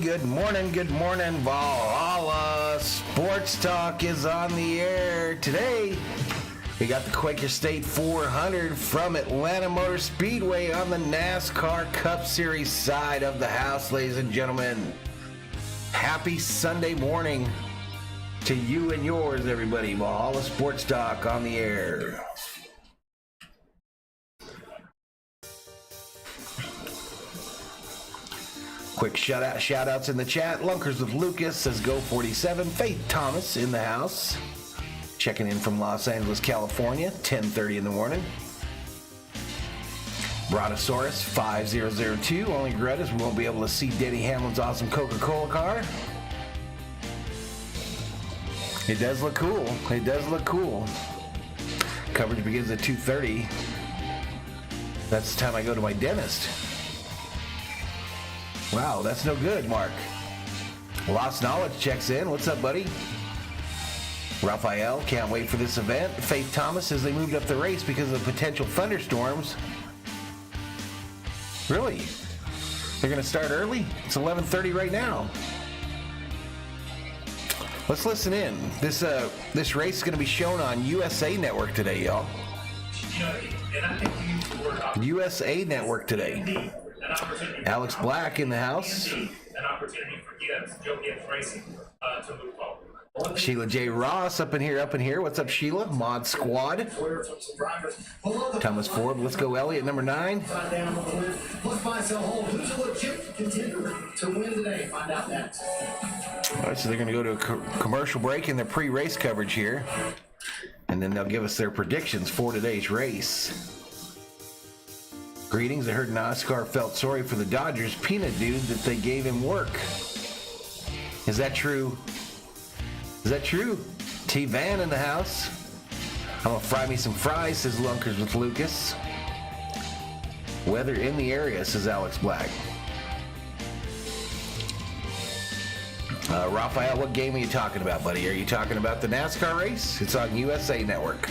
Good morning. Valhalla Sports Talk is on the air today. We got the Quaker State 400 from Atlanta Motor Speedway on the NASCAR Cup Series side of the house, ladies and gentlemen. Happy Sunday morning to you and yours, everybody. Valhalla Sports Talk on the air. Quick shout outs in the chat. Lunkers with Lucas says go 47. Faith Thomas in the house. Checking in from Los Angeles, California, 10:30 in the morning. Brontosaurus 5002. Only regret is we won't be able to see Denny Hamlin's awesome Coca-Cola car. It does look cool. Coverage begins at 2:30. That's the time I go to my dentist. Wow, that's no good, Mark. Lost Knowledge checks in. What's up, buddy? Raphael, can't wait for this event. Faith Thomas says they moved up the race because of potential thunderstorms. Really? They're going to start early? It's 11:30 right now. Let's listen in. This race is going to be shown on USA Network today, y'all. USA Network today. Alex Black in the house. An opportunity for Joe Gibbs Racing to move forward. Sheila J. Ross up in here. What's up, Sheila? Mod Squad. Thomas Ford. Let's go, Elliott, number 9. All right, so they're going to go to a commercial break in their pre-race coverage here. And then they'll give us their predictions for today's race. Greetings. I heard Nascar felt sorry for the Dodgers peanut dude that they gave him work. Is that true? T Van in the house. I'm gonna fry me some fries, says Lunkers with Lucas. Weather in the area, says Alex Black. Raphael, what game are you talking about, buddy? Are you talking about the NASCAR race? It's on USA Network.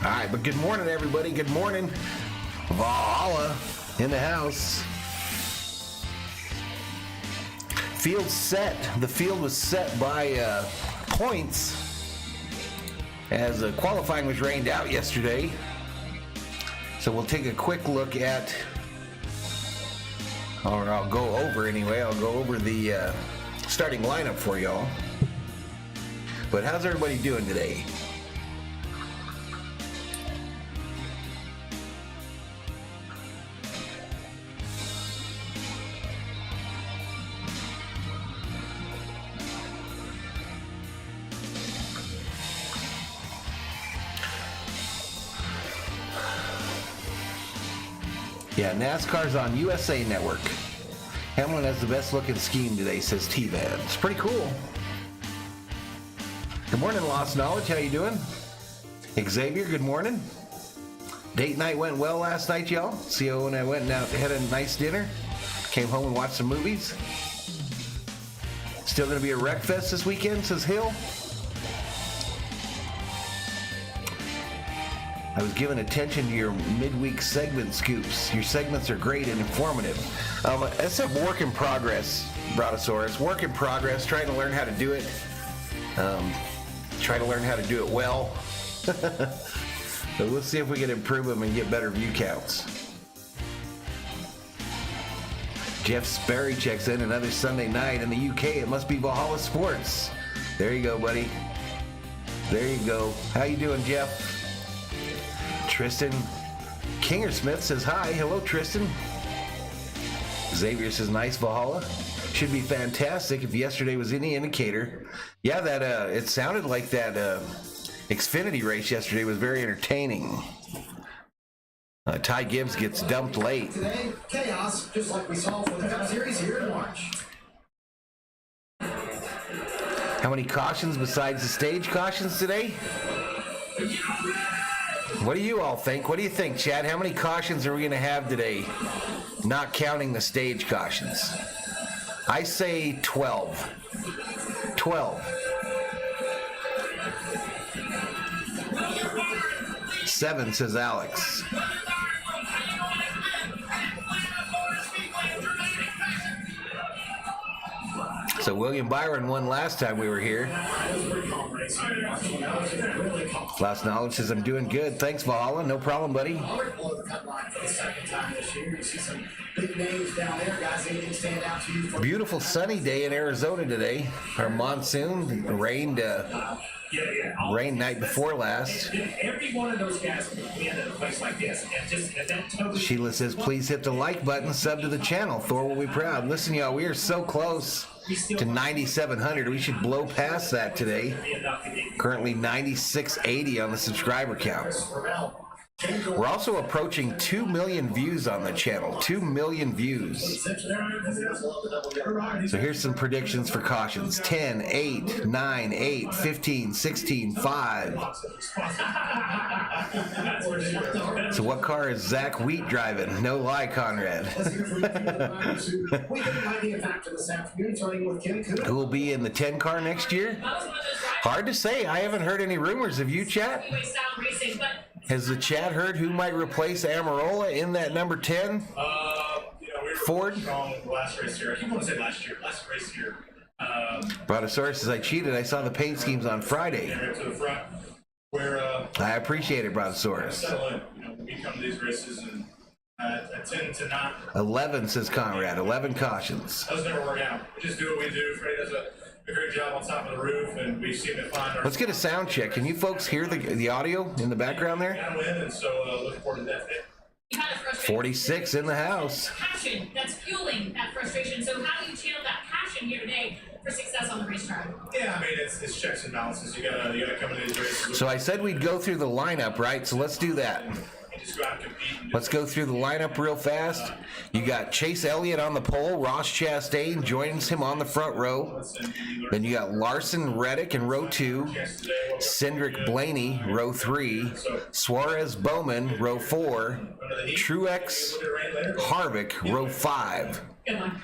All right, but good morning, everybody. Good morning. Valhalla in the house. Field set. The field was set by points as qualifying was rained out yesterday. So we'll take a quick look at, or I'll go over the starting lineup for y'all. But how's everybody doing today? Yeah, NASCAR's on USA Network. Hamlin has the best looking scheme today, says T-Van. It's pretty cool. Good morning, Lost Knowledge. How you doing? Xavier, good morning. Date night went well last night, y'all. CO and I went and had a nice dinner. Came home and watched some movies. Still going to be a wreck fest this weekend, says Hill. I was giving attention to your midweek segment scoops. Your segments are great and informative. It's a work in progress, Brontosaurus. Work in progress, trying to learn how to do it. Try to learn how to do it well. So let's see if we can improve them and get better view counts. Jeff Sperry checks in. Another Sunday night in the UK. It must be Valhalla Sports. There you go, buddy. There you go. How you doing, Jeff? Tristan Kingersmith says hi. Hello, Tristan. Xavier says nice Valhalla. Should be fantastic if yesterday was any indicator. Yeah, that it sounded like that Xfinity race yesterday was very entertaining. Ty Gibbs gets dumped late. Today, chaos, just like we saw for the Cup Series here in March. How many cautions besides the stage cautions today? What do you all think? What do you think, Chad? How many cautions are we going to have today, not counting the stage cautions? I say 12. 12. 7, says Alex. So William Byron won last time we were here. Last knowledge says I'm doing good. Thanks, Valhalla. No problem, buddy. Beautiful sunny day in Arizona today. Our monsoon rained night before last. Every one of those guys we end at a place like this, and that totally. Sheila says, please hit the like button, sub to the channel. Thor will be proud. Listen, y'all, we are so close to 9,700. We should blow past that today. Currently 9,680 on the subscriber count. We're also approaching 2 million views on the channel. 2 million views. So here's some predictions for cautions. 10, 8, 9, 8, 15, 16, 5. So what car is Zach Wheat driving? No lie, Conrad. Who will be in the 10 car next year? Hard to say. I haven't heard any rumors. Have you, chat? Has the chat heard who might replace Amarola in that number 10? Ford? Last race here. I keep wanting to say last race here. Brontosaurus says, I cheated. I saw the paint schemes on Friday. Right to the front, where I appreciate it, Brontosaurus. we come to these races and I tend to not. 11 says Conrad. 11 cautions. Those never work out. We just do what we do. Freddie does a great job on top of the roof, and we seem to find our. Let's get a sound check. Can you folks hear the audio in the background there? And so looking forward to that day. 46 in the house. Passion that's fueling that frustration. So how do you channel that passion here today for success on the racetrack? Yeah, I mean it's checks and balances. You gotta come into these races. So I said we'd go through the lineup, right? So let's do that. Just go out and compete. Let's go through the lineup real fast. You got Chase Elliott on the pole. Ross Chastain joins him on the front row. Then you got Larson Reddick in row 2. Cindric Blaney, row 3. Suarez Bowman, row 4. Truex Harvick, row 5. Good one.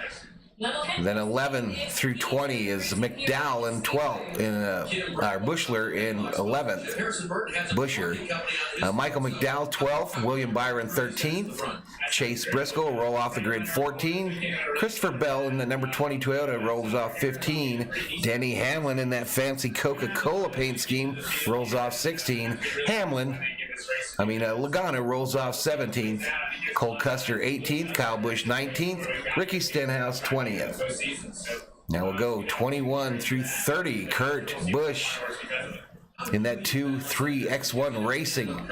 Then 11 through 20 is McDowell in 12th, Bushler in 11th. Busher. Michael McDowell 12th, William Byron 13th, Chase Briscoe will roll off the grid 14, Christopher Bell in the number 20 Toyota rolls off 15, Denny Hamlin in that fancy Coca-Cola paint scheme rolls off 16, Logano rolls off 17th, Cole Custer 18th, Kyle Busch 19th, Ricky Stenhouse 20th. Now we'll go 21 through 30. Kurt Busch in that 2-3 X1 Racing.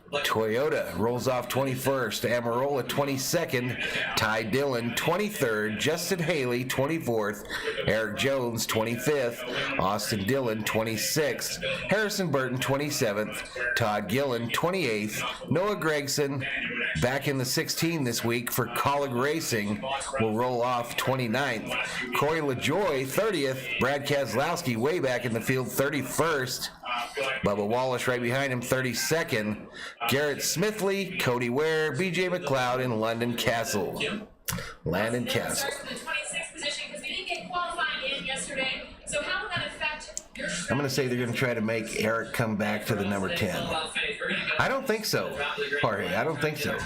Toyota rolls off 21st, Amarola 22nd, Ty Dillon 23rd, Justin Haley 24th, Eric Jones 25th, Austin Dillon 26th, Harrison Burton 27th, Todd Gillen 28th, Noah Gragson back in the 16 this week for Colleague Racing will roll off 29th, Corey LaJoy 30th, Brad Keselowski way back in the field 31st, Bubba Wallace right behind him 32nd, Garrett Smithley, Cody Ware, BJ McLeod, and Landon Castle. Landon Castle. I'm going to say they're going to try to make Eric come back to the number 10. I don't think so, Jorge. I don't think so.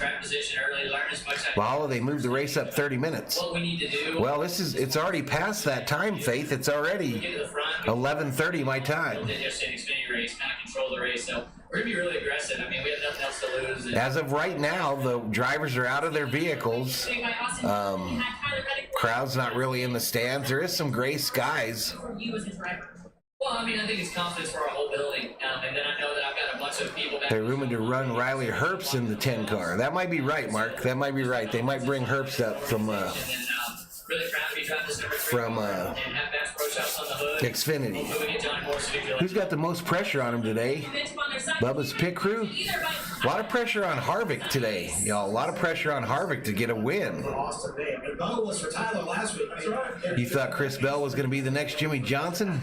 Well, they moved the race up 30 minutes. Well, it's already past that time, Faith. It's already 11:30 my time. We're going to be really aggressive. I mean, we have nothing else to lose. As of right now, the drivers are out of their vehicles. Crowd's not really in the stands. There is some gray skies. Well, I mean, I think it's confidence for our whole building. And then I know that I've got a bunch of people back. They're rumored to run Riley Herbst in the 10 car. That might be right, Mark. That might be right. They might bring Herbst up from Xfinity. Who's got the most pressure on him today? Bubba's pit crew? A lot of pressure on Harvick today. Y'all, a lot of pressure on Harvick to get a win. You thought Chris Bell was going to be the next Jimmy Johnson?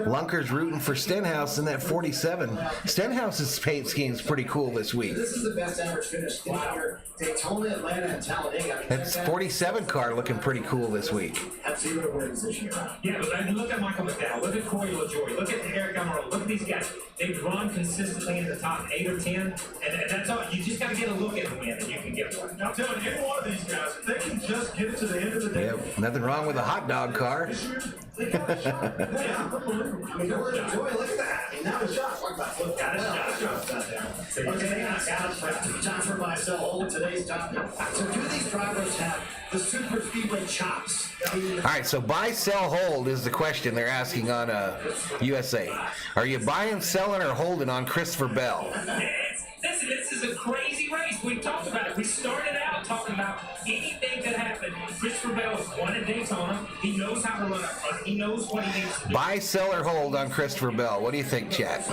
Lunker's rooting for Stenhouse in that 47. Stenhouse's paint scheme is pretty cool this week. This is the best average finish after Daytona, Atlanta, and Talladega. That's 47 car looking pretty cool this week. Have 0 wins this year. Yeah, but I mean, look at Michael McDowell, look at Corey LaJoy, look at Eric Amarola, look at these guys. They've run consistently in the top 8 or 10, and that's all. You just got to get a look at the win, and you can get one. I'm telling you, any one of these guys, if they can just get it to the end of the day. Yep, nothing wrong with a hot dog car. They got a shot. Yeah, unbelievable. I mean, Joy, look at that. I mean, now the shot. Look, got a shot. Okay, time for my sell. Today's top. So do these drivers have the super speedway chops? All right, so buy, sell, hold is the question they're asking on USA. Are you buying, selling, or holding on Christopher Bell? Listen, this is a crazy race. We talked about it. We started out talking about anything that happened. Christopher Bell has won at Daytona. He knows how to run a front. He knows what he needs to do. Buy, sell, or hold on Christopher Bell. What do you think, chat?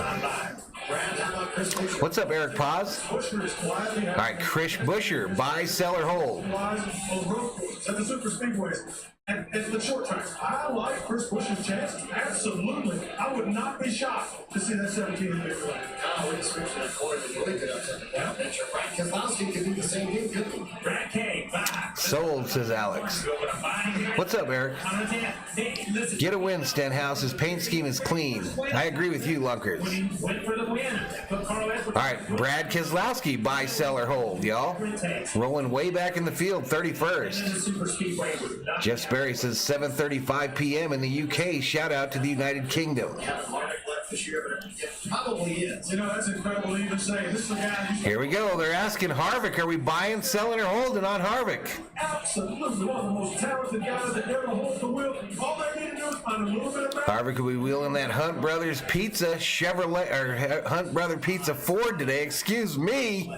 What's up, Eric Paz? All right, Krish Busher. Buy, sell, or hold? At the super speedways. And the short tracks, I like Chris Bush's chances. Absolutely. I would not be shocked to see that 17 big play. Oh, we just switched that court. It's really good upset. Yeah, that's your right. Keselowski could do the same thing, couldn't he? Brad K, bye. Sold, says Alex. What's up, Eric? Get a win, Stenhouse. His paint scheme is clean. I agree with you, Lunkers. All right, Brad Keselowski, buy, sell, or hold, y'all. Rolling way back in the field, 31st. Jeff Sperry says 7:35 p.m. in the UK. Shout out to the United Kingdom. Probably is. You know, that's incredible to even say. This is the guy. Here we go. They're asking Harvick, are we buying, selling, or holding on Harvick? Absolutely. One of the most talented guys that ever holds the wheel. All they need to do is find a little bit of balance. Harvick will be wheeling that Hunt Brothers Pizza Chevrolet, or Hunt Brother Pizza Ford today. Excuse me.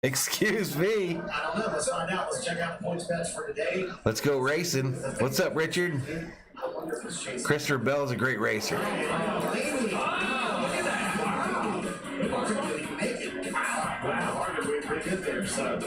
Excuse me. I don't know. Let's find out. Let's check out the points bets for today. Let's go racing. What's up, Richard? Christopher Bell is a great racer. Wow. Pretty good there. So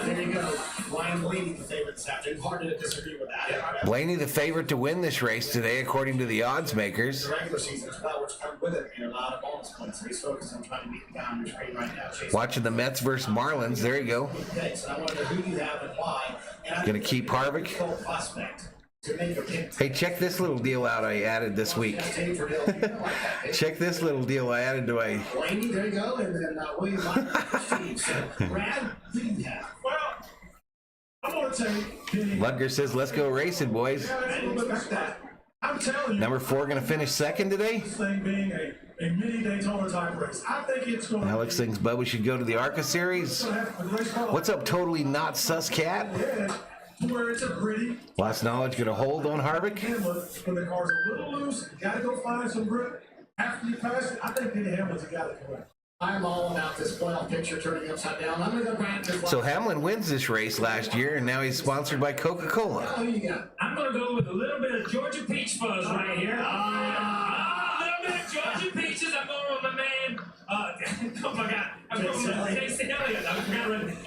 there you go. Ryan Blaney, the favorite this afternoon. Hard to disagree with that. Blaney, the favorite to win this race today, according to the odds makers. The regular season as well, which come with it, and a lot of bonus points. So he's focused on trying to beat the guy on your screen right now. Watching the Mets versus Marlins. There you go. Okay, so I want to know who you have and why. Gonna keep Harvick. Prospect. Hey, check this little deal out I added this week. Check this little deal I added to my... Blaney, there you go, and then William Steve. So, Brad, who do you have? Well, I want to take... Ludger says, let's go racing, boys. I'm telling you... Number 4 going to finish second today? This thing being a mini Daytona type race. I think it's going Alex thinks Bubba should go to the ARCA series. What's up, totally not sus cat? Where it's a gritty. Last knowledge going to hold on Harvick. When the car's a little loose, you got to go find some grip. After you pass it, I think Penny Hamlin's got it correct. I'm all about this playoff picture turning upside down. I'm going to go Brad. So Hamlin wins this race last year, and now he's sponsored by Coca-Cola. Who you got? I'm going to go with a little bit of Georgia peach fuzz right here. A little bit of Georgia peaches. I'm going with my man. Oh my God. I'm going with Jason Elliott.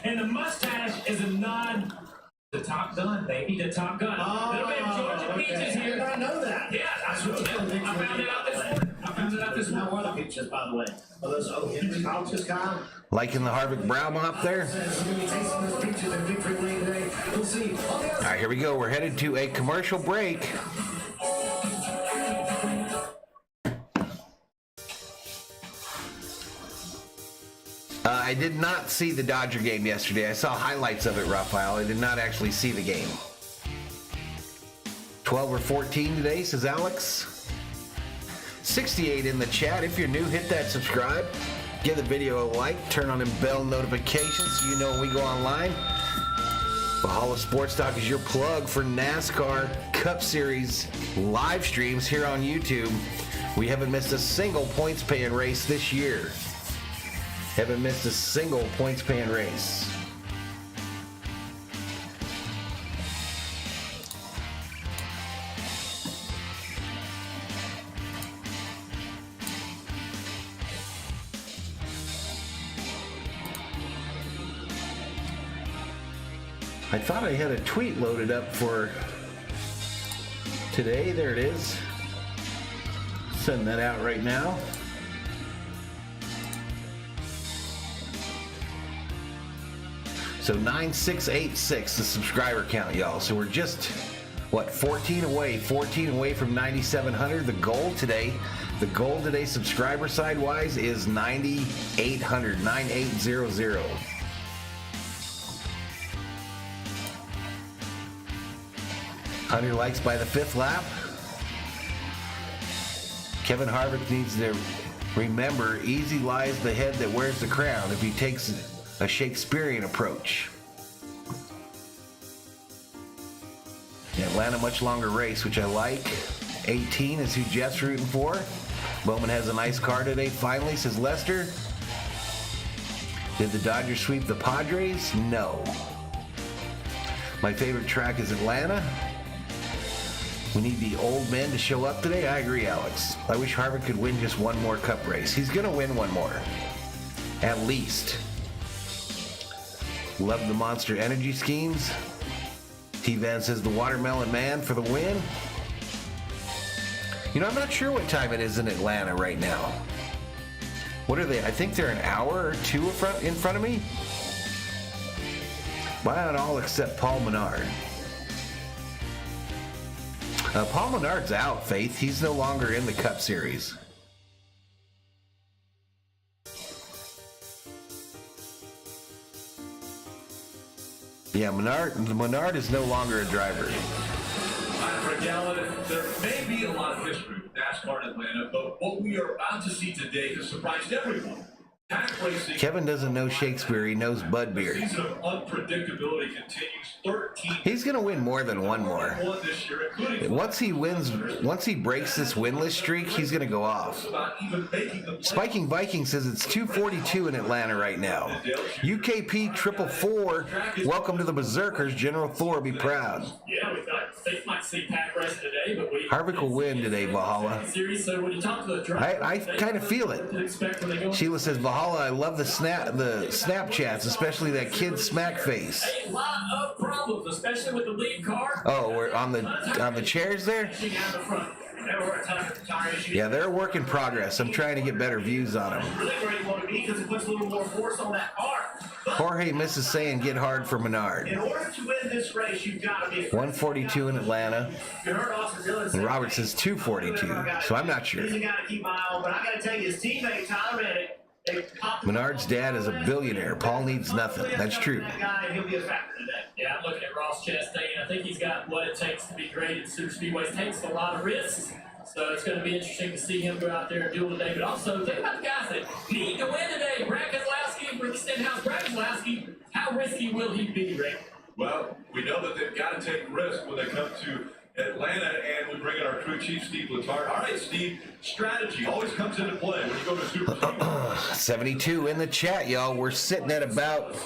And the mustache is a nod. The Top Gun, baby, the Top Gun. A little bit of Georgia peaches here. I know that. Yeah, that's what I found it out this morning. What are the peaches, by the way? Are those Henry peaches, Kyle? Liking the Harvick brow mop there? All right, here we go. We're headed to a commercial break. I did not see the Dodger game yesterday. I saw highlights of it, Raphael. I did not actually see the game. 12 or 14 today, says Alex. 68 in the chat. If you're new, hit that subscribe. Give the video a like. Turn on the bell notifications so you know when we go online. Valhalla Sports Talk is your plug for NASCAR Cup Series live streams here on YouTube. We haven't missed a single points paying race this year. Haven't missed a single points paying race. I thought I had a tweet loaded up for today. There it is. Sending that out right now. So 9686, the subscriber count, y'all. So we're just What, 14 away from 9,700. The goal today subscriber side wise is 9,800, 9800. Hundred likes by the 5th lap. Kevin Harvick needs to remember, easy lies the head that wears the crown if he takes a Shakespearean approach. Atlanta, much longer race, which I like. 18 is who Jeff's rooting for. Bowman has a nice car today, finally, says Lester. Did the Dodgers sweep the Padres? No. My favorite track is Atlanta. We need the old men to show up today. I agree, Alex. I wish Harvick could win just one more Cup race. He's going to win one more. At least. Love the Monster Energy schemes. T-Van says the Watermelon Man for the win. You know, I'm not sure what time it is in Atlanta right now. What are they? I think they're an hour or two in front of me. Why not all except Paul Menard? Paul Menard's out, Faith. He's no longer in the Cup Series. Yeah, Menard is no longer a driver. For Gallon, there may be a lot of history with NASCAR in Atlanta, but what we are about to see today has surprised everyone. Kevin doesn't know Shakespeare, he knows Budbeer. The season of unpredictability continues. 13. He's going to win more than one more. Once he breaks this winless streak, he's going to go off. Spiking Viking says it's 242 in Atlanta right now. UKP 444, welcome to the Berserkers. General Thor, be proud. Yeah, we thought Faith might see pack rest today, but Harvick will win today, Valhalla. I kind of feel it. Sheila says, Valhalla, I love the Snapchats, especially that kid smack face. A lot of problems, especially with the lead car. Oh, we're on the chairs there? Yeah, they're a work in progress. I'm trying to get better views on them. Really where you want to be because it puts a little more force on that car. Jorge misses saying get hard for Menard. In order to win this race, you've got to be 142 in Atlanta. And Robert says 242, so I'm not sure. He's got to keep my eye on, but I got to tell you, his teammate Tyler Reddick. Menard's dad is a billionaire. Paul needs nothing. That's true. Yeah, I'm looking at Ross Chastain. I think he's got what it takes to be great at super speedways. Takes a lot of risks. So it's going to be interesting to see him go out there and duel today. But also, think about the guys that need to win today. Brad Keselowski, Ricky Stenhouse. Brad Keselowski, how risky will he be, Rick? Well, we know that they've got to take risks when they come to Atlanta, and we bring in our crew chief, Steve Letarte. All right, Steve, strategy always comes into play when you go to Super Speedway. 72 in the chat, y'all. We're sitting at about,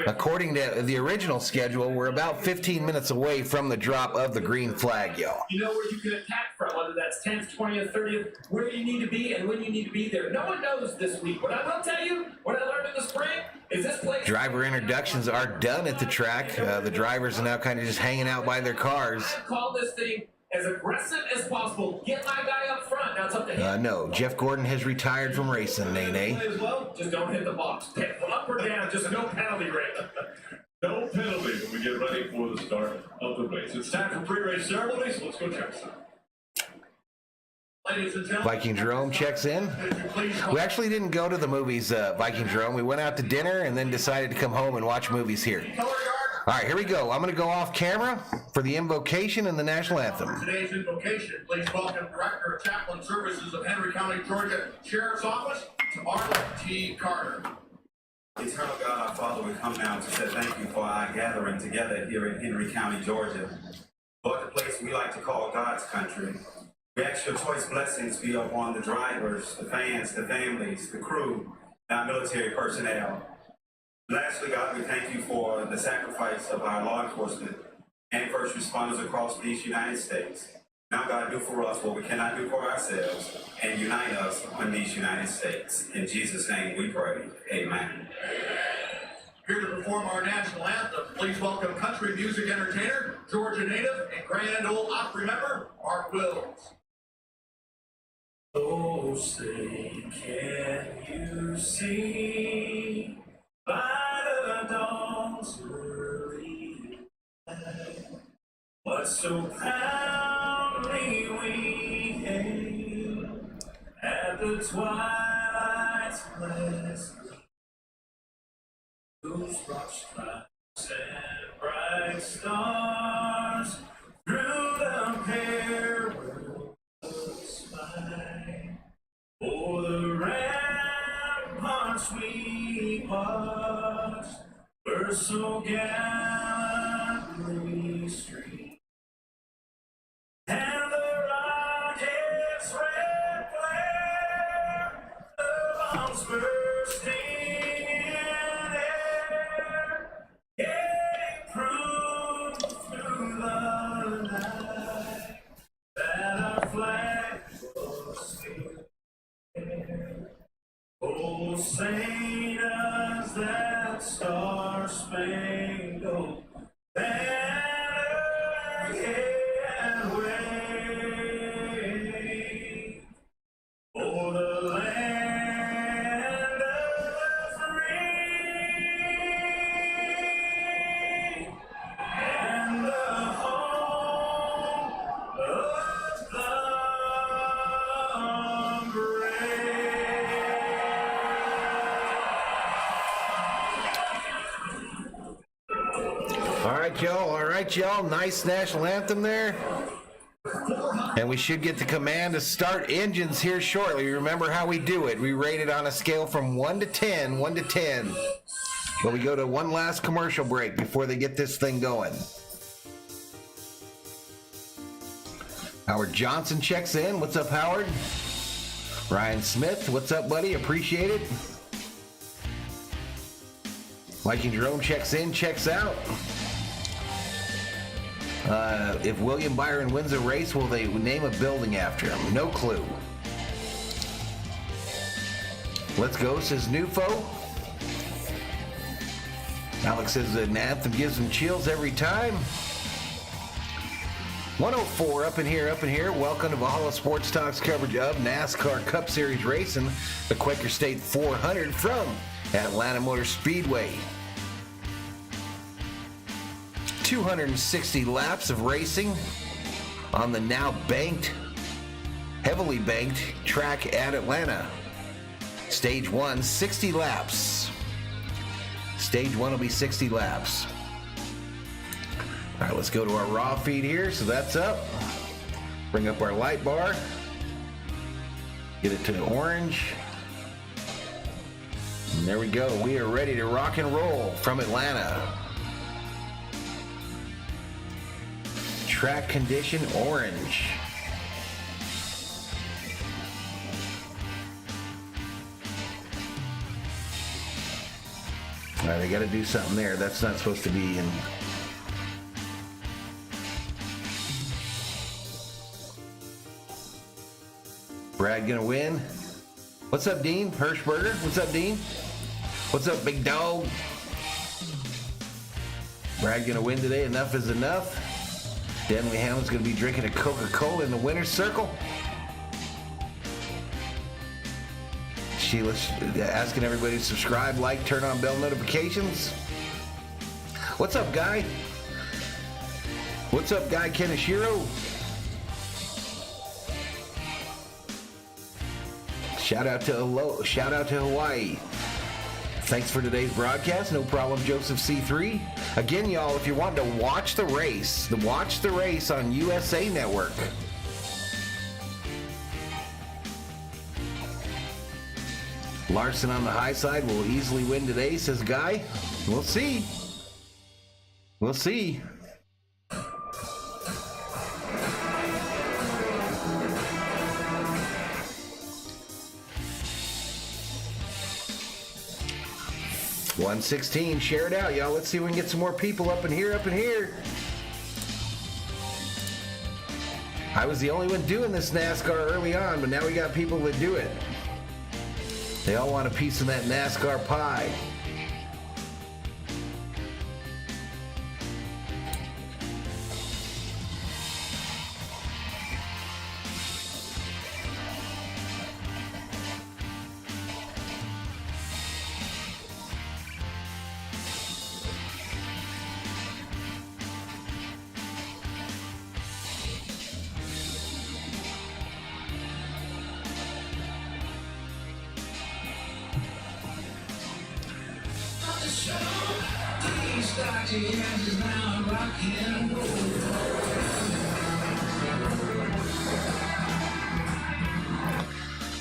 according to the original schedule, we're about 15 minutes away from the drop of the green flag, y'all. You know where you can attack from, whether that's 10th, 20th, 30th, where you need to be and when you need to be there. No one knows this week. What I will tell you, what I learned in the spring, is this place... Driver introductions are done at the track. The drivers are now kind of just hanging out by their cars. I call this thing as aggressive as possible. Get my guy up front. Now it's up to him. No, Jeff Gordon has retired from racing, Nene. Well, just don't hit the box. Up or down, just no penalty rate. No penalty when we get ready for the start of the race. It's time for pre-race ceremony, so let's go check some. Viking Jerome checks in. We actually didn't go to the movies, Viking Jerome. We went out to dinner and then decided to come home and watch movies here. All right, here we go. I'm going to go off camera for the invocation and the national anthem. Today's invocation, please welcome Director of Chaplain Services of Henry County, Georgia Sheriff's Office, Marla T. Carter. Eternal God, our Father, we come now to say thank you for our gathering together here in Henry County, Georgia. Lord, the place we like to call God's country. We ask your choice blessings be upon the drivers, the fans, the families, the crew, and our military personnel. Lastly, God, we thank you for the sacrifice of our law enforcement and first responders across these United States. Now, God, do for us what we cannot do for ourselves and unite us on these United States. In Jesus' name we pray. Amen. Here to perform our national anthem, please welcome country music entertainer, Georgia native, and Grand Ole Opry member, Mark Wills. Oh, say, can you see by the dawn's early light But so proudly we hail at the twilight's last gleam, whose broad stripes and bright stars through the perilous fight. For the ramparts we watched were so gallantly streamed, and the rocket's red flare, the bombs bursting in air, gave proof through the night that our flag was still there. Oh, say does that star-spangled banner yet wave for the land of the free and the home of the brave. All right, y'all. Nice national anthem there. And we should get the command to start engines here shortly. Remember how we do it. We rate it on a scale from 1 to 10, 1 to 10. But we go to one last commercial break before they get this thing going. Howard Johnson checks in. What's up, Howard? Ryan Smith, what's up, buddy? Appreciate it. Viking Jerome checks in, checks out. If William Byron wins a race, will they name a building after him? No clue. Let's go, says Nufo. Alex says the anthem gives him chills every time. 104 up in here. Welcome to Valhalla Sports Talk's coverage of NASCAR Cup Series racing, the Quaker State 400 from Atlanta Motor Speedway. 260 laps of racing on the now heavily banked track at Atlanta. Stage 1, 60 laps. Stage 1 will be 60 laps. All right, let's go to our raw feed here. So that's up. Bring up our light bar. Get it to orange. And there we go. We are ready to rock and roll from Atlanta. Track condition orange. All right, they got to do something there. That's not supposed to be in. Brad gonna win. What's up, Dean? Hirschberger. What's up, Dean? What's up, big dog? Brad gonna win today. Enough is enough. Denley Hamlin's going to be drinking a Coca-Cola in the winner's circle. Sheila's asking everybody to subscribe, like, turn on bell notifications. What's up, Guy? What's up, Guy Kenishiro? Shout out to Hawaii. Thanks for today's broadcast. No problem, Joseph C3. Again, y'all, if you want to watch the race on USA Network. Larson on the high side will easily win today, says Guy. We'll see. We'll see. $116. Share it out, y'all. Let's see if we can get some more people up in here. I was the only one doing this NASCAR early on, but now we got people that do it. They all want a piece of that NASCAR pie.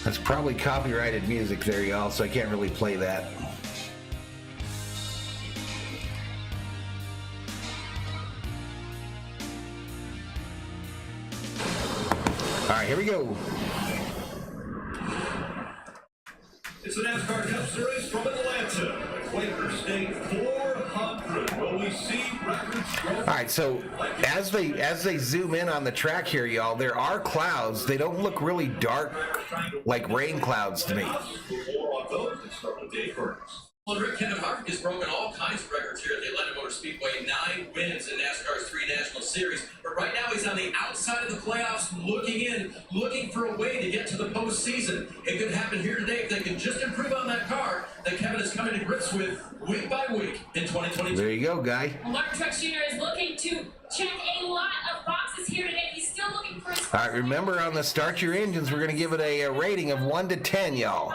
That's probably copyrighted music there, y'all, so I can't really play that. All right, here we go. It's the NASCAR Cup Series from Atlanta. Quaker State 400. Will we see records? All right, so as they zoom in on the track here, y'all, there are clouds. They don't look really dark like rain clouds to me. More on those that start with Dave Burns. Well, Rick, Kevin Harvick has broken all kinds of records here at the Atlanta Motor Speedway. 9 wins in NASCAR's 3 National Series. But right now he's on the outside of the playoffs, looking in, looking for a way to get to the postseason. It could happen here today if they can just improve on that car that Kevin is coming to grips with week by week in 2022. There you go, guy. Well, Martin Truex Jr. is looking to check a lot of boxes here today. He's still looking for his... All right, remember on the Start Your Engines, we're going to give it a rating of 1 to 10, y'all.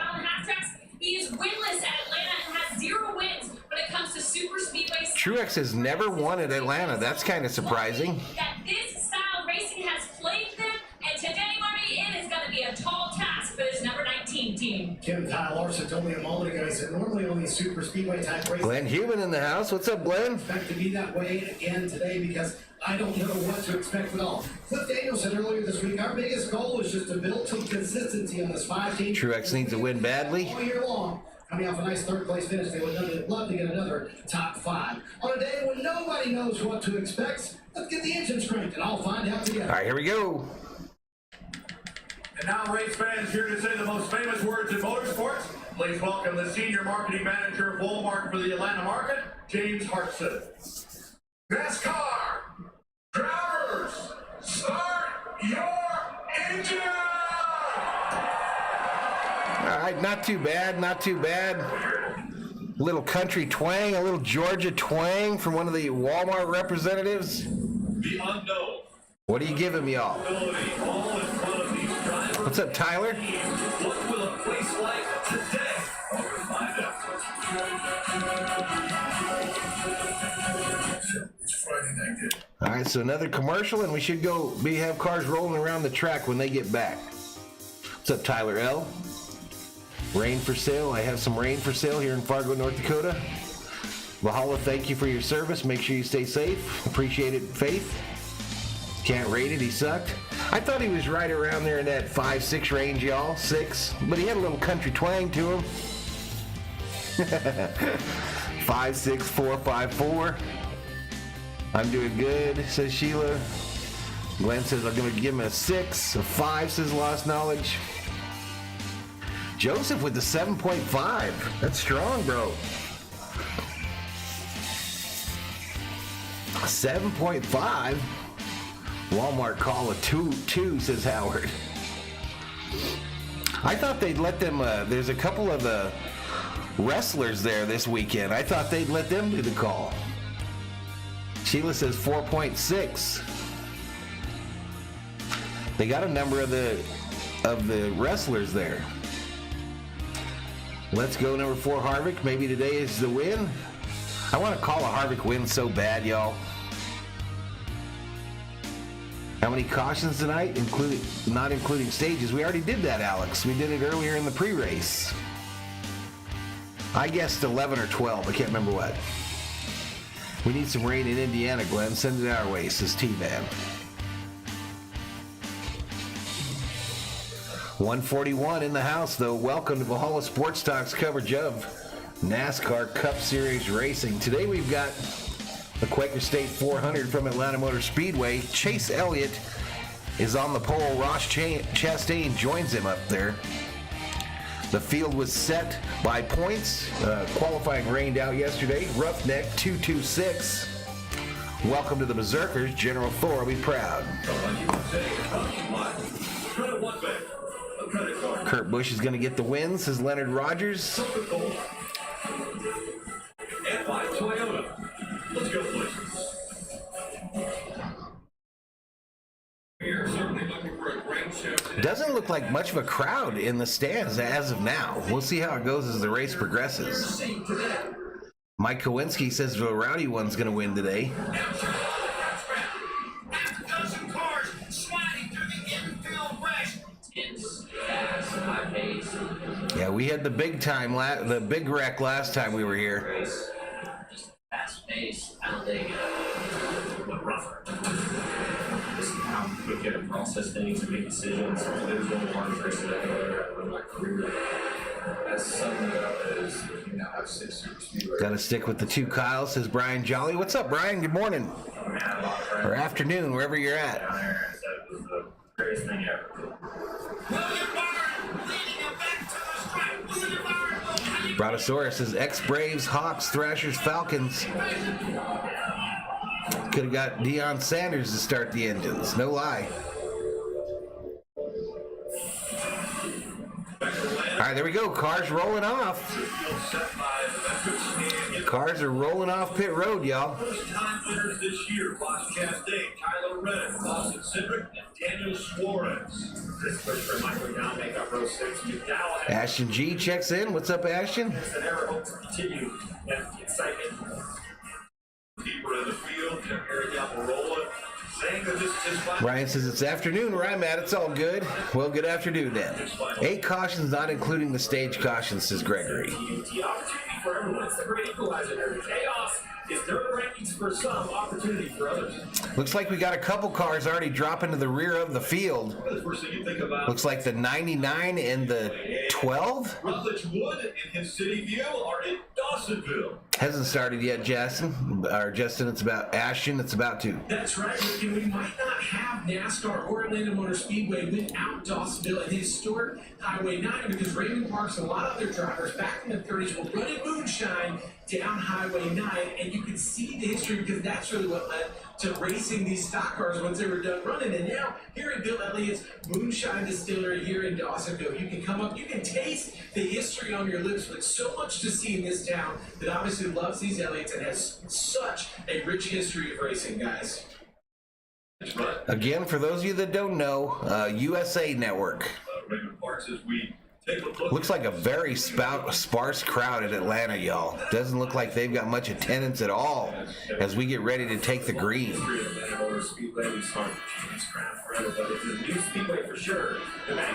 He is winless at Atlanta and has 0 wins when it comes to super speedway. Truex has never won at Atlanta. That's kind of surprising. That this style racing has plagued them, and today, Marty, it is going to be a tall task for this number 19 team. Kevin Kyle Larson told me a moment ago, he said normally on these super speedway type races, Glenn Human in the house. What's up, Glenn? expect to be that way again today because I don't know what to expect at all. Cliff Daniels said earlier this week, our biggest goal is just to build some consistency on this 5-team. Truex needs to win badly. All year long. Coming off a nice third place finish, they would love to get another top 5. On a day when nobody knows what to expect, let's get the engines cranked and I'll find out together. All right, here we go. And now race fans here to say the most famous words in motorsports. Please welcome the Senior Marketing Manager of Walmart for the Atlanta market, James Hartson. NASCAR, drivers, start your engine! All right, not too bad, not too bad. A little country twang, a little Georgia twang from one of the Walmart representatives. The unknown. What do you give him, y'all? Ability all in front of these drivers. What's up, Tyler? What will a place like today? We'll find out. It's Friday night game. All right, so another commercial, and we should have cars rolling around the track when they get back. What's up, Tyler L? Rain for sale. I have some rain for sale here in Fargo, North Dakota. Valhalla, thank you for your service. Make sure you stay safe. Appreciate it, Faith. Can't rate it. He sucked. I thought he was right around there in that 5-6 range, y'all. 6. But he had a little country twang to him. 5-6, 4, 5, 4. I'm doing good, says Sheila. Glenn says I'm going to give him a 6. A 5, says Lost Knowledge. Joseph with the 7.5. That's strong, bro. 7.5. Walmart call a 2, says Howard. I thought they'd let them, there's a couple of the wrestlers there this weekend. I thought they'd let them do the call. Sheila says 4.6. They got a number of the wrestlers there. Let's go number 4, Harvick. Maybe today is the win. I want to call a Harvick win so bad, y'all. How many cautions tonight? Not including stages. We already did that, Alex. We did it earlier in the pre-race. I guessed 11 or 12. I can't remember what. We need some rain in Indiana, Glenn. Send it our way, says T-Man. 141 in the house, though. Welcome to Valhalla Sports Talk's coverage of NASCAR Cup Series racing. Today we've got the Quaker State 400 from Atlanta Motor Speedway. Chase Elliott is on the pole. Ross Chastain joins him up there. The field was set by points. Qualifying rained out yesterday. Roughneck 226. Welcome to the Berserkers. General Thor will be proud. Kurt Busch is going to get the win, says Leonard Rogers. And by Toyota. Let's go, please. We are certainly looking for a great show today. Doesn't look like much of a crowd in the stands as of now. We'll see how it goes as the race progresses. Mike Kowinski says the rowdy one's going to win today. Dozen cars sliding through the infield rush. It's fast, high pace. Yeah, we had the big time, the big wreck last time we were here. Race. Just fast pace. I don't think But rougher. This is how quick you can process things and make decisions. There's one hard race that I ever in my career. As something that is, you now have 6 super speedways. Got to stick with the 2 Kyles, says Brian Jolly. What's up, Brian? Good morning. Or afternoon, wherever you're at. Down there, and said it was the greatest thing ever. William Byron leading him back to the stripe. William Byron will hang. Brontosaurus says ex-Braves, Hawks, Thrashers, Falcons. Could have got Deion Sanders to start the engines. No lie. All right, there we go. Cars rolling off. Cars are rolling off pit road, y'all. First time winners this year, Fox Chastain, Tyler Reddick, Austin Cindric, and Daniel Suarez. This push for Michael McDowell make up row 6. McDowell has Ashton G checks in. What's up, Ashton? never hoped to continue that excitement. Deeper in the field, Eric Almirola, saying that this is his final. Ryan says it's afternoon where I'm at. It's all good. Well, good afternoon then. 8 cautions, not including the stage cautions, says Gregory. The opportunity for everyone. It's the great equalizer there. Chaos is nerve rankings for some, opportunity for others. Looks like we got a couple cars already dropping to the rear of the field. The first thing you think about. Looks like the 99 and the 12 Rutledge Wood and his City View are in Dawsonville. hasn't started yet, Justin. Or Justin, it's about Ashton. It's about to. That's right, Rick, and we might not have NASCAR or Atlanta Motor Speedway without Dawsonville and historic Highway 9 because Raymond Parks and a lot of other drivers back in the 30s were running moonshine down Highway 9, and you can see the history because that's really what led to racing these stock cars once they were done running. And now, here at Bill Elliott's Moonshine Distillery here in Dawsonville, you can come up, you can taste the history on your lips, but so much to see in this town that obviously loves these Elliott's and has such a rich history of racing, guys. That's right. Again, for those of you that don't know, USA Network. Raymond Parks, as we take a look. Looks like a very sparse crowd in Atlanta, y'all. Doesn't look like they've got much attendance at all as we get ready to take the green. Atlanta Motor Speedway, we saw James Brown forever, but it's a new speedway for sure.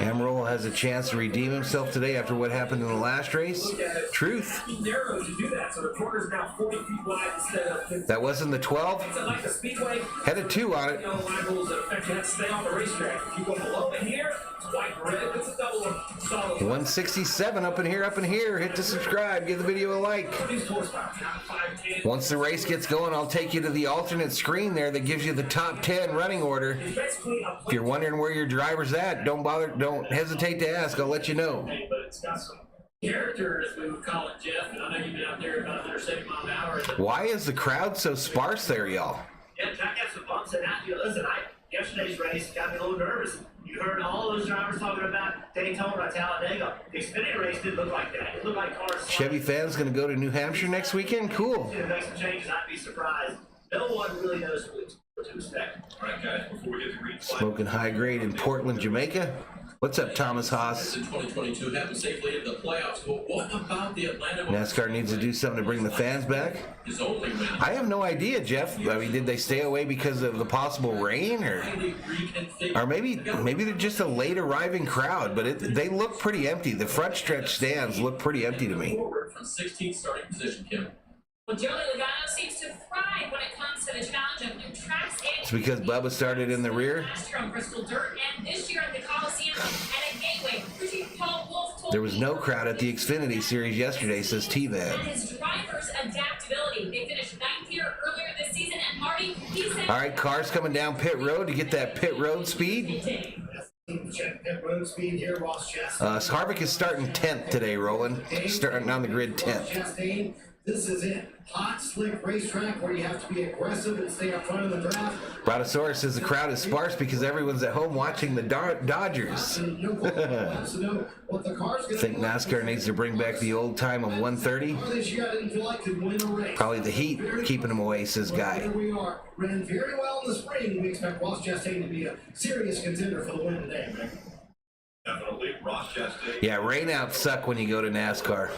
Amarillo has a chance to redeem himself today after what happened in the last race. Truth. Narrow to do that, so the corner's now 40 feet wide instead of 50. That wasn't the 12. It's like the speedway. Had a 2 on it. Yellow line rules that affect you have to stay on the racetrack. If you go below it here, it's white and red. It's a double solid. 167 up in here. Hit the subscribe. Give the video a like. These horsepower, not 510. Once the race gets going, I'll take you to the alternate screen there that gives you the top 10 running order. It's basically a If you're wondering where your driver's at, don't hesitate to ask. I'll let you know. play, but it's got some character, as we would call it, Jeff. And I know you've been out there about 170 miles an hour. Why is the crowd so sparse there, y'all? Yeah, Jack had some bumps and that. Listen, yesterday's race got me a little nervous. You heard all those drivers talking about Daytona, Talladega. The Xfinity race didn't look like that. It looked like cars. Chevy fans going to go to New Hampshire next weekend? Cool. To make some changes, I'd be surprised. No one really knows what to expect. All right, guys, before we get the green flag. Smoking high grade in Portland, Jamaica. What's up, Thomas Haas? In 2022, happened safely into the playoffs, but what about the Atlanta? NASCAR needs to do something to bring the fans back. His only win. I have no idea, Jeff. I mean, did they stay away because of the possible rain, or maybe they're just a late arriving crowd? But they look pretty empty. The front stretch stands look pretty empty to me. Forward from 16th starting position, Kim. Well, Joey Logano seems to thrive when it comes to the challenge of new tracks and It's because Bubba started in the rear. last year on Bristol Dirt and this year at the Coliseum and at Gateway. Routine Paul Wolf told There was me no crowd at the Xfinity Series yesterday, says and T-Van. his driver's adaptability. They finished 9th here earlier this season, and Marty, he said. All right, cars coming down pit road to get that pit road speed. Check pit road speed here, Ross Chastain. Harvick is starting 10th today, Roland. Starting on the grid 10th. Chastain, this is it. Hot, slick racetrack where you have to be aggressive and stay up front of the draft. Brontosaurus says the crowd is sparse because everyone's at home watching the Dodgers. No quality wants to know what the car's I gonna think be like. NASCAR needs to bring back the old time of 130. This year I didn't feel like could win a race. Probably the heat keeping them away, says Well, Guy. here we are. Ran very well in the spring. We expect Ross Chastain to be a serious contender for the win today, Rick. Definitely, Ross Chastain. Yeah, rainouts suck when you go to NASCAR.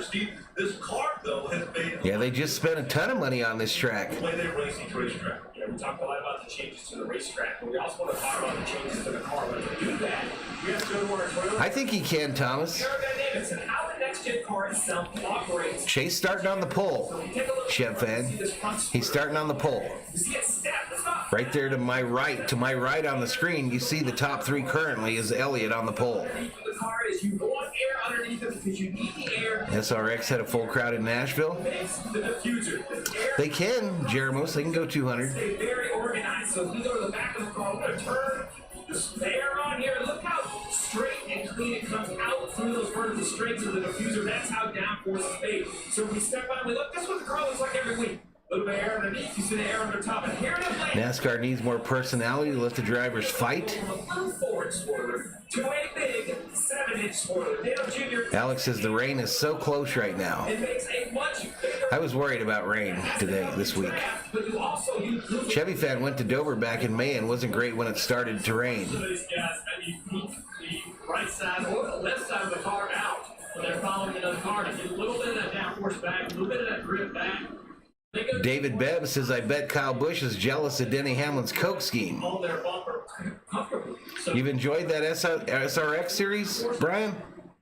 Steve, this car, though, has made Yeah, they just spent a ton of money on this track. the way they race each racetrack. Yeah, we talked a lot about the changes to the racetrack, but we also want to talk about the changes to the car. But to do that, we have to go to our Toyota I think he can, Thomas. aerodynamics and how the next gen car itself operates. Chase starting on the pole. So if you take a look at Chev the front, fan. you see this front He's starting on the pole. You see it step. It's not Right there to my right on the screen, you see the top 3 currently is Elliott on the pole. underneath the car is you want air underneath it because you need the air. SRX had a full crowd in Nashville. Makes the diffuser. The air They can, Jeremos, they can go 200. stay very organized. So if we go to the back of the car, we're going to turn the air on here. Look how straight and clean it comes out through those vertical straights of the diffuser. That's how downforce is made. So when we step on, we look, that's what the car looks like every week. A little bit of air underneath, you see the air under top, and here it is. NASCAR needs more personality to let the drivers fight. A little forward spoiler to a big 7-inch spoiler. Dale Jr. Alex says the rain is so close right now. It makes a much bigger. I was worried about rain this week. But you also use Chevy fan went to Dover back in May and wasn't great when it started to rain. these guys, you keep the right side or the left side of the car out when they're following another car to get a little bit of that downforce back, a little bit of that grip back. They go David Bebb says, I bet Kyle Busch is jealous of Denny Hamlin's Coke scheme. on their bumper comfortably. So You've enjoyed that SRX series, Brian?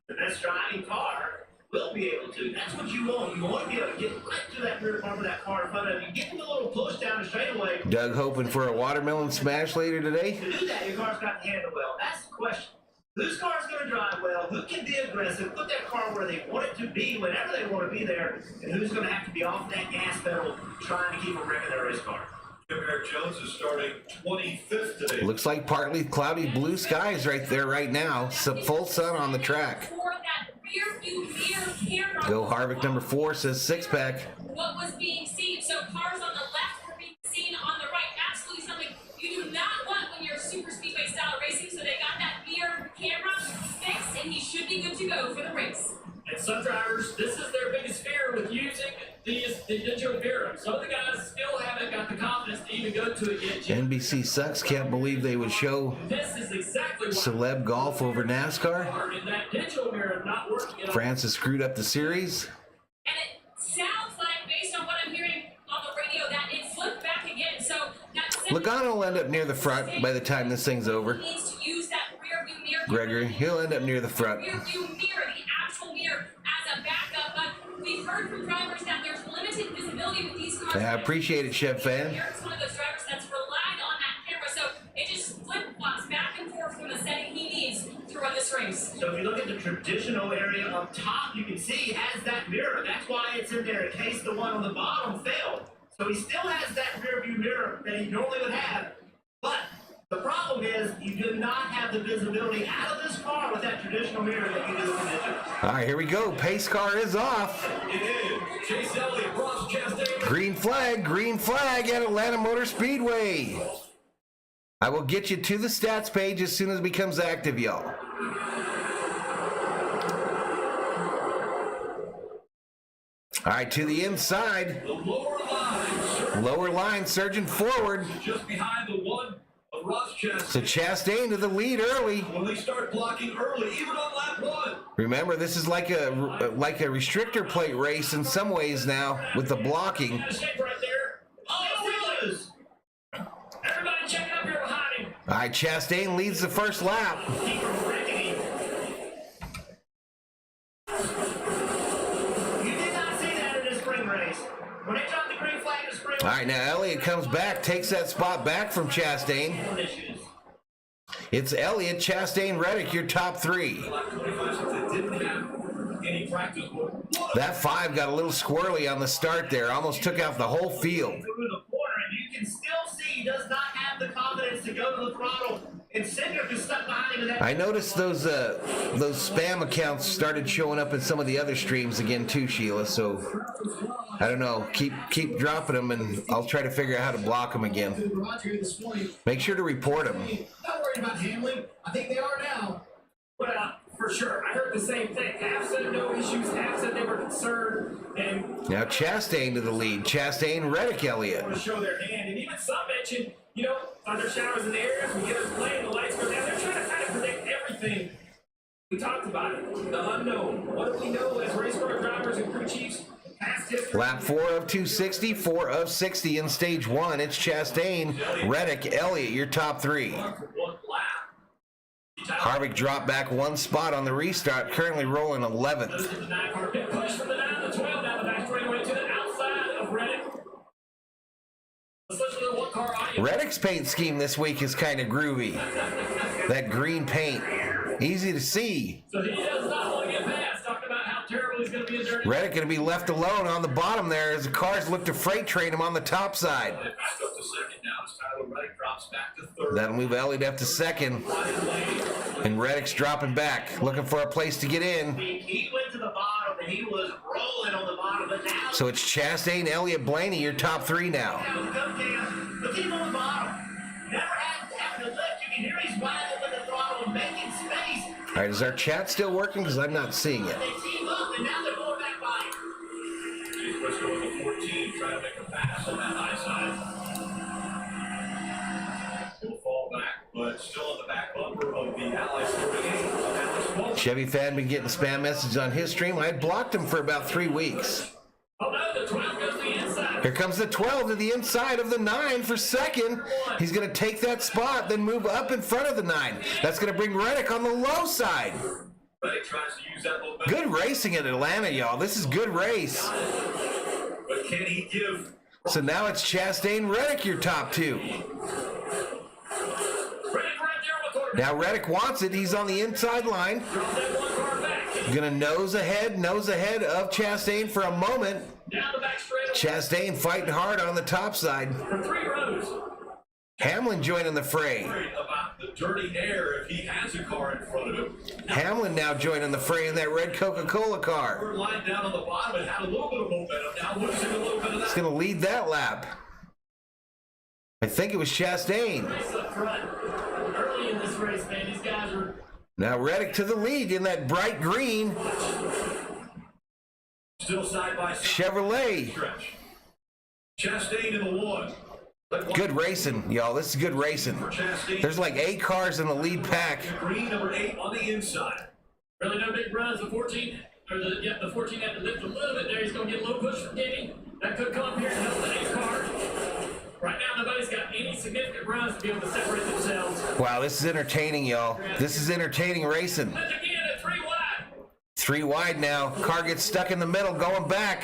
The best driving car will be able to. That's what you want. You want to be able to get right to that rear part of that car in front of you. Give them a little push down the straightaway. Doug hoping for a watermelon smash later today? To do that, your car's got to handle well. That's the question. Whose car's going to drive well? Who can be aggressive? Put that car where they want it to be whenever they want to be there. And who's going to have to be off that gas pedal trying to keep them wrecking their race car? Eric Jones is starting 25th today. Looks like partly cloudy blue skies right there right now. Full sun on the track. For that rear view mirror camera. Go Harvick number 4 says 6-pack. What was being seen? So cars on the left were being seen on the right. Absolutely something you do not want when you're super speedway style racing. So they got that rear camera fixed, and he should be good to go for the race. And some drivers, this is their biggest fear with using the digital mirror. Some of the guys still haven't got the confidence to even go to it yet. NBC sucks. Can't believe they would show This is exactly why. celeb golf over NASCAR. And that digital mirror not working at all. Francis screwed up the series. And it sounds like, based on what I'm hearing on the radio, that it flipped back again. So that Logano will end up near the front by the time this thing's over. needs to use that rear view mirror. Gregory, he'll end up near the front. Rear view mirror, the actual mirror, as a backup. But we've heard from drivers that there's limited visibility with these cars. Yeah, I appreciate it, Chev fan. Eric's one of those drivers that's relied on that camera, so it just flip-flops back and forth from the setting he needs to run this race. So if you look at the traditional area up top, you can see he has that mirror. That's why it's in there in case the one on the bottom failed. So he still has that rear view mirror that he normally would have. But the problem is you do not have the visibility out of this car with that traditional mirror that you do with the digital. All right, here we go. Pace car is off. It is. Chase Elliott, Ross Chastain. Green flag at Atlanta Motor Speedway. I will get you to the stats page as soon as it becomes active, y'all. All right, to the inside. The lower line, Lower line surging forward. just behind the one of Ross Chastain. So Chastain to the lead early. When they start blocking early, even on lap 1. Remember, this is like a restrictor plate race in some ways now with the blocking. Got a shape right there. Oh, it is. Everybody check it up here behind him. All right, Chastain leads the first lap. Keep from wrecking him. You did not see that in the spring race. When they dropped the green flag in the spring All right, now Elliott comes back, takes that spot back from Chastain. issues. It's Elliott, Chastain, Reddick, your top 3. Lap 25, since they didn't have any practice. That 5 got a little squirrely on the start there, almost took out the whole field. Through the corner, and you can still see he does not have the confidence to go to the throttle. And Cindric is stuck behind him in that. I noticed those spam accounts started showing up in some of the other streams again too, Sheila. So I don't know. Keep dropping them, and I'll try to figure out how to block them again. Garage here this morning. Make sure to report them. Not worried about handling. I think they are now. Well, for sure. I heard the same thing. Half said no issues, half said they were concerned, and Now Chastain to the lead. Chastain, Reddick, Elliott. want to show their hand. And even some mentioned, thunder showers in the air, we get us playing, the lights go down. They're trying to kind of predict everything. We talked about it. The unknown. What do we know as race car drivers and crew chiefs? Lap 4 of 260, 4 of 60 in stage 1. It's Chastain, Reddick, Elliott, your top 3. Harvick dropped back 1 spot on the restart, currently rolling 11th. Reddick's paint scheme this week is kind of groovy. That green paint, easy to see. So he does not want to get past. Talked about how terrible he's going to be in dirty. Reddick going to be left alone on the bottom there as the cars look to freight train him on the top side. Back up to second now as Tyler Reddick drops back to third. That'll move Elliott up to second. And Reddick's dropping back, looking for a place to get in. He went to the bottom and he was rolling on the bottom, but now. So it's Chastain, Elliott, Blaney, your top 3 now. Look at him on the bottom. Never having to lift. You can hear he's wide open the throttle and making space. All right, is our chat still working? Because I'm not seeing it. They team up and now they're going back by him. Let's go with the 14, trying to make a pass on that high side. He'll fall back, but still on the back bumper of the Allies 48. Chevy fan been getting spam messages on his stream. I had blocked him for about 3 weeks. Oh no, the 12 goes to the inside. Here comes the 12 to the inside of the 9 for second. He's going to take that spot, then move up in front of the 9. That's going to bring Reddick on the low side. Reddick tries to use that momentum. Good racing at Atlanta, y'all. This is good race. But can he give? So now it's Chastain, Reddick, your top 2. Now Reddick wants it. He's on the inside line. Gonna nose ahead of Chastain for a moment. Chastain fighting hard on the top side. For 3 rows. Hamlin joining the fray. About the dirty air if he has a car in front of him. Hamlin now joining the fray in that red Coca-Cola car. Third line down on the bottom and had a little bit of momentum. Now losing a little bit of that. He's gonna lead that lap. I think it was Chastain. Race up front. Early in this race, man, these guys are. Now Reddick to the lead in that bright green Still side by side. Chevrolet. Stretch. Chastain in the 1. Good racing, y'all. This is good racing. For Chastain. There's like 8 cars in the lead pack. Green number 8 on the inside. Really no big runs. The 14, the 14 had to lift a little bit there. He's going to get a little push from Denny. That could come up here and help the 8 car. Right now, nobody's got any significant runs to be able to separate themselves. Wow, this is entertaining, y'all. This is entertaining racing. Lift again at 3 wide. 3 wide now. Car gets stuck in the middle, going back.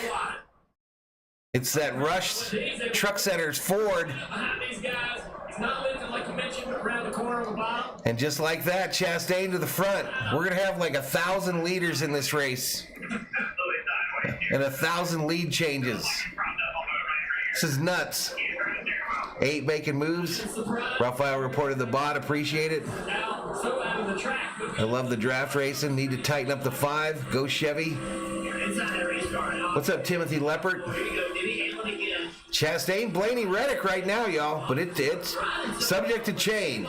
It's that rushed truck center's Ford. Behind these guys, he's not lifting like you mentioned around the corner on the bottom. And just like that, Chastain to the front. We're going to have like 1,000 leaders in this race. And 1,000 lead changes. This is nuts. 8 making moves. Raphael reported the bot. Appreciate it. Now, so out of the track. I love the draft racing. Need to tighten up the 5. Go Chevy. What's up, Timothy Leppert? Chastain, Blaney, Reddick right now, y'all. But it's subject to change.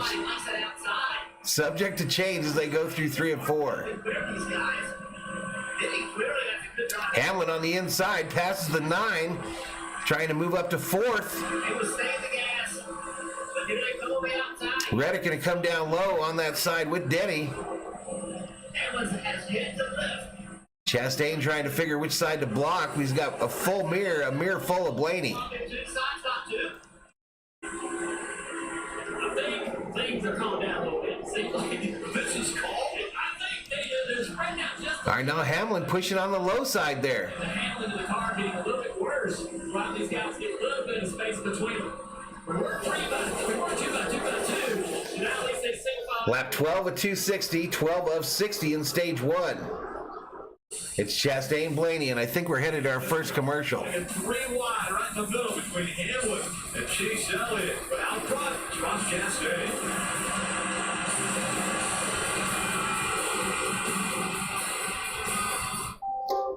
Subject to change as they go through 3 and 4. Hamlin on the inside passes the 9. Trying to move up to 4th. Reddick going to come down low on that side with Denny. Chastain trying to figure which side to block. He's got a full mirror, a mirror full of Blaney. I think things are calming down a little bit. Seems like this is calm. I think there's right now just. All right, now Hamlin pushing on the low side there. The Hamlin in the car getting a little bit worse while these guys get a little bit of space between them. We were 2 by 2. Now at least they single file. Lap 12 of 260, 12 of 60 in stage 1. It's Chastain, Blaney, and I think we're headed to our first commercial. And 3 wide right in the middle between Hamlin and Chase Elliott. But out front, Josh Chastain.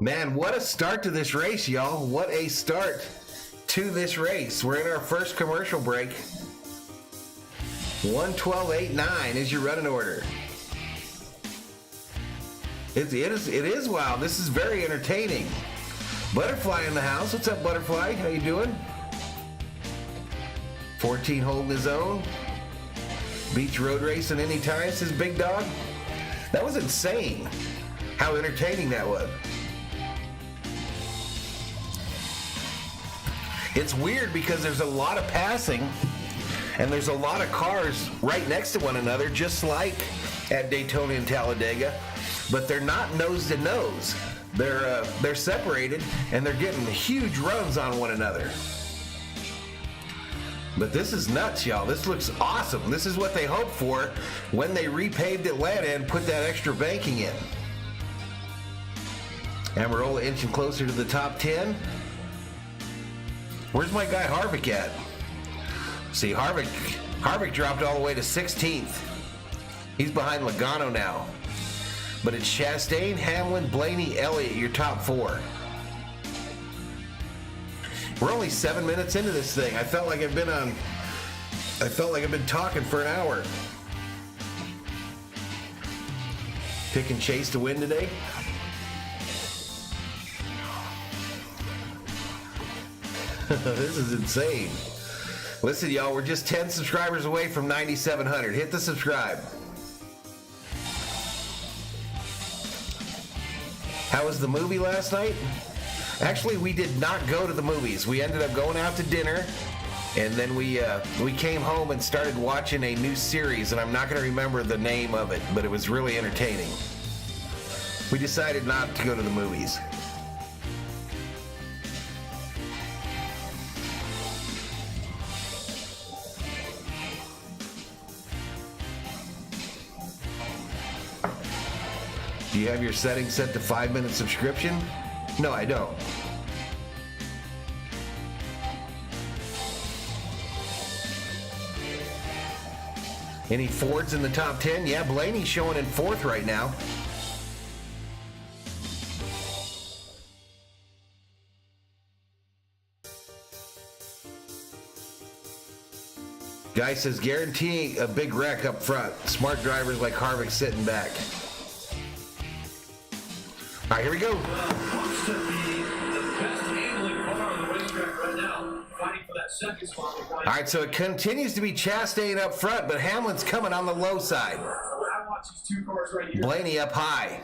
Man, what a start to this race, y'all. What a start to this race. We're in our first commercial break. 1:12.89 is your running order. It is wild. This is very entertaining. Butterfly in the house. What's up, Butterfly? How you doing? 14 holding his own. Beach road racing anytime, says Big Dog. That was insane how entertaining that was. It's weird because there's a lot of passing and there's a lot of cars right next to one another, just like at Daytona and Talladega, but they're not nose to nose. They're separated and they're getting huge runs on one another. But this is nuts, y'all. This looks awesome. This is what they hoped for when they repaved Atlanta and put that extra banking in. Amarola inching closer to the top 10. Where's my guy Harvick at? See, Harvick dropped all the way to 16th. He's behind Logano now. But it's Chastain, Hamlin, Blaney, Elliott, your top 4. We're only 7 minutes into this thing. I felt like I've been talking for an hour. Picking Chase to win today. This is insane. Listen, y'all, we're just 10 subscribers away from 9,700. Hit the subscribe. How was the movie last night? Actually, we did not go to the movies. We ended up going out to dinner, and then we came home and started watching a new series, and I'm not going to remember the name of it, but it was really entertaining. We decided not to go to the movies. Do you have your settings set to 5-minute subscription? No, I don't. Any Fords in the top 10? Yeah, Blaney's showing in 4th right now. Guy says, guaranteeing a big wreck up front. Smart drivers like Harvick sitting back. All right, here we go. Looks to be the best handling car on the racetrack right now, fighting for that second spot. All right, so it continues to be Chastain up front, but Hamlin's coming on the low side. When I watch these 2 cars right here, Blaney up high.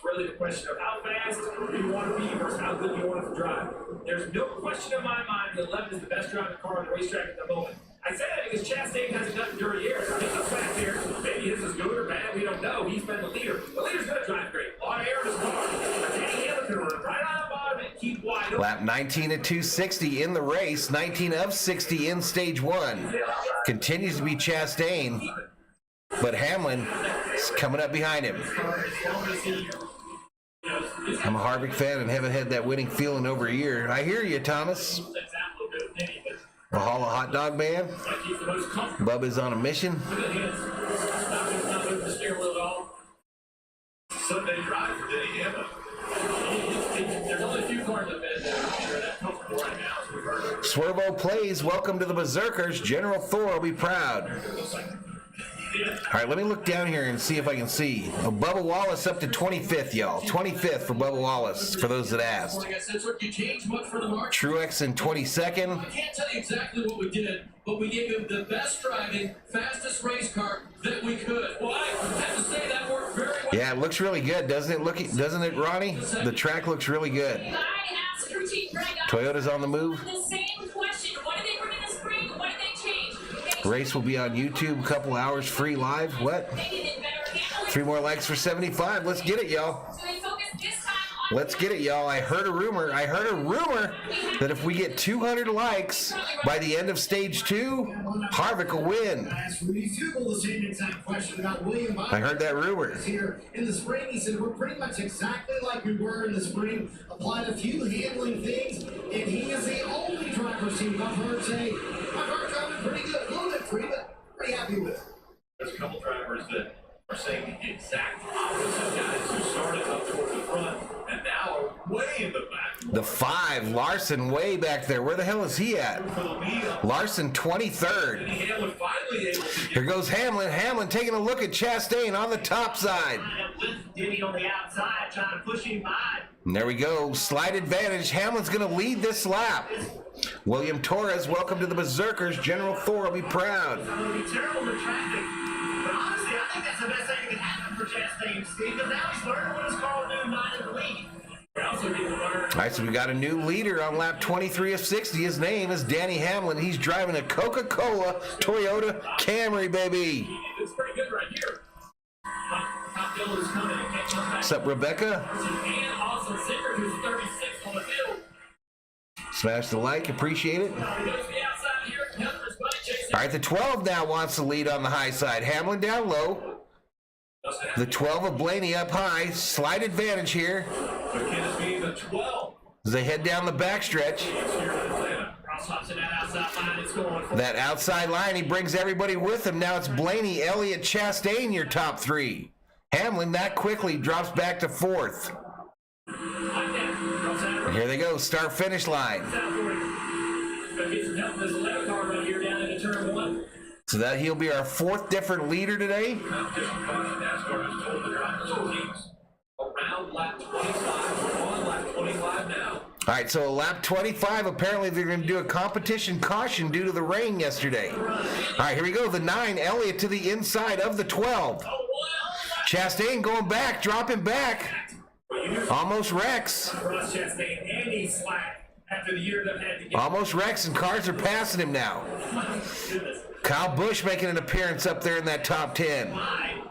it's really the question of how fast you want to be versus how good you want it to drive. There's no question in my mind that 11 is the best driving car on the racetrack at the moment. I say that because Chastain hasn't done it during years. He's a fact here. Maybe his is good or bad. We don't know. He's been the leader. The leader's going to drive great. A lot of air in his car. Danny Hamilton run right on the bottom and keep wide open. Lap 19 at 260 in the race. 19 of 60 in stage 1. Continues to be Chastain, but Hamlin is coming up behind him. I'm a Harvick fan and haven't had that winning feeling over a year. I hear you, Thomas. Valhalla hot dog man. Bubba's on a mission. Sunday drive for Denny Hamlin. There's only a few cars that have been that comfortable right now, so we've heard. Swervo plays. Welcome to the Berserkers. General Thor will be proud. All right, let me look down here and see if I can see. Oh, Bubba Wallace up to 25th, y'all. 25th for Bubba Wallace, for those that asked. Like I said, so you changed much for the mark. Truex in 22nd. I can't tell you exactly what we did, but we gave him the best driving, fastest race car that we could. Well, I have to say that worked very well. Yeah, it looks really good, doesn't it? Doesn't it, Ronnie? The track looks really good. I asked crew chief Greg Toyota's on the move. the same question. What did they bring in the spring? What did they change? Race will be on YouTube, a couple hours free live. What? They did it better handling. 3 more likes for 75. Let's get it, y'all. So they focused this time on Let's get it, y'all. I heard a rumor that if we get 200 likes by the end of stage 2, Harvick will win. Asked Rudy Fugle the same exact question about William Byron. I heard that rumor. Here in the spring, he said, we're pretty much exactly like we were in the spring, applied a few handling things, and he is the only driver's team I've heard say, my car's driving pretty good, a little bit free, but pretty happy with it. There's a couple drivers that are saying the exact opposite. Guys who started up towards the front and now are way in the back. The 5, Larson way back there. Where the hell is he at? For the lead up. Larson 23rd. Hamlin finally able to Here goes Hamlin. Hamlin taking a look at Chastain on the top side. With Denny on the outside trying to push him by. And there we go. Slight advantage. Hamlin's going to lead this lap. William Torres, welcome to the Berserkers. General Thor will be proud. It's going to be terrible for traffic. But honestly, I think that's the best thing that could happen for Chastain, Steve, because now he's learning what his car will do, not in the lead. We're also getting to learn. right, so we got a new leader on lap 23 of 60. His name is Danny Hamlin. He's driving a Coca-Cola Toyota Camry, baby. It's pretty good right here. Top field is coming and can't come back. What's up, Rebecca? And Austin Singer, who's 36 on the field. Smash the like, appreciate it. He goes to the outside here. Helper's buddy chasing. All right, the 12 now wants to lead on the high side. Hamlin down low. The 12 of Blaney up high. Slight advantage here But can it be the 12? as they head down the backstretch. Cross hops to that outside line. It's going for That outside line, he brings everybody with him. Now it's Blaney, Elliott, Chastain, your top three. Hamlin that quickly drops back to fourth. like that. Cross out. Here they go, start-finish line. Gonna get some help. There's a letter car right here down into turn 1. So that he'll be our fourth different leader today. NASCAR has told the drivers teams around lap 25. We're on lap 25 now. All right, so lap 25, apparently they're going to do a competition caution due to the rain yesterday. All right, here we go. The 9, Elliott to the inside of the 12. Chastain going back, dropping back. Almost wrecks. Cross Chastain and he's slack after the year they've had to get. Almost wrecks, and cars are passing him now. Goodness. Kyle Busch making an appearance up there in that top 10. Why?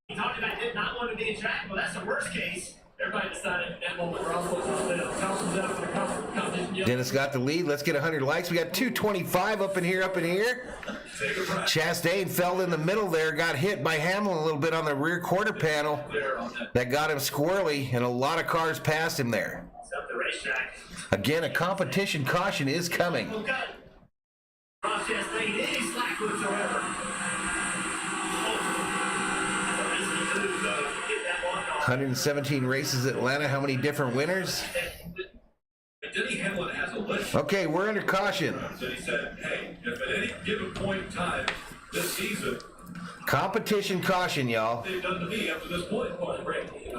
He talked about did not want to be a track. Well, that's the worst case. Everybody decided at that moment we're all supposed to split up. Thompson's up for the competition. Dennis got the lead. Let's get 100 likes. We got 225 up in here, Chastain fell in the middle there, got hit by Hamlin a little bit on the rear quarter panel. That got him squirrely, and a lot of cars passed him there. It's up the racetrack. Again, a competition caution is coming. Okay. Cross Chastain, any slack whatsoever. Get that one off. 117 races at Atlanta. How many different winners? Denny Hamlin has a list. Okay, we're under caution. And he said, hey, if at any given point in time this season, Competition caution, y'all. they've done to me up to this point.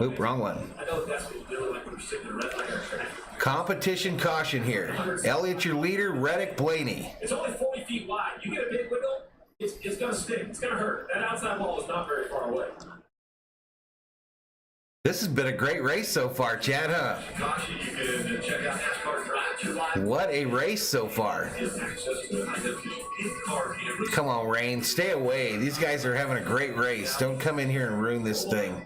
Oop, wrong one. I know that's what you're doing, like when you're sitting in the red light or track. Competition caution here. Elliott, your leader. Reddick, Blaney. It's only 40 feet wide. You get a big wiggle, it's going to stick. It's going to hurt. That outside wall is not very far away. This has been a great race so far, Chad, huh? Caution, you can check out NASCAR Drive. What a race so far. Come on, Rain, stay away. These guys are having a great race. Don't come in here and ruin this thing.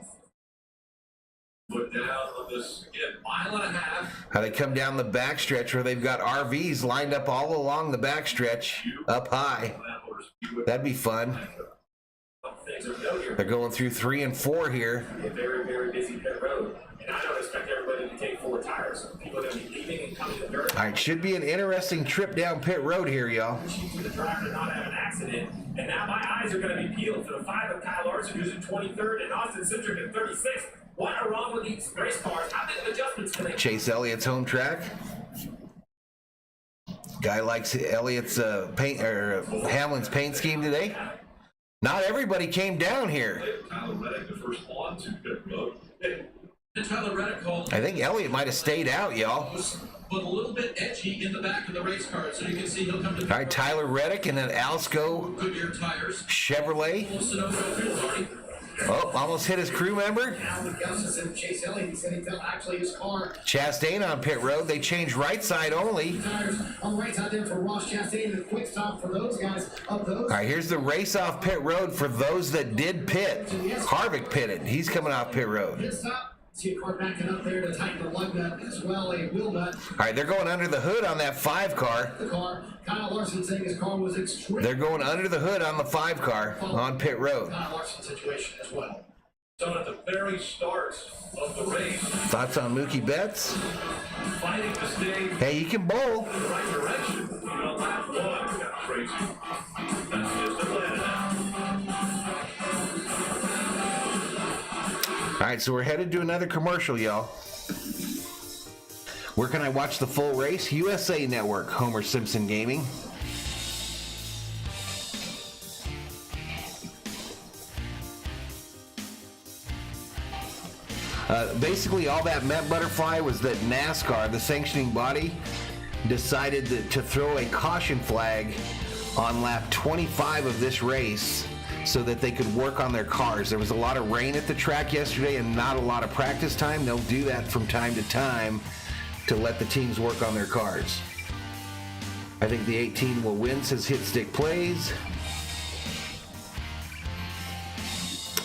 Put down on this, again, mile and a half. How they come down the backstretch where they've got RVs lined up all along the backstretch, up high. That'd be fun. They're going through 3 and 4 here. A very, very busy pit road. And I don't expect everybody to take 4 tires. People are going to be leaving and coming to dirt. All right, should be an interesting trip down pit road here, y'all. For the driver to not have an accident. And now my eyes are going to be peeled for the 5 of Kyle Larson, who's in 23rd, and Austin Cindric in 36th. What are wrong with these race cars? How many adjustments can they Chase Elliott's home track. Guy likes Elliott's paint or Hamlin's paint scheme today. Not everybody came down here. Tyler Reddick, the first on to pit road. And Tyler Reddick called. I think Elliott might have stayed out, y'all. But a little bit edgy in the back of the race car, so you can see he'll come to. All right, Tyler Reddick and then Alsco Goodyear tires. Chevrolet. Marty. Oh, almost hit his crew member. Alan Gustis and Chase Elliott, he said he felt actually his car Chastain on pit road. They changed right side only. tires on the right side there for Ross Chastain, and a quick stop for those guys up those. All right, here's the race off pit road for those that did pit. Harvick pitted. He's coming off pit road. Pit stop. See a car backing up there to tighten the lug nut as well, a wheel nut. All right, they're going under the hood on that 5 car. The car, Kyle Larson saying his car was extreme. They're going under the hood on the 5 car on pit road. Kyle Larson situation as well. So at the very start of the race, Thoughts on Mookie Betts? fighting to stay in Hey, you can bowl. the right direction. You know, lap 1 got crazy. That's just Atlanta now. All right, so we're headed to another commercial, y'all. Where can I watch the full race? USA Network, Homer Simpson Gaming. Basically, all that meant, Butterfly, was that NASCAR, the sanctioning body, decided to throw a caution flag on lap 25 of this race so that they could work on their cars. There was a lot of rain at the track yesterday and not a lot of practice time. They'll do that from time to time to let the teams work on their cars. I think the 18 will win, says Hit Stick Plays.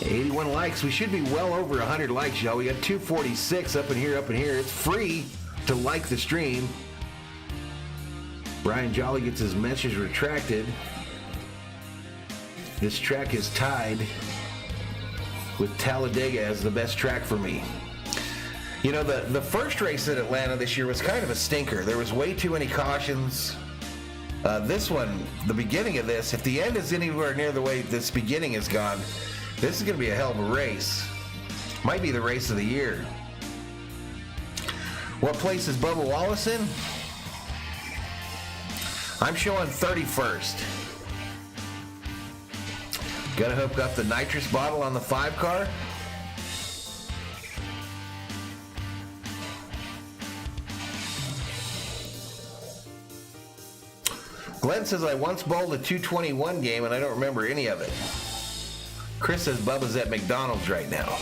81 likes. We should be well over 100 likes, y'all. We got 246 up in here, It's free to like the stream. Brian Jolly gets his message retracted. This track is tied with Talladega as the best track for me. You know, the first race at Atlanta this year was kind of a stinker. There was way too many cautions. This one, the beginning of this, if the end is anywhere near the way this beginning is gone, this is going to be a hell of a race. Might be the race of the year. What place is Bubba Wallace in? I'm showing 31st. Gotta hook up the nitrous bottle on the 5 car. Glenn says, I once bowled a 221 game and I don't remember any of it. Chris says Bubba's at McDonald's right now.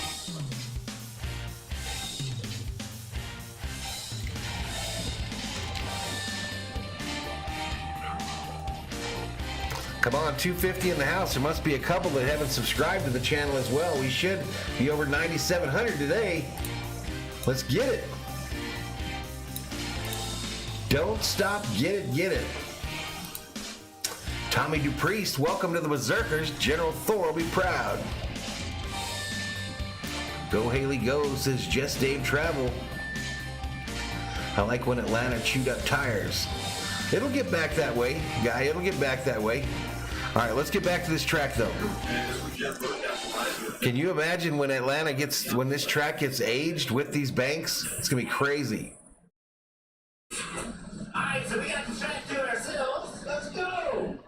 Come on, 250 in the house. There must be a couple that haven't subscribed to the channel as well. We should be over 9,700 today. Let's get it. Don't stop, get it, get it. Tommy Dupriest, welcome to the Berserkers. General Thor will be proud. Go Haley Go, says Just Dave Travel. I like when Atlanta chewed up tires. It'll get back that way, guy. It'll get back that way. All right, let's get back to this track, though. Can you imagine when when this track gets aged with these banks? It's gonna be crazy. All right, so we got the track to ourselves. Let's go.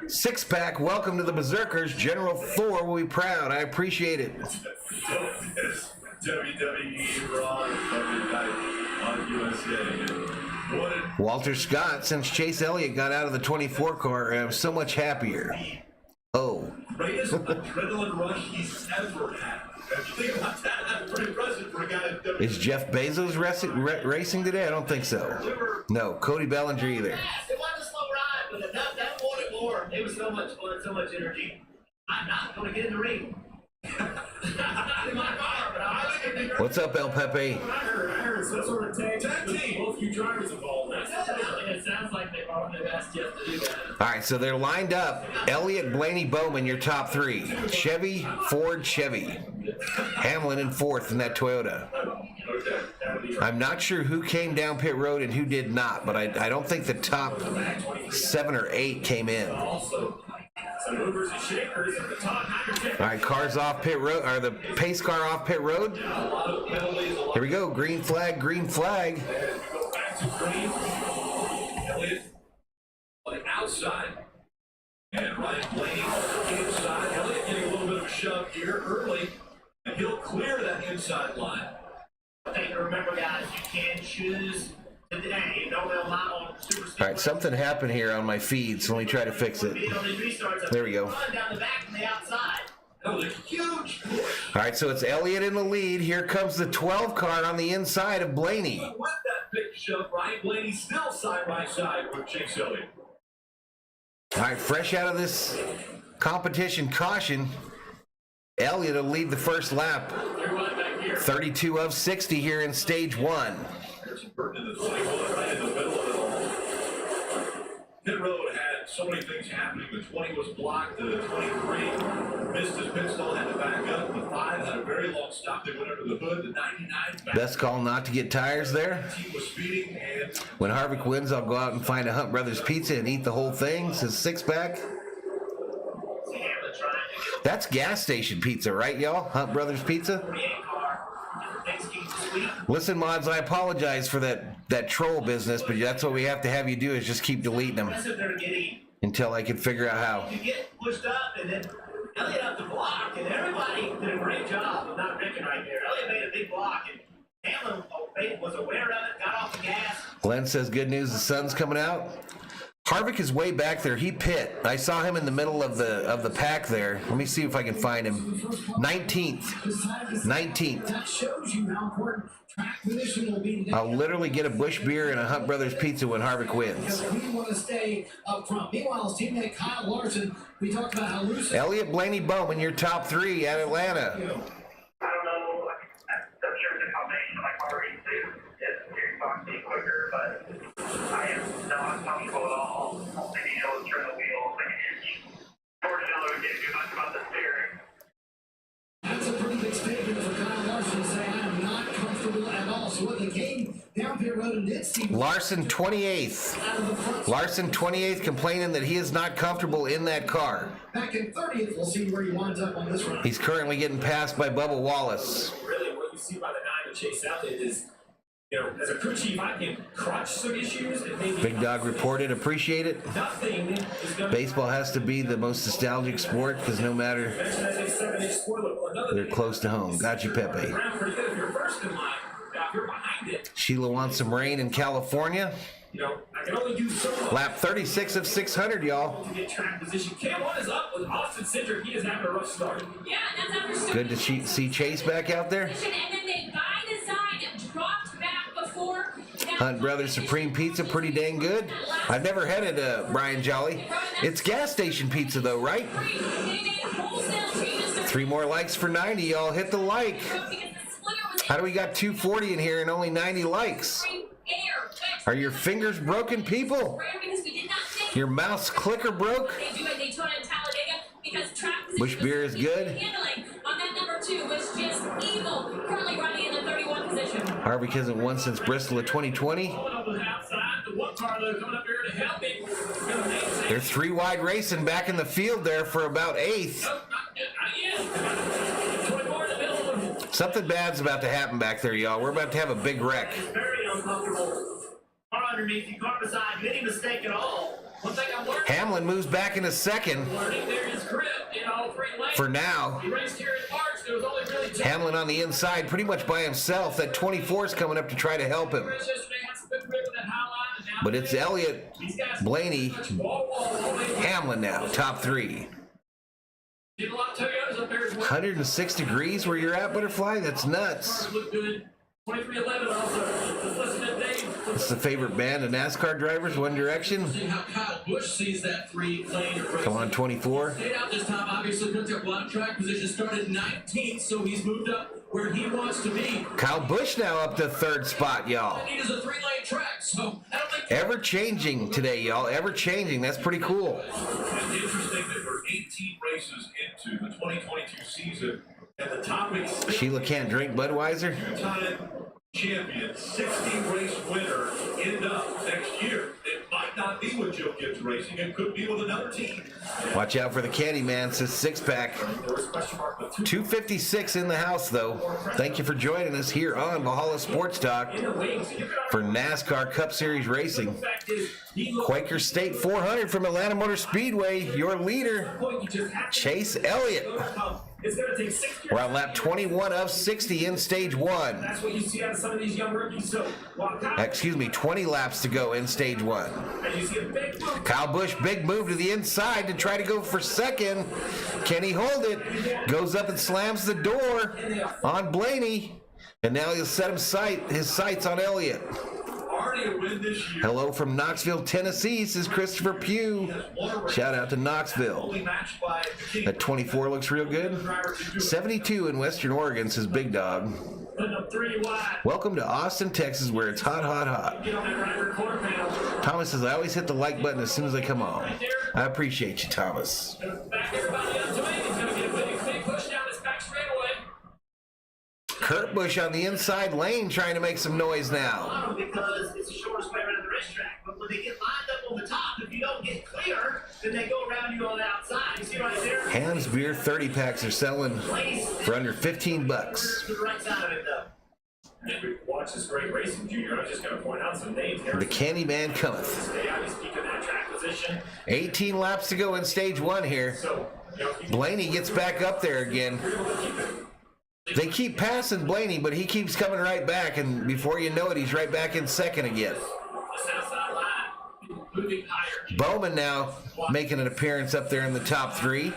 Six pack, welcome to the Berserkers. General Thor will be proud. I appreciate it. WWE Raw on USA. Walter Scott, since Chase Elliott got out of the 24 car, I'm so much happier. Oh. Greatest adrenaline rush he's ever had. If you think about that, that's pretty impressive for a guy at WWE. Is Jeff Bezos racing today? I don't think so. No, Cody Bellinger either. It wasn't a slow ride, but that wanted more. It was so much fun, so much energy. I'm not going to get in the ring. Not in my car, but I think it'd be What's up, El Pepe? I heard some sort of tag team. Both you drivers involved. It sounds like they've asked Jeff to do that. All right, so they're lined up. Elliott, Blaney, Bowman, your top three. Chevy, Ford, Chevy. Hamlin in fourth in that Toyota. I'm not sure who came down pit road and who did not, but I don't think the top 7 or 8 came in. Some movers and shakers at the top. All right, cars off pit road, or the pace car off pit road. Here we go, green flag, green flag. Go back to green. Elliott on the outside. And Ryan Blaney on the inside. Elliott getting a little bit of a shove here early. And he'll clear that inside line. I think remember, guys, you can choose today. No, they'll not on Super Speedway. All right, something happened here on my feed, so let me try to fix it. There we go. Run down the back from the outside. That was a huge push. All right, so it's Elliott in the lead. Here comes the 12 car on the inside of Blaney. But with that big shove, Ryan Blaney still side by side with Chase Elliott. All right, fresh out of this competition caution, Elliott will lead the first lap. 32 of 60 here in stage 1. There's Burton in the 21, right in the middle of it all. Pit road had so many things happening. The 20 was blocked. The 23 missed his pit stall, had to back up. The 5 had a very long stop. They went under the hood. The 99 back. Best call not to get tires there. The team was speeding, and When Harvick wins, I'll go out and find a Hunt Brothers pizza and eat the whole thing, says Six Pack. That's gas station pizza, right, y'all? Hunt Brothers Pizza? Listen, mods, I apologize for that troll business, but that's what we have to have you do is just keep deleting them until I can figure out how. You get pushed up, and then Elliott up the block, and everybody did a great job of not picking right there. Elliott made a big block, and Hamlin was aware of it, got off the gas, Glenn says good news, the sun's coming out. Harvick is way back there. He pit. I saw him in the middle of the pack there. Let me see if I can find him. 19th. That shows you how important track position will be. I'll literally get a Busch beer and a Hunt Brothers pizza when Harvick wins. We want to stay up front. Meanwhile, his teammate Kyle Larson, we talked about how loose. Elliott, Blaney, Bowman, your top 3 at Atlanta. I don't know. I'm sure it's a combination of like Harvey too. It's very boxy quicker, but I am not comfortable at all. And he knows turn the wheel like an inch. Fortunately, we can't do much about the steering. That's a pretty big statement for Kyle Larson to say, I am not comfortable at all. So what they came down pit road and did see Larson 28th. out of the front. Larson 28th complaining that he is not comfortable in that car. Back in 30th, we'll see where he winds up on this run. He's currently getting passed by Bubba Wallace. Really, what you see by the 9 to Chase Elliott is, you know, as a crew chief, I can crunch some issues and maybe Big Dog reported, appreciate it. nothing is going to. Baseball has to be the most nostalgic sport because no matter, Mention as a 7-inch spoiler or another. they're close to home. Got you, Pepe. Around pretty good if you're first in line. Now, if you're behind it, Sheila wants some rain in California. you know, I can only do so much Lap 36 of 600, y'all. to get track position. K1 is up with Austin Cindric. He is having a rough start. Yeah, and that's after starting Good to see Chase back out there. position, and then they by design dropped back before. Hunt Brothers Supreme Pizza, pretty dang good. I've never had it, Brian Jolly. It's gas station pizza though, right? They made wholesale changes to 3 more likes for 90, y'all. Hit the like. because the splitter was How do we got 240 in here and only 90 likes? air. Are your fingers broken, people? Because we did not think Your mouse clicker broke? they do at Daytona and Talladega because track position Busch beer is good. handling on that number 2 was just evil. Currently running in the 31 position. Harvick hasn't won since Bristol of 2020. Coming up on the outside, the one car that are coming up here to help him. Gonna maintain. They're 3 wide racing back in the field there for about 8th. Nope, not yet. 24 in the middle of them. Something bad's about to happen back there, y'all. We're about to have a big wreck. Very uncomfortable. Car underneath you, car beside you, any mistake at all. One thing I'm learning, Hamlin moves back into second there is grip in all 3 lanes. for now. He raced here in March. There was only really 2 Hamlin on the inside pretty much by himself. That 24 is coming up to try to help him. races yesterday. Had some good grip in that high line. And now But it's Elliott, these guys Blaney, wall to wall, all the way. Hamlin now, top 3. Did a lot of Toyotas up there as well. 106 degrees where you're at, Butterfly? That's nuts. Look good. 2311 also. Let's listen to Dave. It's the favorite band of NASCAR drivers, One Direction. See how Kyle Busch sees that 3-lane race. Come on, 24. Stayed out this time, obviously picked up a lot of track position, started 19th, so he's moved up where he wants to be. Kyle Busch now up to 3rd spot, y'all. All I need is a 3-lane track, so I don't think Ever changing today, y'all. Ever changing. That's pretty cool. It's interesting that we're 18 races into the 2022 season, and the topic Sheila can't drink Budweiser. two-time champion, 60-race winner end up next year. It might not be with Joe Gibbs Racing. It could be with another team. Watch out for the Candyman, says 6-pack. There was a question mark with 256 in the house, though. Thank you for joining us here on Valhalla Sports Talk for NASCAR Cup Series Racing. Fact is, he looked Quaker State 400 from Atlanta Motor Speedway. Your leader, point you just have to Chase Elliott. overcome. It's going to take 6 years. We're on lap 21 of 60 in stage 1. That's what you see out of some of these young rookies. So, while Kyle, Excuse me, 20 laps to go in stage 1. and you see a big move. Kyle Busch, big move to the inside to try to go for second. Can he hold it? Goes up and slams the door on Blaney. And now he'll set his sights on Elliott. already a win this year. Hello from Knoxville, Tennessee, says Christopher Pugh. Shout out to Knoxville. Only matched by the That 24 looks real good. 72 in Western Oregon, says Big Dog. Putting up 3 wide. Welcome to Austin, Texas, where it's hot, hot, hot. Get on that driver corner panel. Thomas says, I always hit the like button as soon as I come on. I appreciate you, Thomas. Back everybody up to him. He's going to get a big push down this back straightaway. Kurt Busch on the inside lane trying to make some noise now. Because it's the shortest way around the racetrack. But when they get lined up on the top, if you don't get clear, then they go around you on the outside. You see right there? Ham's Beer 30 packs are selling for under 15 bucks. To the right side of it, though. And we watch this great racing, Junior. I was just going to point out some names here. The Candyman cometh. Stay out, he's keeping that track position. 18 laps to go in stage 1 here. So, you know, if you Blaney gets back up there again. keep it. They keep passing Blaney, but he keeps coming right back, and before you know it, he's right back in second again. moving higher. Bowman now making an appearance up there in the top 3.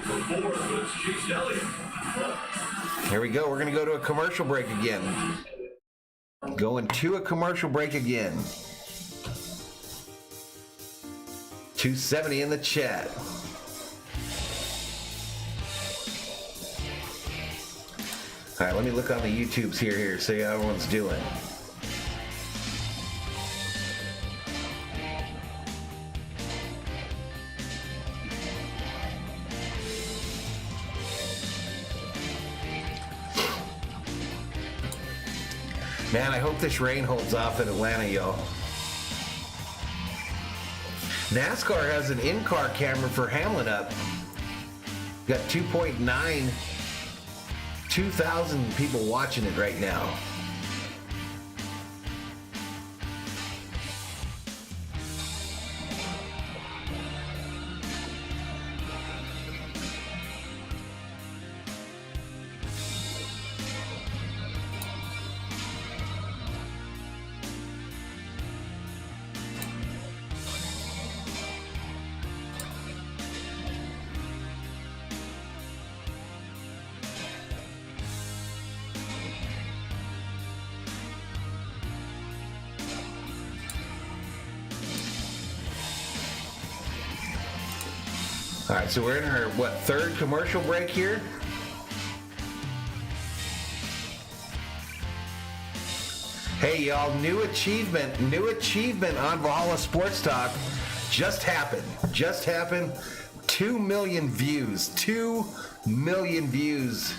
Here we go. We're going to go to a commercial break again. Going to a commercial break again. 270 in the chat. All right, let me look on the YouTubes here, see how everyone's doing. Man, I hope this rain holds off in Atlanta, y'all. NASCAR has an in-car camera for Hamlin up. Got 2,000 people watching it right now. All right, so we're in our, third commercial break here? Hey, y'all, new achievement on Valhalla Sports Talk just happened. 2 million views. 2 million views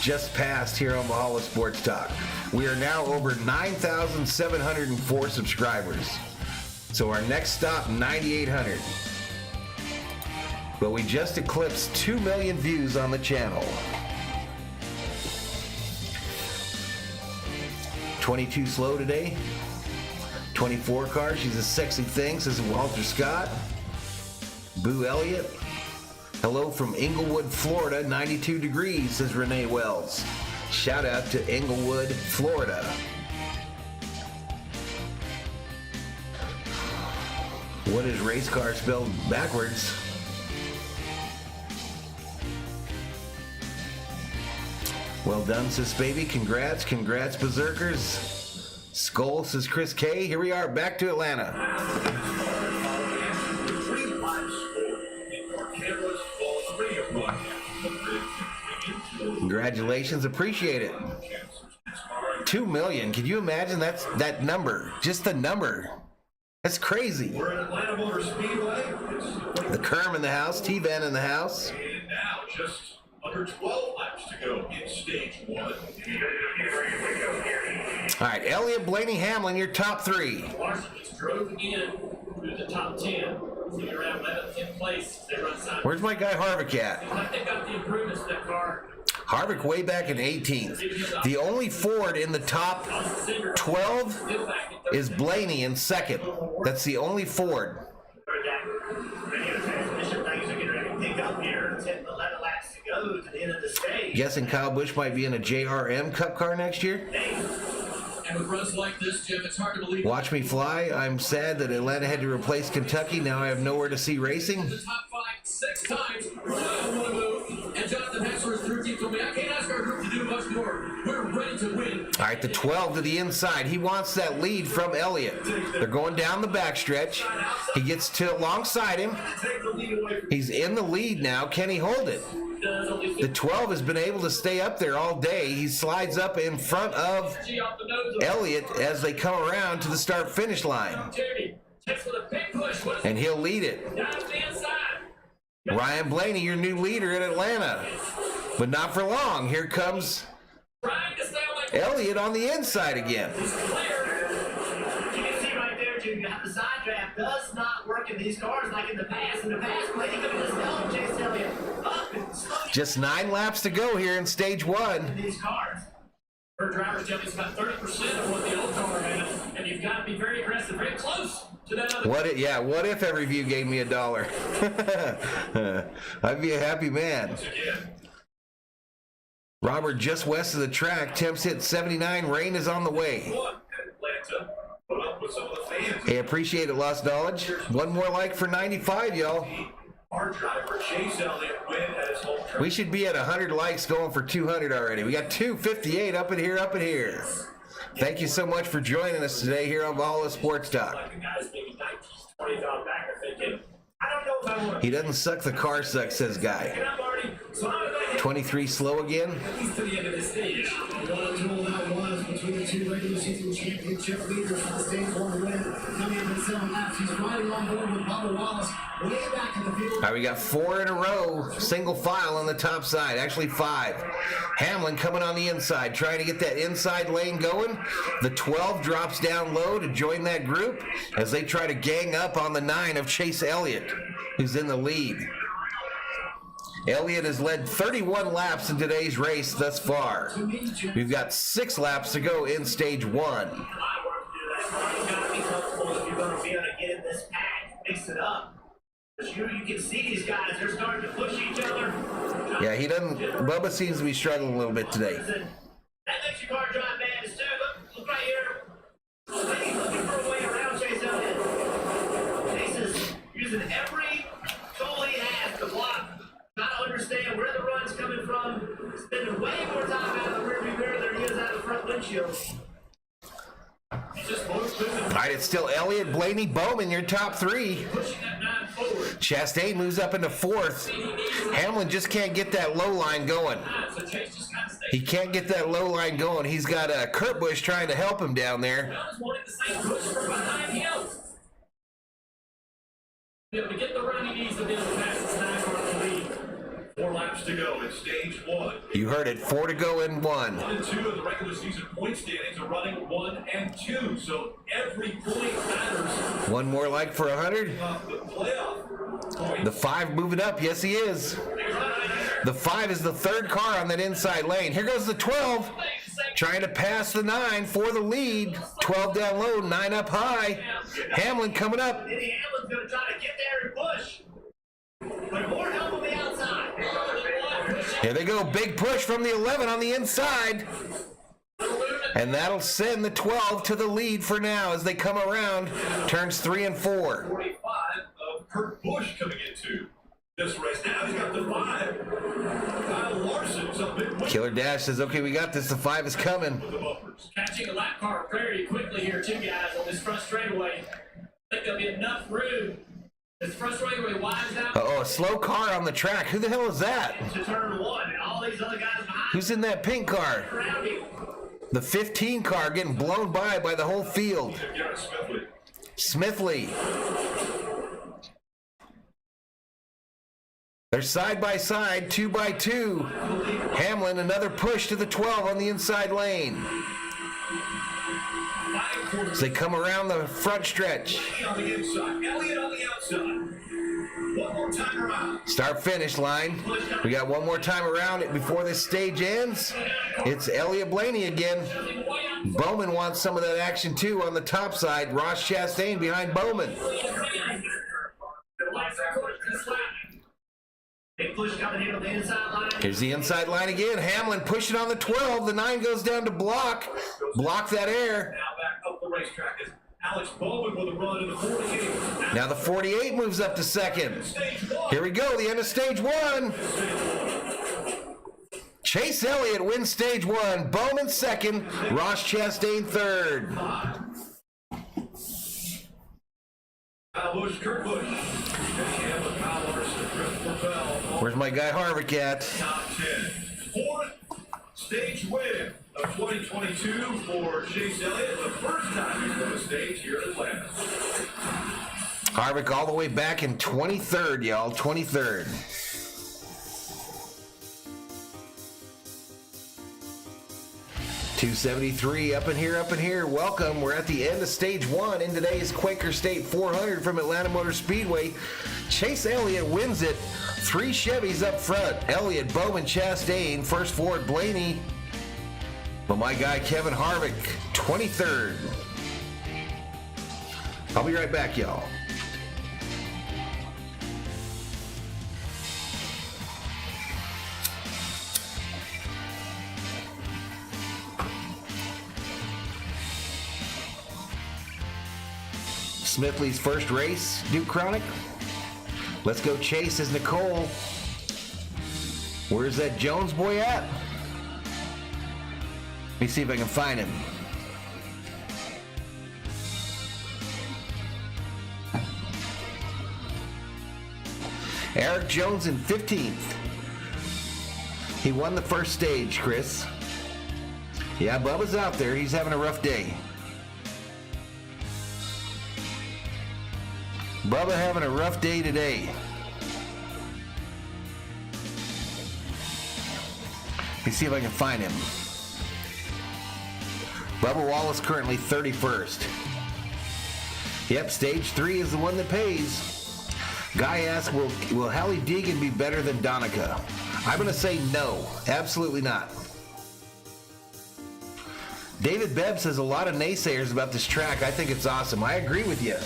just passed here on Valhalla Sports Talk. We are now over 9,704 subscribers. So our next stop, 9,800. But we just eclipsed 2 million views on the channel. 22 slow today. 24 car. She's a sexy thing, says Walter Scott. Boo Elliott. Hello from Inglewood, Florida. 92 degrees, says Renee Wells. Shout out to Inglewood, Florida. What is race car spelled backwards? Well done, says Baby. Congrats, Berserkers. SKOL, says Chris K. Here we are, back to Atlanta. Congratulations, appreciate it. 2 million. Can you imagine that number? Just the number. That's crazy. We're at Atlanta Motor Speedway. The Kerm in the house, T-Van in the house. And now just under 12 laps to go in stage 1. All right, Elliott, Blaney, Hamlin, your top 3. Larson just drove in through the top 10. Sitting around 11th, 10th place. They run side. Where's my guy Harvick at? Seems like they got the improvements to that car. Harvick way back in 18th. The only Ford in the top 12 is Blaney in second. That's the only Ford. Guessing Kyle Busch might be in a JRM Cup car next year. And with runs like this, Jeff, it's hard to believe. Watch me fly. I'm sad that Atlanta had to replace Kentucky. Now I have nowhere to see racing. The top 5 6 times. And Jonathan Hassler's crew team told me, I can't ask our group to do much more. We're ready to win. All right, the 12 to the inside. He wants that lead from Elliott. They're going down the backstretch. He gets to alongside him. He's in the lead now. Can he hold it? The 12 has been able to stay up there all day. He slides up in front of Elliott as they come around to the start-finish line. And he'll lead it. Ryan Blaney, your new leader in Atlanta. But not for long. Here comes Elliott on the inside again. You can see right there, Junior, how the side draft does not work in these cars like in the past. In the past, Blaney could have just held Chase Elliott up and slowed. Just 9 laps to go here in stage 1. In these cars. Her driver's jump is about 30% of what the old car had, and you've got to be very aggressive, very close to that other. What if every view gave me $1? I'd be a happy man. Robert, just west of the track, temps hit 79, rain is on the way. Hey, appreciate it, Lost Knowledge. One more like for 95, y'all. Our driver, Chase Elliott, win at his home track. We should be at 100 likes going for 200 already. We got 258 up in here. Thank you so much for joining us today here on Valhalla Sports Talk. Like the guys maybe 19, 20 down back are thinking, I don't know if I want He doesn't suck, the car sucks, says Guy. to. I'm already, so I'm going to get 23 slow again. at least to the end of this stage. What a duel that was between the two regular season championship leaders for the stage one win. Coming in at 7 laps, he's riding on board with Bubba Wallace way back in the field. All right, we got 4 in a row, single file on the top side, actually 5. Hamlin coming on the inside, trying to get that inside lane going. The 12 drops down low to join that group as they try to gang up on the 9 of Chase Elliott, who's in the lead. Elliott has led 31 laps in today's race thus far. We've got 6 laps to go in stage 1. A lot of work to do that. You got to be comfortable if you're going to be able to get in this pack, mix it up. Because you can see these guys, they're starting to push each other. Yeah, he doesn't. Bubba seems to be struggling a little bit today. That makes your car drive bad too. Look right here. He's looking for a way around Chase Elliott. Chase is using every tool he has to block. Got to understand where the run's coming from. Spending way more time out of the rearview mirror than he is out of the front windshield. He's just All right, it's still Elliott, Blaney, Bowman, your top 3. pushing that 9 forward. Chastain moves up into 4th. Hamlin just can't get that low line going. So Chase just got to stay. He can't get that low line going. He's got Kurt Busch trying to help him down there. Jones wanted the same push from behind him. Be able to get the run he needs to be able to pass this 9 car to lead. 4 laps to go in stage 1. You heard it, 4 to go in 1. 1 and 2 of the regular season point standings are running 1 and 2, so every point matters. One more like for 100. The playoff. The 5 moving up. Yes, he is. The 5 is the 3rd car on that inside lane. Here goes the 12. Trying to pass the 9 for the lead. 12 down low, 9 up high. Hamlin coming up. Eddie Hamlin's going to try to get there and push. But more help on the outside. Here they go. Big push from the 11 on the inside. And that'll send the 12 to the lead for now as they come around. Turns 3 and 4. 45 of Kurt Busch coming into this race. Now he's got the 5. Kyle Larson's a big win Killer Dash says, okay, we got this. The 5 is coming. with the bumpers. Catching a lap car very quickly here, too, guys, on this front straightaway. I think there'll be enough room. This front straightaway winds out Uh-oh, a slow car on the track. Who the hell is that? to turn 1, and all these other guys behind Who's in that pink car? around him. The 15 car getting blown by the whole field. Garrett Smithley. Smithley. They're side by side, 2 by 2. Hamlin, another push to the 12 on the inside lane. As they come around the front stretch. On the inside. Elliott on the outside. One more time around. Start finish line. We got one more time around it before this stage ends. It's Elliott Blaney again. Bowman wants some of that action too on the top side. Ross Chastain behind Bowman. Big push coming in on the inside line. Here's the inside line again. Hamlin pushing on the 12. The 9 goes down to block. Block that air. Now back up the racetrack is Alex Bowman with a run in the 48. Now the 48 moves up to second. Stage 1. Here we go, the end of stage 1. Chase Elliott wins stage 1. Bowman second. Ross Chastain third. Kyle Busch, Kurt Busch. Hamlin, Kyle Larson, Christopher Bell. Where's my guy Harvick at? Top 10. 4th stage win of 2022 for Chase Elliott. The first time he's won a stage here in Atlanta. Harvick all the way back in 23rd, y'all. 23rd. $273 up in here. Welcome. We're at the end of stage 1 in today's Quaker State 400 from Atlanta Motor Speedway. Chase Elliott wins it. 3 Chevys up front. Elliott, Bowman, Chastain. First Ford, Blaney. But my guy Kevin Harvick, 23rd. I'll be right back, y'all. Smithley's first race, Duke Chronic. Let's go chase is Nicole. Where's that Jones boy at? Let me see if I can find him. Eric Jones in 15th. He won the first stage, Chris. Yeah, Bubba's out there. He's having a rough day. Bubba having a rough day today. Let me see if I can find him. Bubba Wallace currently 31st. Yep, stage 3 is the one that pays. Guy asks, will Hallie Deegan be better than Donica? I'm going to say no. Absolutely not. David Bebb says a lot of naysayers about this track. I think it's awesome. I agree with you.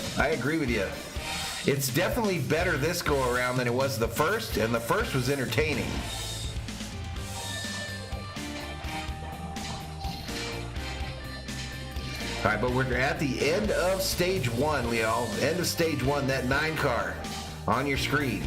It's definitely better this go around than it was the first, and the first was entertaining. All right, but we're at the end of stage 1, Leo. End of stage 1, that 9 car on your screen.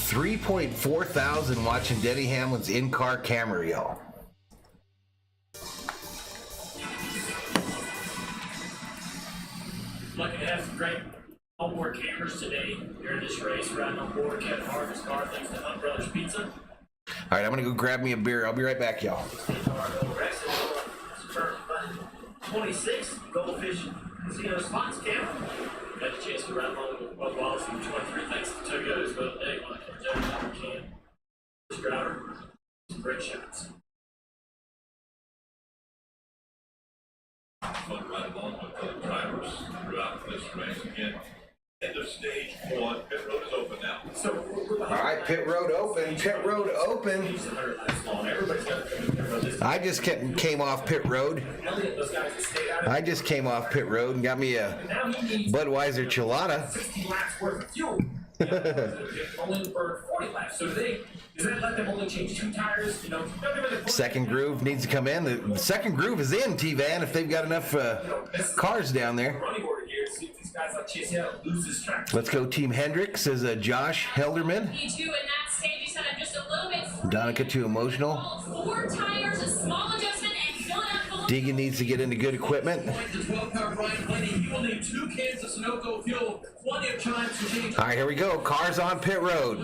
$3,400 watching Denny Hamlin's in-car camera, y'all. Lucky to have some great onboard cameras today during this race. Riding on board Kevin Harvick's car thanks to Hunt Brothers Pizza. All right, I'm going to go grab me a beer. I'll be right back, y'all. 26 Goldfish Casino Spots camera. Got a chance to ride along with Bud Wallace in 23 thanks to Toyota's boat day when I comes out we can. First driver, some great shots. Fun ride along with the drivers throughout this race again. End of stage 1. Pit road is open now. So All right, pit road open. Pit road open. everybody's got to come to pit road this I just came off pit road. those guys that stayed out of I just came off pit road and got me a now he needs Budweiser Chilada. 60 laps worth of fuel. Only for 40 laps. So does that let them only change 2 tires? You know, Second groove needs to come in. The second groove is in, T-Van, if they've got enough cars down there. running order here. See if these guys like Chase Hill lose this track. Let's go Team Hendrick, says Josh Helderman. Me too, in that stage, you said I'm just a little bit. Donica too emotional. 4 tires, a small adjustment, and fill it up. Deegan needs to get into good equipment. The 12-car Brian Blaney, he will need 2 cans of Sunoco fuel, plenty of time to change. All right, here we go. Cars on pit road.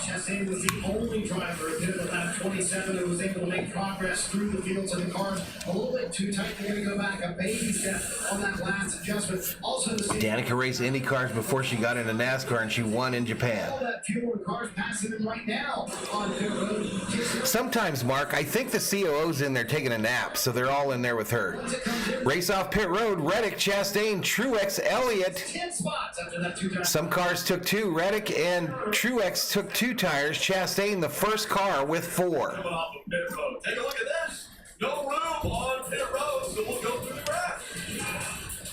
Chastain was the only driver who did lap 27 who was able to make progress through the fields of the cars. A little bit too tight. They're going to go back a baby step on that last adjustment. Also, Danica raced Indy cars before she got into NASCAR, and she won in Japan. all that fuel and cars passing them right now on pit road. Sometimes, Mark, I think the COO's in there taking a nap, so they're all in there with her. Race off pit road, Reddick, Chastain, Truex, Elliott. 10 spots after that 2 tires. Some cars took 2. Reddick and Truex took 2 tires. Chastain, the first car, with 4. Coming off of pit road. Take a look at this. No room on pit road, so we'll go through the graph.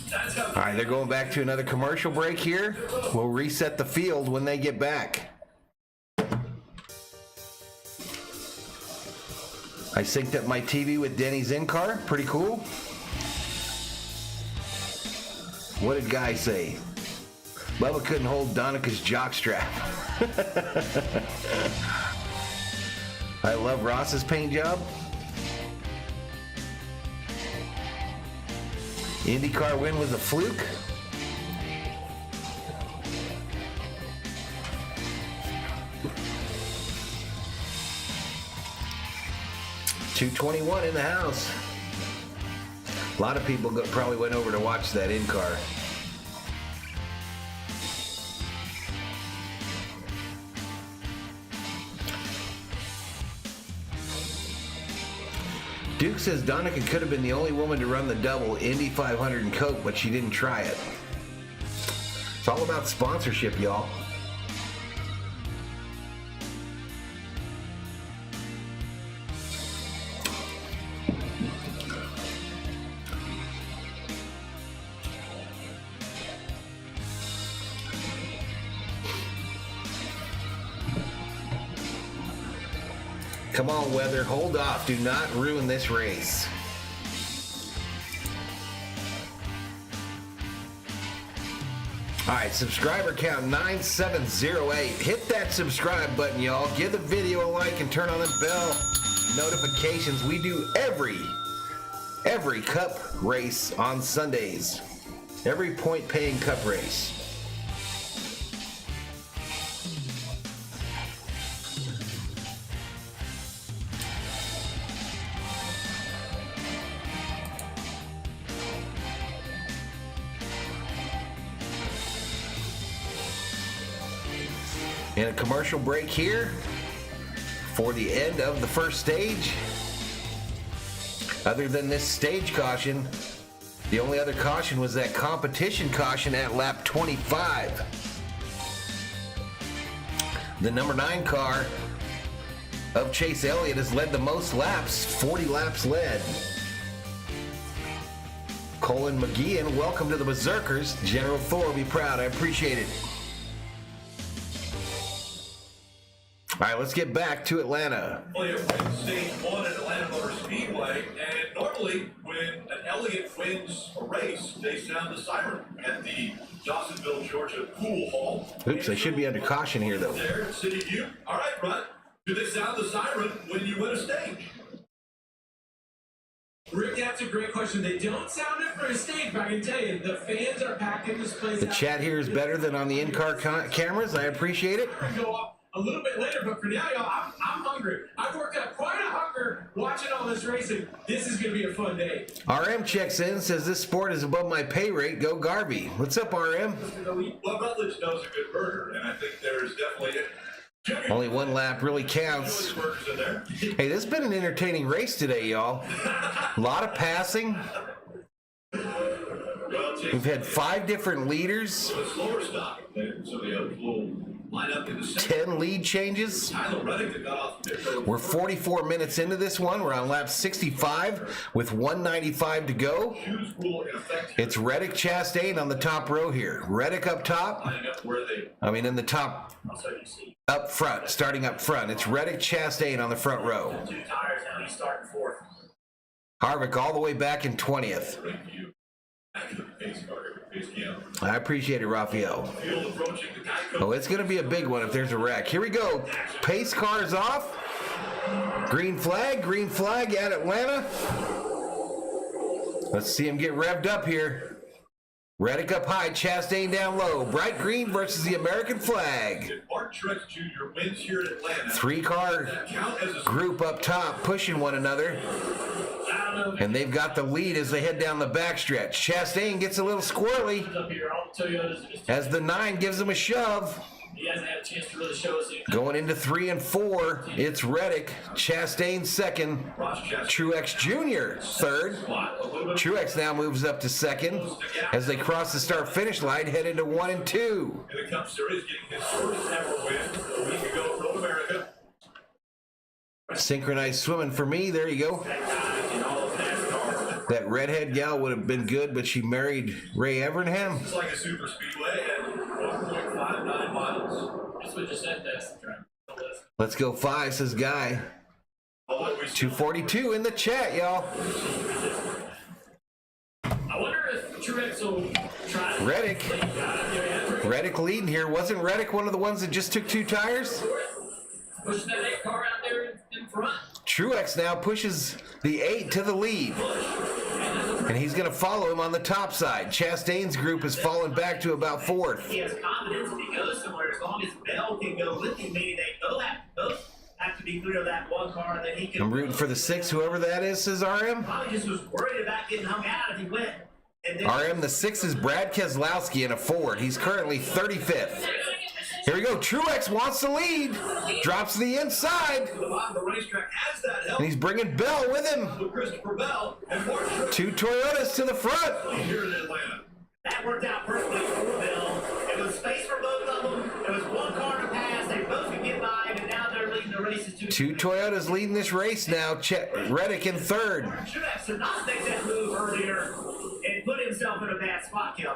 That's how. All right, they're going back to another commercial break here. We'll reset the field when they get back. I synced up my TV with Denny's in-car. Pretty cool. What did Guy say? Bubba couldn't hold Donica's jockstrap. I love Ross's paint job. IndyCar win was a fluke. .221 in the house. A lot of people probably went over to watch that in-car. Duke says Donica could have been the only woman to run the double Indy 500 and Coke, but she didn't try it. It's all about sponsorship, y'all. Come on, weather, hold off. Do not ruin this race. All right, subscriber count 9708. Hit that subscribe button, y'all. Give the video a like and turn on the bell notifications. We do every Cup race on Sundays. Every point-paying Cup race. And a commercial break here for the end of the first stage. Other than this stage caution, the only other caution was that competition caution at lap 25. The number 9 car of Chase Elliott has led the most laps, 40 laps led. Colin McGeehan, welcome to the Berserkers. General Thor, be proud. I appreciate it. All right, let's get back to Atlanta. Elliott wins stage 1 at Atlanta Motor Speedway, and normally when an Elliott wins a race, they sound the siren at the Dawsonville, Georgia Pool Hall. Oops, I should be under caution here, though. There, City View. All right, Brett. Do they sound the siren when you win a stage? Rick, that's a great question. They don't sound it for a stage, but I can tell you, the fans are packing this place The out. chat here is better than on the in-car cameras. I appreciate it. Go up a little bit later, but for now, y'all, I'm hungry. I've worked up quite a hunger watching all this racing. This is going to be a fun day. RM checks in, says this sport is above my pay rate. Go Garvey. What's up, RM? Well, Rutledge knows a good burger, and I think there's definitely Only one lap really counts. burgers in there. Hey, this has been an entertaining race today, y'all. A lot of passing. Well, Chase, We've had 5 different leaders, a slower stop. So the little lineup in the center. 10 lead changes. Tyler Reddick that got off the pit road. We're 44 minutes into this one. We're on lap 65 with 195 to go. Shoes rule in effect. It's Reddick Chastain on the top row here. Reddick up top. Lining up where they In the top, So you see up front, starting up front. It's Reddick Chastain on the front row. 2 tires now. He's starting 4th. Harvick all the way back in 20th. bring you back to the pace car, pace cam. I appreciate it, Raphael. Field approaching the Geico. Oh, it's going to be a big one if there's a wreck. Here we go. Pace car is off. Green flag at Atlanta. Let's see him get revved up here. Reddick up high, Chastain down low. Bright green versus the American flag. If Mark Truex Jr. wins here at Atlanta, 3-car count as a group up top pushing one another. And they've got the lead as they head down the backstretch. Chastain gets a little squirrely Up here, all Toyotas are just, as the 9 gives him a shove. he hasn't had a chance to really show us anything. Going into 3 and 4, it's Reddick, Chastain 2nd, Ross Chastain Truex Jr. 3rd. spot. A little bit Truex now moves up to 2nd as they cross the start-finish line, head into 1 and 2. in the Cup Series, getting his first ever win a week ago from America. Synchronized swimming for me. There you go. That redhead gal would have been good, but she married Ray Evernham. It's like a super speedway at 1.59 miles. That's what just said that's the track. Let's go 5, says Guy. Although we 242 in the chat, y'all. I wonder if Truex will try to Reddick leading here. Wasn't Reddick one of the ones that just took 2 tires? push that 8 car out there in front. Truex now pushes the 8 to the lead. And he's going to follow him on the top side. Chastain's group has fallen back to about 4th. He has confidence if he goes somewhere as long as Bell can go with him, meaning they both have to be clear of that 1 car, and then he can. I'm rooting for the 6, whoever that is, says RM. Probably just was worried about getting hung out if he went. And then RM, the 6 is Brad Keselowski in a Ford. He's currently 35th. Here we go. Truex wants the lead. Drops to the inside. the bottom of the racetrack has that help And he's bringing Bell with him. with Christopher Bell and Mark Truex 2 Toyotas to the front. here in Atlanta. that worked out perfectly for Bell. It was space for both of them. It was 1 car to pass. They both could get by him, and now they're leading the races. 2 Toyotas leading this race now. Reddick in 3rd. Truex did not make that move earlier and put himself in a bad spot, Kim.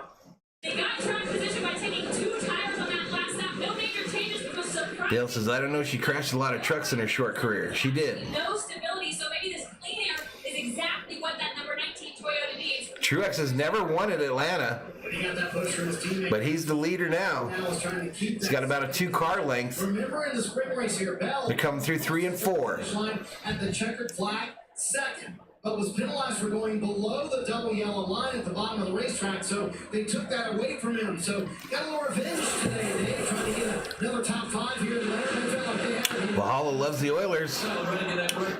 They got track position by taking 2 tires on that last lap. No major changes, but was surprised Dale says, I don't know, she crashed a lot of trucks in her short career. She did. No stability, so maybe this clean air is exactly what that number 19 Toyota needs. Truex has never won at Atlanta, He got that push from his teammate. but he's the leader now. Now he's trying to keep He's that. got about a 2-car length. Remember in the spring race here, Bell They're coming through 3 and 4. line at the checkered flag, second, but was penalized for going below the double yellow line at the bottom of the racetrack, so they took that away from him. So got a little revenge today, Dave, trying to get another top 5 here in the winter. They felt like they had it. Valhalla loves the Oilers.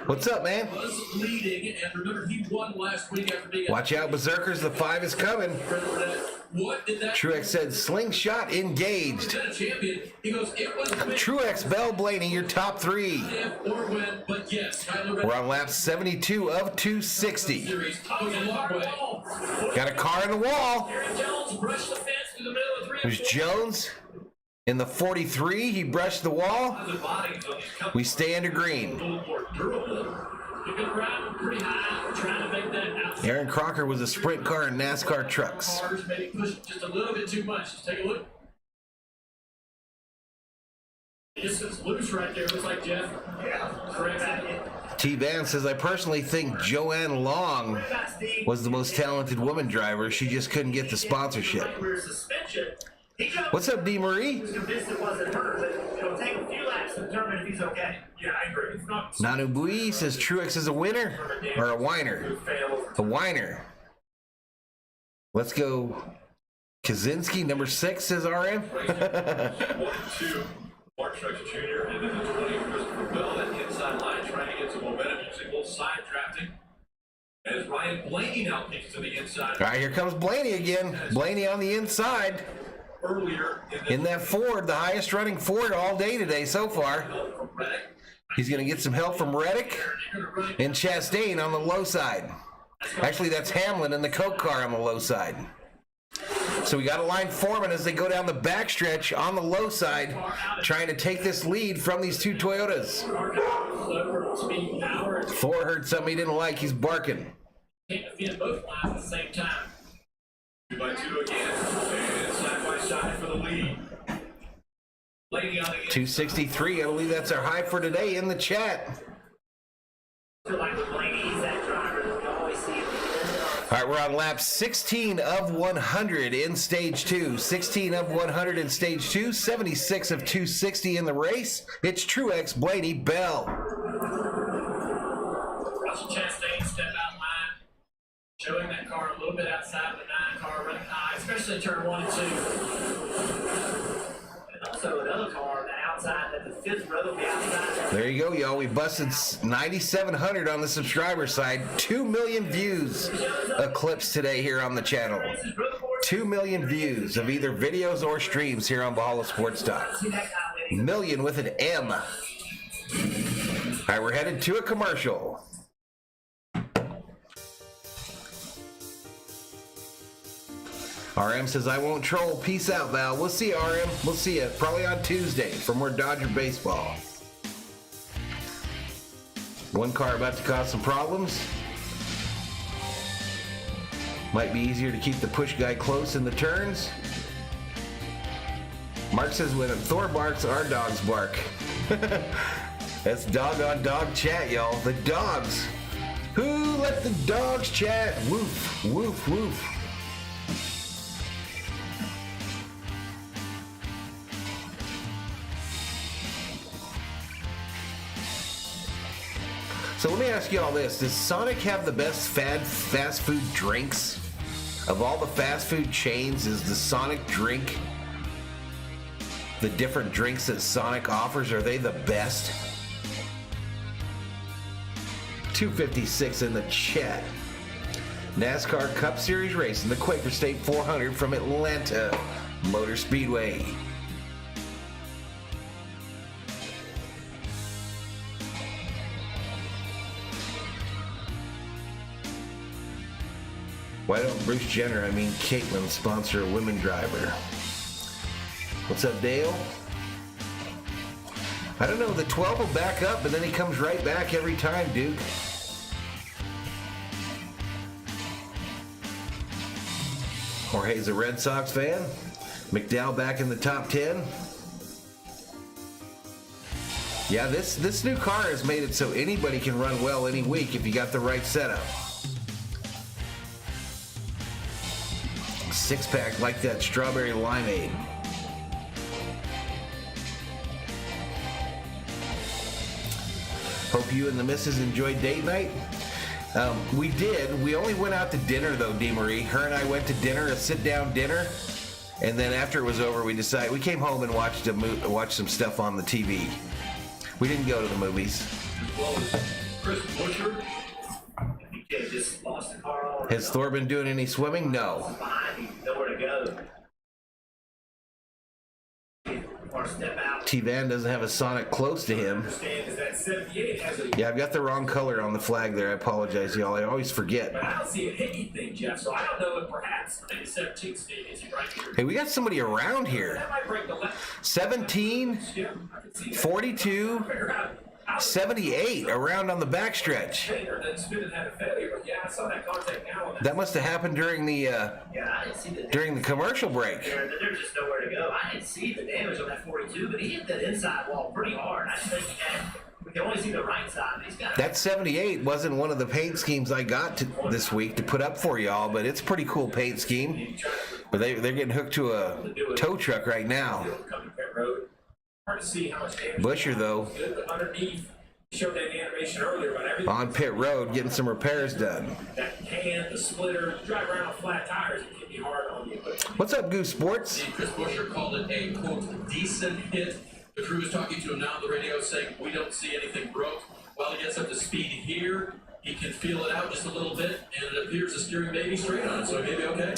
What's up, man? Was leading, and remember he won last week after being. Watch out, Berserkers. The 5 is coming. What did that? Truex said, slingshot engaged. A champion. He goes, it was Truex, Bell, Blaney, your top 3. or win, but yes, Tyler We're on lap 72 of 260. series goes a long way. Got a car in the wall. Aaron Jones brushed the fence through the middle of 3 and There's Jones in the 43. He brushed the wall. The bodies on these companies We stay under a green. little more durable. You've been riding pretty high. We're trying to make that out. Aaron Crocker was a sprint car in NASCAR trucks. Cars maybe pushed just a little bit too much. Just take a look. Distance loose right there. Looks like Jeff. Yeah. Correct that. T. Van says, I personally think Joanne Long was the most talented woman driver. She just couldn't get the sponsorship. Rear suspension. He drove. What's up, D. Marie? was convinced it wasn't her, but it'll take a few laps to determine if he's okay. Yeah, I agree. It's not. Nanu Bui says Truex is a winner or a whiner. A whiner. Let's go. Kaczynski, number 6, says RM. 1 and 2, Mark Truex Jr. and then the 20, Christopher Bell, that inside line trying to get some momentum using a little side drafting. As Ryan Blaney now kicks to the inside. All right, here comes Blaney again. Blaney on the inside. Earlier In that Ford, the highest running Ford all day today so far. from Reddick. He's going to get some help from Reddick and Chastain on the low side. Actually, that's Hamlin in the Coke car on the low side. So we got a line foreman as they go down the backstretch on the low side, trying to take this lead from these 2 Toyotas. Slower speed, power. Thor heard something he didn't like. He's barking. Can't defend both lines at the same time. 2 by 2 again. And side by side for the lead. Blaney on the inside. 263. I believe that's our high for today in the chat. I feel like with Blaney, he's that driver that we always see. All right, we're on lap 16 of 100 in stage 2. 16 of 100 in stage 2. 76 of 260 in the race. It's Truex, Blaney, Bell. Russell Chastain step out line, showing that car a little bit outside of the 9 car running high, especially turn 1 and 2. And also another car that outside, that the 5th row will be outside. There you go, y'all. We busted 9,700 on the subscriber side. 2 million views eclipsed today here on the channel. 2 million views of either videos or streams here on Valhalla Sports Talk. See that guy winning. Million with an M. All right, we're headed to a commercial. RM says, I won't troll. Peace out, Val. We'll see you, RM. We'll see you probably on Tuesday for more Dodger baseball. One car about to cause some problems. Might be easier to keep the push guy close in the turns. Mark says, when Thor barks, our dogs bark. That's dog on dog chat, y'all. The dogs. Who let the dogs chat? Woof, woof, woof. So let me ask you all this. Does Sonic have the best fast food drinks? Of all the fast food chains, is the Sonic drink, the different drinks that Sonic offers, are they the best? 256 in the chat. NASCAR Cup Series racing, the Quaker State 400 from Atlanta Motor Speedway. Why don't Bruce Jenner, I mean Caitlyn, sponsor a women driver? What's up, Dale? I don't know, the 12 will back up, but then he comes right back every time, Duke. Jorge's a Red Sox fan. McDowell back in the top 10. Yeah, this new car has made it so anybody can run well any week if you got the right setup. 6-pack like that strawberry limeade. Hope you and the missus enjoyed date night. We did. We only went out to dinner though, DeMarie. Her and I went to dinner, a sit-down dinner, and then after it was over, we came home and watched some stuff on the TV. We didn't go to the movies. As well as Chris Busher. BK just lost the car all Has Thor been doing any swimming? No. behind him, nowhere to go. Or step out. T-Van doesn't have a Sonic close to him. Understand is that 78 has a. Yeah, I've got the wrong color on the flag there. I apologize, y'all. I always forget. But I don't see a hit anything, Jeff, so I don't know if perhaps maybe 17 speed is right here. Hey, we got somebody around here. That might break the left. 17, Yeah, I can see that. 42, Figure out how 78 around on the backstretch. Taylor then spin and had a failure, but yeah, I saw that contact now. That must have happened during the Yeah, I didn't see the commercial break. There's just nowhere to go. I didn't see the damage on that 42, but he hit that inside wall pretty hard. I just think we can only see the right side. But he's got That 78 wasn't one of the paint schemes I got this week to put up for y'all, but it's a pretty cool paint scheme. But they're getting hooked to a tow truck right now. Coming pit road. Hard to see how much damage. Busher, though, Good, but underneath, you showed that animation earlier about everything. on pit road getting some repairs done. That can, the splitter, drive around on flat tires, it can be hard on you. But What's up, Goose Sports? Chris Busher called it a, quote, decent hit. The crew is talking to him now on the radio saying, we don't see anything broke. While he gets up to speed here, he can feel it out just a little bit, and it appears the steering may be straight on it, so he may be okay.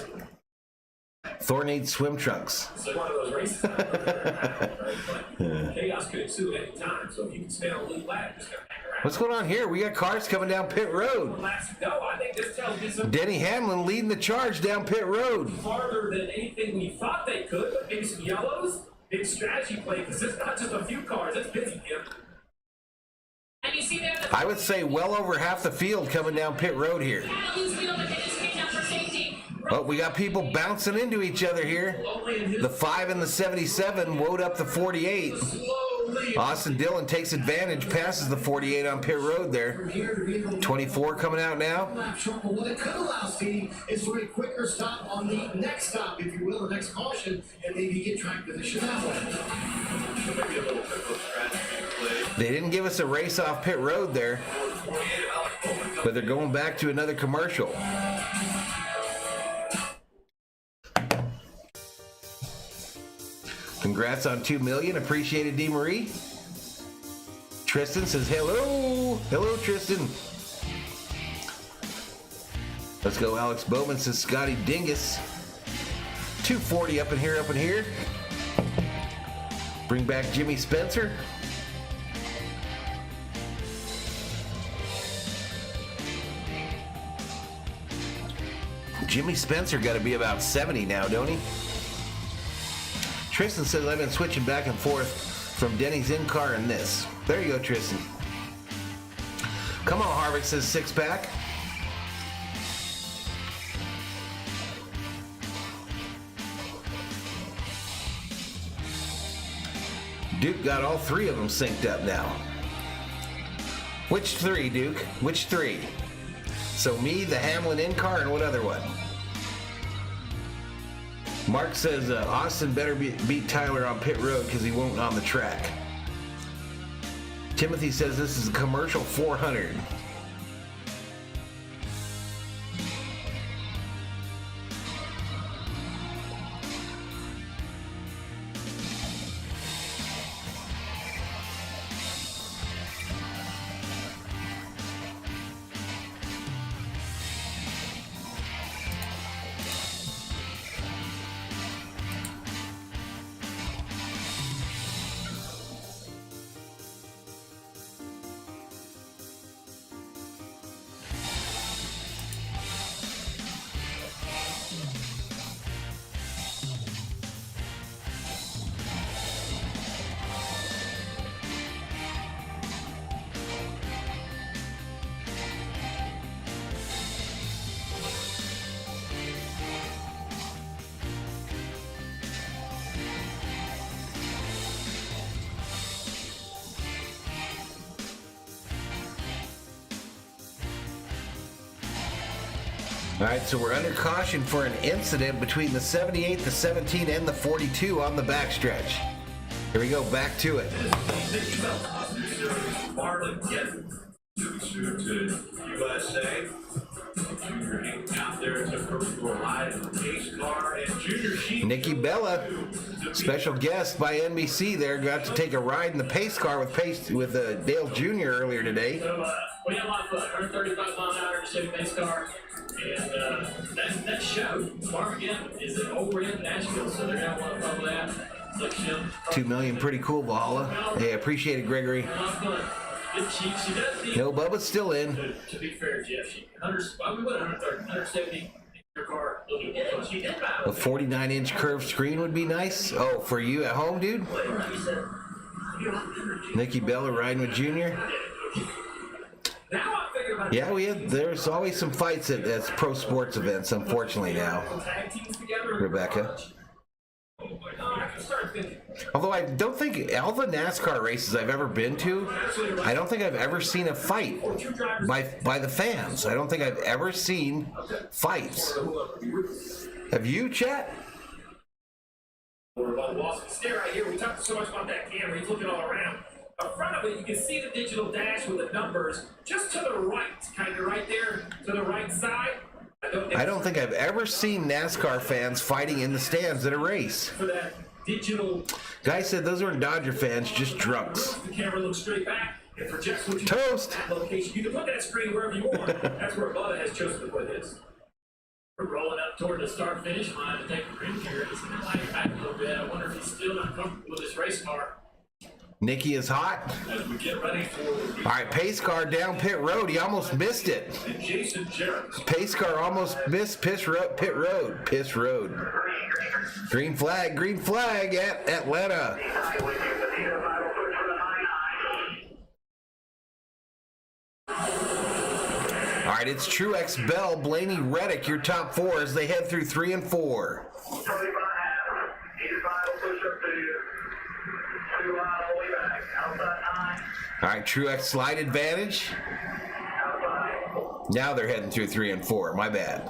Thor needs swim trunks. it's one of those races. Chaos could ensue at any time, so if you can stay on the lead lap, just gotta hang around. What's going on here? We got cars coming down pit road. No, I think this tells me something Denny Hamlin leading the charge down pit road. farther than anything we thought they could, but maybe some yellows, big strategy play, because it's not just a few cars, it's busy, Kim. And you see there the I would say well over half the field coming down pit road here. had a loose wheel, but they just came down for safety. Oh, we got people bouncing into each other here. Only in his The 5 and the 77 woed up the 48. slowly. Austin Dillon takes advantage, passes the 48 on pit road there. From here to be able to 24 coming out now. lap short, but what it could allow Steve is for a quicker stop on the next stop, if you will, the next caution, and maybe get track position that way. So maybe a little bit of strategy play. They didn't give us a race off pit road there, 48, Alex Bowman but they're going back to another commercial. Congrats on 2 million. Appreciate it, DeMarie. Tristan says hello. Hello, Tristan. Let's go. Alex Bowman says Scotty Dingus. 240 up in here, up in here. Bring back Jimmy Spencer. Jimmy Spencer got to be about 70 now, don't he? Tristan says I've been switching back and forth from Denny's in-car and this. There you go, Tristan. Come on, Harvick says 6-pack. Duke got all 3 of them synced up now. Which 3, Duke? Which 3? So me, the Hamlin in-car, and what other one? Mark says Austin better beat Tyler on pit road because he won't on the track. Timothy says this is a commercial 400. All right, so we're under caution for an incident between the 78, the 17, and the 42 on the backstretch. Here we go, back to it. Marlin getting to USA. Junior out there to first for a ride in the pace car, and Junior Sheep. Nikki Bella, special guest by NBC there, got to take a ride in the pace car with Dale Jr. earlier today. So we had a lot of fun. 135 mile an hour Chevy pace car. And that show, Armageddon, is over in Nashville, so they're going to want to follow that. $2 million, pretty cool, Valhalla. Hey, appreciate it, Gregory. She does need, No, Bubba's still in. to be fair, Jeff, we went 130, 170 in your car. She did about A 49-inch curved screen would be nice. Oh, for you at home, dude? Nikki Bella riding with Junior. Now I'm thinking about Yeah, there's always some fights at pro sports events, unfortunately now, tag teams together. Rebecca. I can start thinking. Although I don't think all the NASCAR races I've ever been to, I don't think I've ever seen a fight by the fans. I don't think I've ever seen fights. Have you, Chat? Stay right here. We talked so much about that camera. He's looking all around. In front of it, you can see the digital dash with the numbers just to the right, kind of right there to the right side. I don't think I've ever seen NASCAR fans fighting in the stands at a race. For that digital Guy said those aren't Dodger fans, just drunks. The camera looks straight back. It projects what you Toast. that location. You can put that screen wherever you want. That's where Bubba has chosen to put his. We're rolling up toward the start finish line to take a green here. It's going to lag back a little bit. I wonder if he's still not comfortable with his race car. Nikki is hot. As we get ready for All right, pace car down pit road. He almost missed it. Jason Jarrett. Pace car almost missed pit road. Piss road. Green flag at Atlanta. All right, it's Truex, Bell, Blaney, Reddick, your top four as they head through 3 and 4. All right, Truex slide advantage. Now they're heading through 3 and 4. My bad.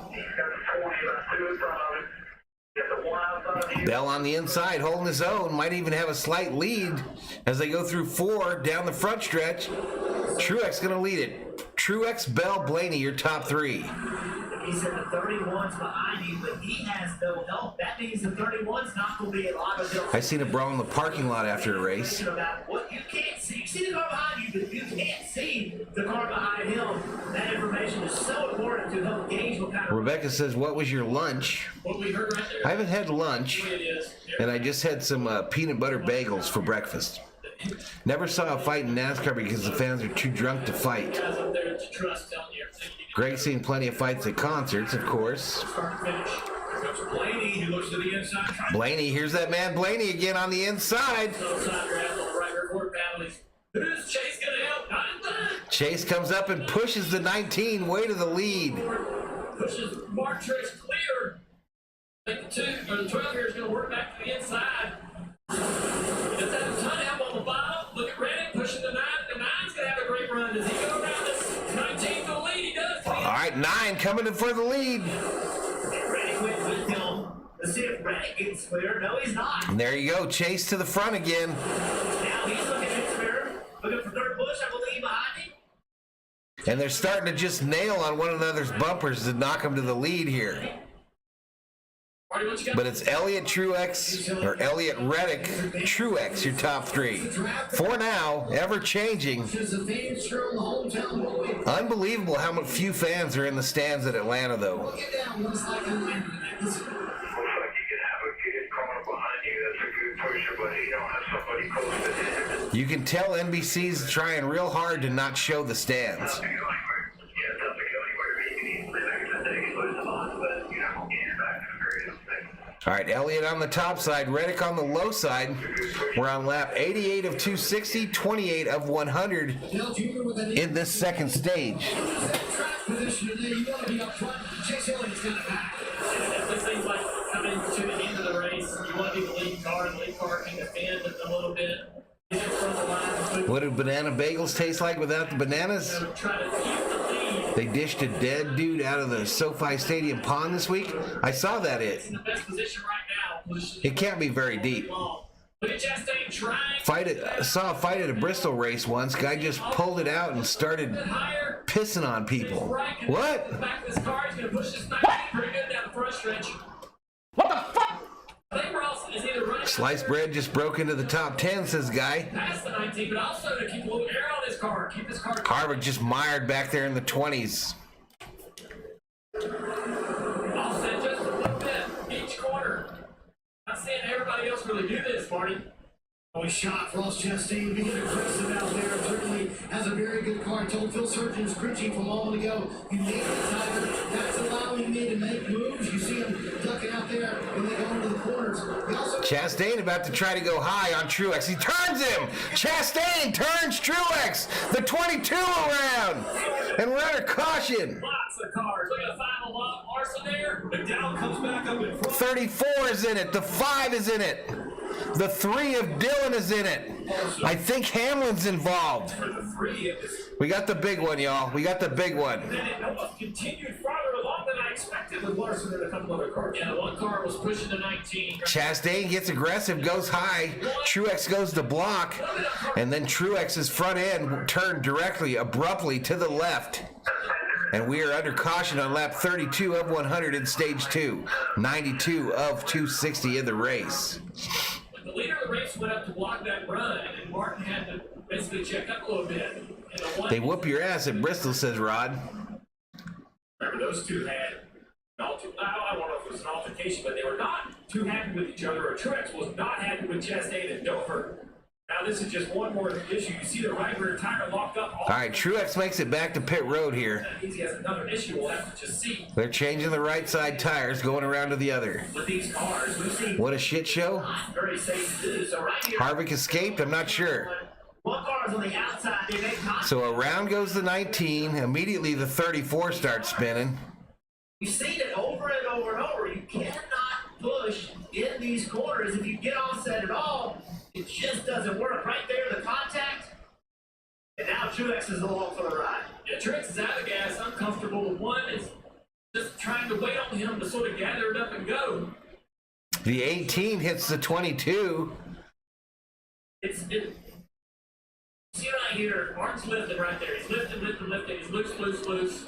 Bell on the inside, holding his own. Might even have a slight lead as they go through 4 down the front stretch. Truex going to lead it. Truex, Bell, Blaney, your top 3. He said the 31's behind you, but he has no help. That means the 31's not going to be a lot of help. I seen a brawl in the parking lot after a race. About what you can't see. You see the car behind you, but you can't see the car behind him. That information is so important to help gauge what kind of... Rebecca says, what was your lunch? What we heard right there. I haven't had lunch, It is. and I just had some peanut butter bagels for breakfast. Never saw a fight in NASCAR because the fans are too drunk to fight. Guys up there that you trust telling you everything you Greg's seen plenty of fights at concerts, of course. start to finish. Here comes Blaney. He looks to the inside. Blaney, here's that man Blaney again on the inside. So side draft on the right rear quarter panel. Who's Chase going to help? Not Chase comes up and pushes the 19 way to the lead. pushes Mark Trace clear. I think the 12 here is going to work back to the inside. Does that a ton help on the bottom? Look at Reddick pushing the 9. The 9's going to have a great run. Does he go around this 19 to the lead? He does. All right, 9 coming in for the lead. Reddick went with him to see if Reddick gets clear. No, he's not. And there you go, Chase to the front again. Now he's looking at the mirror, looking for third Bush, I believe, behind him. And they're starting to just nail on one another's bumpers to knock them to the lead here. Marty, what you got? But it's Elliott Truex, or Elliott Reddick Truex, your top 3. For now, ever changing. Just a fans from the hometown boy. Unbelievable how few fans are in the stands at Atlanta, though. Get down, looks like a win. Looks like you can have a kid coming behind you that's a good pusher, but you don't have somebody close to him. You can tell NBC's trying real hard to not show the stands. Yeah, it doesn't go anywhere. You can easily make a mistake and lose the line, but you know, get back to the greatest thing. All right, Elliott on the top side, Reddick on the low side. We're on lap 88 of 260, 28 of 100 Dale Jr. with an in this second stage. track position today. You want to be up front. Chase Elliott's got it back. It seems like coming to the end of the race, you want to be the lead car, and the lead car can defend a little bit. Get in front of the line. What do banana bagels taste like without the bananas? Try to keep the lead They dished a dead dude out of the SoFi Stadium pond this week. I saw that In the best position right now. It can't be very deep. Look at Chastain trying. I saw a fight at a Bristol race once. Guy just pulled it out and started pissing on people. What? The back of this car, he's going to push this 19 pretty good down the front stretch. What the fuck? I think Ross is either running Sliced bread just broke into the top 10, says Guy. past the 19, but also to keep a little air on his car. Keep his car. Harvick just mired back there in the 20s. Offset just a little bit each corner. Not seeing everybody else really do this, Marty. Always shot. Ross Chastain being aggressive out there. Certainly has a very good car. I told Phil Surgeon's preaching from a moment ago. You make the Tiger. That's allowing me to make moves. You see him ducking out there when they go into the corners. Chastain about to try to go high on Truex. He turns him. Chastain turns Truex. The 22 around. And we're under caution. Lots of cars. Look at the final lot. Larson there. McDowell comes back up in front. 34 is in it. The 5 is in it. The 3 of Dylan is in it. I think Hamlin's involved. For the 3 of this. We got the big one, y'all. We got the big one. And it almost continued farther along than I expected with Larson and a couple other cars. Yeah, one car was pushing the 19. Chastain gets aggressive, goes high. Truex goes to block. And then Truex's front end turned directly, abruptly to the left. And we are under caution on lap 32 of 100 in stage 2. 92 of 260 in the race. The leader of the race went up to block that run, and then Martin had to basically check up a little bit. They whoop your ass at Bristol, says Rod. Remember, those two had I don't know if it was an altercation, but they were not too happy with each other. Or Truex was not happy with Chastain and Dover. Now this is just one more issue. You see the right rear tire locked up. All right, Truex makes it back to pit road here. He has another issue. We'll have to just see. They're changing the right side tires, going around to the other. With these cars, we've seen what a shit show. very safe to do. So right here, Harvick escaped? I'm not sure. one car is on the outside. They make contact. So around goes the 19. Immediately the 34 starts spinning. You've seen it over and over and over. You cannot push in these corners if you get offset at all. It just doesn't work. Right there, the contact. And now Truex is along for the ride. Yeah, Truex is out of gas, uncomfortable. One is just trying to wait on him to sort of gather it up and go. The 18 hits the 22. See right here, Martin's lifting right there. He's lifting. He's loose.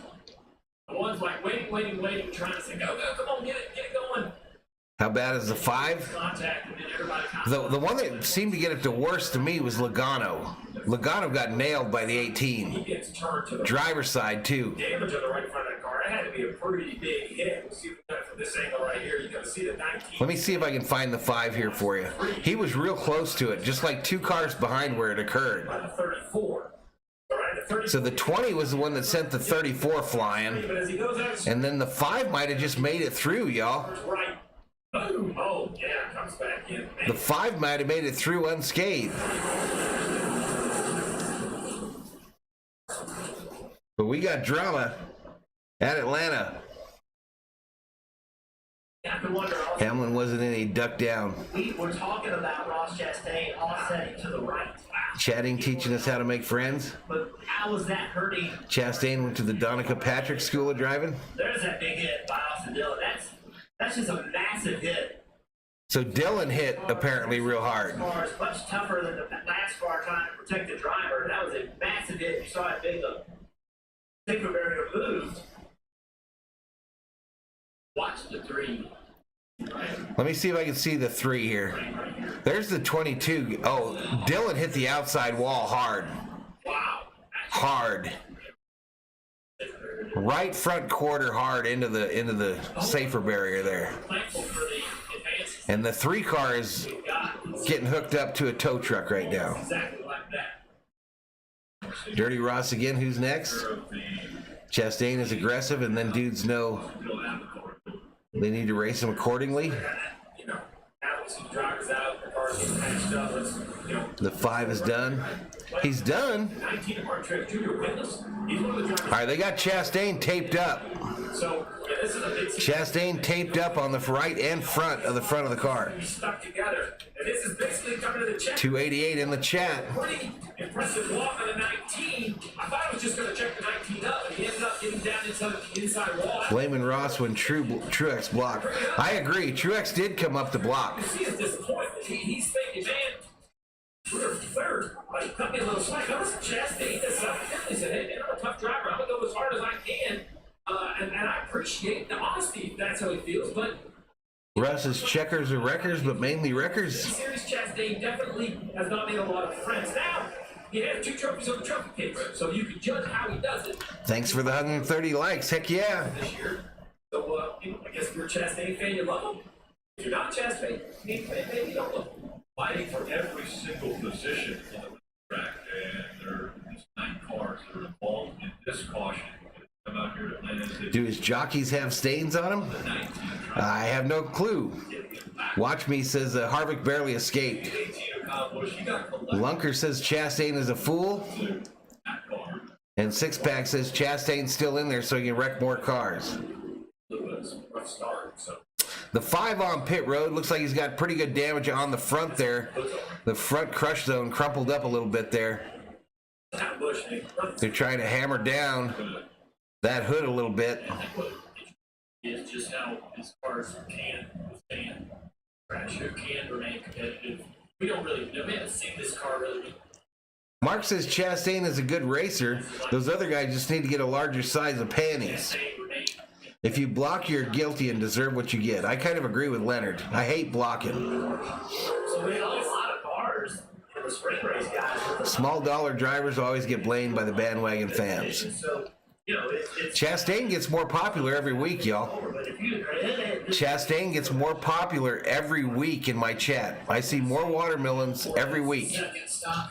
The one's like waiting, trying to say, go, come on, get it going. How bad is the 5? Contact, and then everybody The one that seemed to get it the worst to me was Logano. Logano got nailed by the 18. He gets turned to the Driver's side, too. damage on the right front of that car. It had to be a pretty big hit. We'll see if we got it from this angle right here. You can see the 19. Let me see if I can find the 5 here for you. He was real close to it, just like 2 cars behind where it occurred. By the 34. All right, the 34. So the 20 was the one that sent the 34 flying. But as he goes out, And then the 5 might have just made it through, y'all. right. Boom. Oh, yeah, comes back in. The 5 might have made it through unscathed. But we got drama at Atlanta. I can wonder also, Hamlin wasn't in, he ducked down. we were talking about Ross Chastain offsetting to the right. Chatting, teaching us how to make friends. But how was that hurting? Chastain went to the Donica Patrick School of Driving. There's that big hit by Austin Dillon. That's just a massive hit. So Dylan hit apparently real hard. Car is much tougher than the Nascar trying to protect the driver. That was a massive hit. You saw it big the safety barrier moved. Watch the 3. Let me see if I can see the 3 here. There's the 22. Oh, Dylan hit the outside wall hard. Wow. Hard. Right front quarter hard into the safer barrier there. Thankful for the advance. And the 3 car is getting hooked up to a tow truck right now. Exactly like that. Dirty Ross again, who's next? Chastain is aggressive, and then dudes know they need to race him accordingly. You know, now we see drivers out, the cars getting patched up. The 5 is done. He's done. 19 of Mark Truex Jr. witness. He's one of the drivers. All right, they got Chastain taped up. So, yeah, this is a big Chastain taped up on the right and front of the car. He's stuck together. And this is basically coming to the check. 288 in the chat. Pretty impressive walk on the 19. I thought I was just going to check the 19 up, and he ended up getting inside wall. Blaming Ross when Truex blocked. I agree. Truex did come up the block. You see his disappointment. He's thinking, man, we're third. Like, cut me a little slack. I was Chastain. He said, hey, man, I'm a tough driver. I'm going to go as hard as I can. And I appreciate the honesty if that's how he feels. But Russ's checkers are wreckers, but mainly wreckers. Series Chastain definitely has not made a lot of friends. Now, he has 2 trophies on the trophy case, so you can judge how he does it Thanks for the 130 likes. Heck yeah. this year. So, I guess if you're a Chastain fan, you love him. If you're not a Chastain fan, maybe you don't love him. Fighting for every single position on the track, and there are 9 cars that are involved in this caution. Come out here to Atlanta. Do his jockeys have stains on them? I have no clue. Watch Me says Harvick barely escaped. Lunker says Chastain is a fool. And Sixpack says Chastain's still in there so he can wreck more cars. The 5 on pit road looks like he's got pretty good damage on the front there. The front crush zone crumpled up a little bit there. They're trying to hammer down that hood a little bit. Is just how his cars can withstand crash, who can remain competitive. We don't really know. We haven't seen this car really. Mark says Chastain is a good racer. Those other guys just need to get a larger size of panties. If you block, you're guilty and deserve what you get. I kind of agree with Leonard. I hate blocking. So we have a lot of cars for the spring race guys. Small dollar drivers always get blamed by the bandwagon fans. So, you know, it's Chastain gets more popular every week, y'all. but if you Chastain gets more popular every week in my chat. I see more watermelons every week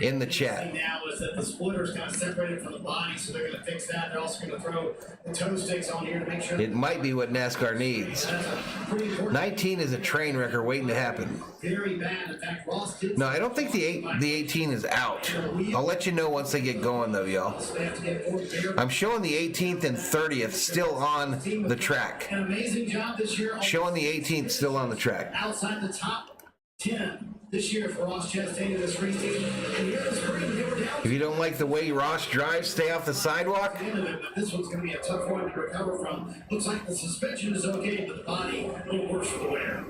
in the chat. Now is that the splitter's kind of separated from the body, so they're going to fix that. They're also going to throw the toe sticks on here to make sure. It might be what NASCAR needs. That's a pretty important. 19 is a train wrecker waiting to happen. Very bad. In fact, Ross did. No, I don't think the 18 is out. I'll let you know once they get going, though, y'all. So they have to get more beer. I'm showing the 18th and 30th still on the track. An amazing job this year. Showing the 18th still on the track. Outside the top 10 this year for Ross Chastain in this race team. And here in the spring, they were down. If you don't like the way Ross drives, stay off the sidewalk. But this one's going to be a tough one to recover from. Looks like the suspension is okay, but the body a little worse for the wear.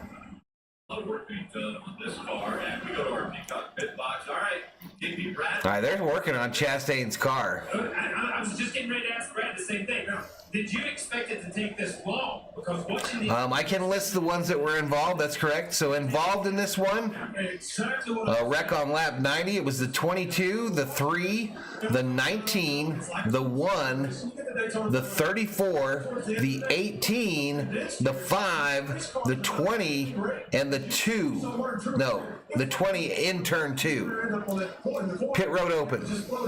A lot of work being done on this car, and we go to our Peacock pit box. All right, JP Brad. All right, they're working on Chastain's car. I was just getting ready to ask Brad the same thing. Now, did you expect it to take this long? Because watching the I can list the ones that were involved. That's correct. So involved in this one, exactly what wreck on lap 90. It was the 22, the 3, the 19, the 1, the 34, the 18, the 5, the 20, and the 2. No, the 20 in turn 2. Pit road open.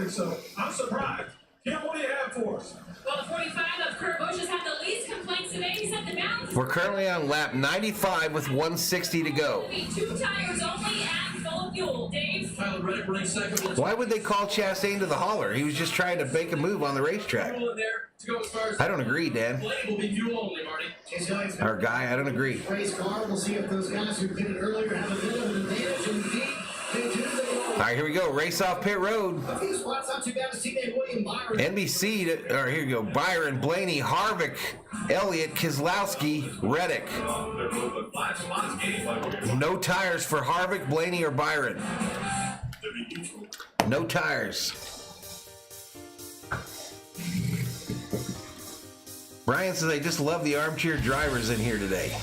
So I'm surprised. Kim, what do you have for us? Well, the 45 of Kurt Busch has had the least complaints today. He said the balance We're currently on lap 95 with 160 to go. will be 2 tires only and full of fuel. Dave? Tyler Reddick running second with Why would they call Chastain to the hauler? He was just trying to make a move on the racetrack. fuel in there to go as far as I don't agree, Dan. Blade will be fuel only, Marty. Chase Elliott's Our guy, I don't agree. race car. We'll see if those guys who did it earlier have a bit of an advantage. And indeed, they do. All right, here we go. Race off pit road. A few spots not too bad to see. William Byron. NBC, or here you go. Byron, Blaney, Harvick, Elliott, Keselowski, Reddick. They're moving 5 spots gained by Williams. No tires for Harvick, Blaney, or Byron. They'll be neutral. No tires. Brian says, I just love the armchair drivers in here today.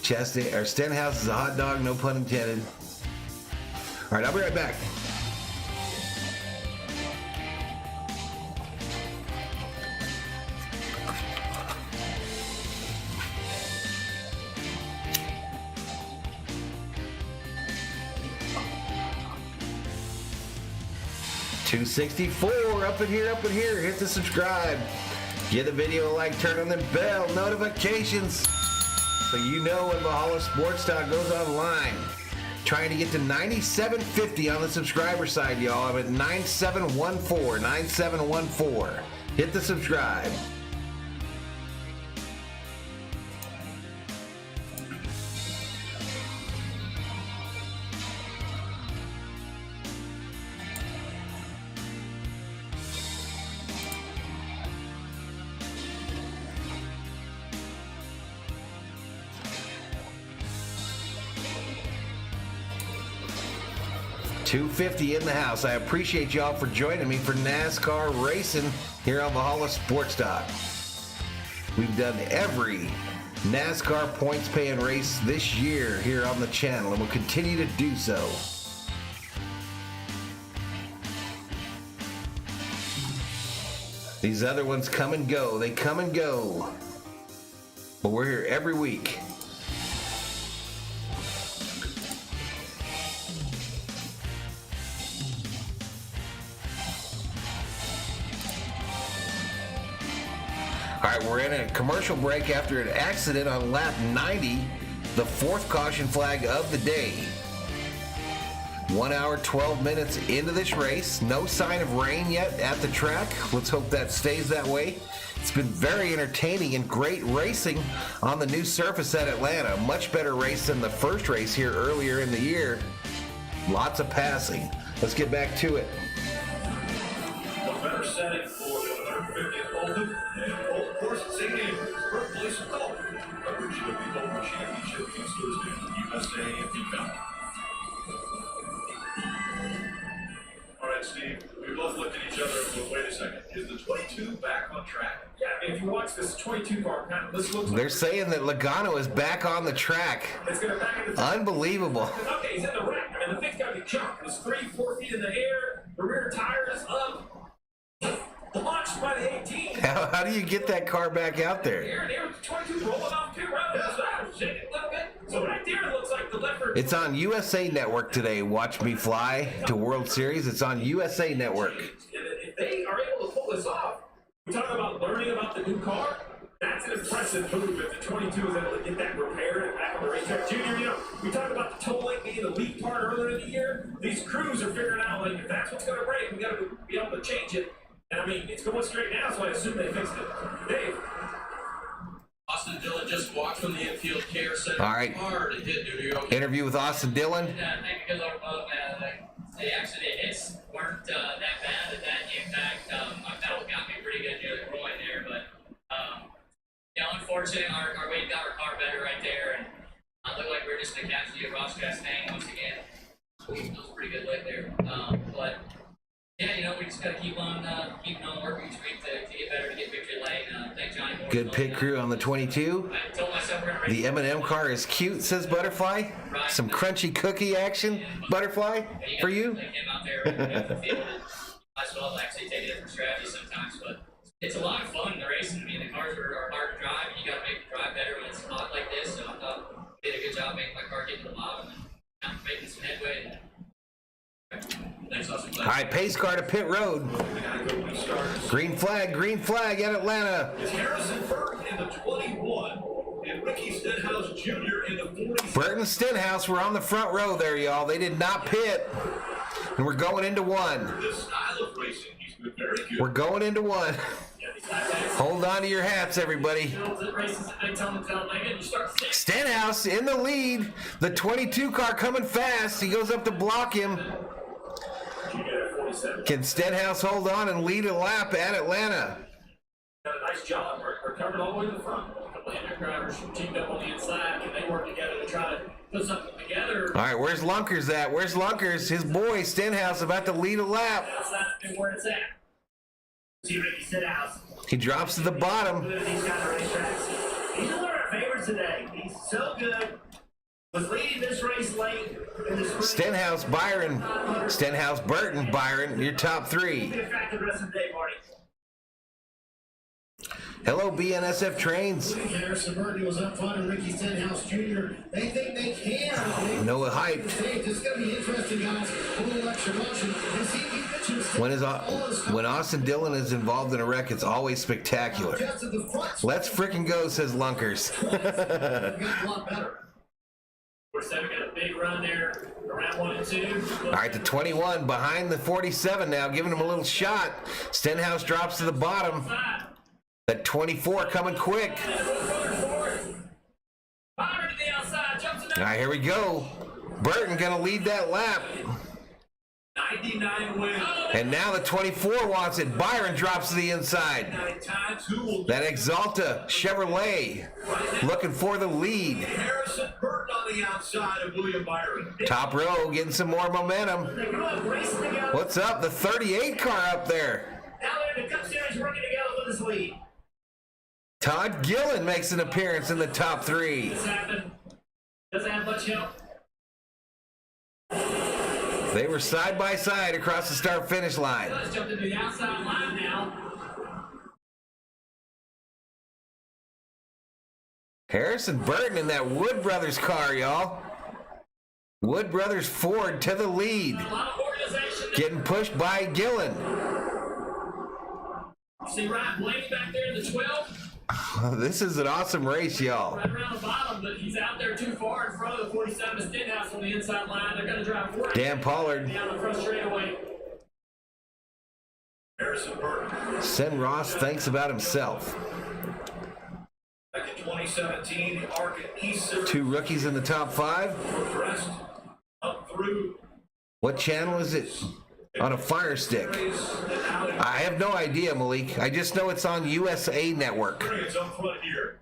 Stenhouse is a hot dog, no pun intended. All right, I'll be right back. $264 up in here, up in here. Hit the subscribe. Give the video a like, turn on the bell notifications so you know when Valhalla Sports Talk goes online. Trying to get to 9750 on the subscriber side, y'all. I'm at 9714, 9714. Hit the subscribe. 250 in the house. I appreciate y'all for joining me for NASCAR racing here on Valhalla Sports Talk. We've done every NASCAR points paying race this year here on the channel, and we'll continue to do so. These other ones come and go. They come and go. But we're here every week. All right, we're in a commercial break after an accident on lap 90, the fourth caution flag of the day. 1 hour, 12 minutes into this race. No sign of rain yet at the track. Let's hope that stays that way. It's been very entertaining and great racing on the new surface at Atlanta. Much better race than the first race here earlier in the year. Lots of passing. Let's get back to it. A better setting for the 150th Open, and Old Course at St. Andrews, birthplace of golf. Coverage of the Open Championship against Thursday, USA and Peacock. All right, Steve, we both looked at each other and said, wait a second, is the 22 back on track? Yeah, I mean, if you watch this 22 car panel, this looks like They're saying that Logano is back on the track. it's going to back in the Unbelievable. Okay, he's in the wreck. I mean, the thing's got to be jumped. It's 3-4 feet in the air. The rear tire is up. Launched by the 18. How do you get that car back out there? There was the 22 rolling off two rounds. I was shaking a little bit. So right there, it looks like the leopard. It's on USA Network today. Watch me fly to World Series. It's on USA Network. If they are able to pull this off, we talk about learning about the new car. That's an impressive move if the 22 is able to get that repaired and back on the racetrack. Junior, you know, we talked about the toe link being the weak part earlier in the year. These crews are figuring out, like, if that's what's going to break, we got to be able to change it. And I mean, it's going straight now, so I assume they fixed it. Dave. Austin Dillon just walked from the infield care center. All right. Hard to hit, dude. Okay. Interview with Austin Dillon. Yeah, I think because the accident hits weren't that bad at that impact. My pedal got me pretty good near the groin there, but unfortunately, our weight got our car better right there, and it looked like we were just a casualty of Ross Chastain once again. It was a pretty good leg there, but yeah, we just got to keep on working each week to get better, to get victory lane. Thank Johnny Moore. Good pit crew on the 22. I told myself we're gonna race. The M&M car is cute, says Butterfly. Some crunchy cookie action, Butterfly, for you. Like him out there in the field. I still actually take a different strategy sometimes, but it's a lot of fun in the racing. I mean, the cars are hard to drive, and you got to make the drive better when it's hot like this. So I thought I did a good job making my car get to the bottom and making some headway. Thanks, Austin. All right, pace car to pit road. Green flag at Atlanta. It's Harrison Burton in the 21, and Ricky Stenhouse Jr. in the 40. Burton Stenhouse were on the front row there, y'all. They did not pit. And we're going into one. This style of racing, he's been very good. We're going into one. Hold on to your hats, everybody. Stenhouse in the lead. The 22 car coming fast. He goes up to block him. Can Stenhouse hold on and lead a lap at Atlanta? Got a nice job. We're covered all the way to the front. A couple of drivers teamed up on the inside, and they work together to try to put something together. All right, where's Lunkers at? Where's Lunkers? His boy, Stenhouse, about to lead a lap. That's not where it's at. See Ricky Stenhouse. He drops to the bottom. These kind of racetracks. He's one of our favorites today. He's so good. Was leading this race late in the spring. Stenhouse, Byron. Stenhouse, Burton, Byron, your top three. Get back the rest of the day, Marty. Hello, BNSF Trains. Harrison Burton was up front, and Ricky Stenhouse Jr. They think they can. Noah Hype. It's going to be interesting, guys. A little extra motion. And see if he pitches. When Austin Dillon is involved in a wreck, it's always spectacular. Let's frickin' go, says Lunkers. Got a lot better. We're got a big run there around 1 and 2. All right, the 21 behind the 47 now, giving him a little shot. Stenhouse drops to the bottom. That 24 coming quick. All right, here we go. Burton gonna lead that lap. 99 wins. And now the 24 wants it. Byron drops to the inside. 9 times. Who will That Exalta Chevrolet looking for the lead. Harrison Burton on the outside of William Byron. Top row getting some more momentum. They grew up racing together. What's up? The 38 car up there. Now they're in the Cup Series working together for this lead. Todd Gillen makes an appearance in the top 3. This happened. Doesn't have much help. They were side by side across the start-finish line. Let's jump into the outside line now. Harrison Burton in that Wood Brothers car, y'all. Wood Brothers Ford to the lead. A lot of organization. Getting pushed by Gillen. See Ryan Blaney back there in the 12. This is an awesome race, y'all. Right around the bottom, but he's out there too far in front of the 47 Stenhouse on the inside line. They're going to drive forward. Dan Pollard. Down the front straightaway. Harrison Burton. Sen Ross thinks about himself. Back in 2017, the Arc and East Series 2 rookies in the top 5. progressed up through What channel is it? On a Fire Stick. I have no idea, Malik. I just know it's on USA Network. It's up front here.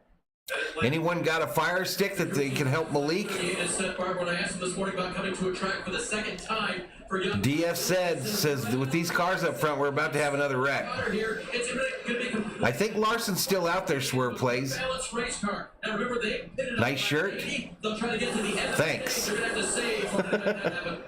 Anyone got a Fire Stick that they can help Malik? He said, Barb, when I asked him this morning about coming to a track for the second time for young DF says with these cars up front, we're about to have another wreck. here, it's going to be complete I think Larson's still out there, Swerve Plays. balanced race car. Now remember, they pitted it Nice up shirt. 80. They'll try to get to the end. Thanks. Of the stage. They're going to have to save.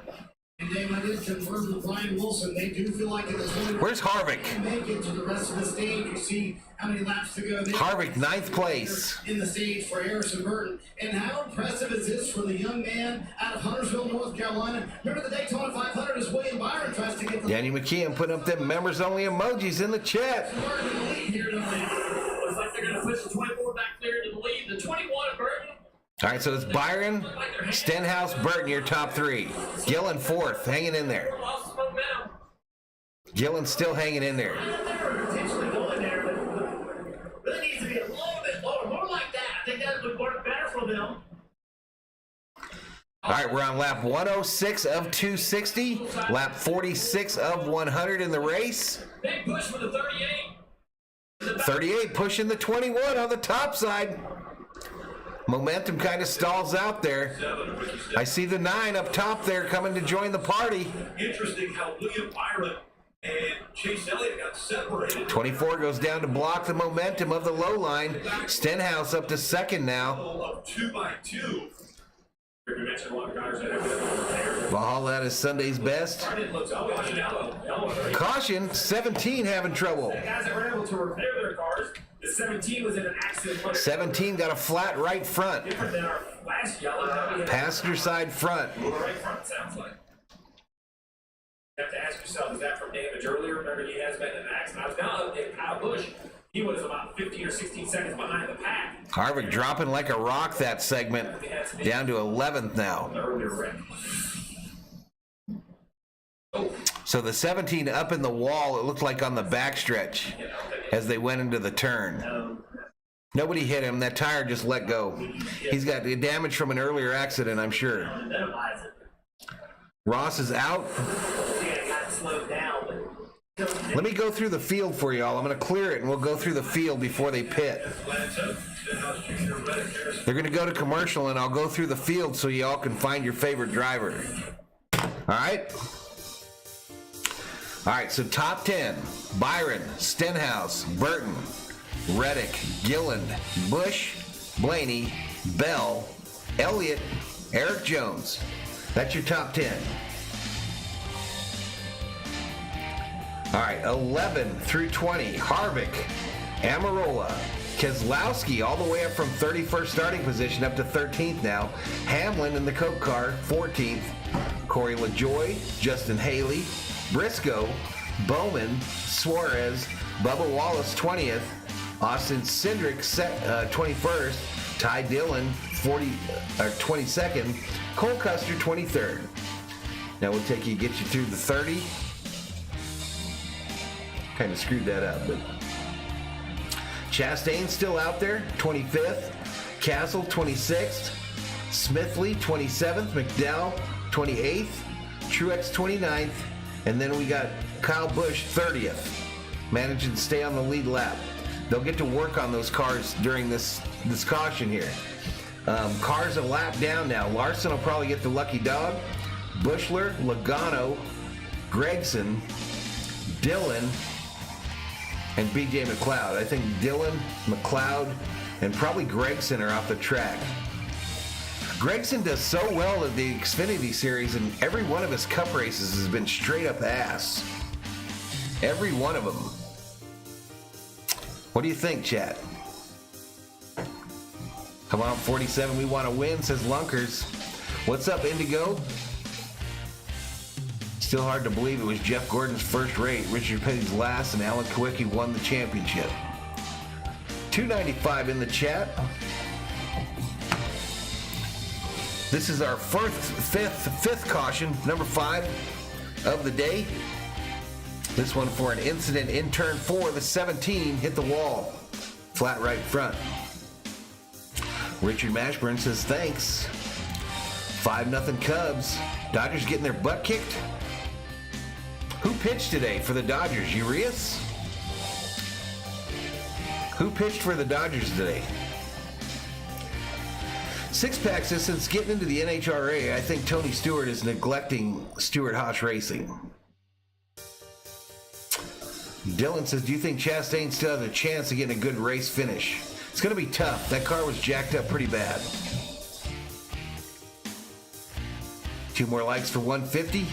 And Dave, I did confirm with Brian Wilson, they do feel like in the 20 Where's Harvick? make it to the rest of the stage. You see how many laps to go. Harvick, 9th place. In the stage for Harrison Burton. And how impressive is this for the young man out of Huntersville, North Carolina? Remember the Daytona 500 as William Byron tries to get the Danny McKeon putting up them members-only emojis in the chat. Burton in the lead here tonight. Looks like they're going to push the 24 back clear to the lead. The 21 Burton. All right, so it's Byron, Stenhouse, Burton, your top 3. Gillen 4th, hanging in there. Lost momentum. Gillen still hanging in there. They were potentially going there, but really needs to be a little bit lower. More like that. I think that would work better for them. All right, we're on lap 106 of 260, lap 46 of 100 in the race. Big push for the 38. 38 pushing the 21 on the top side. Momentum kind of stalls out there. I see the 9 up top there coming to join the party. Interesting how William Byron and Chase Elliott got separated. 24 goes down to block the momentum of the low line. Stenhouse up to 2nd now. Of 2x2. You mentioned a lot of guys that have been there. Valhalla is Sunday's best. Caution, 17 having trouble. Guys that were able to repair their cars. The 17 was in an accident. 17 got a flat right front. Different than our last yellow. Passenger side front. Right front sounds like. You have to ask yourself, is that from damage earlier? Remember, he has been in an accident. I was going to update Kyle Busch. He was about 15 or 16 seconds behind the pack. Harvick dropping like a rock that segment. Down to 11th now. Earlier wreck. So the 17 up in the wall, it looked like on the backstretch as they went into the turn. Nobody hit him. That tire just let go. He's got damage from an earlier accident, I'm sure. Minimize it. Ross is out. Yeah, it got slowed down, but Let me go through the field for y'all. I'm going to clear it, and we'll go through the field before they pit. They're going to go to commercial, and I'll go through the field so y'all can find your favorite driver. All right? All right, so top 10. Byron, Stenhouse, Burton, Reddick, Gilland, Busch, Blaney, Bell, Elliott, Eric Jones. That's your top 10. All right, 11 through 20. Harvick, Amarola, Keselowski, all the way up from 31st starting position up to 13th now. Hamlin in the Coke car, 14th. Corey LaJoie, Justin Haley, Briscoe, Bowman, Suarez, Bubba Wallace, 20th. Austin Cindric, 21st. Ty Dillon, 22nd. Cole Custer, 23rd. Now we'll get you through the 30. Kind of screwed that up, but Chastain's still out there, 25th. Castle, 26th. Smithley, 27th. McDowell, 28th. Truex 29th, and then we got Kyle Busch 30th, managing to stay on the lead lap. They'll get to work on those cars during this caution here. Cars a lap down now. Larson will probably get the lucky dog. Bushler, Logano, Gregson, Dillon, and BJ McLeod. I think Dillon, McLeod, and probably Gregson are off the track. Gregson does so well at the Xfinity Series, and every one of his Cup races has been straight up ass. Every one of them. What do you think, chat? Come on, 47, we want to win, says Lunkers. What's up, Indigo? Still hard to believe it was Jeff Gordon's first race, Richard Petty's last, and Alan Kwiecki won the championship. 295 in the chat. This is our fifth caution, number 5 of the day. This one for an incident in turn 4, the 17 hit the wall, flat right front. Richard Mashburn says thanks. 5-0 Cubs. Dodgers getting their butt kicked. Who pitched today for the Dodgers? Urias? Who pitched for the Dodgers today? Six-Pack says, since getting into the NHRA, I think Tony Stewart is neglecting Stewart-Haas Racing. Dylan says, do you think Chastain still has a chance of getting a good race finish? It's going to be tough. That car was jacked up pretty bad. 2 more likes for 150.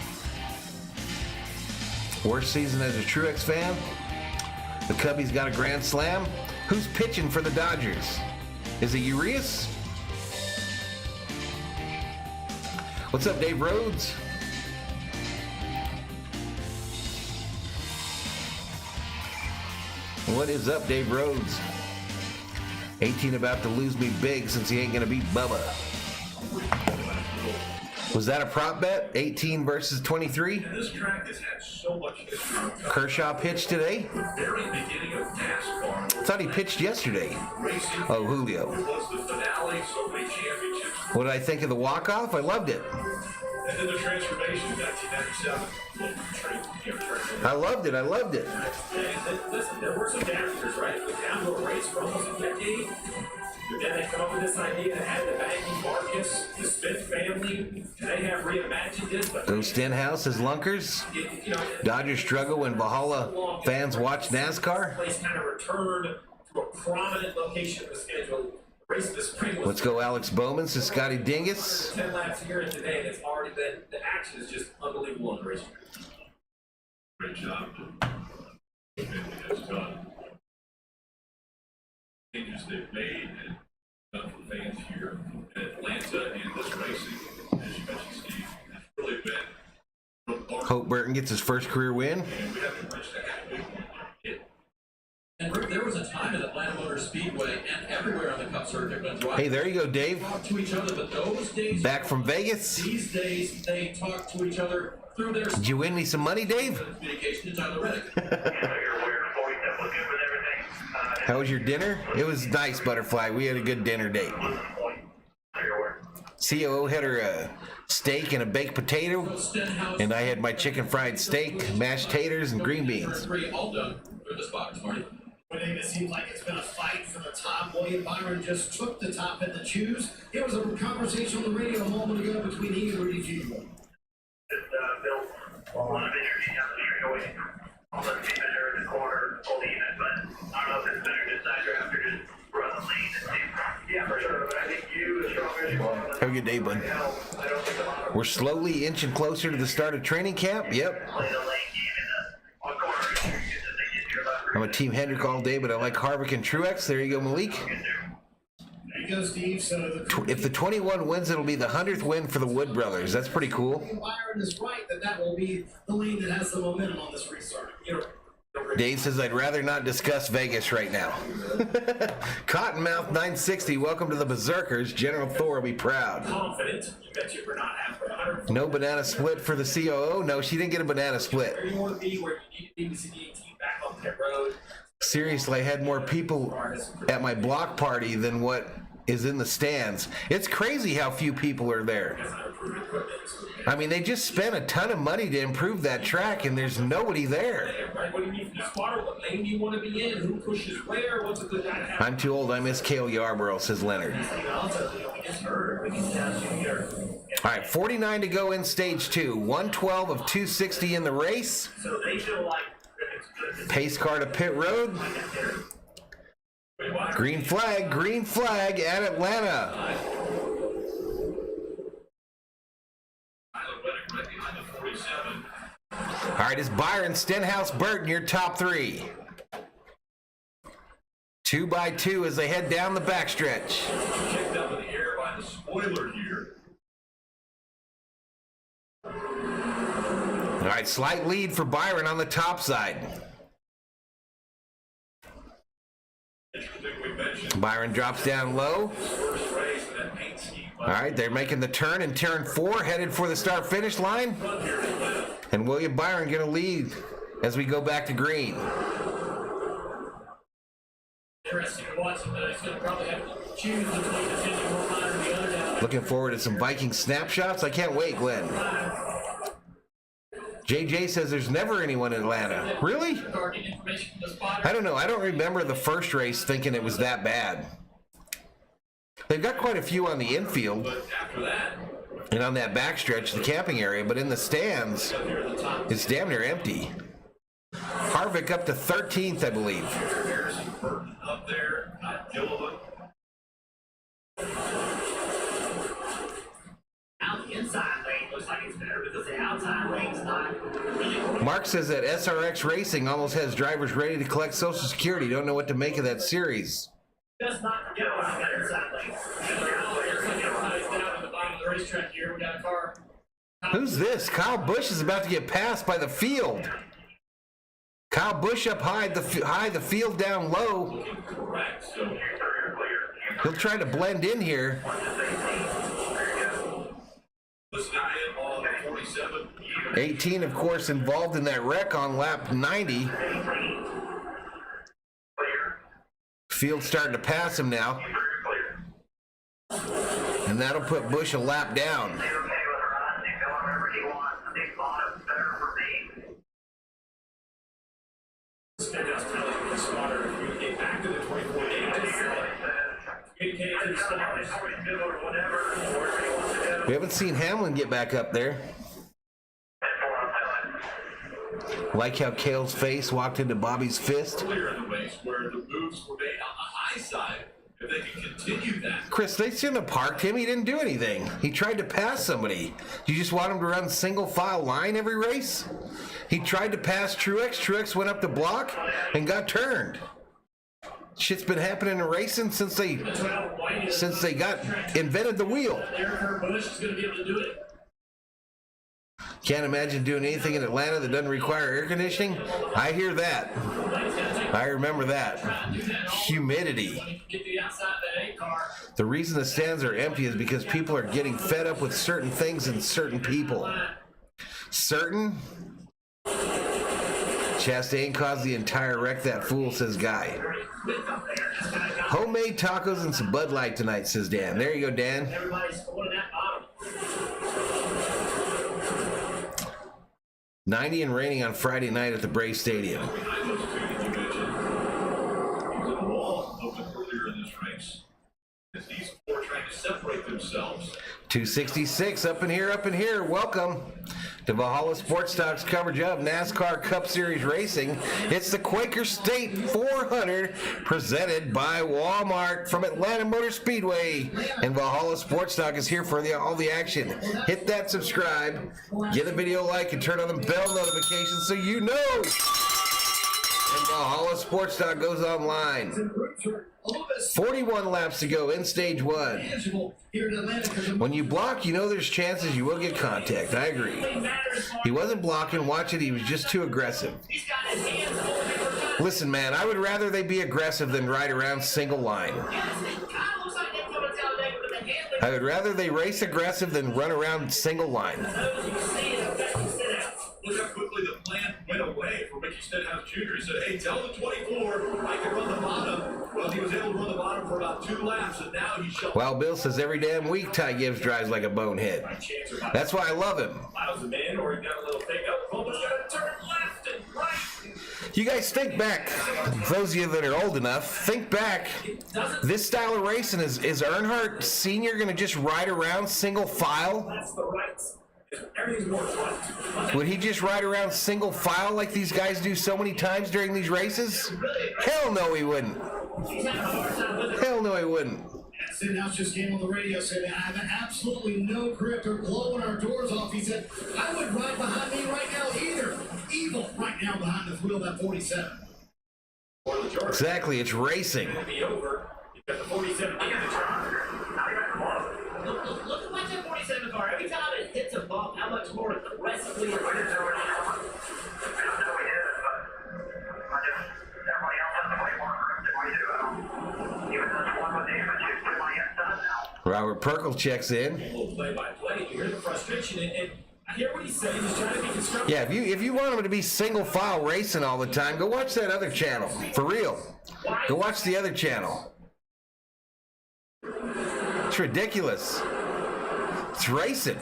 Worst season as a Truex fan. The Cubbies got a grand slam. Who's pitching for the Dodgers? Is it Urias? What's up, Dave Rhodes? What is up, Dave Rhodes? 18 about to lose me big since he ain't going to beat Bubba. Was that a prop bet? 18 versus 23? This track has had so much history. Kershaw pitched today? The very beginning of NASCAR. I thought he pitched yesterday. Oh, Julio. It was the finale, so many championships. What did I think of the walk-off? I loved it. And then the transformation in 1997. I loved it. And listen, there were some characters, right? The down to a race for almost a decade. But then they come up with this idea to have the Baggy, Marcus, the Smith family. They have reimagined it. But Those Stenhouse as lunkers. Dodgers struggle when Valhalla fans watch NASCAR. Place kind of returned to a prominent location of the schedule. Race this spring was Let's go, Alex Bowman, says Scotty Dingus. 10 laps here and today, and it's already been, the action is just unbelievable on the racetrack. Great job. It has done. Changes they've made and done for fans here in Atlanta and this racing, as you mentioned, Steve, has really been. Hope Burton gets his first career win. And we haven't reached that big one yet. And Rick, there was a time at Atlanta Motor Speedway and everywhere on the Cup circuit when drivers Hey, there you go, Dave. talk to each other, but those days Back from Vegas. these days they talk to each other through their Did you win me some money, Dave? communication to Tyler Reddick. You're aware before we step look good with everything. How was your dinner? It was nice, Butterfly. We had a good dinner date. You're aware. COO had her a steak and a baked potato, and I had my chicken fried steak, mashed taters, and green beans. 3 all done through the spotters, Marty. But it seems like it's been a fight for the top. William Byron just took the top at the choose. There was a conversation on the radio a moment ago between he and Rudy G. Just built a lot of energy down the straightaway. All the team better in the corner, hold even, but I don't know if it's better to decide or after just run the lead and see. Yeah, for sure. But I think you, as strong as you are, Have a good day, bud. I don't think a lot of We're slowly inching closer to the start of training camp. Yep. play the lane game in the one corner. As they get to your left. I'm a Team Hendrick all day, but I like Harvick and Truex. There you go, Malik. There you go, Steve. So If the 21 wins, it'll be the 100th win for the Wood brothers. That's pretty cool. Byron is right that will be the lane that has the momentum on this restart. Dave says, I'd rather not discuss Vegas right now. Cottonmouth 960, welcome to the Berserkers. General Thor will be proud. Confident, you bet you we're not after 100. No banana split for the COO? No, she didn't get a banana split. Where you want to be, where you need to be to see the team back on that road. Seriously, I had more people at my block party than what is in the stands. It's crazy how few people are there. improve equipment. I mean, they just spent a ton of money to improve that track, and there's nobody there. Right? What do you need from the spotter? What lane do you want to be in? Who pushes where? What's a good guy to have? I'm too old. I miss Cale Yarborough, says Leonard. All right, 49 to go in stage 2. 112 of 260 in the race. So they feel like Pace car to pit road. Green flag at Atlanta. All right, it's Byron, Stenhouse, Burton, your top 3. 2 by 2 as they head down the backstretch. Kicked up in the air by the spoiler here. All right, slight lead for Byron on the top side. Byron drops down low. All right, they're making the turn in turn 4, headed for the start-finish line. And William Byron going to lead as we go back to green. Interesting to watch him, though. He's going to probably have to choose between the one line or the other now. Looking forward to some Viking snapshots. I can't wait, Glenn. JJ says there's never anyone in Atlanta. Really? I don't know. I don't remember the first race thinking it was that bad. They've got quite a few on the infield and on that backstretch, the camping area, but in the stands, it's damn near empty. Harvick up to 13th, I believe. Up there, out the inside lane looks like it's better because the outside lane's not really. Mark says that SRX Racing almost has drivers ready to collect Social Security. Don't know what to make of that series. Just not forget about that inside lane. Racetrack here, we got a car. Who's this? Kyle Busch is about to get passed by the field. Kyle Busch up high, the field down low. He'll try to blend in here. 18, of course, involved in that wreck on lap 90. Field's starting to pass him now. And that'll put Busch a lap down. We haven't seen Hamlin get back up there. Like how Cale's face walked into Bobby's fist. Earlier in the race where the moves were made on the high side. If they can continue that. Chris, they shouldn't have parked him. He didn't do anything. He tried to pass somebody. You just want him to run single file line every race? He tried to pass Truex. Truex went up the block and got turned. Shit's been happening in racing since they invented the wheel. Can't imagine doing anything in Atlanta that doesn't require air conditioning. I hear that. I remember that. Humidity. The reason the stands are empty is because people are getting fed up with certain things and certain people. Certain? Chastain caused the entire wreck, that fool, says Guy. Homemade tacos and some Bud Light tonight, says Dan. There you go, Dan. Everybody's going that bottom. 90 and raining on Friday night at the Braves Stadium. These four trying to separate themselves. 266 up in here. Welcome to Valhalla Sports Talk's coverage of NASCAR Cup Series racing. It's the Quaker State 400 presented by Walmart from Atlanta Motor Speedway. And Valhalla Sports Talk is here for all the action. Hit that subscribe, give the video a like, and turn on the bell notifications so you know. And Valhalla Sports Talk goes online. 41 laps to go in stage 1. When you block, you know there's chances you will get contact. I agree. He wasn't blocking. Watch it. He was just too aggressive. Listen, man, I would rather they be aggressive than ride around single line. I would rather they race aggressive than run around single line. Look how quickly the plan went away for Ricky Stenhouse Jr. He said, hey, tell the 24 I can run the bottom. Well, Well, he was able to run the bottom for about 2 laps, and now he's shut. Well, Bill says every damn week Ty Gibbs drives like a bonehead. That's why I love him. Miles a minute, or he got a little fake out. Oh, but he's going to turn left and right. You guys think back, those of you that are old enough, think back. This style of racing, is Earnhardt Sr. going to just ride around single file? That's the rights. Everything's more fun. Would he just ride around single file like these guys do so many times during these races? Hell no, he wouldn't. He's having a hard time with it. Hell no, he wouldn't. Sid House just came on the radio saying, I have absolutely no grip or blowing our doors off. He said, I wouldn't ride behind me right now either. Evil right now behind the wheel of that 47. Exactly, it's racing. It'll be over. You've got the 47 in the turn. Look at my 1047 car. Every time it hits a bump, how much more aggressively it's going to turn out. Robert Perkle checks in. A little play-by-play. You hear the frustration, and I hear what he's saying. He's trying to be constructive. Yeah, if you want him to be single file racing all the time, go watch that other channel. For real. Go watch the other channel. It's ridiculous. It's racing.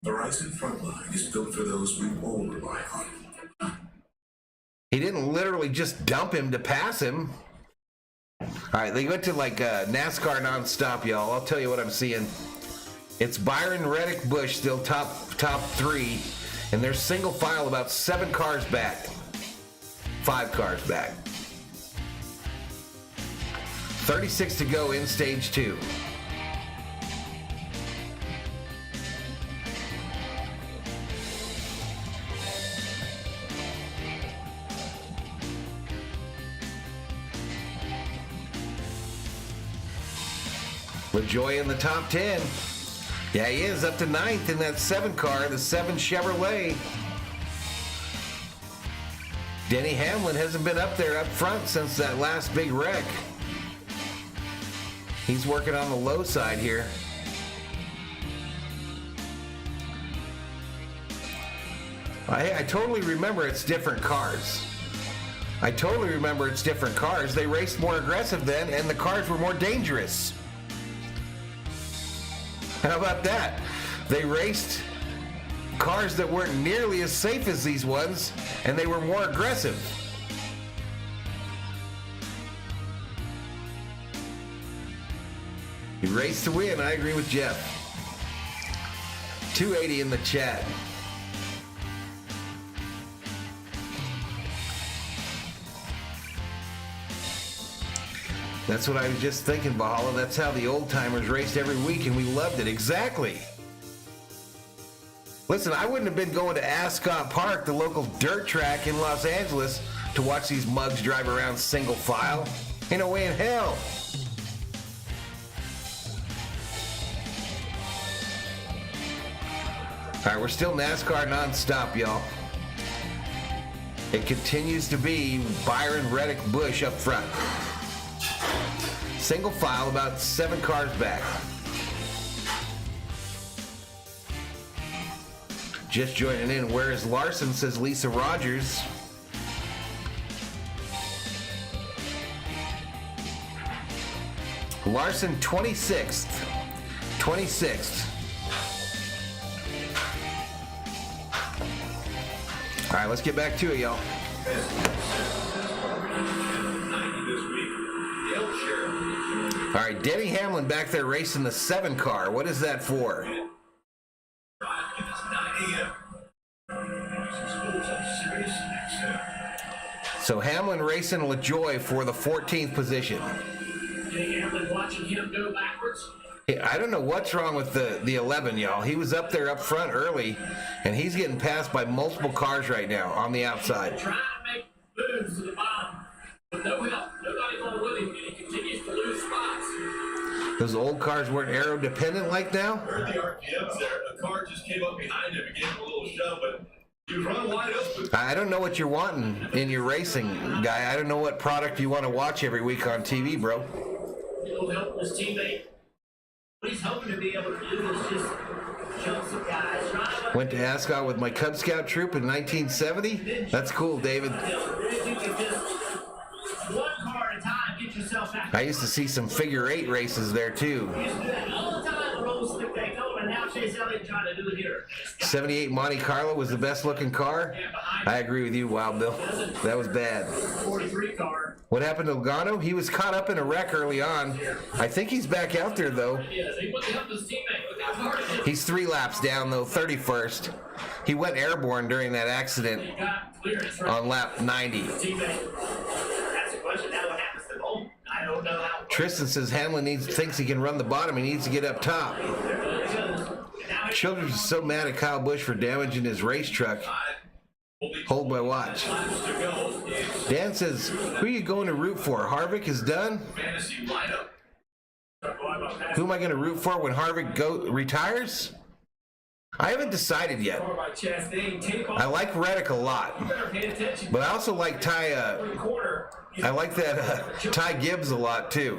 The Rising front line is built for those we all rely on. He didn't literally just dump him to pass him. All right, they went to like NASCAR nonstop, y'all. I'll tell you what I'm seeing. It's Byron, Reddick, Busch still top 3, and they're single file about 7 cars back. 5 cars back. 36 to go in stage 2. LaJoy in the top 10. Yeah, he is up to 9th in that 7 car, the 7 Chevrolet. Denny Hamlin hasn't been up there up front since that last big wreck. He's working on the low side here. I totally remember it's different cars. I totally remember it's different cars. They raced more aggressive then, and the cars were more dangerous. How about that? They raced cars that weren't nearly as safe as these ones, and they were more aggressive. You race to win. I agree with Jeff. 280 in the chat. That's what I was just thinking, Valhalla. That's how the old timers raced every week, and we loved it. Exactly. Listen, I wouldn't have been going to Ascot Park, the local dirt track in Los Angeles, to watch these mugs drive around single file. Ain't no way in hell. All right, we're still NASCAR nonstop, y'all. It continues to be Byron, Reddick, Busch up front. Single file, about 7 cars back. Just joining in, where is Larson, says Lisa Rogers. Larson, 26th. 26th. All right, let's get back to it, y'all. All right, Denny Hamlin back there racing the 7 car. What is that for? So Hamlin racing LaJoy for the 14th position. Denny Hamlin watching him go backwards. I don't know what's wrong with the 11, y'all. He was up there up front early, and he's getting passed by multiple cars right now on the outside. Trying to make moves to the bottom, but no help. Nobody going with him, and he continues to lose spots. Those old cars weren't aero dependent like now? Heard the RPMs there. A car just came up behind him and gave him a little shove, but he was running wide open. I don't know what you're wanting in your racing, guy. I don't know what product you want to watch every week on TV, bro. It'll help his teammate. What he's hoping to be able to do is just jump some guys. Went to Ascot with my Cub Scout troop in 1970. That's cool, David. One car I used to see some figure 8 races there too. We used to do that all the time on Old Slick Daytona, and now Chase Elliott trying to do it here. 78 Monte Carlo was the best looking car. I agree with you, Wild Bill. That was bad. 43 car. What happened to Logano? He was caught up in a wreck early on. I think he's back out there though. Yes, he went to help his teammate. Look how hard it is. He's 3 laps down though, 31st. He went airborne during that accident He got clearance right. on lap 90. Teammate. That's the question. Now what happens to Bolton? I don't know how. Tristan says Hamlin thinks he can run the bottom. He needs to get up top. Childers is so mad at Kyle Busch for damaging his race truck. Hold my watch. Dan says, who are you going to root for? Harvick is done? Fantasy lineup. Who am I going to root for when Harvick retires? I haven't decided yet. I like Reddick a lot, but I also like Ty. I like that Ty Gibbs a lot too.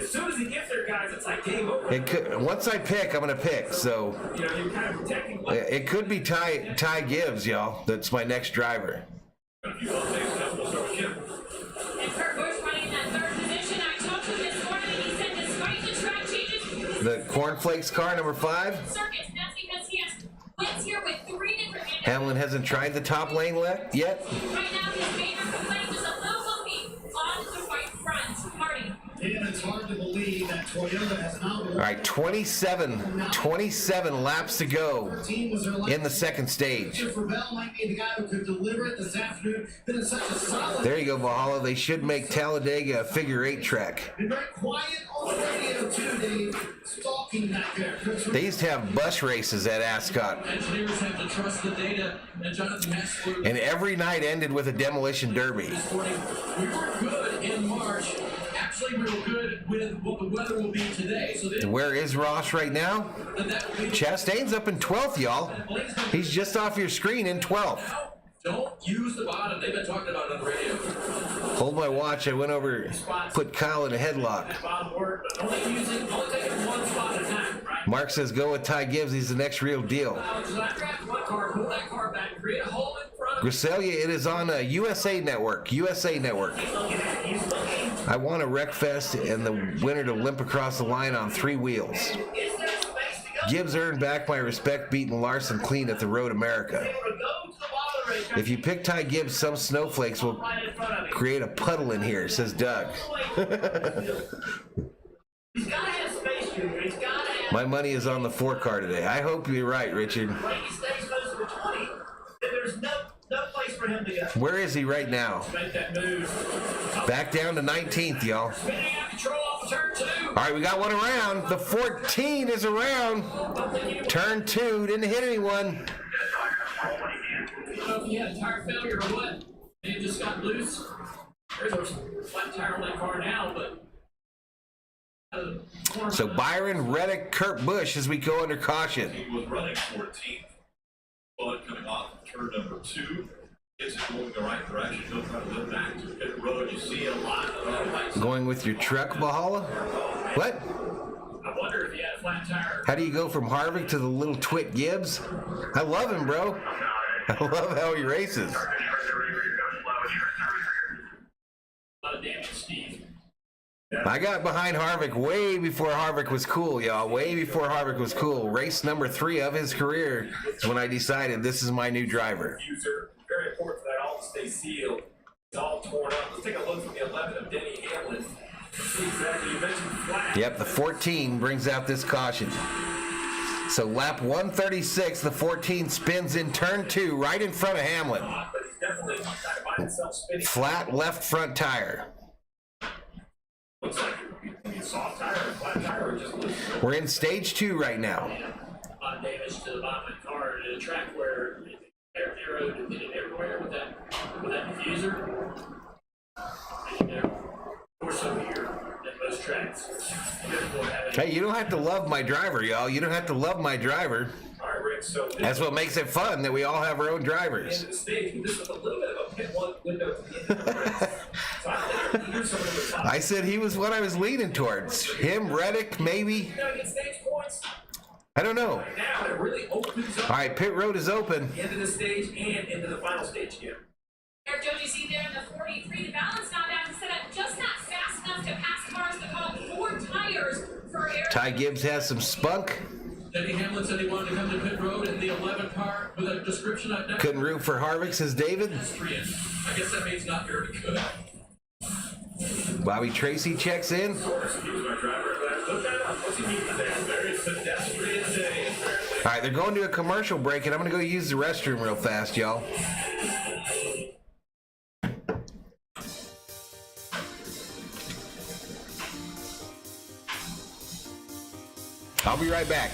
As soon as he gets there, guys, it's like game over. Once I pick, I'm gonna pick. So You know, you're kind of protecting. it could be Ty Gibbs, y'all. That's my next driver. A few updates. We'll start with Kim. And Kurt Busch running in that third position. I talked to him this morning and he said despite the track changes, The Cornflakes car, number 5. circuit, and that's because he has wins here with 3 different Hamlin hasn't tried the top lane yet. Right now, his major complaint is a little bumpy on the right front. Marty. And it's hard to believe that Toyota has an outlet. All right, 27 laps to go in the second stage. Christopher Bell might be the guy who could deliver it this afternoon. Been in such a solid. There you go, Valhalla. They should make Talladega a figure 8 track. Been very quiet on the radio too, Dave. Stalking back there. They used to have bus races at Ascot, Engineers have to trust the data, and Jonathan Hessler and every night ended with a demolition derby. this morning. We were good in March. Actually, we were good with what the weather will be today. So And where is Ross right now? that will be Chastain's up in 12th, y'all. He's just off your screen in 12th. Don't use the bottom. They've been talking about it on the radio. Hold my watch. I went over, put Kyle in a headlock. Bottom work, but only taking one spot at a time, right? Mark says go with Ty Gibbs. He's the next real deal. So I grabbed one car, pull that car back, create a hole in front. Griselia, it is on a USA Network. USA Network. He's looking. I want a Wreckfest and the winner to limp across the line on 3 wheels. Is there space to go? Gibbs earned back my respect beating Larson clean at the Road America. Able to go to the bottom of the racetrack. If you pick Ty Gibbs, some snowflakes will Right in front of him. create a puddle in here, says Doug. He's got to have space, Junior. He's got to have. My money is on the 4 car today. I hope you're right, Richard. When he stays close to the 20, then there's no place for him to go. Where is he right now? Make that move. Back down to 19th, y'all. Spinning out of control off of turn 2. All right, we got one around. The 14 is around. Turn 2, didn't hit anyone. I don't know if he had a tire failure or what. It just got loose. There's a flat tire on that car now, but. So Byron, Reddick, Kurt Busch as we go under caution. He was running 14th. Bud coming off of turn number 2. Gets it going the right direction. He'll try to live back to pit road. You see a lot of Going with your truck, Valhalla? What? I wonder if he had a flat tire. How do you go from Harvick to the little twit Gibbs? I love him, bro. I love how he races. A lot of damage, Steve. I got behind Harvick way before Harvick was cool, y'all. Way before Harvick was cool. Race number 3 of his career is when I decided this is my new driver. User, very important for that all to stay sealed. It's all torn up. Let's take a look from the 11 of Denny Hamlin. See exactly, you mentioned flat. Yep, the 14 brings out this caution. So lap 136, the 14 spins in turn 2 right in front of Hamlin. But he's definitely kind of by himself spinning. Flat left front tire. Looks like a soft tire, a flat tire, or just loose. We're in stage 2 right now. A lot of damage to the bottom of the car at a track where they're narrowed and hit it everywhere with that diffuser. And more so here than most tracks. Hey, you don't have to love my driver, y'all. You don't have to love my driver. All right, Rick, so That's what makes it fun, that we all have our own end drivers. of the stage, but this is a little bit of a pit one window to the end of the race. So I think here's some of the top. I said he was what I was leaning towards. Him, Reddick, maybe. You know, get stage points. I don't know. Now it really opens up All right, pit road is open. the end of the stage and into the final stage again. Eric Jones, you see there in the 43, the balance not back is set up just not fast enough to pass cars Ty Gibbs has some spunk. Denny Hamlin said he wanted to come to pit road in the 11 car with a description of next. Couldn't root for Harvick, says David. I guess that means not very good. Bobby Tracy checks in. Look that up. What's he mean by that? Very pedestrian day. All right, they're going to a commercial break, and I'm going to go use the restroom real fast, y'all. I'll be right back.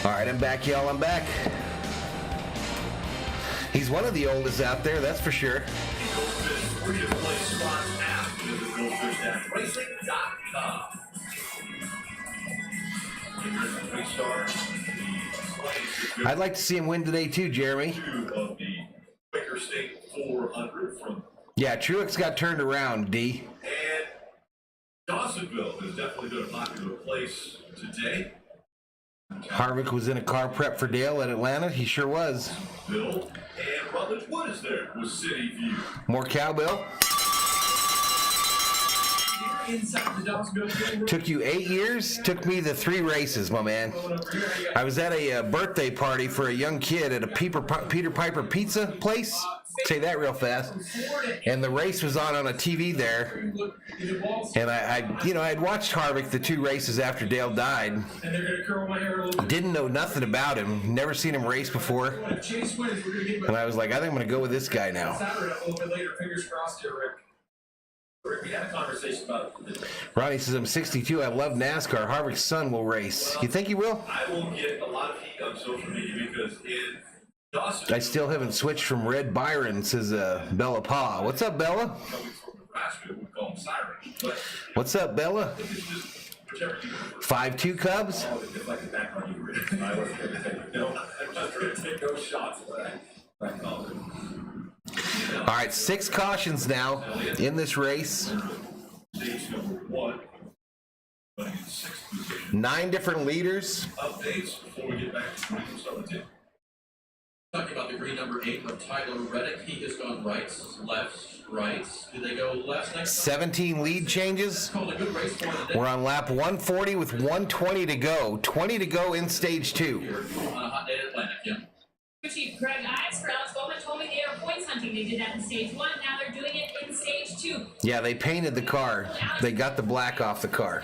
All right, I'm back, y'all. I'm back. He's one of the oldest out there, that's for sure. I'd like to see him win today too, Jeremy. Of the Quaker State 400 from. Yeah, Truex got turned around, D. And Dawsonville has definitely been a popular place today. Harvick was in a car prep for Dale at Atlanta. He sure was. Bill and Rutledge Wood is there with City View. More cowbell. Took you 8 years? Took me the 3 races, my man. I was at a birthday party for a young kid at a Peter Piper pizza place. Say that real fast. And the race was on a TV there. And I'd watched Harvick the 2 races after Dale died. Didn't know nothing about him. Never seen him race before. And I was like, I think I'm going to go with this guy now. Rick, we had a conversation about Ronnie says, I'm 62. I love NASCAR. Harvick's son will race. You think he will? I will get a lot of heat on social media because in Dawson, I still haven't switched from Red Byron, says Bella Pa. What's up, Bella? we call him Siren. But What's up, Bella? it's just whichever you 5-2 Cubs? it's like the background you read. I wasn't going to take I'm just going to take those shots. But I called it. All right, 6 cautions now in this race. Stage number 1. Running in 6th position. 9 different leaders. Updates before we get back to green number 17. Talking about the green number 8 of Tyler Reddick. He has gone rights, lefts, rights. Do they go left next? 17 lead changes. Called a good race for the day. We're on lap 140 with 120 to go. 20 to go in stage 2. Here on a hot day at Atlantic, yeah. Chief Greg Ives for Alex Bowman told me they are points hunting. They did that in stage 1. Now they're doing it in stage 2. Yeah, they painted the car. They got the black off the car.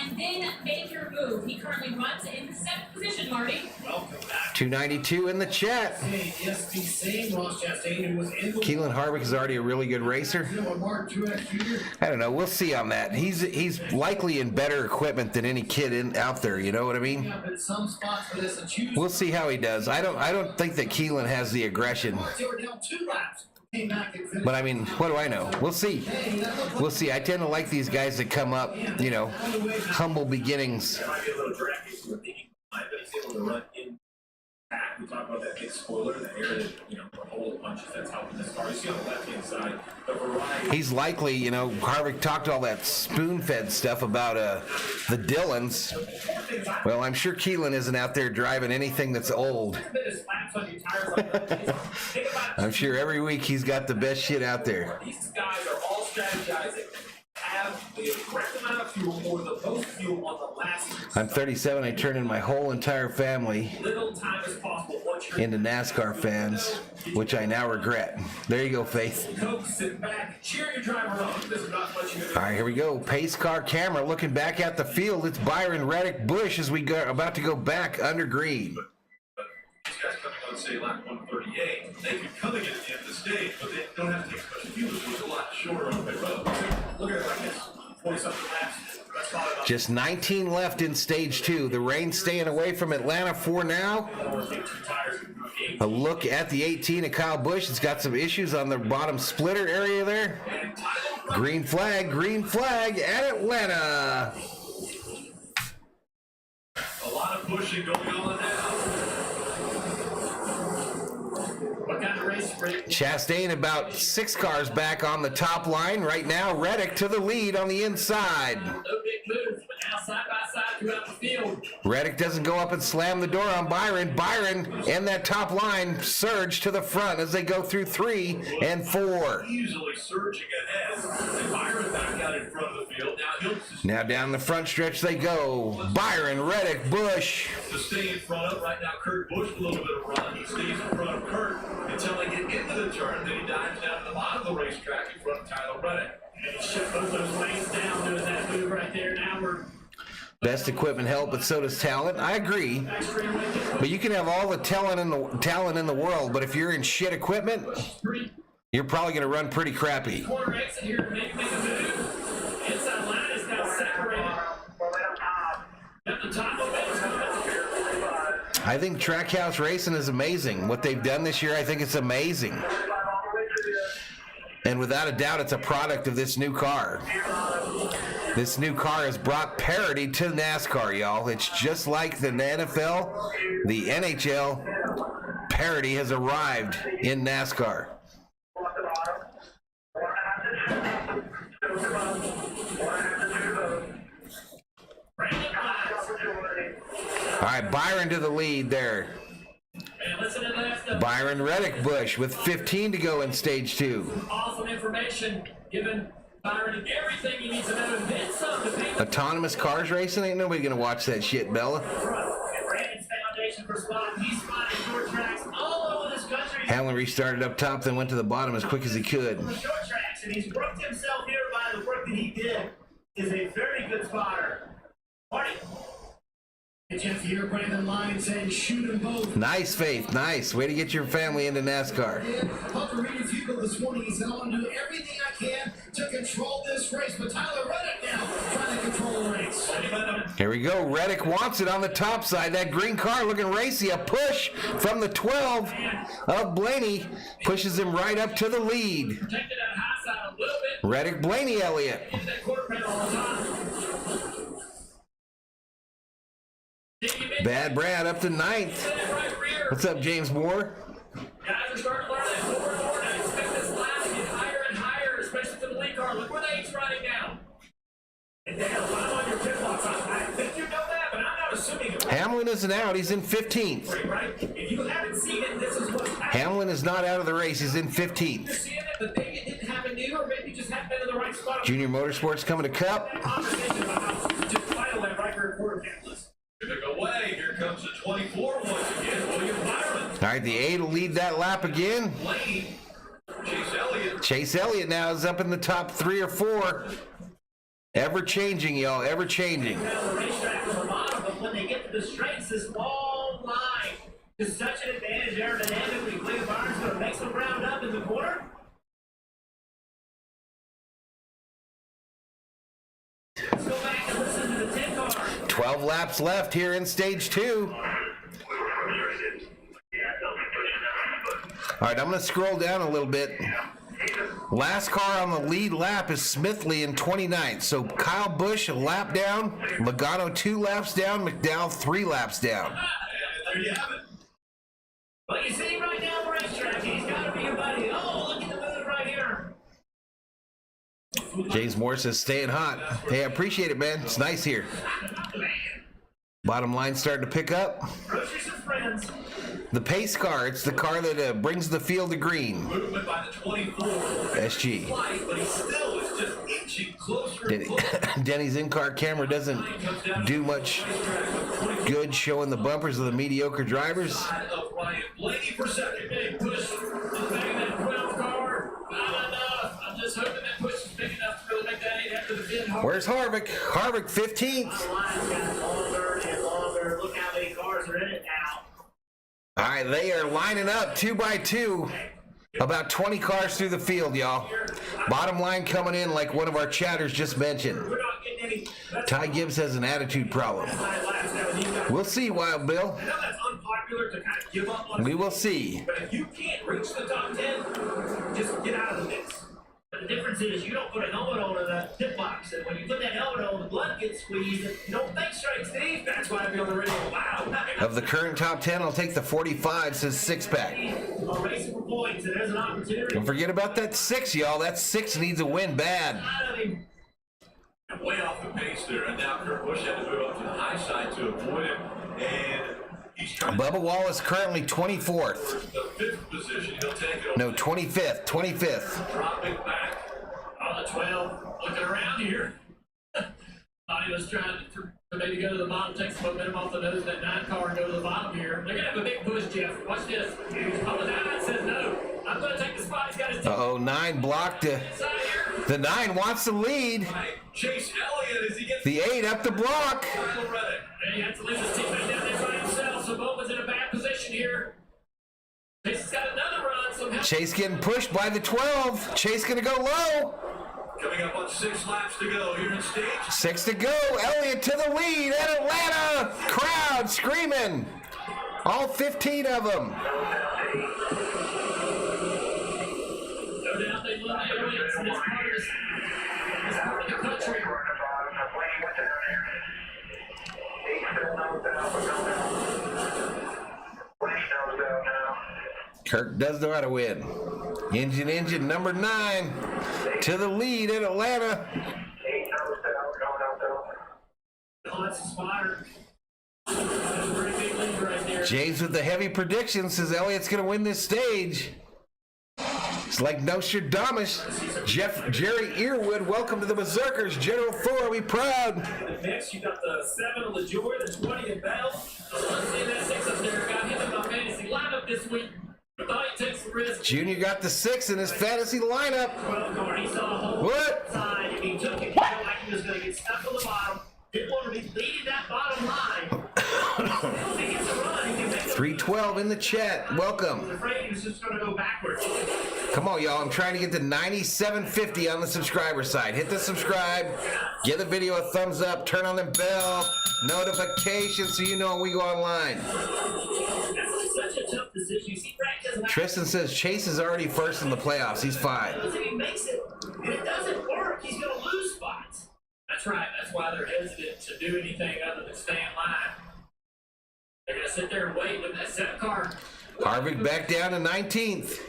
And then make your move. He currently runs in 7th position, Marty. Welcome back. 292 in the chat. Yes, the same Ross Chastain who was in the Keelan Harvick is already a really good racer. Mark Truex Jr. I don't know. We'll see on that. He's likely in better equipment than any kid out there. You know what I mean? Up in some spots for this and choose. We'll see how he does. I don't think that Keelan has the aggression. They were down 2 laps. Came back and finished. But I mean, what do I know? We'll see. We'll see. I tend to like these guys that come up, you know, humble beginnings. There might be a little drag race where thinking, but he's able to run in back. We talk about that big spoiler, the air that, you know, the hole of punches that's helping this car. You see on the left-hand side, the variety. He's likely, you know, Harvick talked all that spoon-fed stuff about the Dillons. Well, I'm sure Keelan isn't out there driving anything that's old. I'm sure every week he's got the best shit out there. These guys are all strategizing. Have the correct amount of fuel or the most fuel on the last. I'm 37. I turned in my whole entire family Little time as possible. Once you're into NASCAR fans, which I now regret. There you go, Faith. Coke, sit back, cheer your driver on. This is not much you All right, here we go. Pace car camera looking back at the field. It's Byron Reddick Bush as we go about to go back under green. These guys coming on, say, lap 138, they could come again at the end of the stage, but they don't have to take as much fuel, so it's a lot shorter on the road. Look at it like this, 40-something laps. That's probably about Just 19 left in stage 2. The rain staying away from Atlanta for now. A look at the 18 of Kyle Busch. It's got some issues on the bottom splitter area there. Green flag at Atlanta. a lot of pushing going on now. What kind of race break? Chastain about 6 cars back on the top line. Right now, Reddick to the lead on the inside. No big moves, but now side by side throughout the field. Reddick doesn't go up and slam the door on Byron. Byron and that top line surge to the front as they go through 3 and 4. Easily surging ahead. And Byron back out in front of the field. Now he'll Now down the front stretch they go. Byron, Reddick, Busch. to stay in front of. Right now, Kurt Busch with a little bit of run. He stays in front of Kurt until they get into the turn. Then he dives down to the bottom of the racetrack in front of Tyler Reddick. And he shut both those lanes down doing that move right there. Now we're Best equipment help, but so does talent. I agree. But you can have all the talent in the world, but if you're in shit equipment, you're probably going to run pretty crappy. corner exit here to make a move. Inside line is now separated. At the top of it. I think Trackhouse Racing is amazing. What they've done this year, I think it's amazing. And without a doubt, it's a product of this new car. This new car has brought parity to NASCAR, y'all. It's just like the NFL, the NHL. Parity has arrived in NASCAR. All right, Byron to the lead there. And listen to that. Byron Reddick Busch with 15 to go in stage 2. Awesome information given Byron everything he needs to know and then some to pay Autonomous cars racing? Ain't nobody gonna watch that shit, Bella. and Brandon's foundation for spot. He's spotting short tracks all over this country. Hamlin restarted up top, then went to the bottom as quick as he could. The short tracks, and he's worked himself here by the work that he did. Is a very good spotter. Marty. Jeff here, Brandon Lyons saying shoot them both. Nice, Faith. Nice. Way to get your family into NASCAR. Hunter Reed Fugle this morning, he said, I want to do everything I can to control this race. But Tyler Reddick now trying to control the race. Here we go. Reddick wants it on the top side. That green car looking racy. A push from the 12 of Blaney. Pushes him right up to the lead. Protected at high side a little bit. Reddick, Blaney, Elliott. Into that quarter panel on top. Bad Brad up to 9th. Right rear. What's up, James Moore? Guys are starting to learn that more and more, and I expect this line to get higher and higher, especially for the lead car. Look where the 8's riding now. And Dale, I'm on your tip box. I think you know that, but I'm not assuming it. Hamlin isn't out. He's in 15th. Right? If you haven't seen it, this is what's happening. Hamlin is not out of the race. He's in You're 15th. seeing it, but maybe it didn't happen to you, or maybe you just haven't been in the right spot. Junior Motorsports coming to Cup. Conversation about how just vital that right rear quarter panel is. Gonna go away. Here comes the 24 once again. William Byron. All right, the 8 will lead that lap again. Lane. Chase Elliott. Chase Elliott now is up in the top 3 or 4. Ever changing, y'all. Ever changing. Now the racetrack from the bottom, but when they get to the straights, this long line Just such an advantage aerodynamically. Cleve Barnes going to make some ground up in the corner. Let's go back and listen to the 10 car. 12 laps left here in stage 2. All right, I'm going to scroll down a little bit. Last car on the lead lap is Smithley in 29th. So Kyle Busch a lap down, Logano 2 laps down, McDowell 3 laps down. There you have it. Well, you see right now the racetrack, he's got to be your buddy. Oh, look at the move right here. James Moore says staying hot. Hey, I appreciate it, man. It's nice here. Bottom line starting to pick up. Groceries and friends. The pace car, it's the car that brings the field to green. Movement by the 24. SG. Flight, but he still is just inching closer and closer. Denny's in-car camera doesn't do much good showing the bumpers of the mediocre drivers. Side of Ryan Blaney for second. Big push from back of that 12 car. Not enough. I'm just hoping that push is big enough to really make that 8 after the pit. Where's Harvick? Harvick 15th. The line's got longer and longer. Look how many cars are in it now. All right, they are lining up 2 by 2. About 20 cars through the field, y'all. Bottom line coming in like one of our chatters just mentioned. We're not getting any. Ty Gibbs has an attitude problem. We'll see, Wild Bill. I know that's unpopular to kind of give up on. We will see. But if you can't reach the top 10, just get out of the mix. But the difference is you don't put a helmet on in the pit box. And when you put that helmet on, the blood gets squeezed. And you don't think straight, Steve. That's why I'd be on the radio. Wow. Of the current top 10, I'll take the 45, says Six-Pack. I'm racing for points, and there's an opportunity. Don't forget about that 6, y'all. That 6 needs a win bad. Out of him. Way off the pace there, and now Kurt Busch had to move up to the high side to avoid it, and he's trying to Bubba Wallace currently 24th. the 5th position. He'll take it. No, 25th. 25th. Dropping back. On the 12, looking around here. Thought he was trying to maybe go to the bottom, take some momentum off the nose of that 9 car and go to the bottom here. They're going to have a big push, Jeff. Watch this. Oh, the 9 says no. I'm going to take the spot. He's got his Uh-oh, 9 blocked. inside here. The 9 wants the lead. Chase Elliott as he gets The 8 up the block. Kyle Reddick. And he had to leave his teammate down there by himself, so Bowman's in a bad position here. Chase has got another run somehow. Chase getting pushed by the 12. Chase going to go low. Coming up on 6 laps to go here in stage. 6 to go. Elliott to the lead at Atlanta. Crowd screaming. All 15 of them. No doubt they love the Elliotts in this part of the country. Kirk does know how to win. Engine number 9 to the lead at Atlanta. Oh, that's a spotter. That's a pretty big lead right there. James with the heavy prediction says Elliott's going to win this stage. It's like Nostradamus. Jerry Earwood, welcome to the Berserkers. General Thor, we proud. Next, you got the 7 of LaJoy, the 20 of Bell. See that 6 up there. Got him in my fantasy lineup this week. Thought he takes the risk. Junior got the 6 in his fantasy lineup. 12 car, he saw a hole What? side, and he took it. He felt like he was going to get stuck on the bottom. Didn't want to be leading that bottom line. Still, if he gets a run, he can make a 312 in the chat. I was Welcome. afraid he was just going to go backwards. Come on, y'all. I'm trying to get to 9750 on the subscriber side. Hit the subscribe. Give the video a thumbs up. Turn on the bell notifications so you know when we go online. That's such a tough decision. You see, Brad doesn't have Tristan says Chase is already first in the playoffs. He's fine. if he makes it, and it doesn't work, he's going to lose spots. That's right. That's why they're hesitant to do anything other than stay in line. They're going to sit there and wait with that 7 car. Harvick back down to 19th.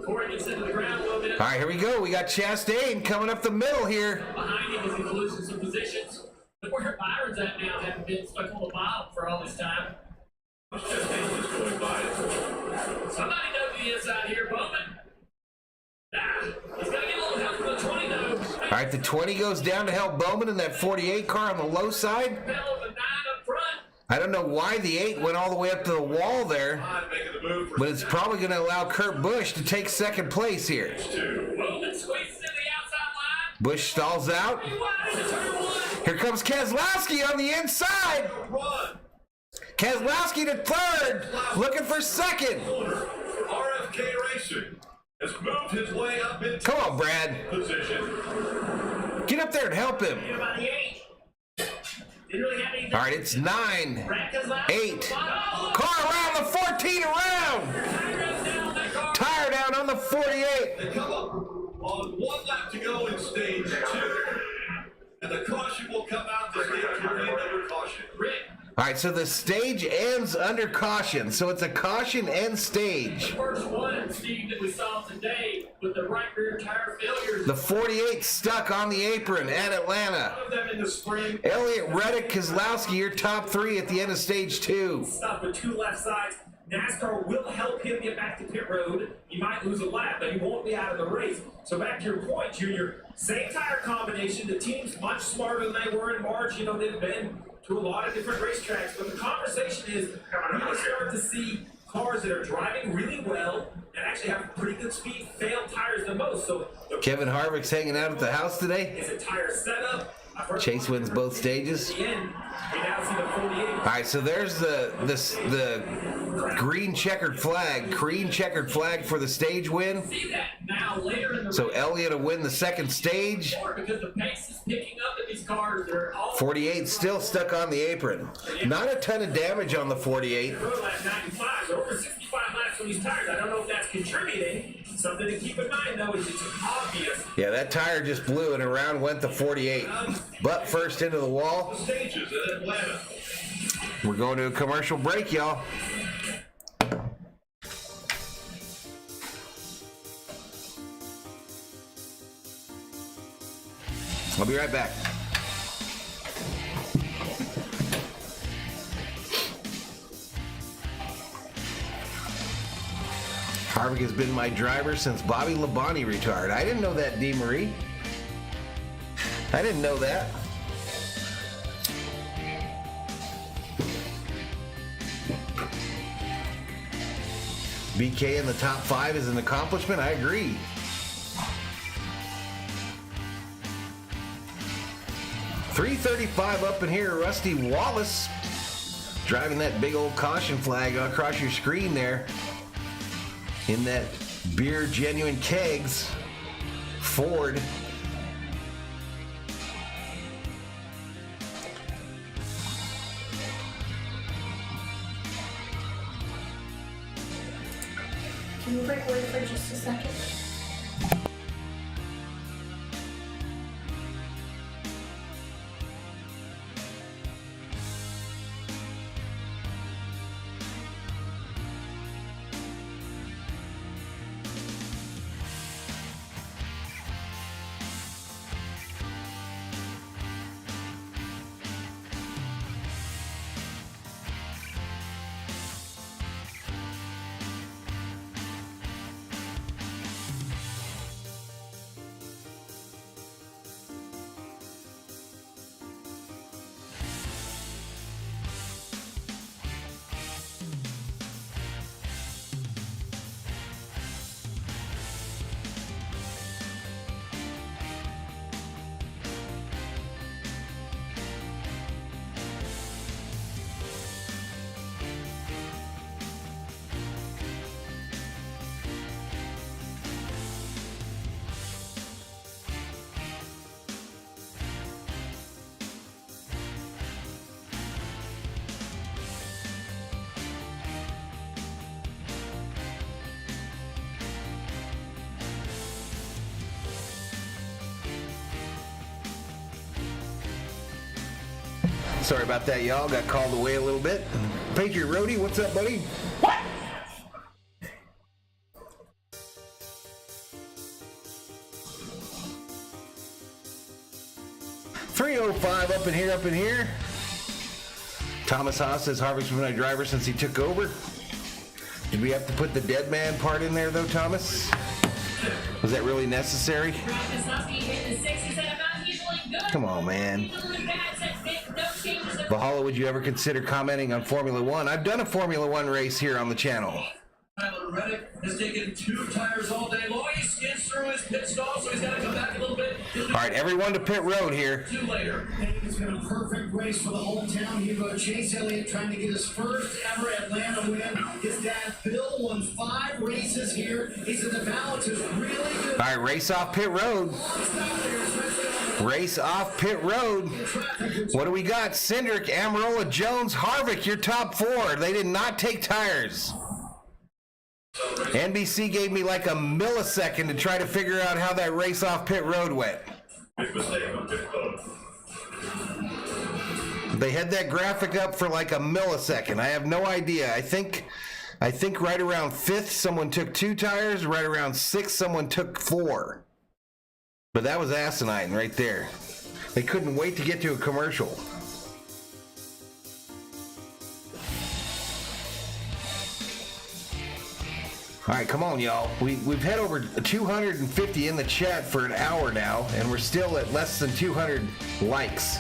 Corey gets into the ground a little bit. All right, here we go. We got Chastain coming up the middle here. Behind him as he's losing some positions. Look where Byron's at now, having been stuck on the bottom for all this time. Chastain's just going by it. Somebody know the inside here, Bowman. He's got to get a little help from the 20, though. All right, the 20 goes down to help Bowman in that 48 car on the low side. Fell with the 9 up front. I don't know why the 8 went all the way up to the wall there, Making the move for but it's probably going to allow Kurt Busch to take second place here. 2. Bowman squeezes in the outside line. Busch stalls out. Wide into turn 1. Here comes Keselowski on the inside. Run. Keselowski to third, looking for second. RFK Racing has moved his way up into Come on, Brad. position. Get up there and help him. About the 8. Didn't really have anything. All right, it's 9, Brad Keselowski. 8. Car around the 14 around. Tire down on the 48. They come up on 1 lap to go in stage 2. And the caution will come out. The stage will end under caution. Rick. All right, so the stage ends under caution. So it's a caution end stage. First one, Steve, that we saw today with the right rear tire failures. The 48 stuck on the apron at Atlanta. One of them in the spring. Elliott, Reddick, Keselowski, your top 3 at the end of stage 2. Stuck with 2 left sides. NASCAR will help him get back to pit road. He might lose a lap, but he won't be out of the race. So back to your point, Junior, same tire combination. The team's much smarter than they were in March. You know, they've been to a lot of different racetracks. But the conversation is, we're going to start to see cars that are driving really well and actually have pretty good speed fail tires the most. So Kevin Harvick's hanging out at the house today. is a tire setup. Chase wins both stages. At the end, we now see the 48. All right, so there's the green checkered flag for the stage win. See that now later in the So Elliott will win the second stage. because the pace is picking up in these cars. They're all 48 still stuck on the apron. Not a ton of damage on the 48. road lap 95. So over 65 laps on these tires. I don't know if that's contributing. Something to keep in mind though is it's obvious. Yeah, that tire just blew and around went the 48. Butt first into the wall. Stages in Atlanta. We're going to a commercial break, y'all. I'll be right back. Harvick has been my driver since Bobby Labonte retired. I didn't know that, D. Marie. I didn't know that. BK in the top 5 is an accomplishment. I agree. .335 up in here. Rusty Wallace driving that big old caution flag across your screen there in that Beer Genuine Kegs Ford. Can you break away for just a second? Sorry about that, y'all. Got called away a little bit. Patriot Roadie, what's up, buddy? What? .305 up in here. Thomas Haas says Harvick's been my driver since he took over. Did we have to put the dead man part in there, though, Thomas? Was that really necessary? Come on, man. Valhalla, would you ever consider commenting on Formula One? I've done a Formula One race here on the channel. Tyler Reddick has taken 2 tires all day long. He skids through his pit stall, so he's got to come back a little bit. He'll All right, everyone to pit road here. Two later. It's been a perfect race for the hometown hero Chase Elliott, trying to get his first ever Atlanta win. His dad Bill won 5 races here. He said the balance is really good. All right, race off pit road. Race off pit road. What do we got? Cindric, Amarola, Jones, Harvick, your top 4. They did not take tires. NBC gave me like a millisecond to try to figure out how that race off pit road went. Big mistake on pit road. They had that graphic up for like a millisecond. I have no idea. I think right around 5th someone took 2 tires. Right around 6th someone took 4. But that was asinine right there. They couldn't wait to get to a commercial. All right, come on, y'all. We've had over 250 in the chat for an hour now, and we're still at less than 200 likes.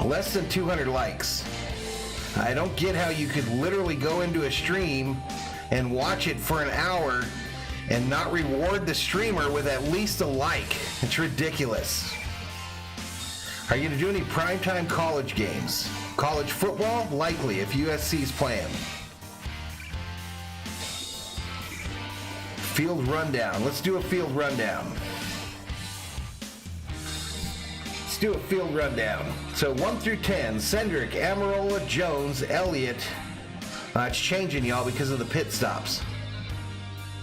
Less than 200 likes. I don't get how you could literally go into a stream and watch it for an hour and not reward the streamer with at least a like. It's ridiculous. Are you going to do any primetime college games? College football? Likely, if USC's playing. Field rundown. Let's do a field rundown. Let's do a field rundown. So 1 through 10, Cindric, Amarola, Jones, Elliott. It's changing, y'all, because of the pit stops.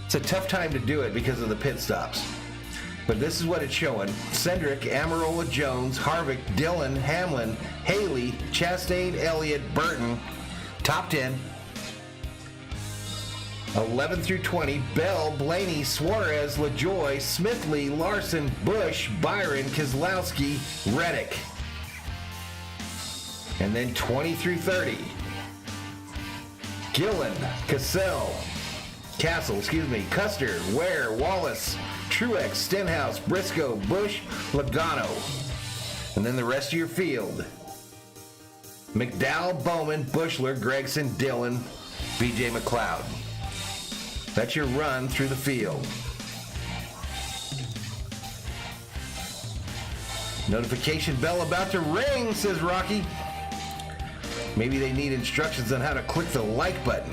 It's a tough time to do it because of the pit stops. But this is what it's showing. Cindric, Amarola, Jones, Harvick, Dillon, Hamlin, Haley, Chastain, Elliott, Burton. Top 10. 11 through 20, Bell, Blaney, Suarez, LaJoy, Smithley, Larson, Busch, Byron, Keselowski, Reddick. And then 20 through 30, Gillen, Castle, Custer, Ware, Wallace, Truex, Stenhouse, Briscoe, Busch, Logano. And then the rest of your field. McDowell, Bowman, Bushler, Gregson, Dillon, BJ McLeod. That's your run through the field. Notification bell about to ring, says Rocky. Maybe they need instructions on how to click the like button.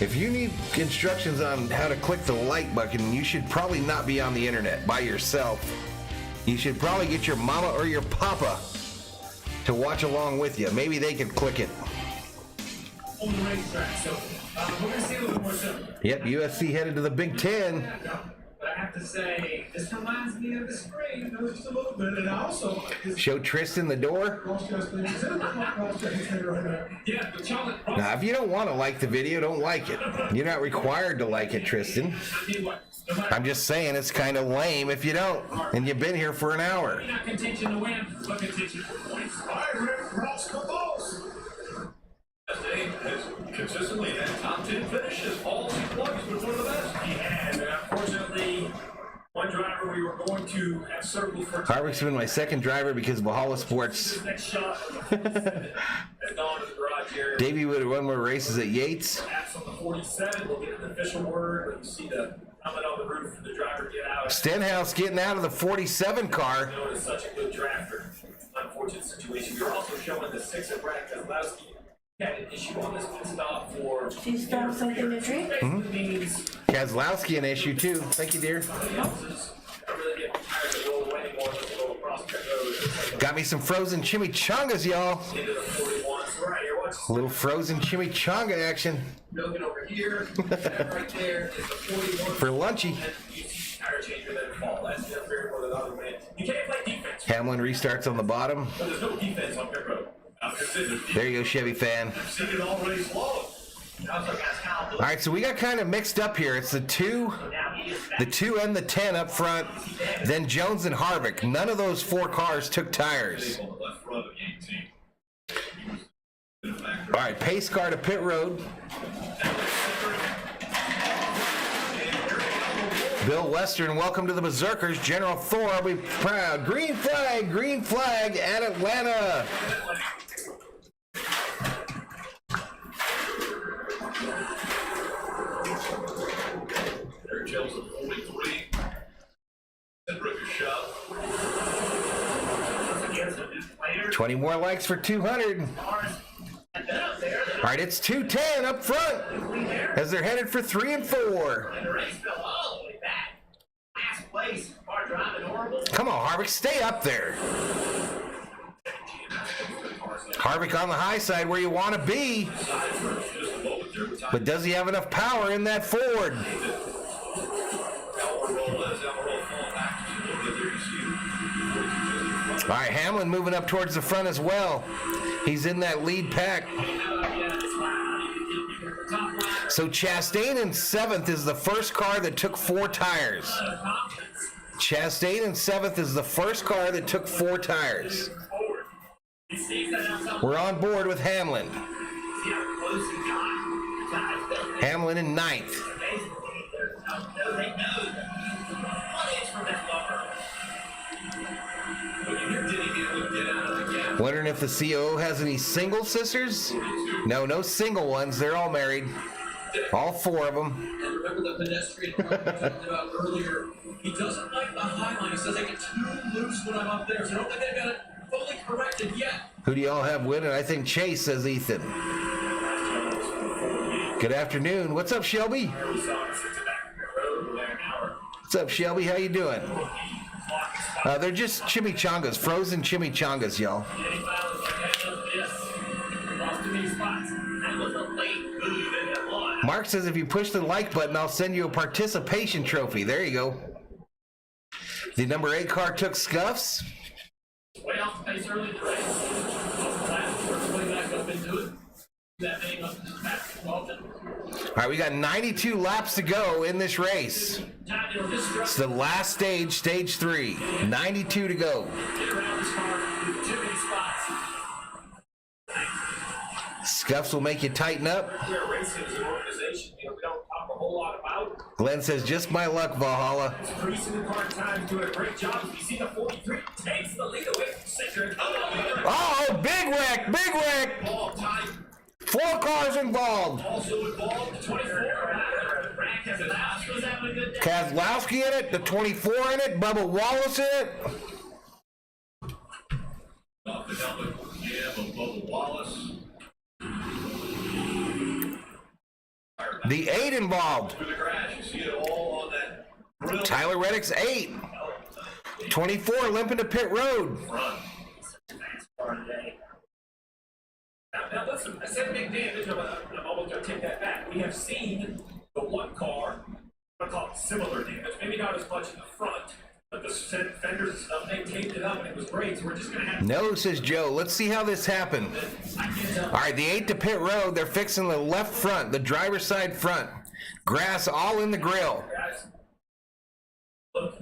If you need instructions on how to click the like button, you should probably not be on the internet by yourself. You should probably get your mama or your papa to watch along with you. Maybe they can click it. On the racetrack, so we're going to see a little more simple. Yep, USC headed to the Big Ten. But I have to say, this reminds me of the spring, just a little bit, and also Show Tristan the door. yeah, but Charlotte. Now, if you don't want to like the video, don't like it. You're not required to like it, Tristan. I'm just saying it's kind of lame if you don't, and you've been here for an hour. Not contention to win, but contention for points. All right, Rick, Ross, come close. Chastain has consistently had top 10 finishes. All he plugs was one of the best. He has, and unfortunately, one driver we were going to have circled for. Harvick's been my second driver because of Valhalla Sports. His next shot has gone to the garage area. Davey would have won more races at Yates. That's on the 47. We'll get an official word when you see the helmet on the roof for the driver get out. Stenhouse getting out of the 47 car. Known as such a good drafter. Unfortunate situation. You're also showing the 6 at Brad Keselowski had an issue on this pit stop for. Do you stop something to drink? Means Keselowski an issue too. Thank you, dear. somebody else's. I really get tired of roll away anymore. Let's go across pit road. Got me some frozen chimichangas, y'all. Into the 41. So right here, watch. A little frozen chimichanga action Milking over here. That right there is the 41. for lunchy. Tire changer that fall. That's the fair for the other way. You can't play defense. Hamlin restarts on the bottom. But there's no defense on pit road. There you go, Chevy fan. I've seen it all race long. Also, guys, Kyle All right, so we got kind of mixed up here. It's the 2 and the 10 up front, then Jones and Harvick. None of those 4 cars took tires. On the left front of the 18. All right, pace car to pit road. Bill Western, welcome to the Berserkers. General Thor, I'll be proud. Green flag at Atlanta. Eric Jones at 43. 20 more likes for 200. All right, it's 210 up front as they're headed for 3 and 4. And the race fell all the way back. Last place, car driving horrible. Come on, Harvick, stay up there. Harvick on the high side where you want to be. But does he have enough power in that Ford? All right, Hamlin moving up towards the front as well. He's in that lead pack. So Chastain in 7th is the first car that took 4 tires. Chastain in 7th is the first car that took 4 tires. We're on board with Hamlin. Hamlin in 9th. Wondering if the COO has any single sisters? No, no single ones. They're all married. All 4 of them. And remember the pedestrian car we talked about earlier? He doesn't like the high line. He says I get too loose when I'm up there. So I don't think they've got it fully corrected yet. Who do y'all have winning? I think Chase, says Ethan. Good afternoon. What's up, Shelby? What's up, Shelby? How you doing? They're just chimichangas, frozen chimichangas, y'all. Mark says if you push the like button, I'll send you a participation trophy. There you go. The number 8 car took scuffs. Way off the pace early in the race. Off the lap, works way back up into it. That thing up into the back. All right, we got 92 laps to go in this race. It's the last stage, stage 3. 92 to go. Scuffs will make you tighten up. Racing is an organization, we don't talk a whole lot about. Glenn says, just my luck, Valhalla. Greasing the car time, doing a great job. You see the 43 takes the lead away from Cedric. Oh, big wreck, big wreck. Ball time. 4 cars involved. Also involved, 24. Keselowski was having a good day. Keselowski in it, the 24 in it, Bubba Wallace in it. Off the helmet, yeah, of Bubba Wallace. The 8 involved. Through the crash, you see it all on that grill. Tyler Reddick's 8. 24 limping to pit road. Now listen, I said big damage, I'm almost going to take that back. We have seen the one car, I'm going to call it similar damage, maybe not as much in the front, but the fenders and stuff, they taped it up and it was great, so we're just going to have to... No, says Joe. Let's see how this happened. All right, the 8 to pit road, they're fixing the left front, the driver's side front. Grass all in the grill. Look.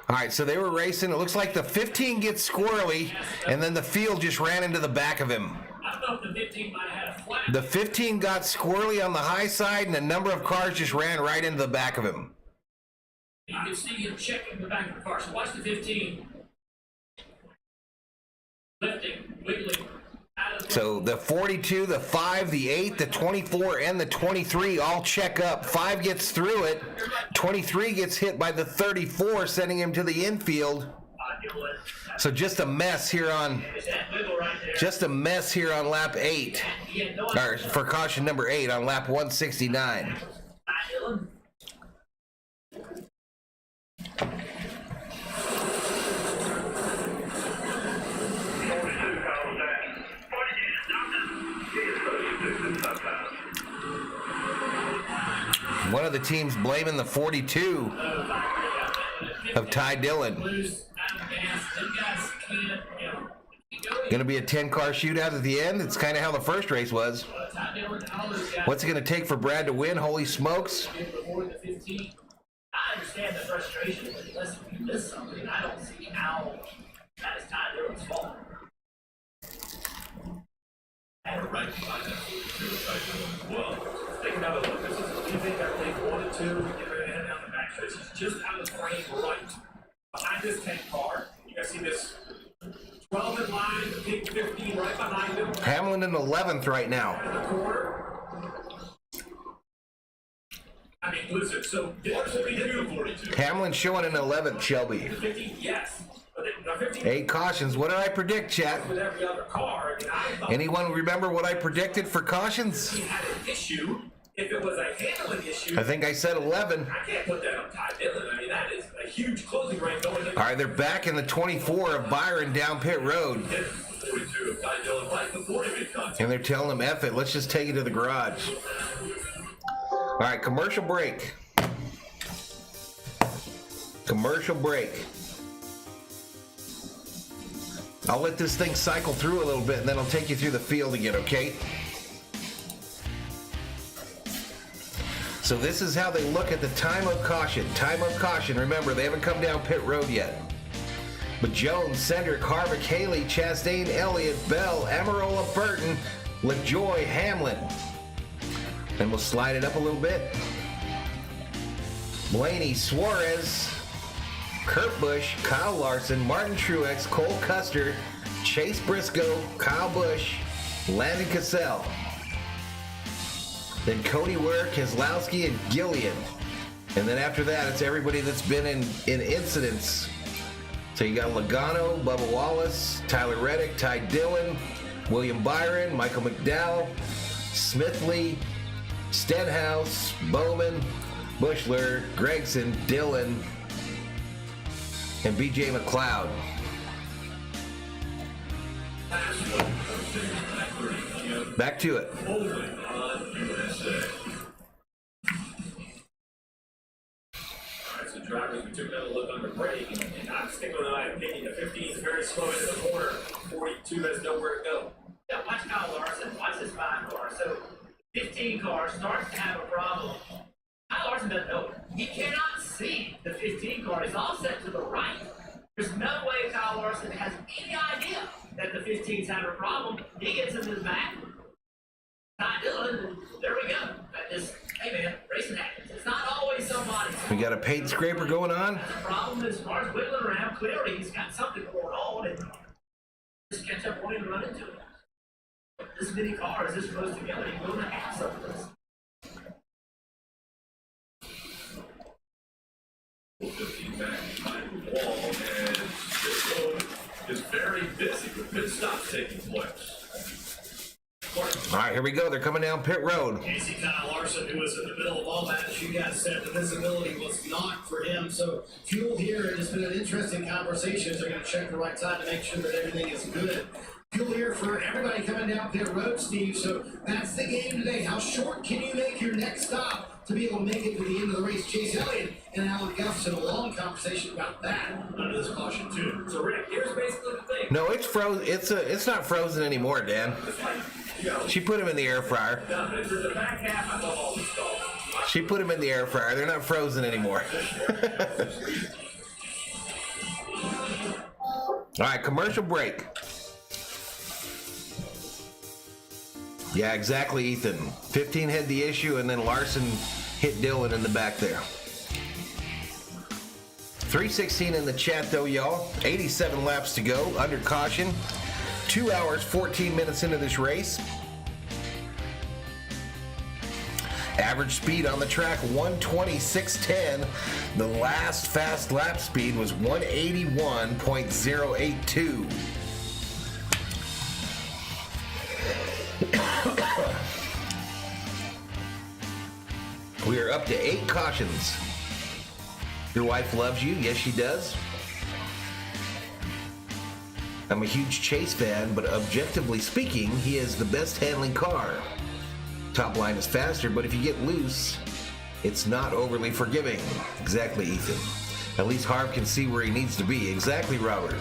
All right, so they were racing. It looks like the 15 gets squirrely, and then the field just ran into the back of him. I don't know if the 15 might have had a flat. The 15 got squirrely on the high side, and a number of cars just ran right into the back of him. You can see him checking the back of the car. So watch the 15. Lifting, wiggling. So the 42, the 5, the 8, the 24, and the 23 all check up. 5 gets through it. 23 gets hit by the 34, sending him to the infield. So just a mess here on lap 8, or for caution number 8 on lap 169. One of the teams blaming the 42 of Ty Dillon. Going to be a 10-car shootout at the end. It's kind of how the first race was. What's it going to take for Brad to win? Holy smokes. I understand the frustration, but unless you miss something, I don't see how that is Ty Dillon's fault. Right behind that, as well. Take another look. This is what you think that they wanted to get ready to head down the back stretch. He's just out of the frame right. Behind this 10 car, you guys see this 12 in line, the big 15 right behind him. Hamlin in 11th right now. In the corner. I mean, listen, so 42. Hamlin showing in 11th, Shelby. 15, yes. But 8 cautions. What did I predict, chat? With every other car, I mean, I thought Anyone remember what I predicted for cautions? he had an issue. If it was a handling issue, I think I said 11. I can't put that on Ty Dillon. I mean, that is a huge closing rate going in. All right, they're back in the 24 of Byron down pit road. 42 of Ty Dillon right before he made contact. And they're telling him, F it, let's just take it to the garage. All right, commercial break. Commercial break. I'll let this thing cycle through a little bit, and then I'll take you through the field again, okay? So this is how they look at the time of caution. Time of caution. Remember, they haven't come down pit road yet. But Jones, Cendric, Harvick, Haley, Chastain, Elliott, Bell, Amarola, Burton, LaJoy, Hamlin. Then we'll slide it up a little bit. Blaney, Suarez, Kurt Busch, Kyle Larson, Martin Truex, Cole Custer, Chase Briscoe, Kyle Busch, Landon Cassell. Then Cody Ware, Keselowski, and Gillian. And then after that, it's everybody that's been in incidents. So you got Logano, Bubba Wallace, Tyler Reddick, Ty Dillon, William Byron, Michael McDowell, Smithley, Stenhouse, Bowman, Bushler, Gregson, Dillon, and BJ McLeod. Back to it. So drivers, we took another look on the brake, and I'm sticking with my opinion. The 15 is very slow into the corner. 42 has nowhere to go. Yeah, watch Kyle Larson. Watch this 5 car. So 15 car starts to have a problem. Kyle Larson doesn't know it. He cannot see the 15 car. It's all set to the right. There's no way Kyle Larson has any idea that the 15's having a problem. He gets into the back. Ty Dillon, and there we go. That is, hey man, racing happens. It's not always somebody. We got a paint scraper going on. The problem is, as far as wiggling around, clearly he's got something going on, and just catch up on him and run into it. This many cars, this close together, you're going to have some of this. 15 back behind the wall, and this road is very busy with pit stops taking place. All right, here we go. They're coming down pit road. Casey Kyle Larson, who was in the middle of all that, as you guys said, the visibility was not for him. So fuel here, and it's been an interesting conversation. They're going to check the right time to make sure that everything is good. Fuel here for everybody coming down pit road, Steve. So that's the game today. How short can you make your next stop to be able to make it to the end of the race? Chase Elliott and Alan Gustafson, a long conversation about that under this caution too. So Rick, here's basically the thing. No, it's frozen. It's not frozen anymore, Dan. She put him in the air fryer. The back half, I love all these calls. She put him in the air fryer. They're not frozen anymore. All right, commercial break. Yeah, exactly, Ethan. 15 had the issue, and then Larson hit Dillon in the back there. 3:16 in the chat, though, y'all. 87 laps to go, under caution. 2 hours, 14 minutes into this race. Average speed on the track, 126.10. The last fast lap speed was 181.082. We are up to 8 cautions. Your wife loves you. Yes, she does. I'm a huge Chase fan, but objectively speaking, he is the best handling car. Top line is faster, but if you get loose, it's not overly forgiving. Exactly, Ethan. At least Harv can see where he needs to be. Exactly, Robert.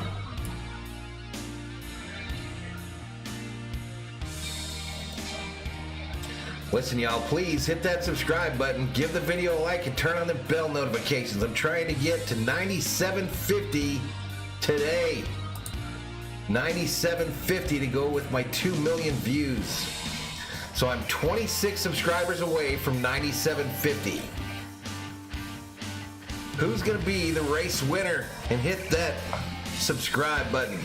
Listen, y'all, please hit that subscribe button, give the video a like, and turn on the bell notifications. I'm trying to get to 9750 today. 9750 to go with my 2 million views. So I'm 26 subscribers away from 9750. Who's going to be the race winner? And hit that subscribe button.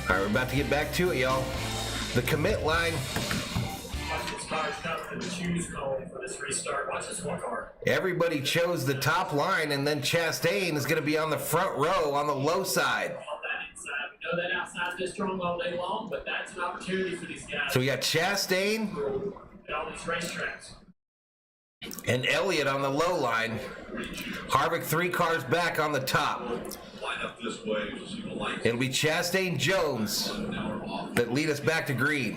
All right, we're about to get back to it, y'all. The commit line. Watch this car's coming to the choose column for this restart. Watch this one car. Everybody chose the top line, and then Chastain is going to be on the front row on the low side. On that inside. We know that outside's been strong all day long, but that's an opportunity for these guys. So we got Chastain At all these racetracks. and Elliott on the low line. Harvick 3 cars back on the top. Line up this way, you'll see the lights. It'll be Chastain Jones Now we're off. that lead us back to green.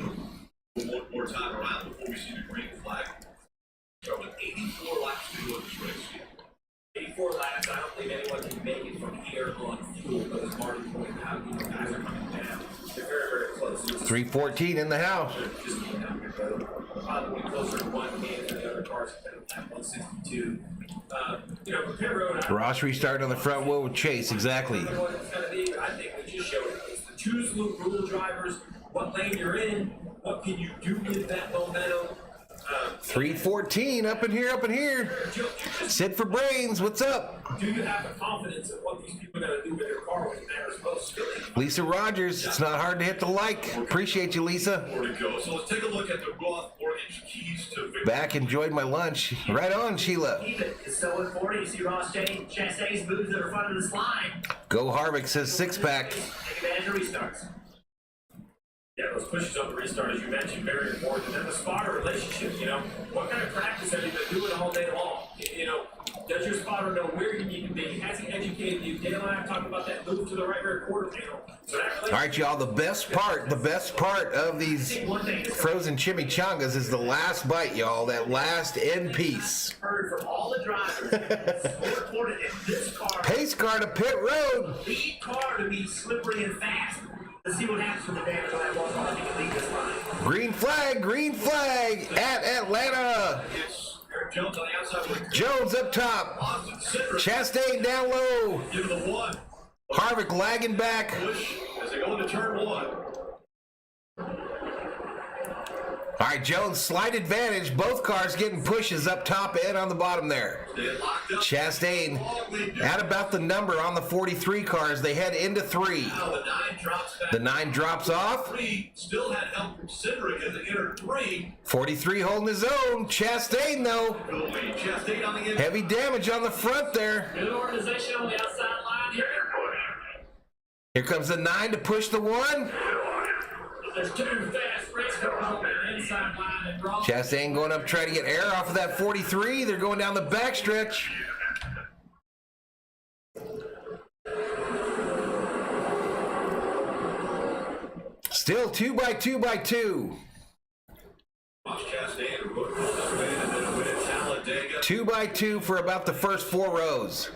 One more time around before we see the green flag. So with 84 laps to go in this race. 84 laps. I don't think anyone can make it from here on fuel, but as Marty pointed out, you know, guys are coming down. They're very, very close. 3:14 in the house. Just probably closer to 1 game than the other cars at 162. You know, for pit road, Ross restarted on the front wheel with Chase, exactly. what it's going to be, I think we just showed it. It's the choose loop rule drivers, what lane you're in, what can you do with that momentum. 3:14 up in here. Sit for brains. What's up? Do you have the confidence in what these people are going to do with their car when they're supposed to? Lisa Rogers. It's not hard to hit the like. Appreciate you, Lisa. More to go. So let's take a look at the Roth Mortgage keys to victory. Back, enjoyed my lunch. Right on, Sheila. Keep it. It's so important. You see Ross Chastain's moves that are in front of this line. Go Harvick, says 6-pack. Take advantage of restarts. Yeah, those pushes on the restart, as you mentioned, very important. And then the spotter relationship, you know, what kind of practice have you been doing all day long? You know, does your spotter know where you need to be? Has he educated you? Dale and I have talked about that move to the right rear quarter panel. So that All right, y'all, the best part of these frozen chimichangas is the last bite, y'all, that last end piece. heard from all the drivers. So important in this car. Pace car to pit road. Lead car to be slippery and fast. Let's see what happens with the damage on that one car. I think it leads this line. Green flag at Atlanta. It's Eric Jones on the outside with Jones up top. Austin Cindric. Chastain down low. Give it the one. Harvick lagging back. Push as they go into turn 1. All right, Jones, slight advantage. Both cars getting pushes up top and on the bottom there. They locked up. Chastain at about the number on the 43 cars. They head into 3. Now the 9 drops back. The 9 drops off. 3 still had help from Cindric as they entered 3. 43 holding his own. Chastain, though. Chastain on the inside. Heavy damage on the front there. Good organization on the outside line here. Here comes the 9 to push the 1. There's 2 fast race cars on the inside line and Ross. Chastain going up trying to get air off of that 43. They're going down the backstretch. Still 2 by 2 by 2. Ross Chastain, who put a win and then a win at Talladega. 2 by 2 for about the first 4 rows.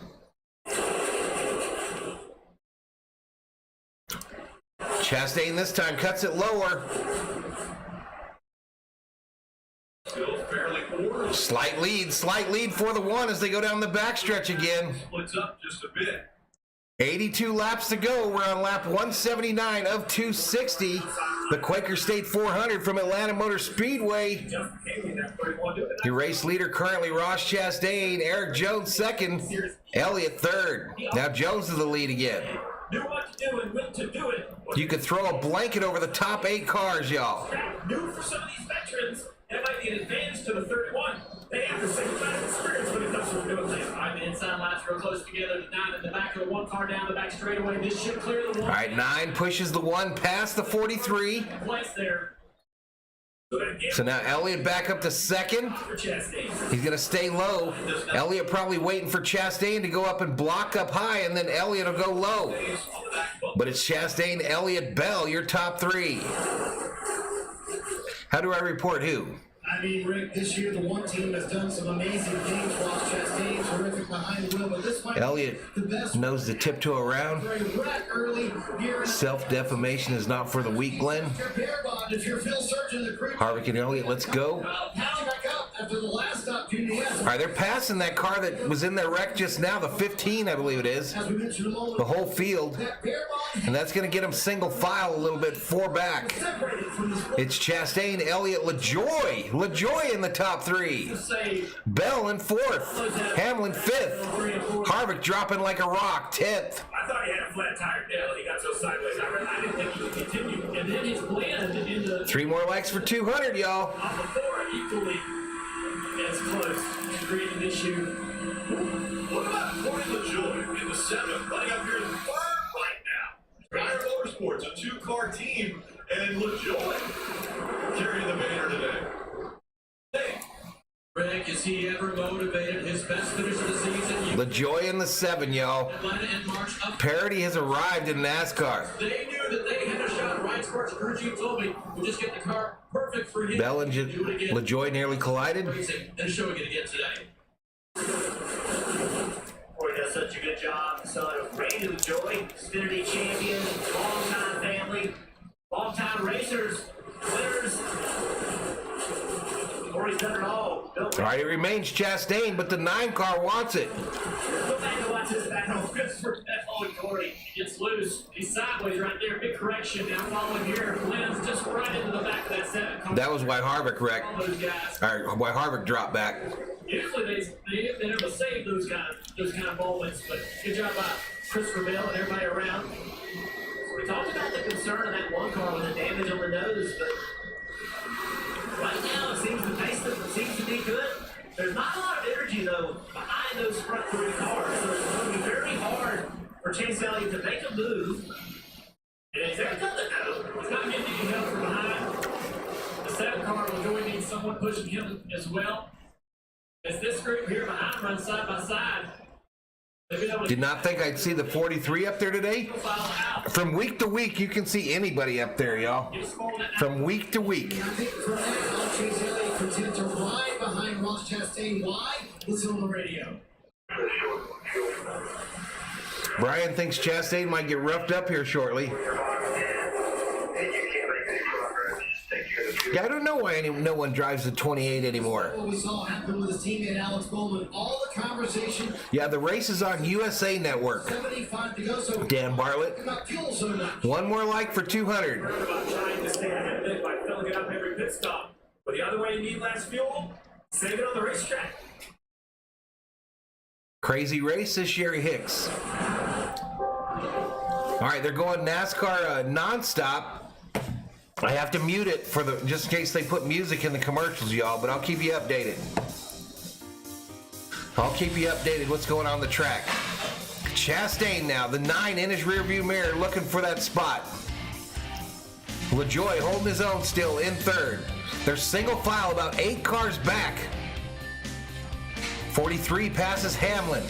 Chastain this time cuts it lower. Still fairly orderly. Slight lead for the 1 as they go down the backstretch again. Splits up just a bit. 82 laps to go. We're on lap 179 of 260. The Quaker State 400 from Atlanta Motor Speedway. Your race leader currently Ross Chastain, Eric Jones second, Elliott third. Now Jones is the lead again. Knew what to do and when to do it. You could throw a blanket over the top 8 cars, y'all. New for some of these veterans, that might be an advantage to the 31. They have the same kind of experience when it comes to doing things. All right, the inside lines real close together. The 9 in the back of the 1 car down the back straightaway. This should clear the 1. All right, 9 pushes the 1 past the 43. Place there. So now Elliott back up to second. For Chastain. He's going to stay low. Elliott probably waiting for Chastain to go up and block up high, and then Elliott will go low. But it's Chastain, Elliott, Bell, your top 3. How do I report who? I mean, Rick, this year the 1 team has done some amazing things. Ross Chastain, terrific behind the wheel, but this might Elliott be the best. knows to tiptoe around. Early here. Self-defamation is not for the weak, Glenn. If you're Phil Surgeon, the crew. Harvick and Elliott, let's go. Pound back up after the last stop, GDS. All right, they're passing that car that was in their wreck just now, the 15, I believe it is. As we mentioned a moment The whole field. that bear bond And that's going to get them single file a little bit 4 back. separated from this It's Chastain, Elliott, LaJoy in the top 3. Bell in 4th. Hamlin 5th. Harvick dropping like a rock, 10th. I thought he had a flat tire. Yeah, he got so sideways. I didn't think he would continue. And then his blend into 3 more likes for 200, y'all. off the floor equally as close to creating an issue. What about Corey LaJoy in the 7th, running up here in 3rd right now? Ryder Motorsports, a 2-car team, and LaJoy carrying the banner today. Hey, Rick, has he ever motivated his best finish of the season? LaJoy in the 7, y'all. Atlanta and March up. Parity has arrived in NASCAR. They knew that they had a shot. Ryan Sparks, Virgil told me, we'll just get the car perfect for him. Bell and Do it again. LaJoy nearly collided. Racing and showing it again today. Corey does such a good job. Son of Randy LaJoy, Xfinity champion, long-time family, long-time racers, winners. Corey's done it all. All right, it remains Chastain, but the 9 car wants it. Go back and watch this battle. Good for that. Oh, Corey gets loose. He's sideways right there. Big correction. Now following here. Lands just right into the back of that 7 car. That was why Harvick wrecked. All those guys. All right, why Harvick dropped back. Usually they've been able to save those kind of moments, but good job by Christopher Bell and everybody around. We talked about the concern of that one car with the damage on the nose, but right now it seems the pace seems to be good. There's not a lot of energy though behind those front 3 cars, so it's going to be very hard for Chase Elliott to make a move. And he's there coming though. He's not getting any help from behind. The 7 car will join in someone pushing him as well. As this group here behind runs side by side. Did not think I'd see the 43 up there today. From week to week, you can see anybody up there, y'all. From week to week. I think for now, Chase Elliott continues to ride behind Ross Chastain. Why? Listen on the radio. Brian thinks Chastain might get roughed up here shortly. Yeah, I don't know why no one drives the 28 anymore. What we saw happen with his teammate Alex Bowman, all the conversation. Yeah, the race is on USA Network. 75 to go, so Dan Bartlett. about fuel so much. 1 more like for 200. About trying to stay ahead of it by filling it up every pit stop. But the other way you need less fuel, save it on the racetrack. Crazy race, says Sherry Hicks. All right, they're going NASCAR nonstop. I have to mute it for just in case they put music in the commercials, y'all, but I'll keep you updated. I'll keep you updated what's going on the track. Chastain now, the 9 in his rearview mirror, looking for that spot. LaJoy holding his own still in 3rd. They're single file about 8 cars back. 43 passes Hamlin.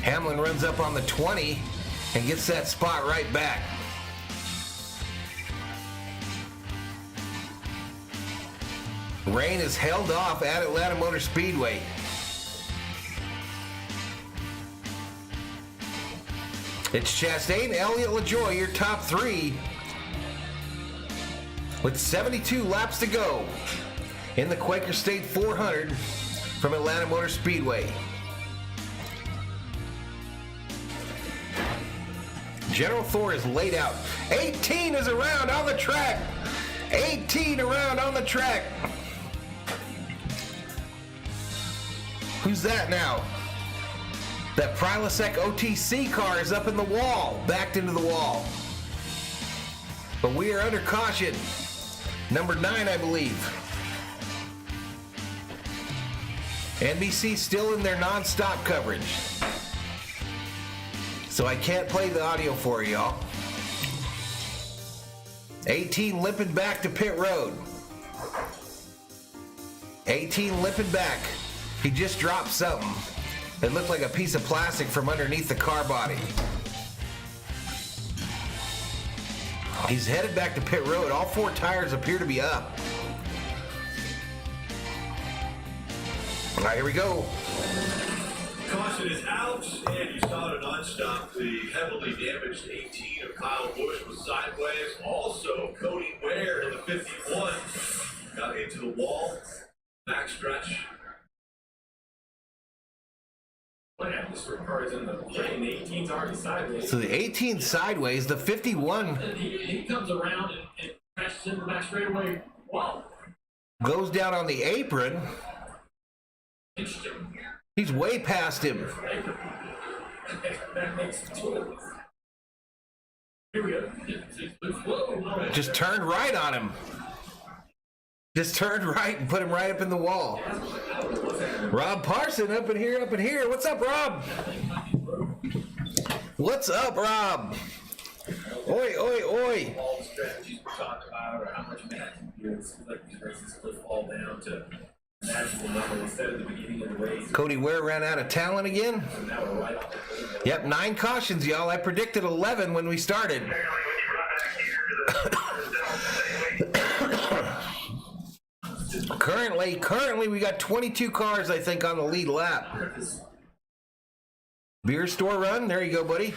Hamlin runs up on the 20 and gets that spot right back. Rain is held off at Atlanta Motor Speedway. It's Chastain, Elliott, LaJoy, your top 3. With 72 laps to go in the Quaker State 400 from Atlanta Motor Speedway. General Thor is laid out. 18 is around on the track. 18 around on the track. Who's that now? That Prilosec OTC car is up in the wall, backed into the wall. But we are under caution. Number 9, I believe. NBC still in their non-stop coverage. So I can't play the audio for y'all. 18 limping back to pit road. 18 limping back. He just dropped something. It looked like a piece of plastic from underneath the car body. He's headed back to pit road. All 4 tires appear to be up. All right, here we go. Caution is out, and you saw it non-stop. The heavily damaged 18 of Kyle Busch was sideways. Also, Cody Ware in the 51 got into the wall. Backstretch. What happens for cars in the lane? The 18's already sideways. So the 18 sideways, the 51 And he comes around and crashes into the back straightaway. Wow. goes down on the apron. He's way past him. Here we go. Just turned right on him. Just turned right and put him right up in the wall. Rob Parson up in here, What's up, Rob? What's up, Rob? Oi, oi, oi. All the strategies we're talking about, or how much Matt can do, it seems like these races could fall down to a natural level instead of the beginning of the race. Cody Ware ran out of talent again. So now we're right off the Yep, 9 cautions, y'all. I predicted 11 when we started. Currently, we got 22 cars, I think, on the lead lap. Beer store run. There you go, buddy.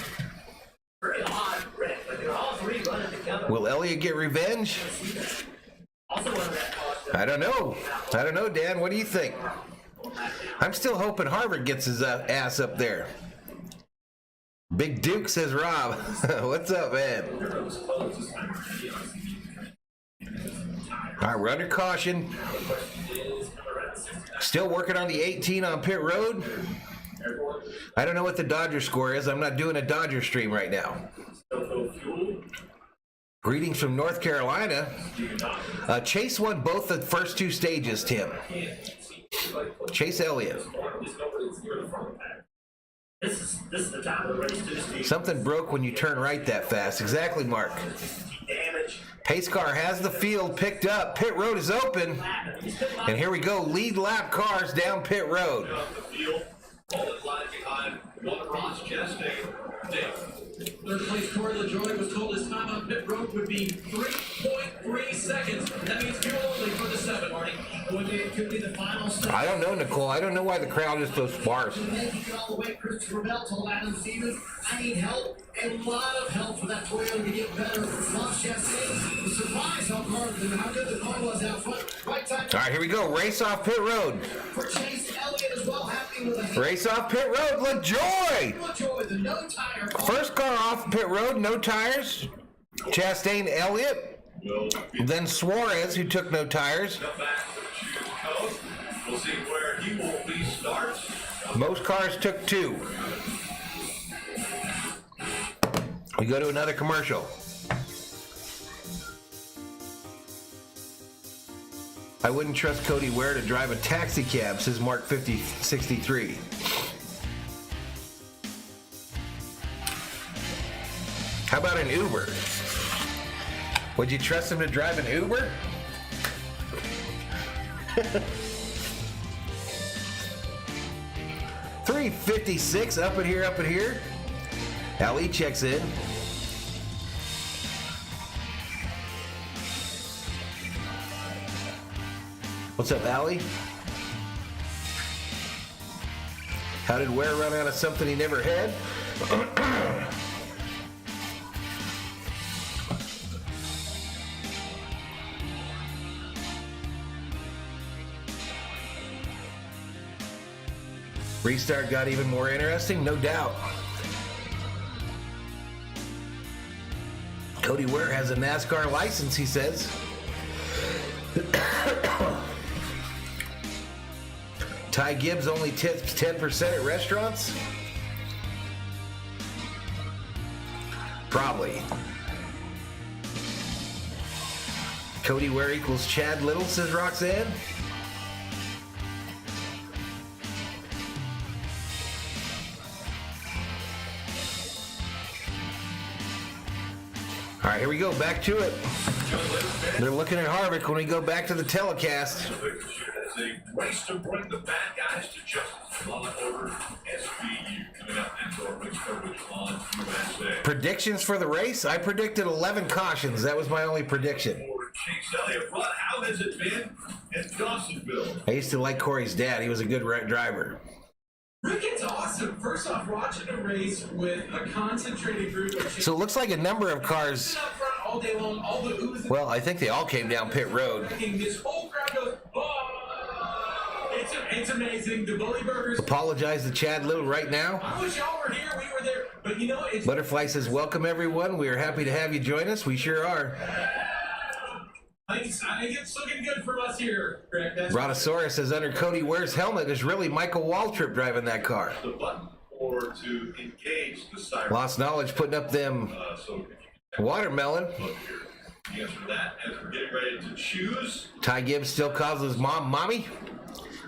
Pretty odd, Rick, but they're all three running together. Will Elliott get revenge? Also one of that caution. I don't know, Dan. What do you think? I'm still hoping Harvick gets his ass up there. Big Duke, says Rob. What's up, man? All right, we're under caution. Still working on the 18 on pit road. I don't know what the Dodger score is. I'm not doing a Dodger stream right now. Greetings from North Carolina. Chase won both the first 2 stages, Tim. Chase Elliott. This is the time of the race to just be Something broke when you turn right that fast. Exactly, Mark. damage. Pace car has the field picked up. Pit road is open. And here we go. Lead lap cars down pit road. All in line behind one Ross Chastain. Third place Corey LaJoy was told his time on pit road would be 3.3 seconds. That means fuel only for the 7, Marty. It could be the final step. I don't know, Nicole. I don't know why the crowd is so sparse. Making it all the way, Christopher Bell told Adam Stevens, I need help, a lot of help for that Toyota to get better. Ross Chastain was surprised how good the car was out front. Right time All right, here we go. Race off pit road. for Chase Elliott as well, happening with a Race off pit road. LaJoy. LaJoy, the no tire. First car off pit road, no tires. Chastain Elliott. Then Suarez, who took no tires. Come back to choose code. We'll see where he will restart. Most cars took 2. We go to another commercial. I wouldn't trust Cody Ware to drive a taxi cab, says Mark 5063. How about an Uber? Would you trust him to drive an Uber? $356 up in here. Ali checks in. What's up, Ali? How did Ware run out of something he never had? Restart got even more interesting, no doubt. Cody Ware has a NASCAR license, he says. Ty Gibbs only tips 10% at restaurants? Probably. Cody Ware equals Chad Little, says Roxanne. All right, here we go. Back to it. They're looking at Harvick when we go back to the telecast. As a race to bring the bad guys to justice. Law and Order SVU coming up next door. Race coverage on USA. Predictions for the race? I predicted 11 cautions. That was my only prediction. Chase Elliott, Rod, how has it been at Dawsonville? I used to like Corey's dad. He was a good driver. Rick, it's awesome. First off, watching a race with a concentrated group of So it looks like a number of cars. up front all day long, all the oohs and Well, I think they all came down pit road. this whole crowd goes, oh! It's amazing. The Bully Burgers. Apologize to Chad Little right now. I wish y'all were here. We were there. But you know, it's Butterfly says, welcome everyone. We are happy to have you join us. We sure are. I think it's looking good for us here. Correct. That's Brontosaurus says under Cody Ware's helmet is really Michael Waltrip driving that car. the button or to engage the siren. Lost Knowledge putting up them So if you can watermelon. look here, the answer to that as we're getting ready to choose. Ty Gibbs still calls his mom mommy.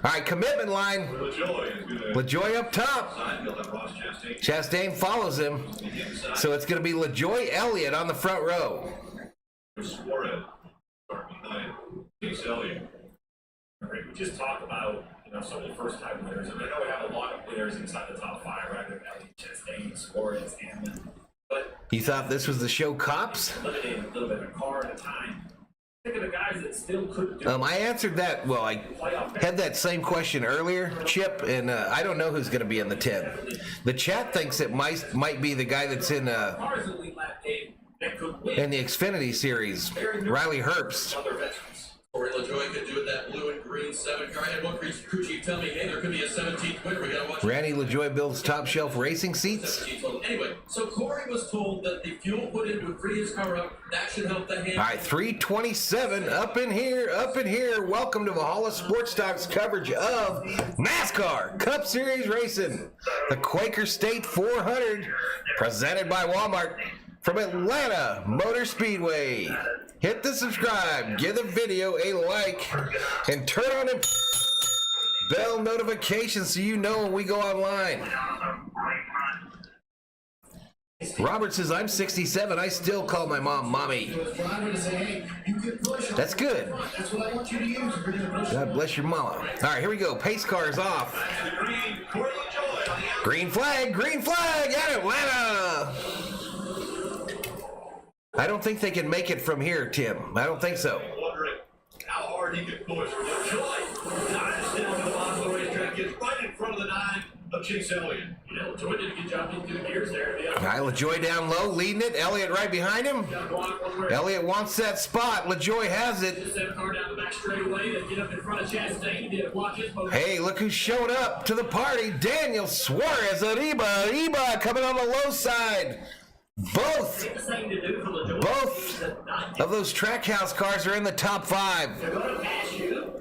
All right, commitment line. LaJoy is going to LaJoy up top. sign. He'll have Ross Chastain. Chastain follows him. Inside. So it's going to be LaJoy Elliott on the front row. Suarez start behind Chase Elliott. Right, we just talked about, some of the first-time winners, and I know we have a lot of winners inside the top five, right? Elliott, Chastain, Suarez, Hamlin. But You thought this was the show Cops? eliminating a little bit of a car at a time. Think of the guys that still could do I answered that. Well, I had that same question earlier, Chip, and I don't know who's going to be in the 10. The chat thinks it might be the guy that's in cars in the lead lap game that could win. the Xfinity Series, Riley Herbst. Other veterans. Corey LaJoy could do it, that blue and green 7 car. I had one crew chief tell me, hey, there could be a 17th winner. We got to watch Randy LaJoy builds top shelf racing seats. 17 total. Anyway, so Corey was told that the fuel put in to free his car up, that should help the hand. All right, 327 up in here, up in here. Welcome to Valhalla Sports Talk's coverage of NASCAR Cup Series Racing, the Quaker State 400, presented by Walmart from Atlanta Motor Speedway. Hit the subscribe, give the video a like, and turn on the bell notifications so you know when we go online. Robert says, I'm 67. I still call my mom mommy. That's good. That's what I want you to use if you're going to push. God bless your mama. All right, here we go. Pace car is off. The green, Corey LaJoy on the outside. Green flag at Atlanta. I don't think they can make it from here, Tim. I don't think so. Wondering how hard he could push. LaJoy dives down to the bottom of the racetrack, gets right in front of the 9 of Chase Elliott. LaJoy did a good job into the gears there. All right, LaJoy down low, leading it. Elliott right behind him. Elliott wants that spot. LaJoy has it. Just that car down the back straightaway to get up in front of Chastain. He did watch his motor. Hey, look who's showing up to the party. Daniel Suarez, Arriba coming on the low side. Both of those Trackhouse cars are in the top 5. They're going to pass you.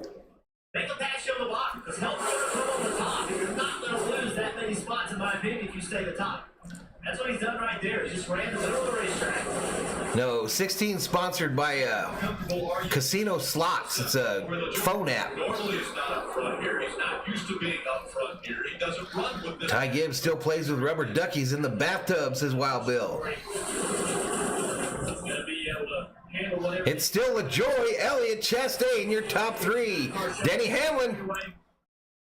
Make a pass you on the block, because help come on the top. You're not going to lose that many spots, in my opinion, if you stay the top. That's what he's done right there. He just ran the middle of the racetrack. No, 16 sponsored by Casino Slots. It's a phone app. Normally it's not up front here. He's not used to being up front here. He doesn't run with this. Ty Gibbs still plays with rubber duckies in the bathtub, says Wild Bill. It's still LaJoy, Elliott, Chastain, your top 3. Denny Hamlin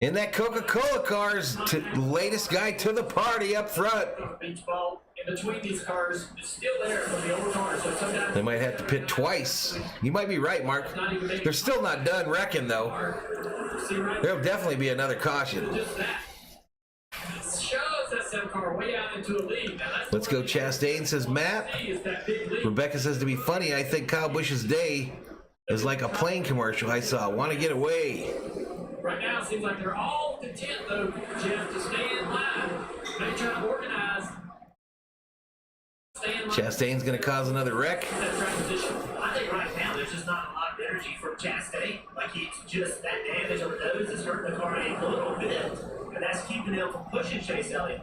in that Coca-Cola car's latest guy to the party up front. Beach ball in between these cars is still there from the old car, so sometimes They might have to pit twice. You might be right, Mark. They're still not done wrecking, though. There'll definitely be another caution. just that shows that 7 car way out into a lead. Now, that's Let's go, Chastain, says Matt. is that big lead. Rebecca says, to be funny, I think Kyle Busch's day is like a plane commercial I saw. Want to get away. Right now, it seems like they're all content, though, Jeff, to stay in line. They try to organize. Stay in line. Chastain's going to cause another wreck. That track position. I think right now there's just not a lot of energy from Chastain. Like he's just that damage on the nose is hurting the car a little bit, and that's keeping him from pushing Chase Elliott.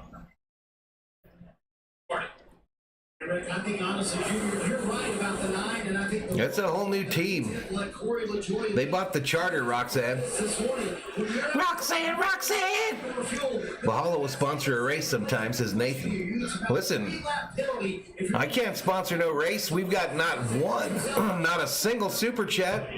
I think honestly, Junior, you're right about the 9, and I think That's a whole new team. like Corey LaJoy. They bought the charter, Roxanne. This morning. Roxanne! Valhalla will sponsor a race sometimes, says Nathan. Listen, I can't sponsor no race. We've got not one, not a single super chat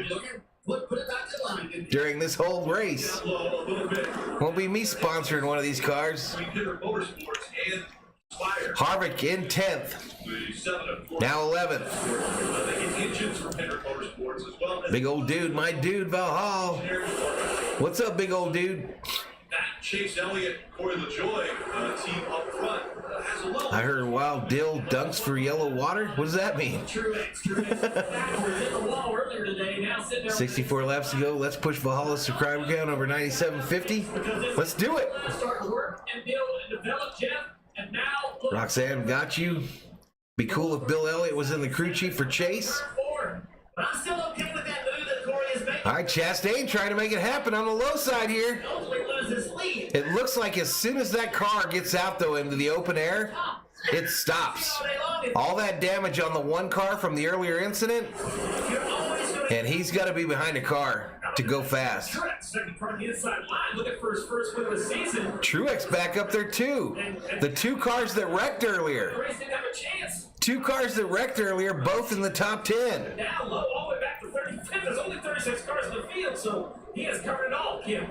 Put it back to line. during this whole race. Low a little bit. Won't be me sponsoring one of these cars. Quaker Motorsports and Spire. Harvick in 10th, The 7 of 4. now 11th. They get engines from Quaker Motorsports as well as Big old dude, my dude, Valhalla. What's up, big old dude? that Chase Elliott, Corey LaJoy team up front has a little. I heard Wild Dill dunks for yellow water. What does that mean? Truex. Hit the wall earlier today. Now sitting there. 64 laps to go. Let's push Valhalla's subscriber count over 9750. Let's do it. Start to work and build and develop, Jeff. And now look. Roxanne got you. Be cool if Bill Elliott was in the crew chief for Chase. But I'm still okay with that move that Corey has made. All right, Chastain trying to make it happen on the low side here. Hopefully loses lead. It looks like as soon as that car gets out, though, into the open air, it stops. All that damage on the one car from the earlier incident, and he's got to be behind a car to go fast. Second car on the inside line. Look at first win of the season. Truex back up there, too. The two cars that wrecked earlier. The race didn't have a chance. Two cars that wrecked earlier, both in the top 10. Now low, all the way back to 35th. There's only 36 cars in the field, so he has covered it all, Kim.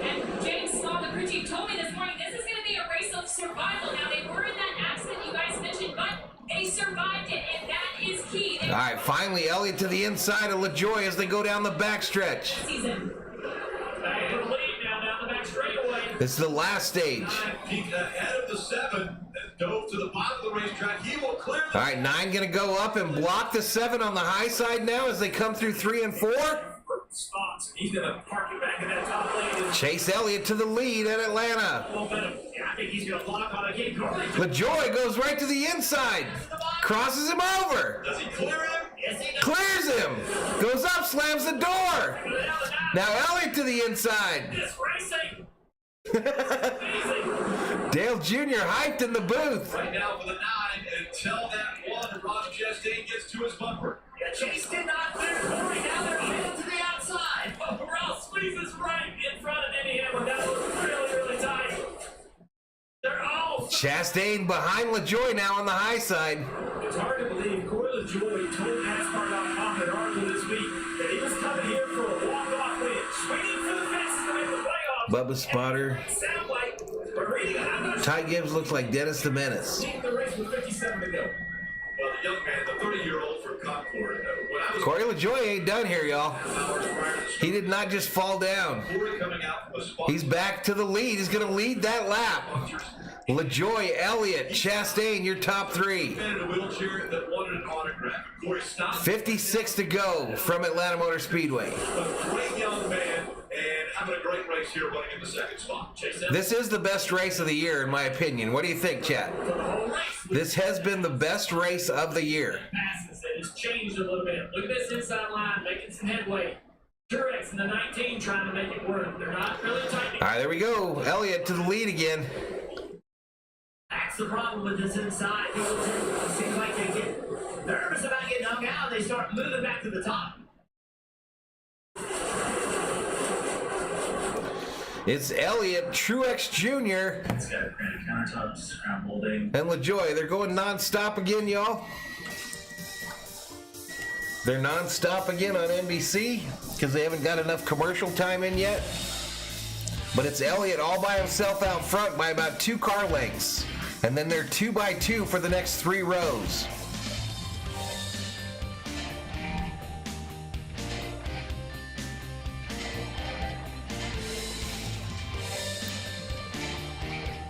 And James Small, the crew chief, told me this morning this is going to be a race of survival. Now, they were in that accident you guys mentioned, but they survived it, and that is key. All right, finally, Elliott to the inside of LaJoie as they go down the backstretch. Season. Back to the lead now, down the back straightaway. This is the last stage. Peak ahead of the 7 and dove to the bottom of the racetrack. He will clear the... All right, 9 going to go up and block the 7 on the high side now as they come through 3 and 4. Spots. He's going to park it back in that top lane. Chase Elliott to the lead at Atlanta. Yeah, I think he's going to lock on again. LaJoie goes right to the inside. Crosses him over. Does he clear him? Yes, he does. Clears him. Goes up, slams the door. Now Elliott to the inside. This racing. Dale Jr. hyped in the booth. Right now for the 9 until that one Ross Chastain gets to his bumper. Yeah, Chase did not clear Corey. Now they're headed to the outside. Oh, Ross squeezes right in front of Denny Hamlin. That was really, really tight. They're all... Chastain behind LaJoie now on the high side. It's hard to believe Corey LaJoie told NASCAR.com in an article this week that he was coming here for a walk-off win, swinging for the fences to make the playoffs. Bubba Spotter. Sound like we're reading it. Ty Gibbs looks like Dennis the Menace. The race with 57 to go. Well, the young man, the 30-year-old from Concord, when I was Corey LaJoie ain't done here, y'all. He did not just fall down. Corey coming out from a spot. He's back to the lead. He's going to lead that lap. LaJoie, Elliott, Chastain, your top 3. Man in a wheelchair that wanted an autograph. Corey stopped. 56 to go from Atlanta Motor Speedway. A great young man and having a great race here running in the second spot. This is the best race of the year, in my opinion. What do you think, Chad? This has been the best race of the year. Passes it has changed a little bit. Look at this inside line, making some headway. Truex in the 19 trying to make it work. They're not really tightening. All right, there we go. Elliott to the lead again. That's the problem with this inside. It seems like they get nervous about getting hung out. They start moving back to the top. It's Elliott, Truex Jr., It's got granite countertops, scrambled. and LaJoie. They're going non-stop again, y'all. They're non-stop again on NBC because they haven't got enough commercial time in yet. But it's Elliott all by himself out front by about 2 car lengths. And then they're 2 by 2 for the next 3 rows.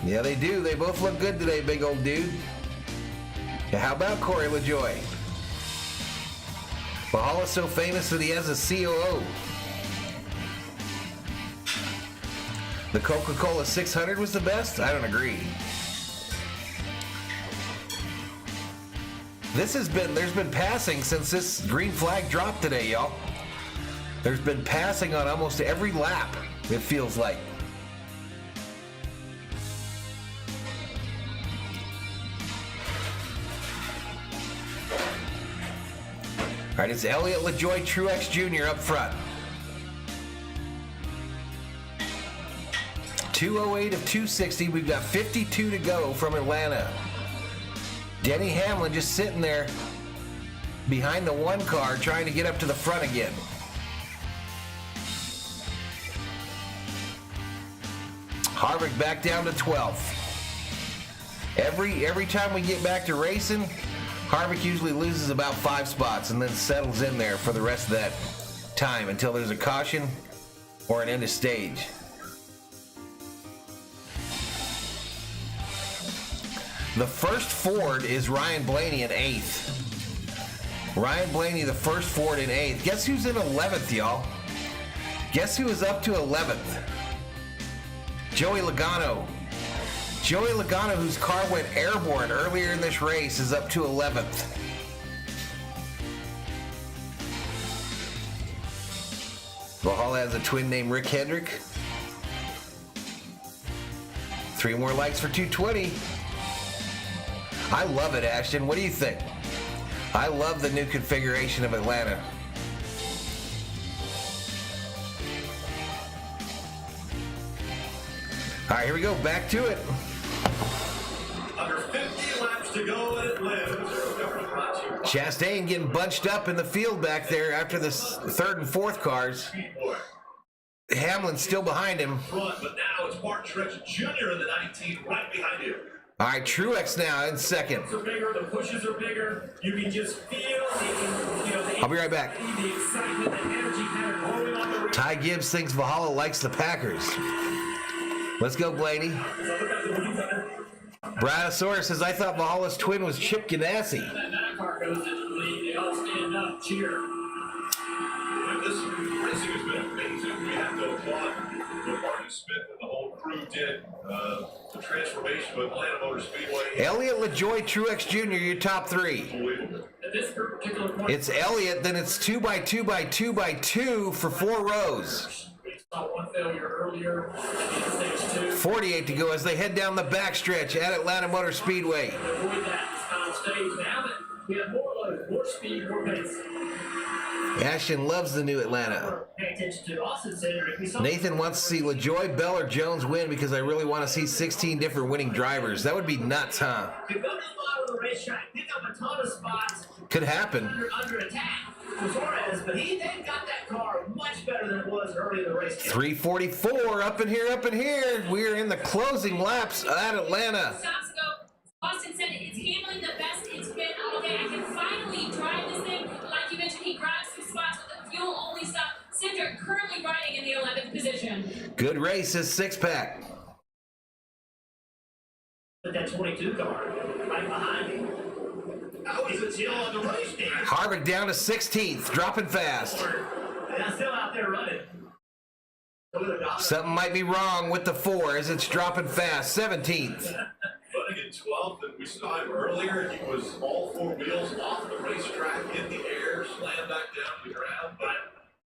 Yeah, they do. They both look good today, big old dude. Yeah, how about Corey LaJoie? Valhalla's so famous that he has a COO. The Coca-Cola 600 was the best? I don't agree. There's been passing since this green flag dropped today, y'all. There's been passing on almost every lap, it feels like. All right, it's Elliott, LaJoie, Truex Jr. up front. 208 of 260. We've got 52 to go from Atlanta. Denny Hamlin just sitting there behind the 1 car trying to get up to the front again. Harvick back down to 12th. Every time we get back to racing, Harvick usually loses about 5 spots and then settles in there for the rest of that time until there's a caution or an end of stage. The first Ford is Ryan Blaney in 8th. Ryan Blaney, the first Ford in 8th. Guess who's in 11th, y'all? Guess who is up to 11th? Joey Logano. Joey Logano, whose car went airborne earlier in this race, is up to 11th. Valhalla has a twin named Rick Hendrick. 3 more likes for 220. I love it, Ashton. What do you think? I love the new configuration of Atlanta. All right, here we go. Back to it. Under 50 laps to go at Atlanta. Chastain getting bunched up in the field back there after the 3rd and 4th cars. Hamlin's still behind him. Front, but now it's Martin Truex Jr. in the 19 right behind him. All right, Truex now in 2nd. The bigger, the pushes are bigger. You can just feel the I'll be right back. the excitement, the energy kind of growing on the race. Ty Gibbs thinks Valhalla likes the Packers. Let's go, Blaney. Bradosaurus says, I thought Valhalla's twin was Chip Ganassi. That Nascar goes into the lead. They all stand up, cheer. And this racing has been amazing. We have to applaud what Martin Smith and the whole crew did. The transformation of Atlanta Motor Speedway. Elliott, LaJoy, Truex Jr., your top 3. Unbelievable. At this particular point, It's Elliott, then it's 2 by 2 by 2 by 2 for 4 rows. we saw one failure earlier in stage 2. 48 to go as they head down the backstretch at Atlanta Motor Speedway. Avoid that final stage. Now that we have more load, more speed, more pace. Ashton loves the new Atlanta. Pay attention to Austin Center. We saw Nathan wants to see LaJoy, Bell, or Jones win because I really want to see 16 different winning drivers. That would be nuts, huh? Could go to the bottom of the racetrack, pick up a ton of spots Could happen. under attack for Suarez, but they've got that car much better than it was early in the race. 344 up in here, up in here. We're in the closing laps at Atlanta. Stops ago, Austin said it's handling the best it's been all day. I can finally drive this thing. Like you mentioned, he grabbed some spots with the fuel only stop. Cindric currently riding in the 11th position. Good race, his 6-pack. With that 22 car right behind him. Oh, he's a chill on the race there. Harvick down to 16th, dropping fast. And still out there running. Something might be wrong with the 4 as it's dropping fast. 17th. Running in 12th, and we saw him earlier. He was all 4 wheels off the racetrack in the air, slammed back down to the ground, but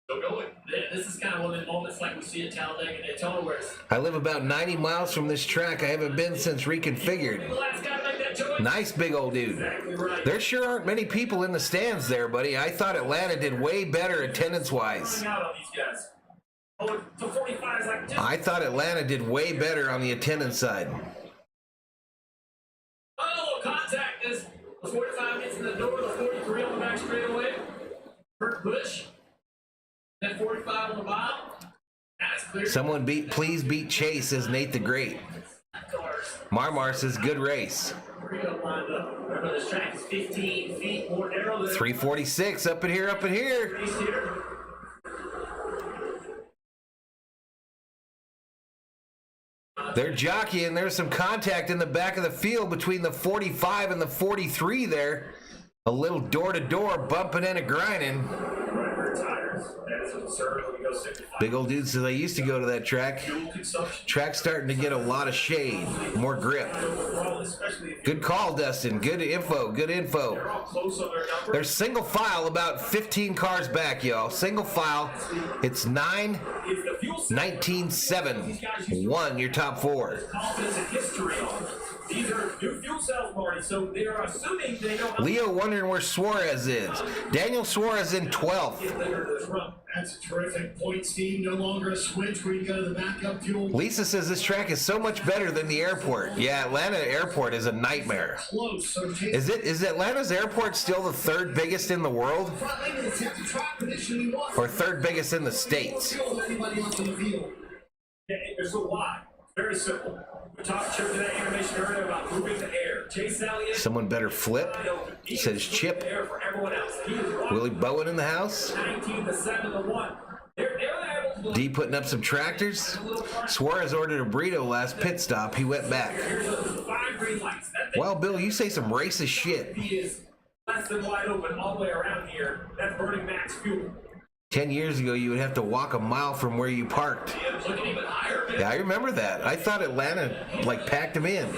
still going. Yeah, this is kind of one of the moments like we see at Talladega and Daytona where it's I live about 90 miles from this track. I haven't been since reconfigured. the last guy to make that choice. Nice big old dude. Exactly right. There sure aren't many people in the stands there, buddy. I thought Atlanta did way better attendance-wise. Out on these guys. Oh, the 45 is like just I thought Atlanta did way better on the attendance side. oh, contact this. The 45 gets in the door, the 43 on the back straightaway. Kurt Busch. That 45 on the bottom. That's clear. Someone please beat Chase, says Nate the Great. Cars. Marmar says good race. Rio lined up. Remember, this track is 15 feet more narrow than 346 up in here, up in here. race here. They're jockeying. There's some contact in the back of the field between the 45 and the 43 there. A little door-to-door bumping and a grinding. Record tires. That's absurd. We go 65. Big old dude says, I used to go to that track. Fuel consumption. Track's starting to get a lot of shade, more grip. Overall, especially if Good call, Dustin. Good info, good info. they're all close on their number. There's single file about 15 cars back, y'all. Single file. It's 9, If the fuel 19, 7, 1, your top 4. confidence and history on them. These are new fuel cells, Marty, so they are assuming they don't Leo wondering where Suarez is. Daniel Suarez in 12th. get later to this run. That's a terrific point, Steve. No longer a switch where you go to the backup fuel. Lisa says this track is so much better than the airport. Yeah, Atlanta Airport is a nightmare. Close. So Is Atlanta's airport still the 3rd biggest in the world? front lane is at the track position you want. Or 3rd biggest in the States? Fuel anybody else in the field. Yeah, there's a why. Very simple. We talked Chip today animation earlier about moving the air. Chase Elliott. Someone better flip. He Says is Chip. there for everyone else. He is Willie Bowen in the house. 19 to 7 to 1. They're able to D putting up some tractors. Suarez ordered a burrito last pit stop. He went back. Here's those 5 green lights. That thing Well, Bill, you say some racist shit. is less than wide open all the way around here. That's burning max fuel. 10 years ago, you would have to walk a mile from where you parked. Looking even higher. Yeah, I remember that. I thought Atlanta, packed him in. And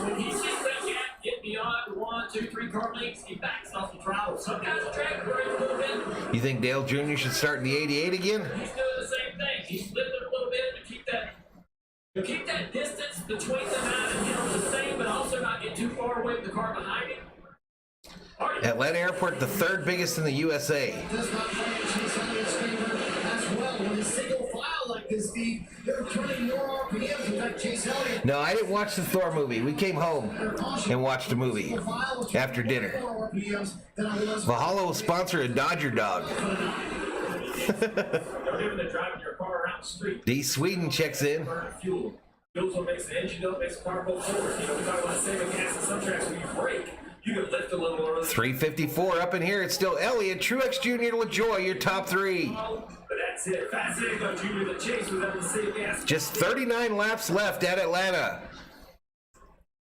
when he sees that gap get beyond 1, 2, 3 car lengths, he backs off the throttle. Sometimes the track very moving, You think Dale Jr. should start in the 88 again? He's doing the same thing. He's flipping a little bit to keep that distance between them out and the same, but also not get too far away from the car behind him. Atlanta Airport, the third biggest in the USA. Does not play in Chase Elliott's favor as well. When it's single file like this, Steve, they're turning more RPMs. In fact, Chase Elliott. No, I didn't watch the Thor movie. We came home and watched the movie after dinner. Valhalla will sponsor a Dodger dog. Driving your car around the street. D. Sweden checks in. Fuel. Fuel's what makes the engine go, makes the car go forward. We talk about saving gas in some tracks when you brake. You can lift a little early. 354 up in here. It's still Elliott, Truex Jr., LaJoy, your top three. But that's it. Fascinating though, Junior. The chase was able to save gas. Just 39 laps left at Atlanta.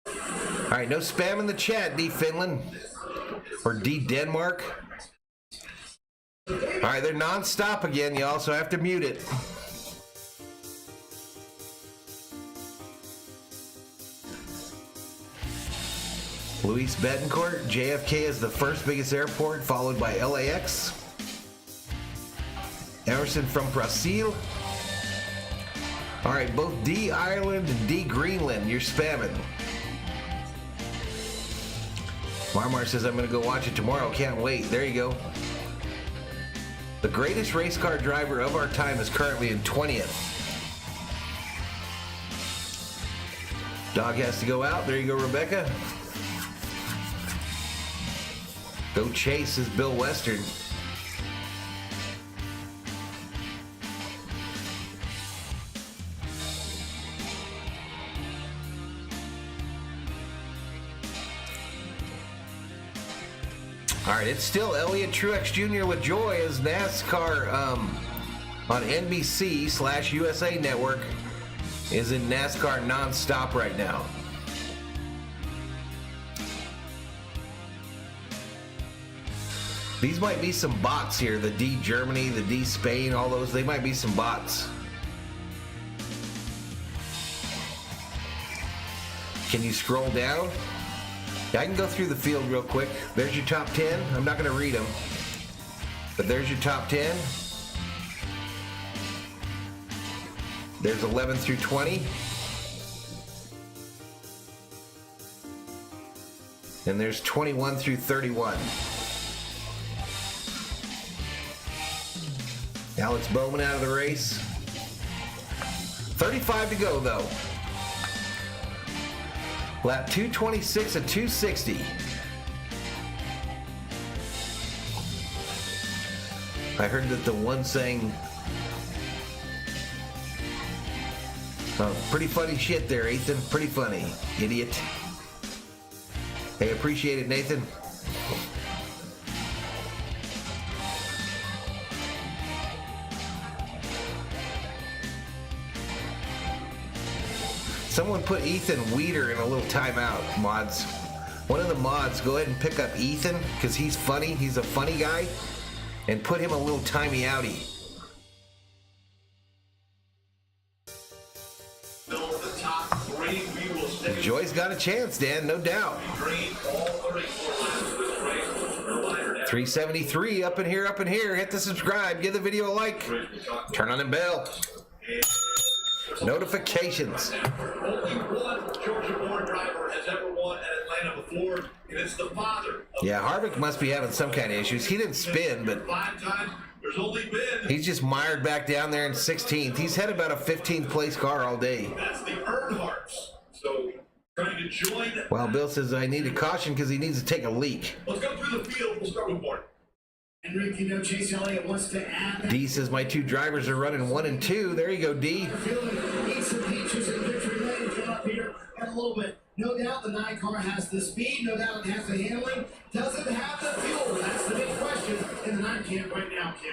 All right, no spam in the chat, D. Finland or D. Denmark. All right, they're non-stop again. You also have to mute it. Luis Betancourt, JFK is the first biggest airport, followed by LAX. Emerson from Brazil. All right, both D. Ireland and D. Greenland, you're spamming. Marmar says, I'm going to go watch it tomorrow. Can't wait. There you go. The greatest race car driver of our time is currently in 20th. Dog has to go out. There you go, Rebecca. Go Chase is Bill Western. All right, it's still Elliott, Truex Jr., LaJoy as NASCAR on NBC/USA Network is in NASCAR nonstop right now. These might be some bots here, the D Germany, the D Spain, all those, they might be some bots. Can you scroll down? Yeah, I can go through the field real quick. There's your top 10. I'm not going to read them, but there's your top 10. There's 11 through 20. And there's 21 through 31. Alex Bowman out of the race. 35 to go, though. Lap 226 at 260. I heard that the one saying, oh, pretty funny shit there, Ethan. Pretty funny, idiot. Hey, appreciate it, Nathan. Someone put Ethan Weeder in a little timeout, mods. One of the mods, go ahead and pick up Ethan, because he's funny. He's a funny guy. And put him a little timey-outy. Joy's got a chance, Dan, no doubt. 373 up in here, up in here. Hit the subscribe, give the video a like. Turn on the bell. Notifications. Only one Georgia-born driver has ever won at Atlanta before, and it's the father. Yeah, Harvick must be having some kind of issues. He didn't spin, but 5 times. There's only been. He's just mired back down there in 16th. He's had about a 15th place car all day. That's the Earnhardts. So trying to join. Well, Bill says I need a caution because he needs to take a leak. Let's go through the field. We'll start with Martin. And Rick, you know, Chase Elliott wants to add that. D says my two drivers are running 1 and 2. There you go, D. Eat some peaches in victory lane. Come up here and a little bit. No doubt the 9 car has the speed. No doubt it has the handling. Does it have the fuel? That's the big question in the 9 camp right now, Kim.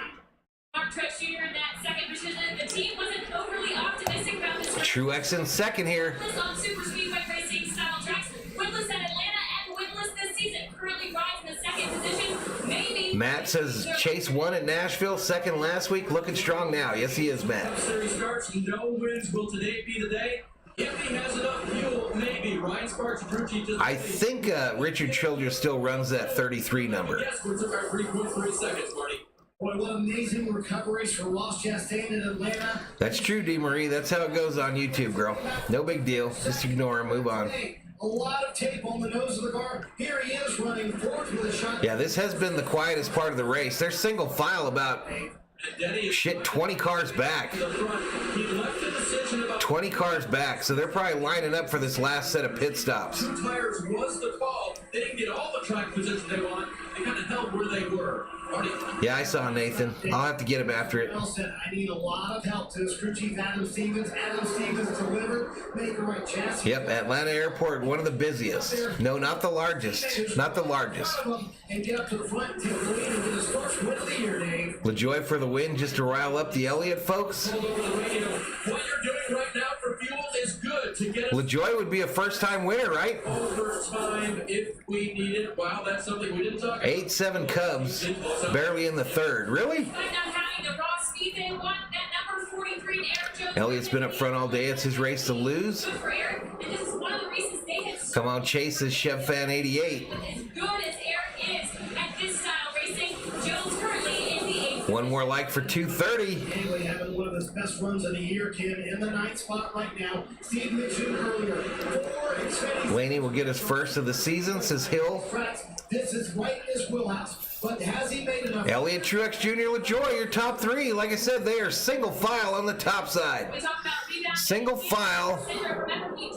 Mark Truex Jr. in that second position. The team wasn't overly optimistic about this. Truex in second here. Winless on super speedway racing style tracks. Winless at Atlanta and winless this season. Currently rides in the second position. Maybe. Matt says Chase won at Nashville, second last week, looking strong now. Yes, he is, Matt. Series starts, no wins. Will today be the day? If he has enough fuel, maybe. Ryan Sparks drew cheat to the I think Richard Childress still runs that 33 number. Yes, we're about 3.3 seconds, Marty. Boy, what amazing recoveries for Ross Chastain in Atlanta. That's true, DeMarie. That's how it goes on YouTube, girl. No big deal. Just ignore him. Move on. A lot of tape on the nose of the car. Here he is running fourth with a shot. Yeah, this has been the quietest part of the race. They're single file about, 20 cars back. 20 cars back, so they're probably lining up for this last set of pit stops. 2 tires was the call. They didn't get all the track position they want. They kind of held where they were. Yeah, I saw Nathan. I'll have to get him after it. Said, I need a lot of help to his crew chief Adam Stevens. Adam Stevens delivered, made the right chassis. Yep, Atlanta Airport, one of the busiest. No, not the largest. Not the largest. And get up to the front and take the lead and get his first win of the year, Dave. LaJoy for the win, just to rile up the Elliott folks. What you're doing right now for fuel is good to get us LaJoy would be a first-time winner, right? overtime if we need it. Wow, that's something we didn't talk about. 8-7 Cubs, barely in the third. Really? Despite not having the raw speed they want, that number 43 in Eric Jones. Elliott's been up front all day. It's his race to lose. Good for Eric, and this is one of the reasons they had so Come on, Chase, says Chev Fan 88. as good as Eric is at this style racing. Jones currently in the 8th. One more like for 230. Anyway, having one of his best runs of the year, Kim, in the 9th spot right now. Steve mentioned earlier, 4 Xfinity Blaney will get his first of the season, says Hill. tracks. This is right in his wheelhouse. But has he made enough? Elliott, Truex Jr., LaJoy, your top 3. Like I said, they are single file on the top side. We talk about rebound. Single file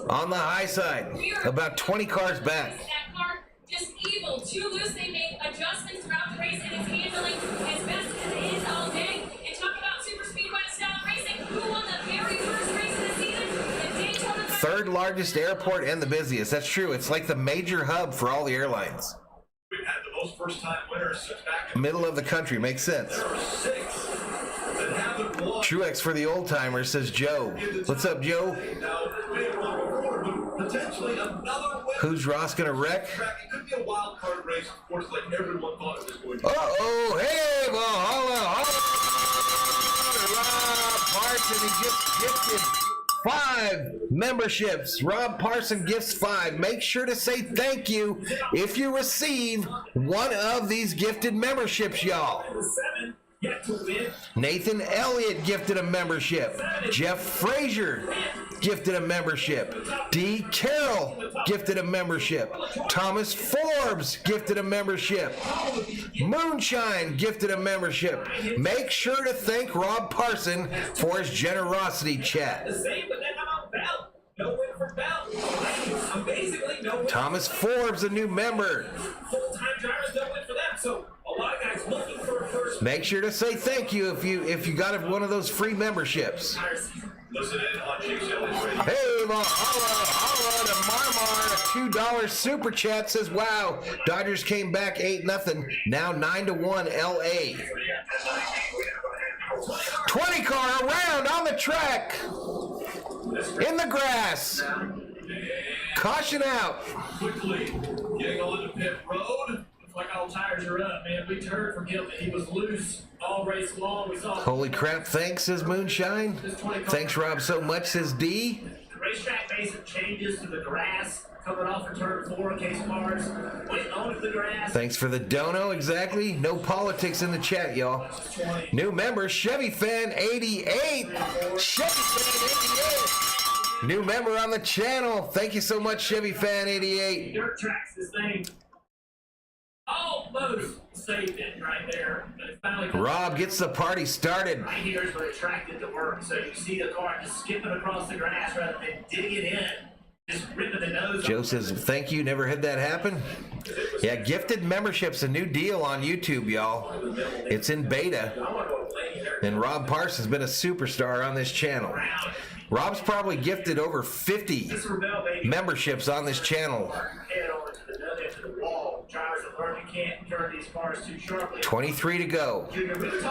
on the high side. About 20 cars back. That car just evil, too loose. They made adjustments throughout the race, and it's handling as best as it is all day. And talk about super speedway style racing. Who won the very first race of the season? The Daytona. Third largest airport and the busiest. That's true. It's like the major hub for all the airlines. We've had the most first-time winners since back in Middle of the country. Makes sense. there were 6 that haven't won. Truex for the old timers, says Joe. What's up, Joe? Now, they have won before, but potentially another win. Who's Ross gonna wreck? It could be a wild card race, of course, like everyone thought it was going to be. Uh-oh, hey, Valhalla, Rob Parson, he just gifted 5 memberships. Rob Parson gifts 5. Make sure to say thank you if you receive one of these gifted memberships, y'all. 7 yet to win. Nathan Elliott gifted a membership. Jeff Frazier gifted a membership. D. Carroll gifted a membership. Thomas Forbes gifted a membership. Moonshine gifted a membership. Make sure to thank Rob Parson for his generosity, chat. The same, but then how about Bell? No win for Bell. Amazingly, no win. Thomas Forbes, a new member. Full-time drivers, no win for them. So a lot of guys looking for a first Make sure to say thank you if you got one of those free memberships. entire season. Listen in on Chase Elliott's radio. Hey, holla to Marmar, a $2 super chat says, wow, Dodgers came back 8-0, now 9-1 LA. 20 car around on the track, in the grass, caution out. Quickly getting on to pit road. Looks like all tires are up, man. We heard from him that he was loose all race long. We saw Holy crap, thanks, says Moonshine. Thanks, Rob, so much, says D. racetrack made some changes to the grass coming off of turn 4 in case cars went onto the grass. Thanks for the dono, exactly. No politics in the chat, y'all. New member, Chevy Fan 88. Chevy Fan 88. New member on the channel. Thank you so much, Chevy Fan 88. Dirt tracks, this thing almost saved it right there. But it finally Rob gets the party started. right here is where the track did the work. So you see the car just skipping across the grass rather than digging in. Just ripping the nose Joe off. says, thank you, never had that happen. Yeah, gifted membership's a new deal on YouTube, y'all. It's in beta. And Rob Parsons has been a superstar on this channel. Rob's probably gifted over 50 This Rebel baby. memberships on this channel. Head over to the wall. Drivers have learned you can't turn these cars too sharply. 23 to go.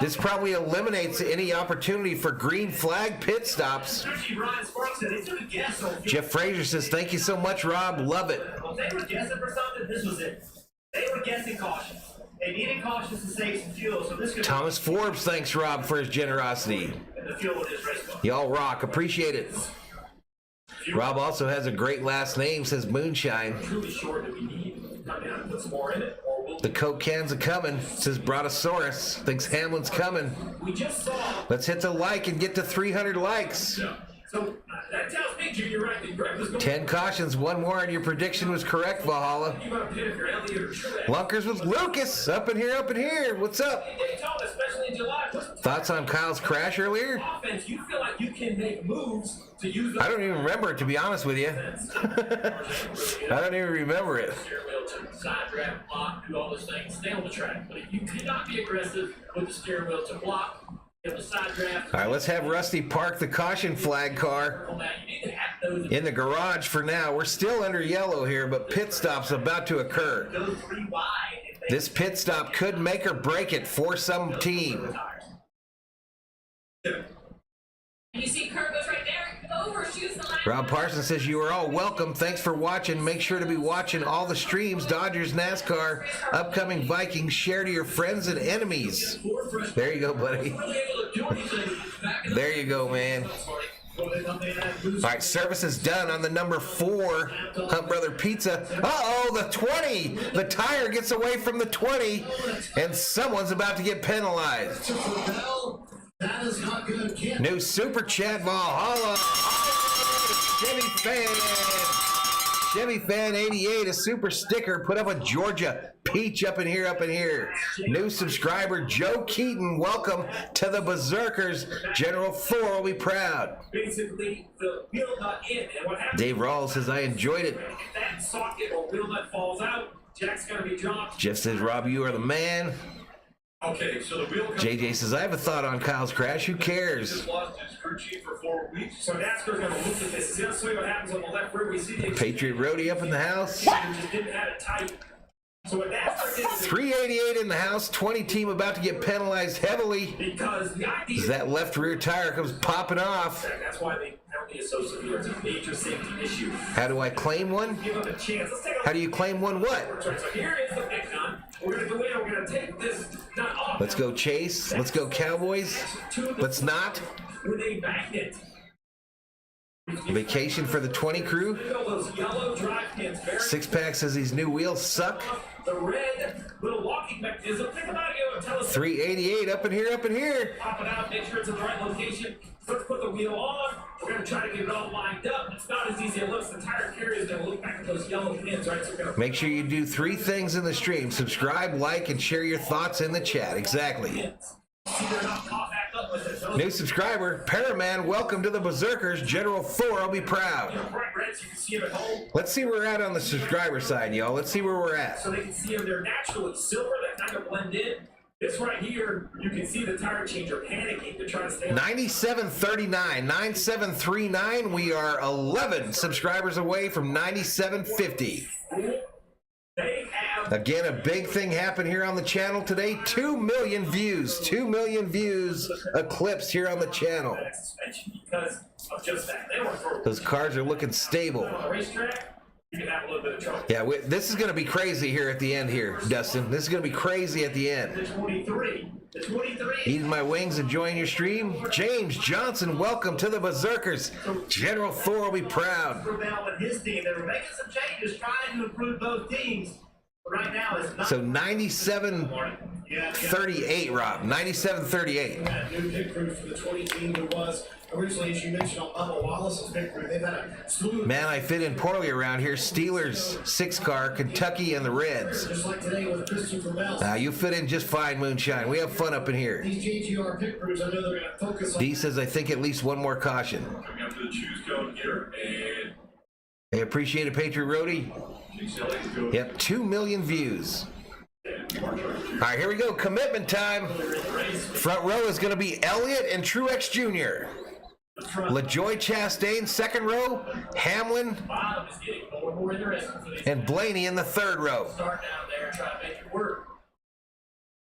This probably eliminates any opportunity for green flag pit stops. Especially Brian Sparks said they took a guess on Jeff Frazier says, thank you so much, Rob. Love it. Well, if they were guessing for something, this was it. They were guessing caution. They needed cautions to save some fuel, so this could Thomas Forbes thanks Rob for his generosity. be the fuel in this race car. Y'all rock. Appreciate it. Rob also has a great last name, says Moonshine. Truly short that we need. come down and put some more in it, or we'll. The Coke cans are coming, says Brontosaurus. Thinks Hamlin's coming. We just saw. Let's hit the like and get to 300 likes. Yeah. So that tells me, Junior, right? That Greg was going 10 cautions, one more, and your prediction was correct, Valhalla. You got to pit if you're Elliott or Truex. Lunkers with Lucas. Up in here, up in here. What's up? Daytona, especially in July. Thoughts on Kyle's crash earlier? Offense, you feel like you can make moves to use the I don't even remember it, to be honest with you. I don't even remember it. steering wheel to side draft, block, do all those things, stay on the track. But if you cannot be aggressive with the steering wheel to block, you have the side draft. All right, let's have Rusty park the caution flag car On that, you need to have those. in the garage for now. We're still under yellow here, but pit stop's about to occur. Go 3 wide. And make This pit stop could make or break it for some team. tires. And you see Kurt goes right there, overshoots the line. Rob Parsons says you are all welcome. Thanks for watching. Make sure to be watching all the streams. Dodgers, NASCAR, upcoming Vikings. Share to your friends and enemies. There you go, buddy. There you go, man. All right, service is done on the number 4 Hunt Brother Pizza. Uh-oh, the 20. The tire gets away from the 20, and someone's about to get penalized. That is not good. Can't New Super Chat Valhalla. Chevy Fan. Chevy Fan 88, a super sticker. Put up a Georgia peach up in here, up in here. New subscriber Joe Keaton. Welcome to the Berserkers. General 4 will be proud. Basically, the wheel nut in, and what happens Dave Rawls says I enjoyed it. if that socket or wheel nut falls out, Jack's gonna be dropped. Jeff says Rob, you are the man. Okay, so the wheel comes. JJ says I have a thought on Kyle's crash. Who cares? Just lost his crew chief for 4 weeks. So NASCAR's gonna look at this. See, let's see what happens on the left rear. We see the Patriot Roadie up in the house. just didn't have it tight. So what NASCAR did is 388 in the house. 20 team about to get penalized heavily. because the idea As that left rear tire comes popping off. that's why the penalty is so severe. It's a major safety issue. How do I claim one? Give them a chance. Let's take a How do you claim one what? So here is the big gun. We're gonna go in. We're gonna take this nut off. Let's go Chase. Let's go Cowboys. Let's not. With a magnet. Vacation for the 20 crew. Those yellow drive pins. Very 6-pack says these new wheels suck. the red little locking mechanism. Think about it. You know, tell us. 388 up in here, up in here. Pop it out. Make sure it's in the right location. Let's put the wheel on. We're gonna try to get it all lined up. It's not as easy as it looks. The tire carrier is gonna look back at those yellow pins, right? So we're gonna Make sure you do 3 things in the stream. Subscribe, like, and share your thoughts in the chat. Exactly. see they're not caught back up with it. So New subscriber, Paraman, welcome to the Berserkers. General 4, I'll be proud. bright red, so you can see them at home. Let's see where we're at on the subscriber side, y'all. Let's see where we're at. So they can see them. They're naturally silver. That kind of blend in. This right here, you can see the tire changer panicking to try to stay on. 9739, 9739. We are 11 subscribers away from 9750. They have Again, a big thing happened here on the channel today. 2 million views. 2 million views eclipsed here on the channel. that suspension because of just that. They weren't for Those cars are looking stable. on the racetrack. You can have a little bit of trouble. Yeah, this is going to be crazy here at the end here, Dustin. This is going to be crazy at the end. The 23. The 23. Eating my wings, enjoying your stream. James Johnson, welcome to the Berserkers. General Thor will be proud. Now with his team, they were making some changes, trying to improve both teams. But right now, it's not. So 9738, Rob. 9738. That new pit crew for the 20 team who was originally, as you mentioned, on Bubba Wallace's pit crew. They've had a slew of Man, I fit in poorly around here. Steelers, 6-car, Kentucky, and the Reds. just like today with Christopher Bell. You fit in just fine, Moonshine. We have fun up in here. These JGR pit crews, I know they're going to focus on. D says, I think at least one more caution. Coming up to the choose code here, and Hey, appreciate it, Patriot Roadie. Yep, 2 million views. All right, here we go. Commitment time. Front row is going to be Elliott and Truex Jr. LaJoy Chastain, second row. Hamlin Bottom is getting more and more interesting for these and Blaney in the third row. start down there and try to make it work.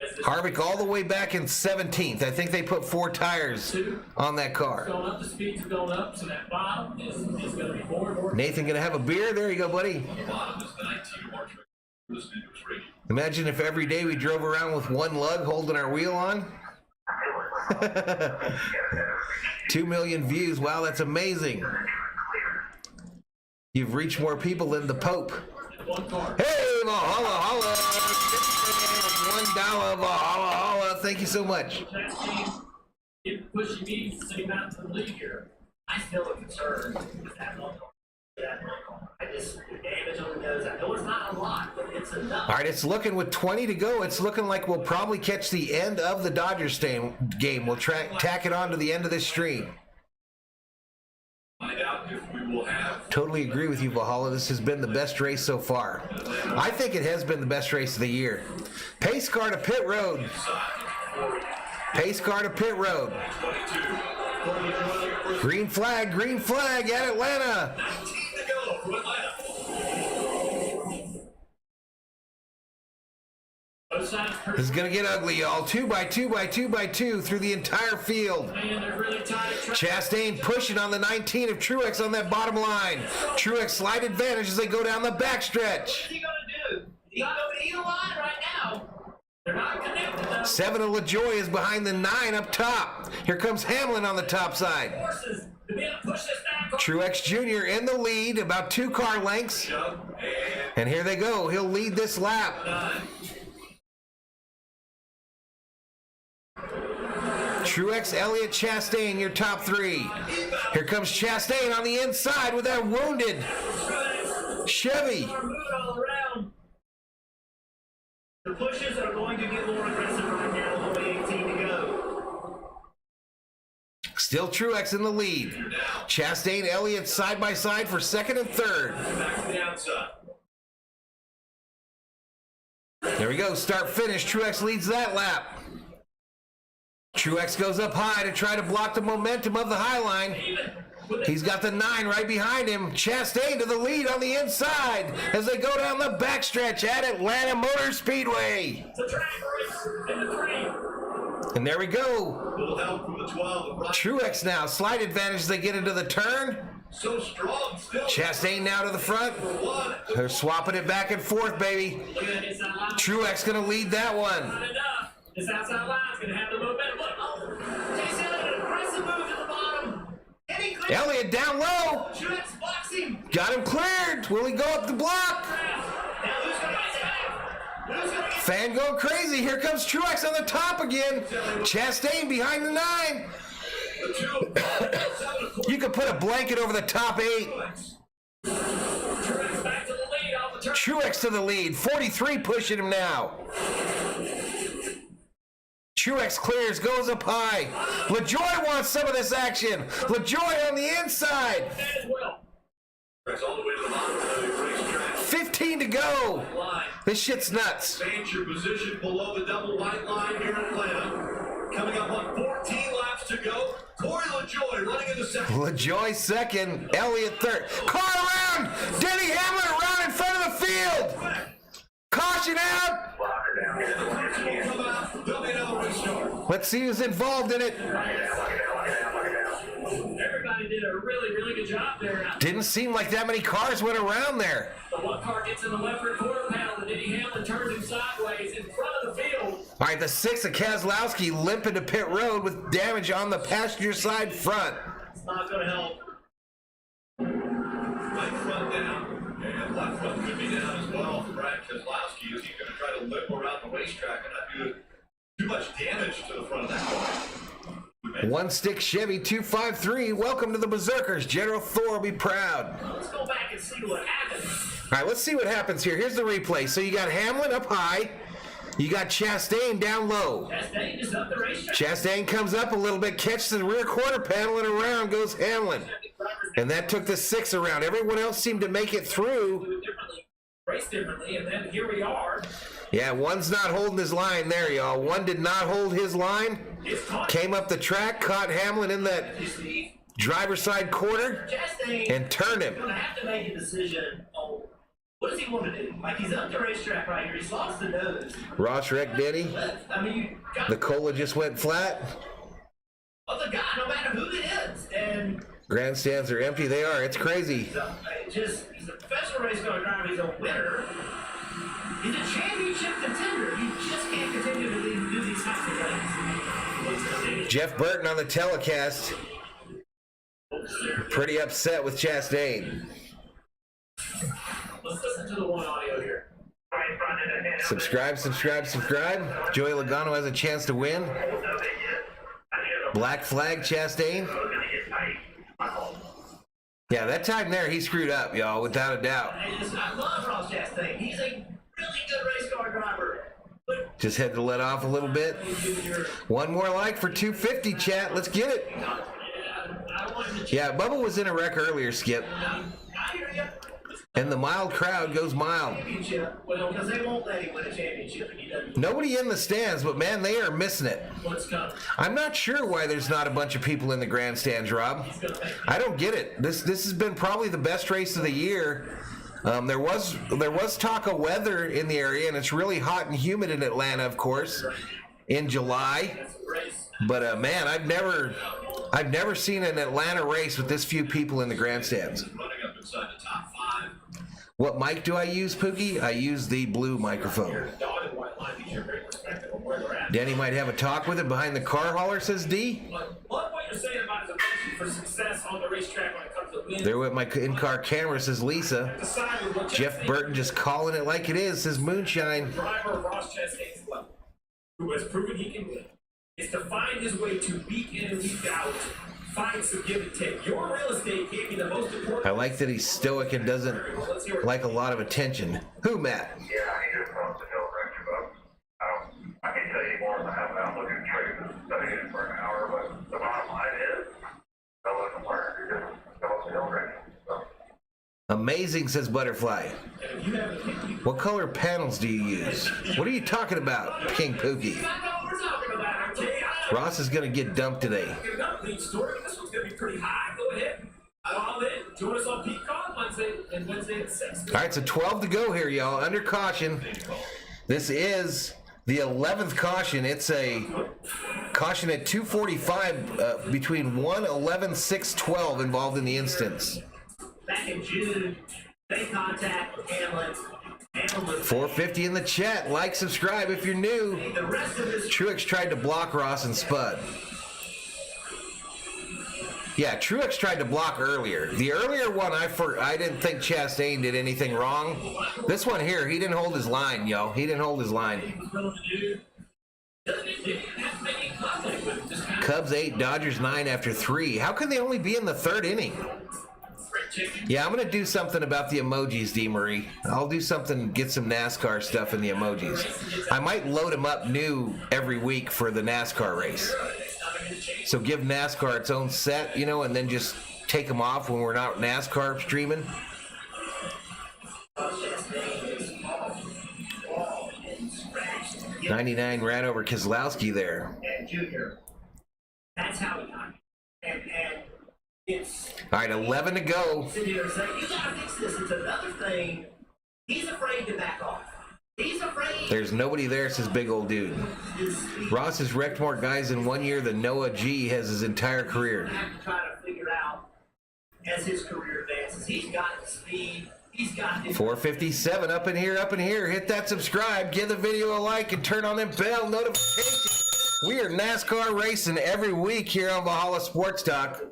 As this Harvick all the way back in 17th. I think they put 4 tires on that car. going up, the speeds are going up, so that bottom is going to be more and more. Nathan going to have a beer? There you go, buddy. the bottom is the 19 March listening to his radio. Imagine if every day we drove around with one lug holding our wheel on. 2 million views. Wow, that's amazing. You've reached more people than the Pope. One car. Hey, Valhalla holla. $1 Valhalla holla. Thank you so much. If pushing me sitting down to the league here, I still am concerned with that long. I just, the damage on the nose, I know it's not a lot, but it's enough. All right, it's looking with 20 to go. It's looking like we'll probably catch the end of the Dodgers game. We'll tack it on to the end of this stream. Find out if we will have. Totally agree with you, Valhalla. This has been the best race so far. I think it has been the best race of the year. Pace car to pit road. Pace car to pit road. Green flag at Atlanta. 19 to go for Atlanta. This is going to get ugly, y'all. 2 by 2 by 2 by 2 through the entire field. Chastain pushing on the 19 of Truex on that bottom line. Truex slight advantage as they go down the backstretch. What's he going to do? He's going to eat a line right now. They're not connected, though. 7 of LaJoy is behind the 9 up top. Here comes Hamlin on the top side. Truex Jr. in the lead, about 2 car lengths. And here they go. He'll lead this lap. Truex, Elliott, Chastain, your top 3. Here comes Chastain on the inside with that wounded Chevy. The pushes are going to get more aggressive right now, only 18 to go. Still Truex in the lead. Chastain, Elliott side by side for second and third. Back to the outside. There we go, start finish. Truex leads that lap. Truex goes up high to try to block the momentum of the high line. He's got the 9 right behind him. Chastain to the lead on the inside as they go down the backstretch at Atlanta Motor Speedway. And there we go. Little help from the 12. Truex now, slight advantage as they get into the turn. So strong still. Chastain now to the front. They're swapping it back and forth, baby. Truex going to lead that one. This outside line's going to have the momentum. Chase Elliott, an aggressive move to the bottom. Elliott down low. Truex blocks him. Got him cleared. Will he go up the block? Now who's going to get back? Fan going crazy. Here comes Truex on the top again. Chastain behind the 9. You could put a blanket over the top 8. Truex back to the lead off the turn. Truex to the lead. 43 pushing him now. Truex clears, goes up high. LaJoy wants some of this action. LaJoy on the inside. 15 to go. This shit's nuts. Change your position below the double white line here in Atlanta. Coming up on 14 laps to go. Corey LaJoy running into second. LaJoy second. Elliott third. Car around. Denny Hamlin around in front of the field. Caution out. Let's see who's involved in it. Everybody did a really, really good job there. Didn't seem like that many cars went around there. The one car gets in the left rear quarter panel, and Denny Hamlin turns him sideways in front of the field. All right, the 6 of Keselowski limping to pit road with damage on the passenger side front. It's not going to help. Right front down, and left front could be down as well for Brad Keselowski. Is he going to try to limp around the racetrack and not do too much damage to the front of that car? One stick Chevy 253. Welcome to the Berserkers. General Thor will be proud. Let's go back and see what happens. All right, let's see what happens here. Here's the replay. So you got Hamlin up high. You got Chastain down low. Chastain is up the racetrack. Chastain comes up a little bit, catches the rear quarter panel, and around goes Hamlin. And that took the 6 around. Everyone else seemed to make it through. Race differently, and then here we are. Yeah, one's not holding his line there, y'all. One did not hold his line. Came up the track, caught Hamlin in that driver's side quarter, and turned him. He's going to have to make a decision on what does he want to do. Like, he's up the racetrack right here. He's lost the nose. Ross wrecked Denny. I mean, you got the cola just went flat. of the guy, no matter who it is. And grandstands are empty. They are. It's crazy. He's a professional race car driver. He's a winner. He's a championship contender. You just can't continue to do these types of things. Jeff Burton on the telecast. Pretty upset with Chastain. Let's listen to the one audio here. Right Subscribe. Joey Logano has a chance to win. Black flag, Chastain. Yeah, that time there, he screwed up, y'all, without a doubt. Hey, listen, I love Ross Chastain. He's a really good race car driver. But Just had to let off a little bit. One more like for 250, chat. Let's get it. Yeah, Bubba was in a wreck earlier, Skip. I hear you. And the mild crowd goes mild. Championship. Well, because they won't let him win a championship if he doesn't. Nobody in the stands, but man, they are missing it. What's coming? I'm not sure why there's not a bunch of people in the grandstands, Rob. I don't get it. This has been probably the best race of the year. There was talk of weather in the area, and it's really hot and humid in Atlanta, of course, in July. But man, I've never seen an Atlanta race with this few people in the grandstands. Running up inside the top 5. What mic do I use, Pookie? I use the blue microphone. Danny might have a talk with him behind the car hauler, says D. Love what you're saying about his ability for success on the racetrack when it comes to winning. There with my in-car camera, says Lisa. Jeff Burton just calling it like it is, says Moonshine. Driver of Ross Chastain's level, who has proven he can win, is to find his way to week in and week out, find some give and take. Your real estate gave me the most important. I like that he's stoic and doesn't like a lot of attention. Who, Matt? Yeah, he just wants to know Rector Bucks. I can't tell you more than I haven't out looking at trades and studying it for an hour, but the bottom line is, don't let them learn. You just don't know Rector. So. Amazing, says Butterfly. What color panels do you use? What are you talking about, King Pookie? Ross is going to get dumped today. This one's going to be pretty high. Go ahead. All in. Join us on Peacock Wednesday at 6. All right, so 12 to go here, y'all. Under caution. This is the 11th caution. It's a caution at 2:45 between 1, 11, 6, 12 involved in the instance. Back in June, they contact Hamlin. 450 in the chat. Like, subscribe if you're new. The rest of his Truex tried to block Ross and spud. Yeah, Truex tried to block earlier. The earlier one, I didn't think Chastain did anything wrong. This one here, he didn't hold his line, yo. He didn't hold his line. Cubs 8, Dodgers 9 after 3. How can they only be in the 3rd inning? Yeah, I'm going to do something about the emojis, D. Marie. I'll do something, get some NASCAR stuff in the emojis. I might load them up new every week for the NASCAR race. So give NASCAR its own set, you know, and then just take them off when we're not NASCAR streaming. '99 ran over Keselowski there. and Junior. That's how he got it. And it's All right, 11 to go. sit here and say, you gotta fix this. It's another thing. He's afraid to back off. He's afraid. There's nobody there, says big old dude. Ross has wrecked more guys in 1 year than Noah G has his entire career. Have to try to figure out as his career advances. He's got the speed. He's got the 457 up in here, up in here. Hit that subscribe, give the video a like, and turn on them bell notifications. We are NASCAR racing every week here on Valhalla Sports Talk.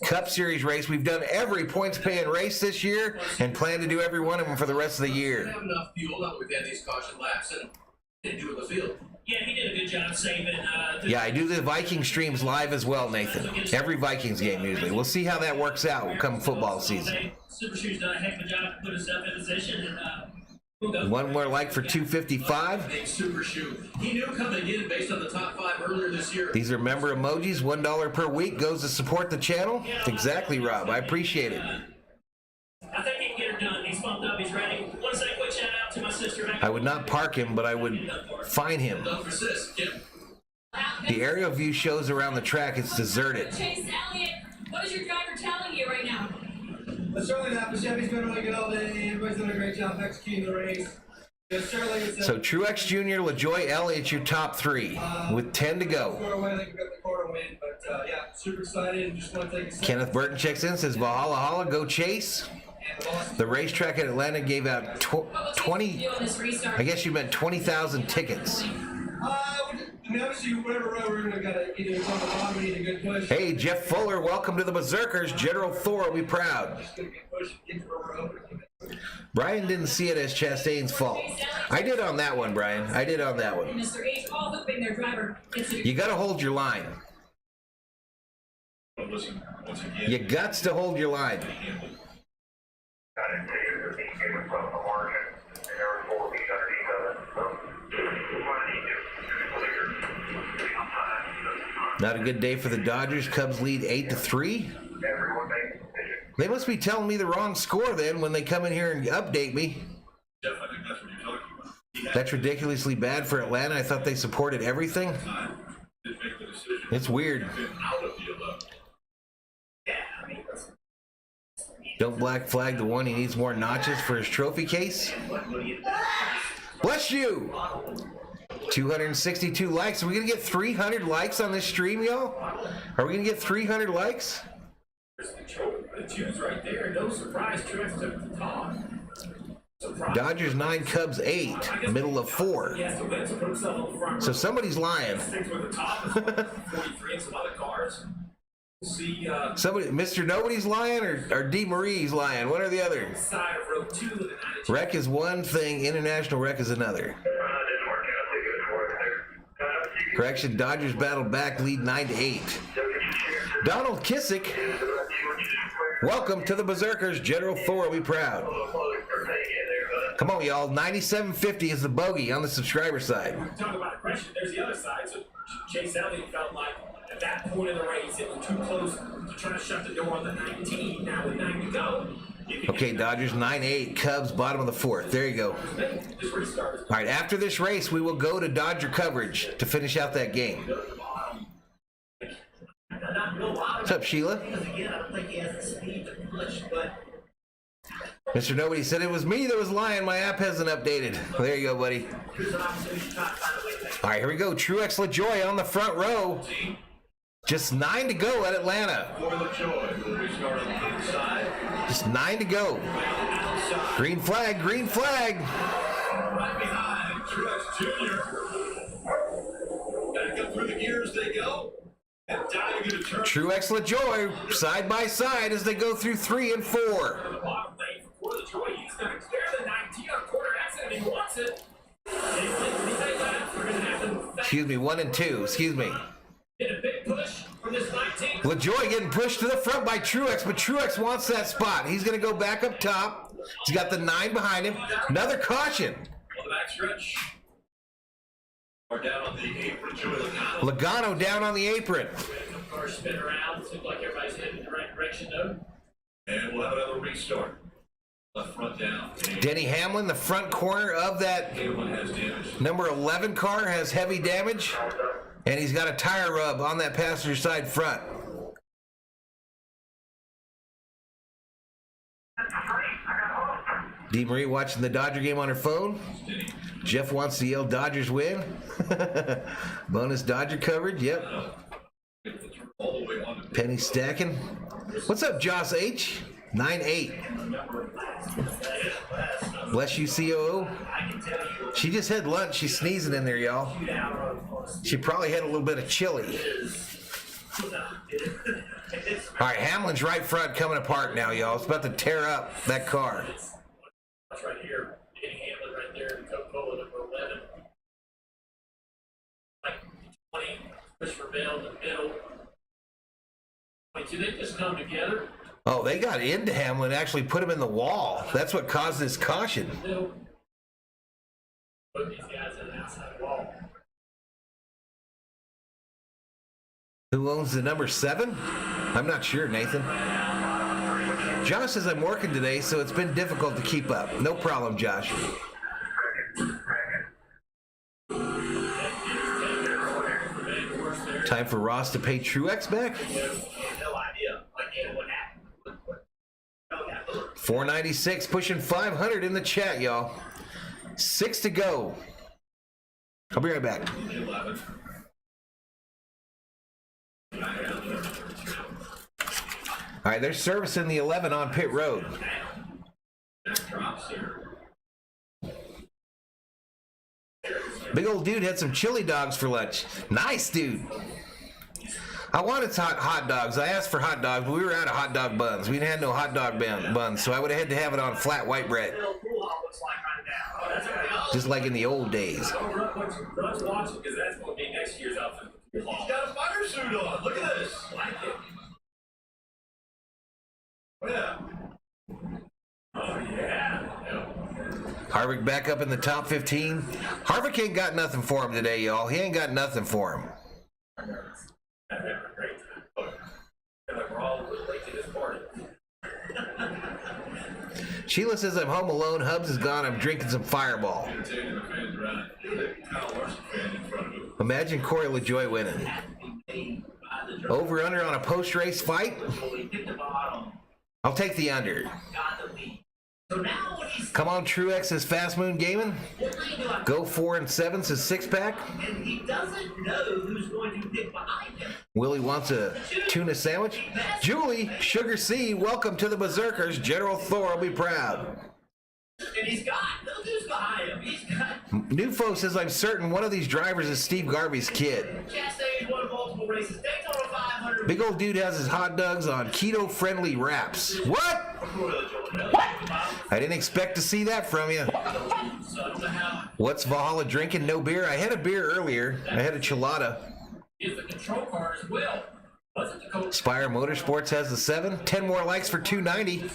Cup Series race. We've done every points-paying race this year and plan to do every one of them for the rest of the We year. have enough fuel that we've had these caution laps and didn't do it in the field. Yeah, he did a good job saving. Yeah, I do the Viking streams live as well, Nathan. Every Vikings game usually. We'll see how that works out come football season. Super Shoe's done a heck of a job to put us up in position, and we'll go. One more like for 255. Big super shoe. He knew coming in based on the top 5 earlier this year. These are member emojis. $1 per week goes to support the channel. Exactly, Rob. I appreciate it. I think he can get her done. He's pumped up. He's ready. Want to say a quick shout out to my sister. I would not park him, but I would fine him. Don't persist, Kim. The aerial view shows around the track. It's deserted. Chase Elliott, what is your driver telling you right now? But certainly not. The Chevy's been really good all day. Everybody's done a great job executing the race. So Truex Jr., LaJoy Elliott, your top 3 with 10 to go. I think we got the quarter win, but yeah, super excited and just want to take a second. Kenneth Burton checks in, says Valhalla Holla, go Chase. The racetrack at Atlanta gave out 20, I guess you meant 20,000 tickets. I mean, obviously, whatever road we're going to either it's on the bottom, we need a good push. Hey, Jeff Fuller, welcome to the Berserkers. General Thor will be proud. Just going to get pushed, get to where we're hoping. Brian didn't see it as Chastain's fault. I did on that one, Brian. I did on that one. Mr. H, all hoping their driver gets You got to hold your line. But listen, once again, You got to hold your line. Got it. The team came in front of the margin, and there were 4 feet underneath of it. So, what did he do? Clear. Not a good day for the Dodgers. Cubs lead 8-3. Everyone made a decision. They must be telling me the wrong score then when they come in here and update me. Jeff, I think that's what you're talking about. He had That's ridiculously bad for Atlanta. I thought they supported everything. time to make the decision. It's weird. Been out of the 11. Yeah, I mean, listen. Don't black flag the one. He needs more notches for his trophy case. Bless you. 262 likes. Are we going to get 300 likes on this stream, y'all? Are we going to get 300 likes? There's the choose right there. No surprise, Truex took the top. Surprise. Dodgers 9, Cubs 8, middle of 4. He has to win to put himself on the front. So somebody's lying. Sticks with the top. 43 and some other cars. We'll see Somebody, Mr. Nobody's lying or D. Marie's lying. One or the other. side of row 2 with an attitude. Rec is one thing, international rec is another. Didn't work out. They good for it there. Correction, Dodgers battled back, lead 9-8. Donald Kissick, welcome to the Berserkers. General Thor will be proud. Come on, y'all. 9750 is the bogey on the subscriber side. Talk about aggression. There's the other side. So Chase Elliott felt like at that point in the race it was too close to try to shut the door on the 19. Now with 9 to go. Okay, Dodgers 9-8, Cubs bottom of the 4th. There you go. Just restart. All right, after this race, we will go to Dodger coverage to finish out that game. What's up, Sheila? Again, I don't think he has the speed to push, but Mr. Nobody said it was me that was lying. My app hasn't updated. Well, there you go, buddy. there's an opportunity to try to find a way to make All right, here we go. Truex LaJoy on the front row. Just 9 to go at Atlanta. For the joy, will restart on the inside. Just 9 to go. Green flag, green flag. Right behind Truex Jr. Back up through the gears they go. And diving into turn. Truex LaJoy side by side as they go through 3 and 4. The bottom lane for the joy. He's going to clear the 19 on quarter exit and he wants it. We're going to have to Excuse me, 1 and 2. Excuse me. get a big push from this 19. LaJoy getting pushed to the front by Truex, but Truex wants that spot. He's going to go back up top. He's got the 9 behind him. Another caution. On the back stretch. Or down on the apron, Joey Logano. Logano down on the apron. Cars spin around. Seems like everybody's heading in the right direction though. And we'll have another restart. Left front down. Denny Hamlin, the front corner of that Anyone has damage. number 11 car, has heavy damage. And he's got a tire rub on that passenger side front. Dee Marie watching the Dodger game on her phone. Jeff wants to yell Dodgers win. Bonus Dodger coverage, yep. All the way on to Penny stacking. What's up, Joss H? 9-8. Bless you, COO. She just had lunch. She's sneezing in there, y'all. She probably had a little bit of chili. All right, Hamlin's right front coming apart now, y'all. It's about to tear up that car. That's right here. Getting Hamlin right there. Coca-Cola number 11. Like 20. Christopher Bell in the middle. 22. They just come together. Oh, they got into Hamlin, actually put him in the wall. That's what caused this caution. Middle. Put these guys in the outside wall. Who owns the number 7? I'm not sure, Nathan. Josh says I'm working today, so it's been difficult to keep up. No problem, Josh. Time for Ross to pay Truex back. no idea what happened. 496, pushing 500 in the chat, y'all. 6 to go. I'll be right back. 11. All right, there's service in the 11 on pit road. Drops here. Big old dude had some chili dogs for lunch. Nice, dude. I wanted hot dogs. I asked for hot dogs, but we were out of hot dog buns. We didn't have no hot dog buns, so I would have had to have it on flat white bread. Just like in the old days. Don't watch it because that's going to be next year's outfit. He's got a fighter suit on. Look at this. Like it. Oh, yeah. Oh, yeah. Harvick back up in the top 15. Harvick ain't got nothing for him today, y'all. He ain't got nothing for him. Great. We're all late to this party. Sheila says I'm home alone. Hubs is gone. I'm drinking some Fireball. Imagine Corey LaJoie winning. Over under on a post-race fight? I'll take the under. Come on, Truex is Fast Moon Gaming. Go 4 and 7 says 6-pack. And he doesn't know who's going to pick behind him. Willie wants a tuna sandwich. Julie, Sugar C, welcome to the Berserkers. General Thor will be proud. And he's got, look who's behind him. He's got Nufo says I'm certain one of these drivers is Steve Garvey's kid. Chastain won multiple races. Daytona 500. Big old dude has his hot dogs on keto-friendly wraps. What? I didn't expect to see that from you. What's Valhalla drinking? No beer? I had a beer earlier. I had a chilada. Is the control car as well. Spire Motorsports has the 7. 10 more likes for 290.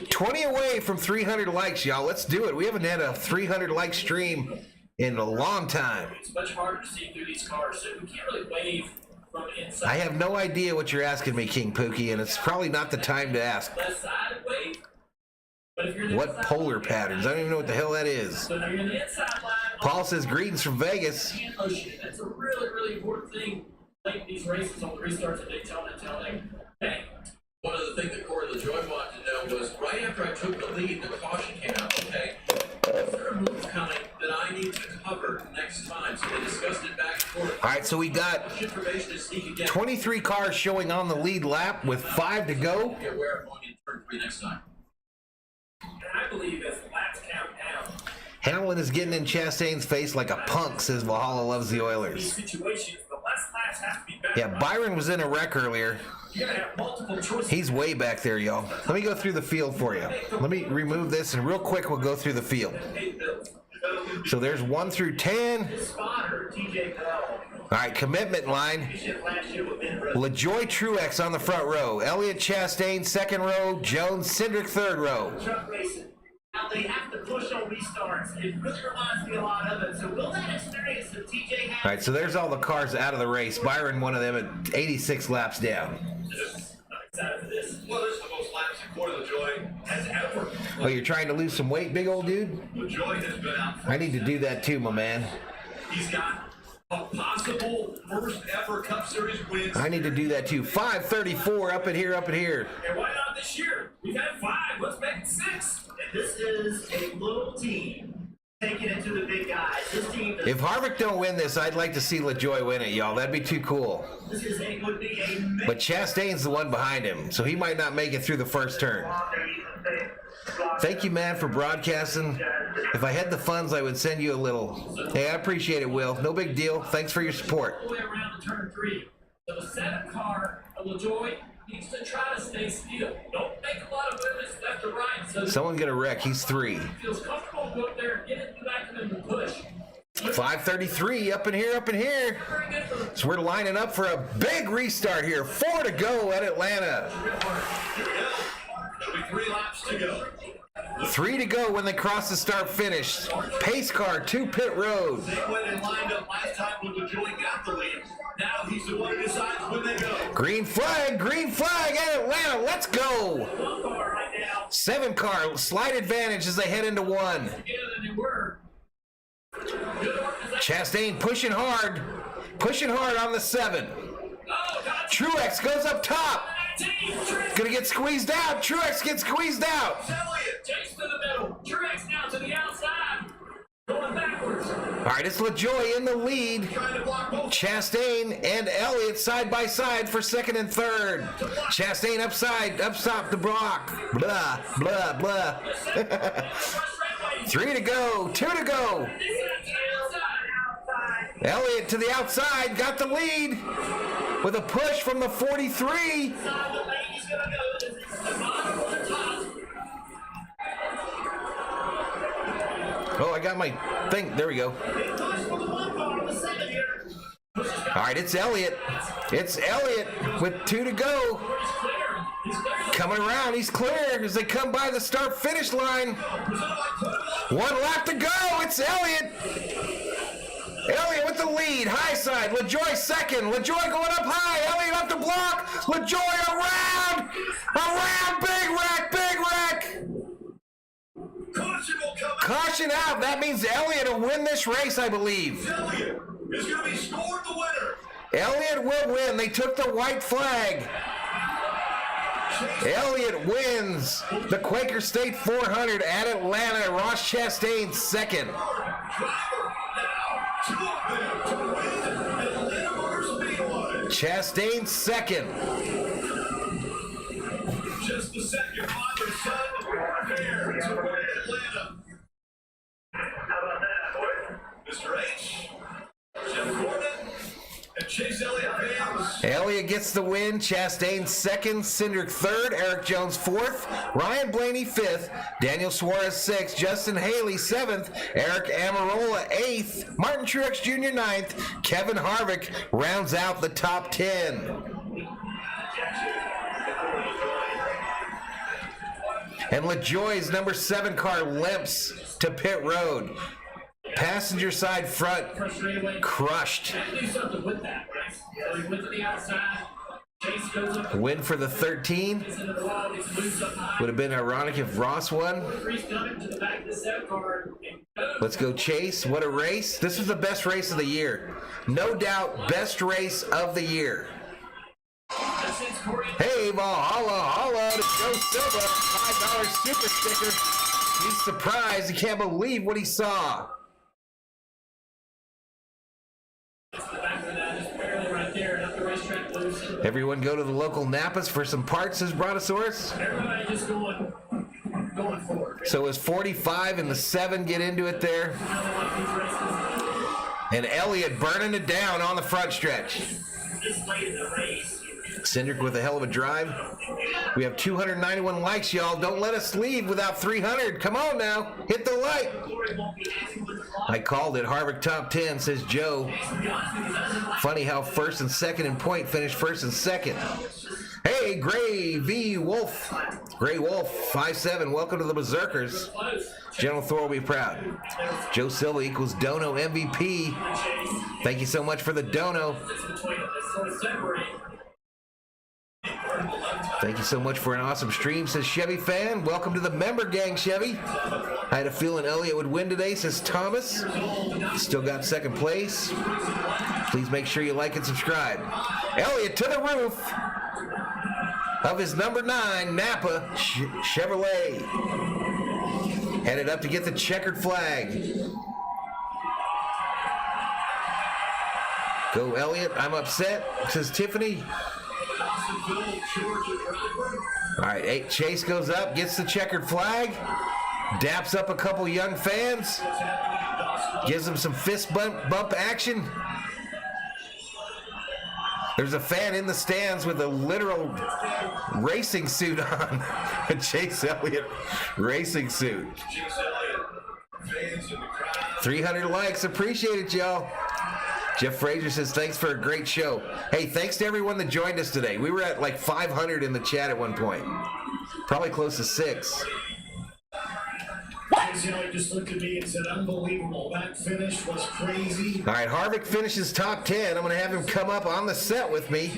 20 away from 300 likes, y'all. Let's do it. We haven't had a 300 like stream in a long time. It's much harder to see through these cars, so we can't really wave from inside. I have no idea what you're asking me, King Pookie, and it's probably not the time to ask. Left side wave. But if you're in the What inside polar line, patterns? I don't even know what the hell that is. So if you're in the inside line, Paul says greetings from Vegas. that's a really, really important thing. Late these races on the restarts at Daytona and telling, hey. One of the things that Corey LaJoie wanted to know was right after I took the lead, the caution came out, okay? Is there a move coming that I need to cover next time? So they discussed it back and forth. All right, so we got Much information is sneak again. 23 cars showing on the lead lap with 5 to go. Be aware of going in turn 3 next time. And I believe as the laps count down, Hamlin is getting in Chastain's face like a punk, says Valhalla loves the these Oilers. situations, the less laps have to be back. Yeah, Byron was in a wreck earlier. You're going to have multiple choices. He's way back there, y'all. Let me go through the field for you. Let me remove this, and real quick, we'll go through the field. So there's 1 through 10. spotter, TJ Bell. All right, commitment line. Last year with Ben LaJoie Truex on the front row. Elliott Chastain, second row. Jones Cindric, third row. truck racing. Now they have to push on restarts. It really reminds me a lot of it. So will that experience that TJ has? All right, so there's all the cars out of the race. Byron, one of them, at 86 laps down. Excited for this. Well, this is the most laps that Corey LaJoie has ever. Oh, you're trying to lose some weight, big old dude? LaJoie has been out. I need to do that too, my man. He's got a possible first ever Cup Series win. I need to do that too. 534 up in here, up in here. And why not this year? We've had 5. Let's make it 6. And this is a little team taking it to the big guys. This team is, If Harvick don't win this, I'd like to see LaJoie win it, y'all. That'd be too cool. this is a, would be a But Chastain's the one behind him, so he might not make it through the first turn. Thank you, man, for broadcasting. If I had the funds, I would send you a little. Hey, I appreciate it, Will. No big deal. Thanks for your support. All the way around to turn 3. So the 7 car of LaJoie needs to try to stay still. Don't make a lot of movements left or right. So Someone get a wreck. He's 3. feels comfortable to go up there, get it back to them and push. 533 up in here, up in here. Very good for the So we're lining up for a big restart here. 4 to go at Atlanta. Here we go. There'll be 3 laps to go. 3 to go when they cross the start finish. Pace car to pit road. They went and lined up last time when LaJoie got the lead. Now he's the one who decides when they go. Green flag at Atlanta. Let's go. 7 car, slight advantage as they head into 1. together than they were. Chastain pushing hard on the 7. Oh, God. Truex goes up top. Gonna get squeezed out. Truex gets squeezed out. Chase to the middle. Truex now to the outside. Going backwards. All right, it's LaJoie in the lead. Chastain and Elliott side by side for second and third. Chastain up top the block. Blah, blah, blah. 3 to go, 2 to go. Elliott to the outside, got the lead with a push from the 43. Oh, I got my thing. There we go. All right, it's Elliott. It's Elliott with 2 to go. Coming around, he's clear as they come by the start-finish line. 1 lap to go. It's Elliott. Elliott with the lead. High side. LaJoy second. LaJoy going up high. Elliott up the block. LaJoy around. Big wreck. Caution out. That means Elliott will win this race, I believe. Elliott is going to be scored the winner. Elliott will win. They took the white flag. Elliott wins the Quaker State 400 at Atlanta. Ross Chastain second. Chastain second. Just the second father-son pair to win Atlanta. How about that, boys? Mr. H, Jeff Gordon, and Chase Elliott fans. Elliott gets the win. Chastain second. Cindric third. Eric Jones fourth. Ryan Blaney fifth. Daniel Suarez sixth. Justin Haley seventh. Eric Amarola eighth. Martin Truex Jr. ninth. Kevin Harvick rounds out the top 10. And LaJoy's number 7 car limps to pit road. Passenger side front crushed. Do something with that, right? So he went to the outside. Chase goes up. Win for the 13. Into the wall, gets loose up high. Would have been ironic if Ross won. Freeze coming to the back of the 7 car. Let's go Chase. What a race. This was the best race of the year. No doubt, best race of the year. Hey, Valhalla, holla to Joe Silva. $5 super sticker. He's surprised. He can't believe what he saw. Everyone go to the local Napas for some parts, says Brontosaurus. Everybody just going forward. So is 45 and the 7 get into it there? And Elliott burning it down on the front stretch. This late in the race. Cindric with a hell of a drive. We have 291 likes, y'all. Don't let us leave without 300. Come on now. Hit the like. I called it. Harvick top 10, says Joe. Funny how first and second in point finished first and second. Hey, Gray V. Wolf. Gray Wolf, 5'7". Welcome to the Berserkers. General Thor will be proud. Joe Silva equals Dono MVP. Thank you so much for the Dono. Thank you so much for an awesome stream, says Chevy Fan. Welcome to the member gang, Chevy. I had a feeling Elliott would win today, says Thomas. Still got second place. Please make sure you like and subscribe. Elliott to the roof of his number 9 Napa Chevrolet. Headed up to get the checkered flag. Go Elliott, I'm upset, says Tiffany. All right, Chase goes up, gets the checkered flag, daps up a couple young fans, gives them some fist bump action. There's a fan in the stands with a literal racing suit on. A Chase Elliott racing suit. 300 likes, appreciate it, y'all. Jeff Frazier says, thanks for a great show. Hey, thanks to everyone that joined us today. We were at like 500 in the chat at one point. Probably close to 6. He just looked at me and said, unbelievable. That finish was crazy. All right, Harvick finishes top 10. I'm going to have him come up on the set with me.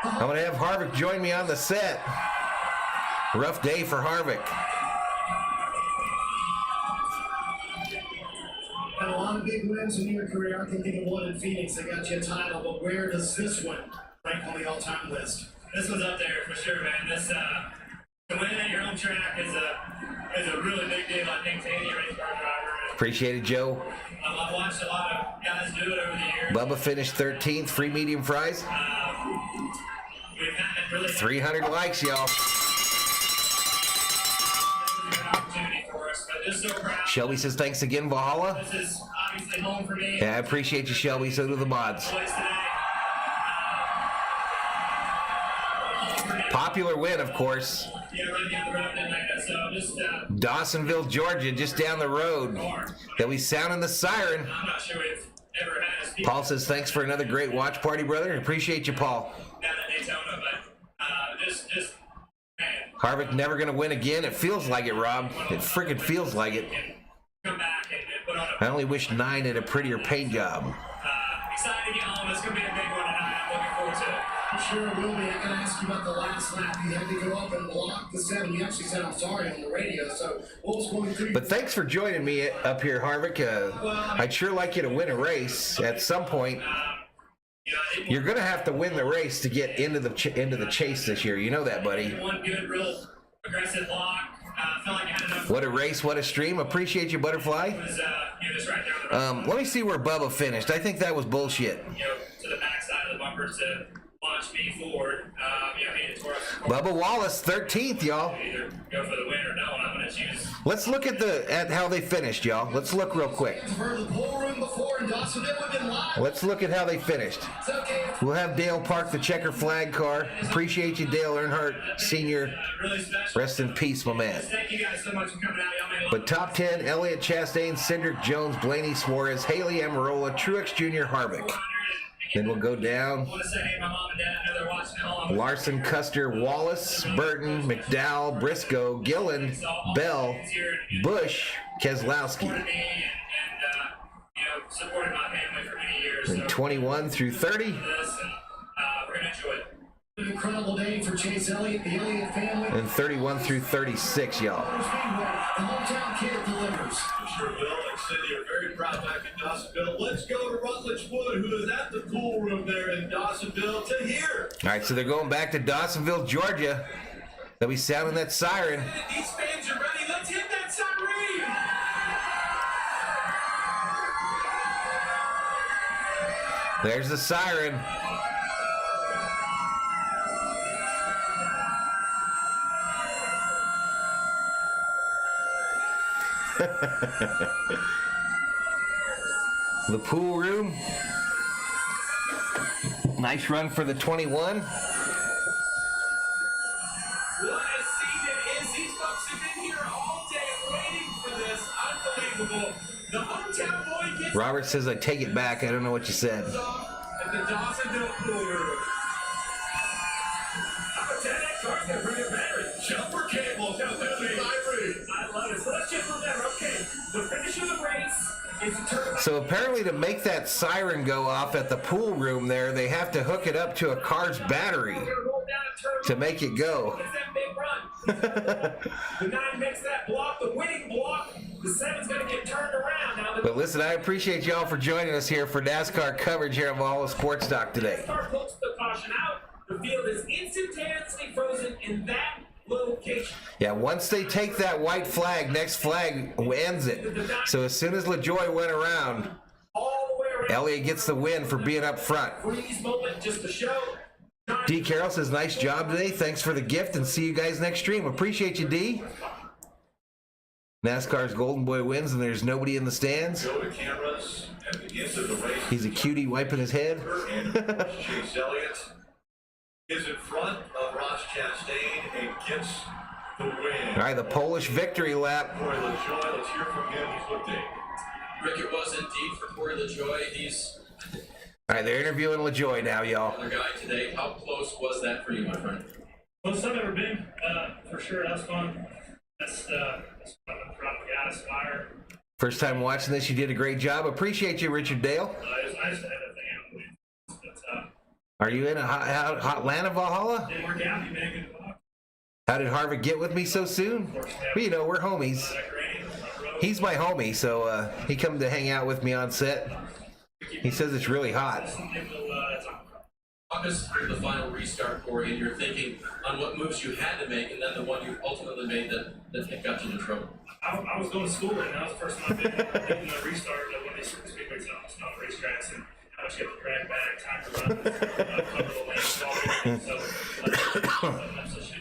I'm going to have Harvick join me on the set. Rough day for Harvick. Had a lot of big wins in your career. I can think of one in Phoenix that got you a title, but where does this one rank on the all-time list? This one's up there for sure, man. This to win at your own track is a really big deal, I think, to any race car driver. Appreciate it, Joe. I've watched a lot of guys do it over the years. Bubba finished 13th, free medium fries. We've had really 300 likes, y'all. opportunity for us, but just so proud. Shelby says, thanks again, Valhalla. This is obviously home for me. Yeah, I appreciate you, Shelby. So do the mods. Boys today. Popular win, of course. Yeah, right down the road tonight. So just Dawsonville, Georgia, just down the road. That we sounding the siren. I'm not sure we've ever had a speed Paul says, thanks for another great watch party, brother. Appreciate you, Paul. down at Daytona, but just man, Harvick never going to win again. It feels like it, Rob. It freaking feels like it. come back and put on I only wish 9 had a prettier paint job. excited to get home. It's going to be a big one tonight. I'm looking forward to it. I'm sure it will be. I gotta ask you about the last lap. You had to go up and block the 7. You actually said I'm sorry on the radio. So what was going through? But thanks for joining me up here, Harvick. I'd sure like you to win a race at some point. You're going to have to win the race to get into the chase this year. You know that, buddy. One good, real aggressive block. Felt like I had enough. What a race, what a stream. Appreciate you, Butterfly. It was, just right down the road. Let me see where Bubba finished. I think that was bullshit. To the backside of the bumper to launch me forward. Made it towards Bubba Wallace, 13th, y'all. either go for the win or no, and I'm going to choose. Let's look at how they finished, y'all. Let's look real quick. I've heard the pool room before in Dawsonville. We've been live. Let's look at how they finished. It's okay. We'll have Dale park the checker flag car. Appreciate you, Dale Earnhardt Sr. Really special. Rest in peace, my man. Thank you guys so much for coming out. Y'all made a lot But top 10, Elliott Chastain, Cindric Jones, Blaney Suarez, Haley Amarola, Truex Jr., Harvick. Then we'll go down. I want to say, hey, my mom and dad, I know they're watching at home. Larson, Custer, Wallace, Burton, McDowell, Briscoe, Gillen, Bell, Bush, Keselowski. Supported me and supported my family for many years. So 21 through 30. this, and we're going to enjoy it. An incredible day for Chase Elliott, the Elliott family. And 31 through 36, y'all. Speedway, the hometown kid delivers. Sure, Bill and Cindy are very proud back in Dawsonville. Let's go to Rutledge Wood, who is at the pool room there in Dawsonville, to hear. All right, so they're going back to Dawsonville, Georgia. They'll be sounding that siren. These fans are ready. Let's hit that siren. There's the siren. The pool room. Nice run for the 21. What a scene it is. These folks have been here all day waiting for this. Unbelievable. The hometown boy gets Robert says I take it back. I don't know what you said. off at the Dawsonville pool room. I'm going to tell that car's going to bring it battery. Jumper cables. I love it. So let's just remember, okay, the finish of the race is determined by So apparently to make that siren go off at the pool room there, they have to hook it up to a car's battery roll down a turn. to make it go. It's that big run. The 9 makes that block, the winning block. The 7's going to get turned around. Now, the But listen, I appreciate y'all for joining us here for NASCAR coverage here on Valhalla Sports Talk today. car pulls the caution out. The field is instantaneously frozen in that location. Yeah, once they take that white flag, next flag ends it. So as soon as LaJoy went around, All the way around. Elliott gets the win for being up front. Freeze moment just to show. D. Carroll says, nice job today. Thanks for the gift and see you guys next stream. Appreciate you, D. NASCAR's Golden Boy wins and there's nobody in the stands. Go to cameras at the end of the race. He's a cutie wiping his head. And Chase Elliott is in front of Ross Chastain and gets the win. All right, the Polish victory lap. Corey LaJoie, let's hear from him. He's looked at. Rick, it was indeed for Corey LaJoie. He's All right, they're interviewing LaJoy now, y'all. another guy today. How close was that for you, my friend? Most I've ever been, for sure. That was fun. That's fun to drop the guy's fire. First time watching this, you did a great job. Appreciate you, Richard Dale. It was nice to have that thing out of the way. Are you in a hot Atlanta, Valhalla? Didn't work out. You made a good block. How did Harvick get with me so soon? Well, you know, we're homies. He's my homie, so he come to hang out with me on set. He says it's really hot. Walk us through the final restart, Corey, and your thinking on what moves you had to make, and then the one you ultimately made that got you into trouble. I was going to school, and that was the first time I've been in a restart when they super speedways on racetracks, and how much you have to drag back, time to run, cover the lanes, all everything. So,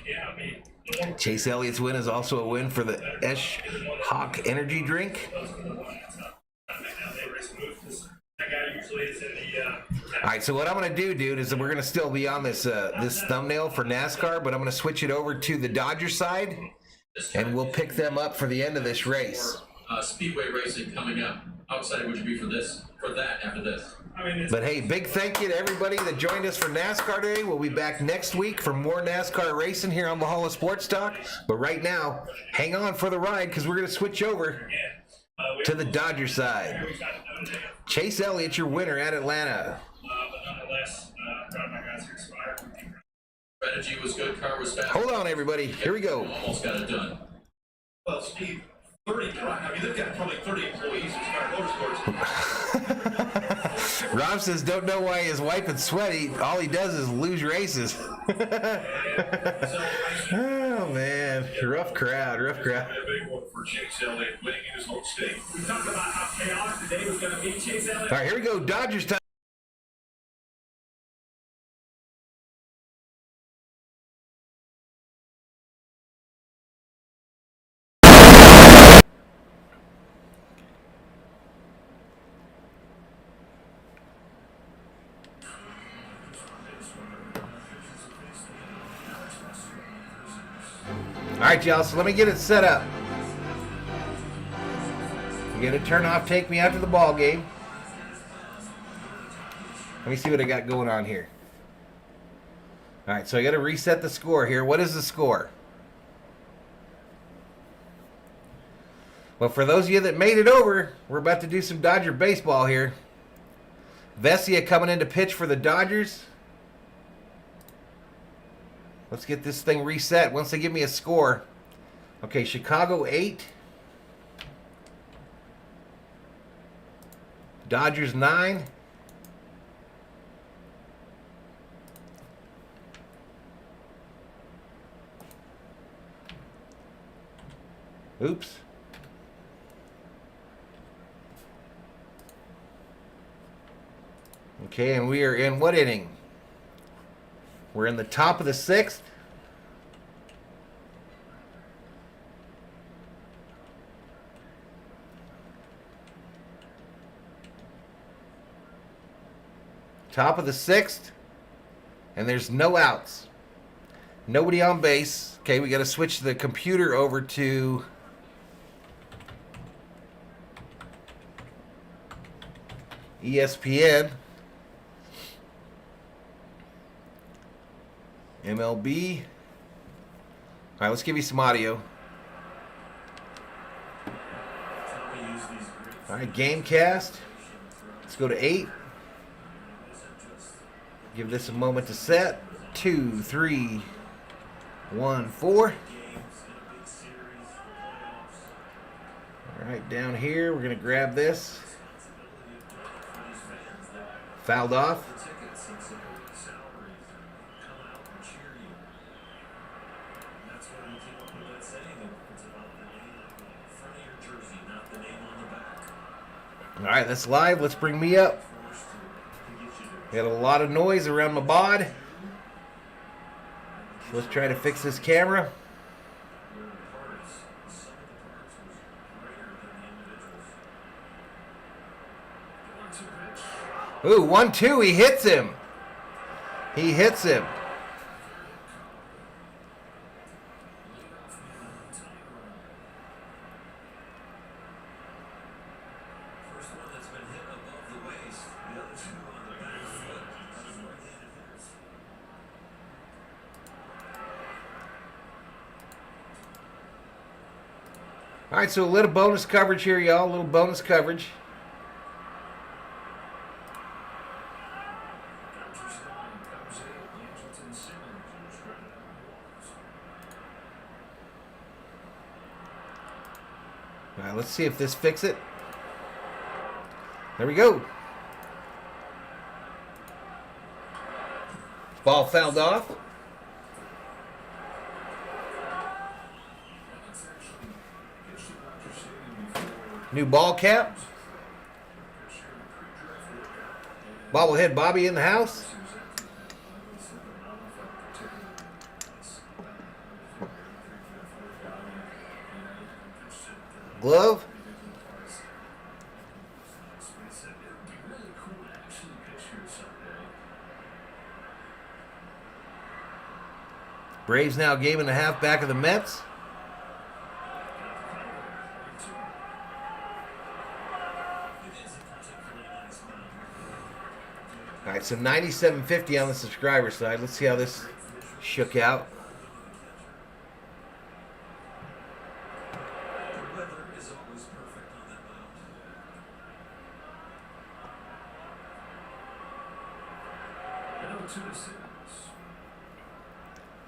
yeah, I mean, the more Chase Elliott's win is also a win for the Hawk energy drink. those are the ones. Now they race facilities in the. All right, so what I'm going to do, dude, is we're going to still be on this this thumbnail for NASCAR, but I'm going to switch it over to the Dodger side, and we'll pick them up for the end of this race. Speedway racing coming up. How excited would you be for that after this? I mean, But hey, big thank you to everybody that joined us for NASCAR today. We'll be back next week for more NASCAR racing here on Valhalla Sports Talk. But right now, hang on for the ride because we're going to switch over to the Dodger side. Chase Elliott, your winner at Atlanta. but nonetheless, proud of my guys who expired. Strategy was good, car was fast. Hold on, everybody. Here we go. Almost got it done. Well, Steve, 30 drive. I mean, they've got probably 30 employees at Star Motorsports. Rob says, don't know why he's wiping sweaty. All he does is lose races. Oh, man. Rough crowd, rough crowd. A big one for Chase Elliott winning in his home state. We talked about how chaotic the day was going to be. Chase Elliott. All right, here we go. Dodgers time. All right, y'all, so let me get it set up. You got to turn off Take Me Out to the Ball Game. Let me see what I got going on here. All right, so I got to reset the score here. What is the score? Well, for those of you that made it over, we're about to do some Dodger baseball here. Vesia coming in to pitch for the Dodgers. Let's get this thing reset once they give me a score. Okay, Chicago 8. Dodgers 9. Oops. Okay, and we are in what inning? We're in the top of the 6th. Top of the 6th. And there's no outs. Nobody on base. Okay, we got to switch the computer over to ESPN. MLB. All right, let's give you some audio. All right, Gamecast. Let's go to 8. Give this a moment to set. 2, 3, 1, 4. All right, down here, we're going to grab this. Fouled off. All right, that's live. Let's bring me up. Got a lot of noise around my bod. Let's try to fix this camera. Ooh, 1-2. He hits him. He hits him. All right, so a little bonus coverage here, y'all. A little bonus coverage. All right, let's see if this fixes it. There we go. Ball fouled off. New ball cap. Bobblehead Bobby in the house. Glove. Braves now game and a half back of the Mets. All right, so 97.50 on the subscriber side. Let's see how this shook out.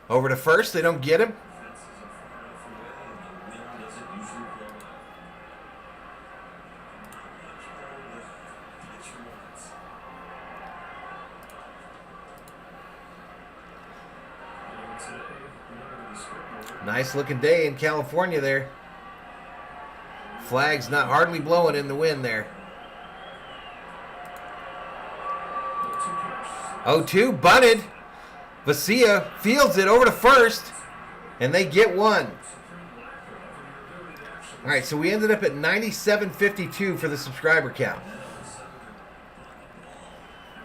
Over to first, they don't get him. Nice looking day in California there. Flags not hardly blowing in the wind there. 0-2, bunted. Vasia fields it over to first, and they get one. All right, so we ended up at 97.52 for the subscriber count.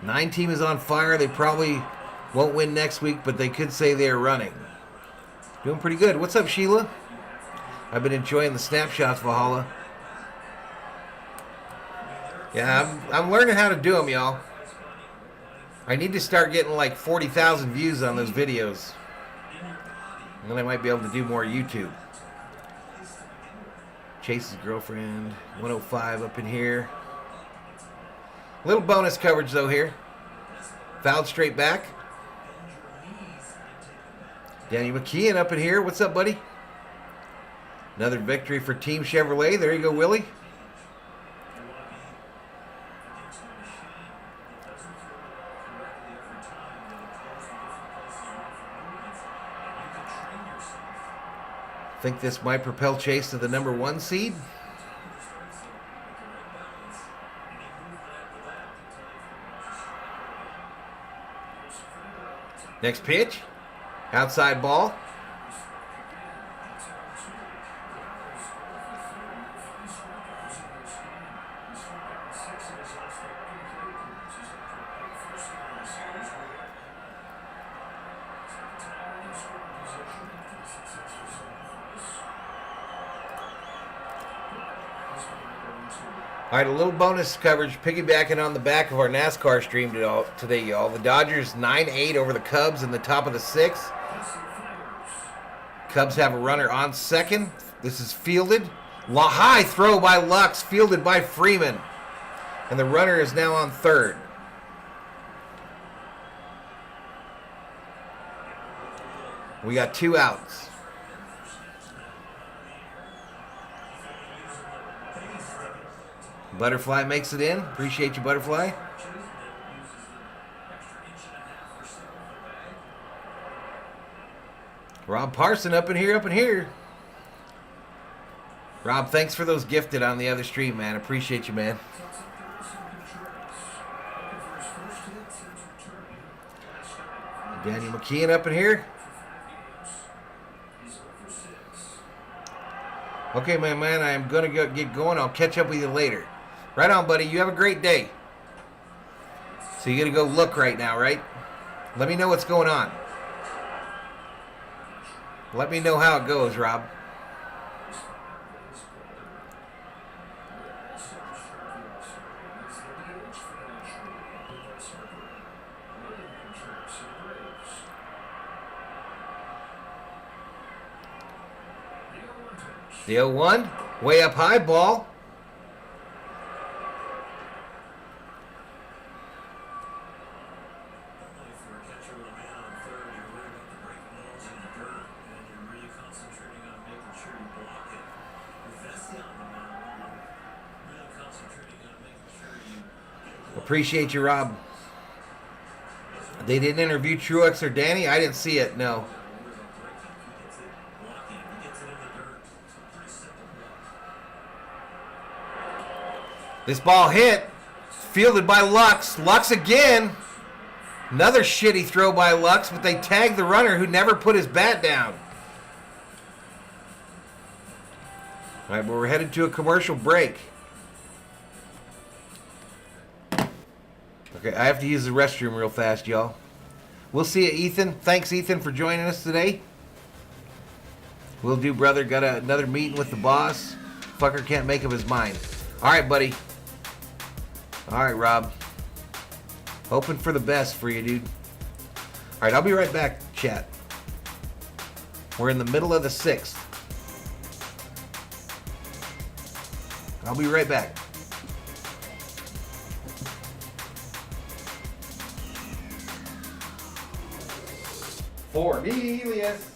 9 team is on fire. They probably won't win next week, but they could say they're running. Doing pretty good. What's up, Sheila? I've been enjoying the snapshots, Valhalla. Yeah, I'm learning how to do them, y'all. I need to start getting like 40,000 views on those videos. And then I might be able to do more YouTube. Chase's girlfriend, 105 up in here. Little bonus coverage though here. Fouled straight back. Danny McKeon up in here. What's up, buddy? Another victory for Team Chevrolet. There you go, Willie. Think this might propel Chase to the number 1 seed. Next pitch. Outside ball. All right, a little bonus coverage piggybacking on the back of our NASCAR stream today, y'all. The Dodgers 9-8 over the Cubs in the top of the 6th. Cubs have a runner on second. This is fielded. High throw by Lux, fielded by Freeman. And the runner is now on third. We got 2 outs. Butterfly makes it in. Appreciate you, Butterfly. Rob Parson up in here. Rob, thanks for those gifted on the other stream, man. Appreciate you, man. Daniel McKeon up in here. Okay, my man, I am going to get going. I'll catch up with you later. Right on, buddy. You have a great day. So you're going to go look right now, right? Let me know what's going on. Let me know how it goes, Rob. The 0-1, way up high, ball. Appreciate you, Rob. They didn't interview Truex or Danny? I didn't see it, no. This ball hit, fielded by Lux. Lux again. Another shitty throw by Lux, but they tagged the runner who never put his bat down. All right, but we're headed to a commercial break. Okay, I have to use the restroom real fast, y'all. We'll see you, Ethan. Thanks, Ethan, for joining us today. Will do, brother. Got another meeting with the boss. Fucker can't make up his mind. All right, buddy. All right, Rob. Hoping for the best for you, dude. All right, I'll be right back, chat. We're in the middle of the 6th. I'll be right back. Cornelius.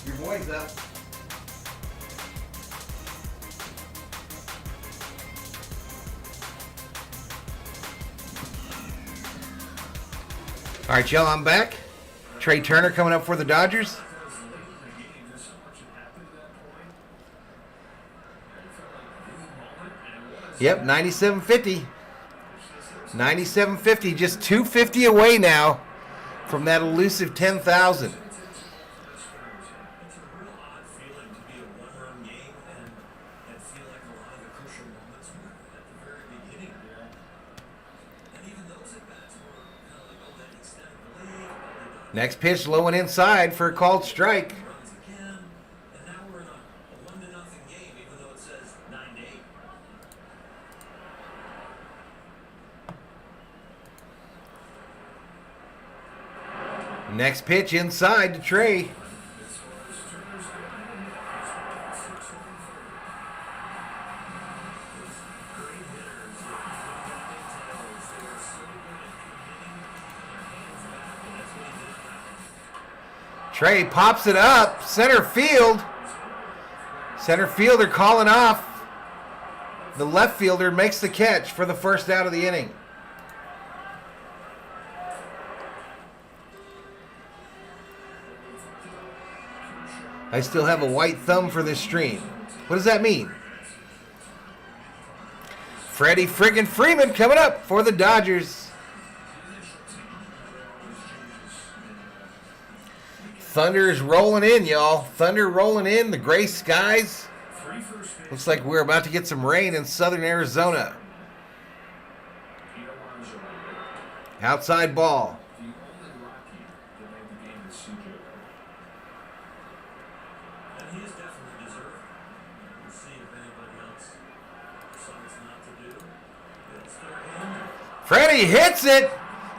Your boy's up. All right, y'all, I'm back. Trey Turner coming up for the Dodgers. Yep, 97.50. 97.50, just 250 away now from that elusive 10,000. Next pitch low and inside for a called strike. Next pitch inside to Trey. Trey pops it up, center field. Center fielder calling off. The left fielder makes the catch for the first out of the inning. I still have a white thumb for this stream. What does that mean? Freddie friggin' Freeman coming up for the Dodgers. Thunder is rolling in, y'all. Thunder rolling in. The gray skies. Looks like we're about to get some rain in southern Arizona. Outside ball. Freddie hits it.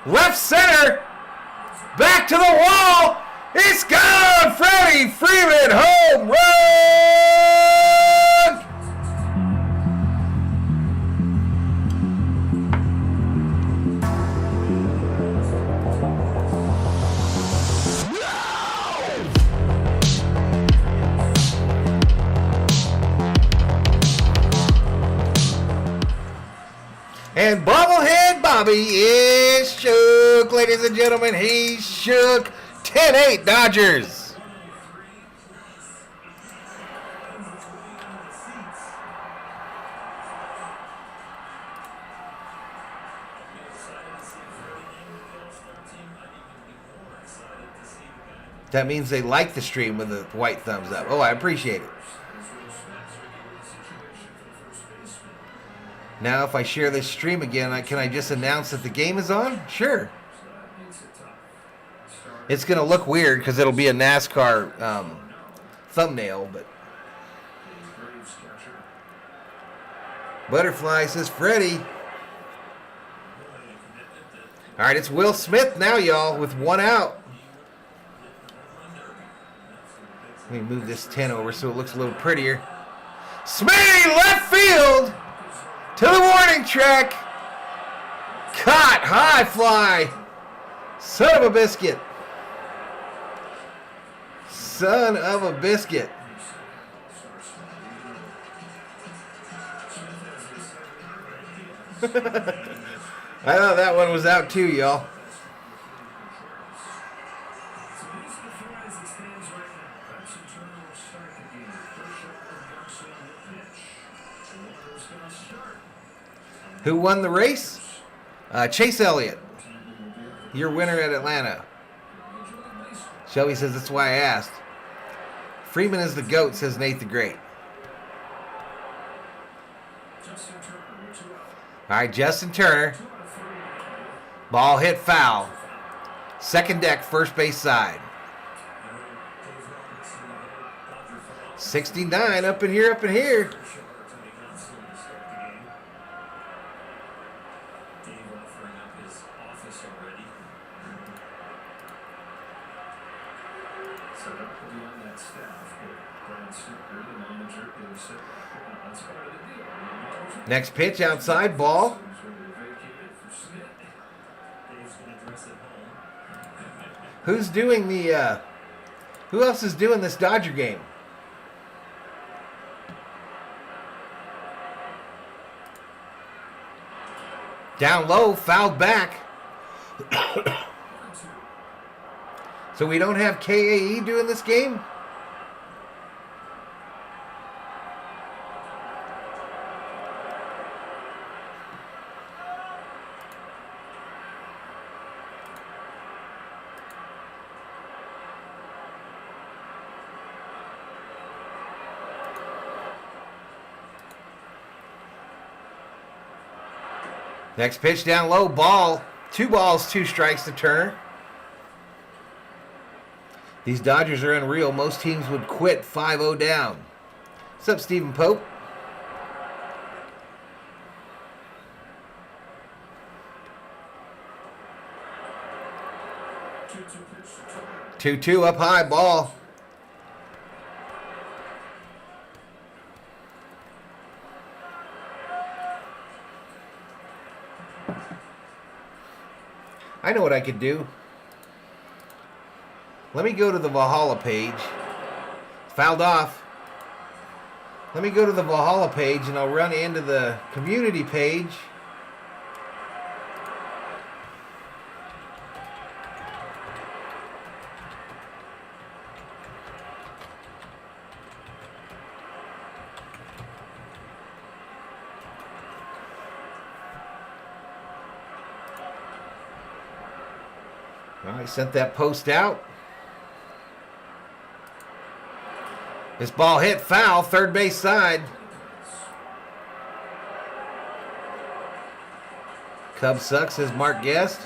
Left center. Back to the wall. It's gone! Freddie Freeman, home run! And bobblehead Bobby is shook, ladies and gentlemen. He's shook. 10-8 Dodgers. That means they like the stream with the white thumbs up. Oh, I appreciate it. Now, if I share this stream again, can I just announce that the game is on? Sure. It's going to look weird because it'll be a NASCAR thumbnail, but Butterfly says Freddie. All right, it's Will Smith now, y'all, with one out. Let me move this 10 over so it looks a little prettier. Smitty, left field to the warning track. Caught, high fly. Son of a biscuit. Son of a biscuit. I thought that one was out too, y'all. Who won the race? Chase Elliott. Your winner at Atlanta. Shelby says, that's why I asked. Freeman is the GOAT, says Nate the Great. All right, Justin Turner. Ball hit foul. Second deck, first base side. 69 up in here, up in here. Next pitch outside, ball. Who's doing the, who else is doing this Dodger game? Down low, fouled back. So we don't have KAE doing this game? Next pitch down low, ball. 2 balls, 2 strikes to Turner. These Dodgers are unreal. Most teams would quit 5-0 down. What's up, Stephen Pope? Two up high, ball. I know what I could do. Let me go to the Valhalla page. Fouled off. Let me go to the Valhalla page and I'll run into the community page. I sent that post out. This ball hit foul, third base side. Cubs sucks, says Mark Guest.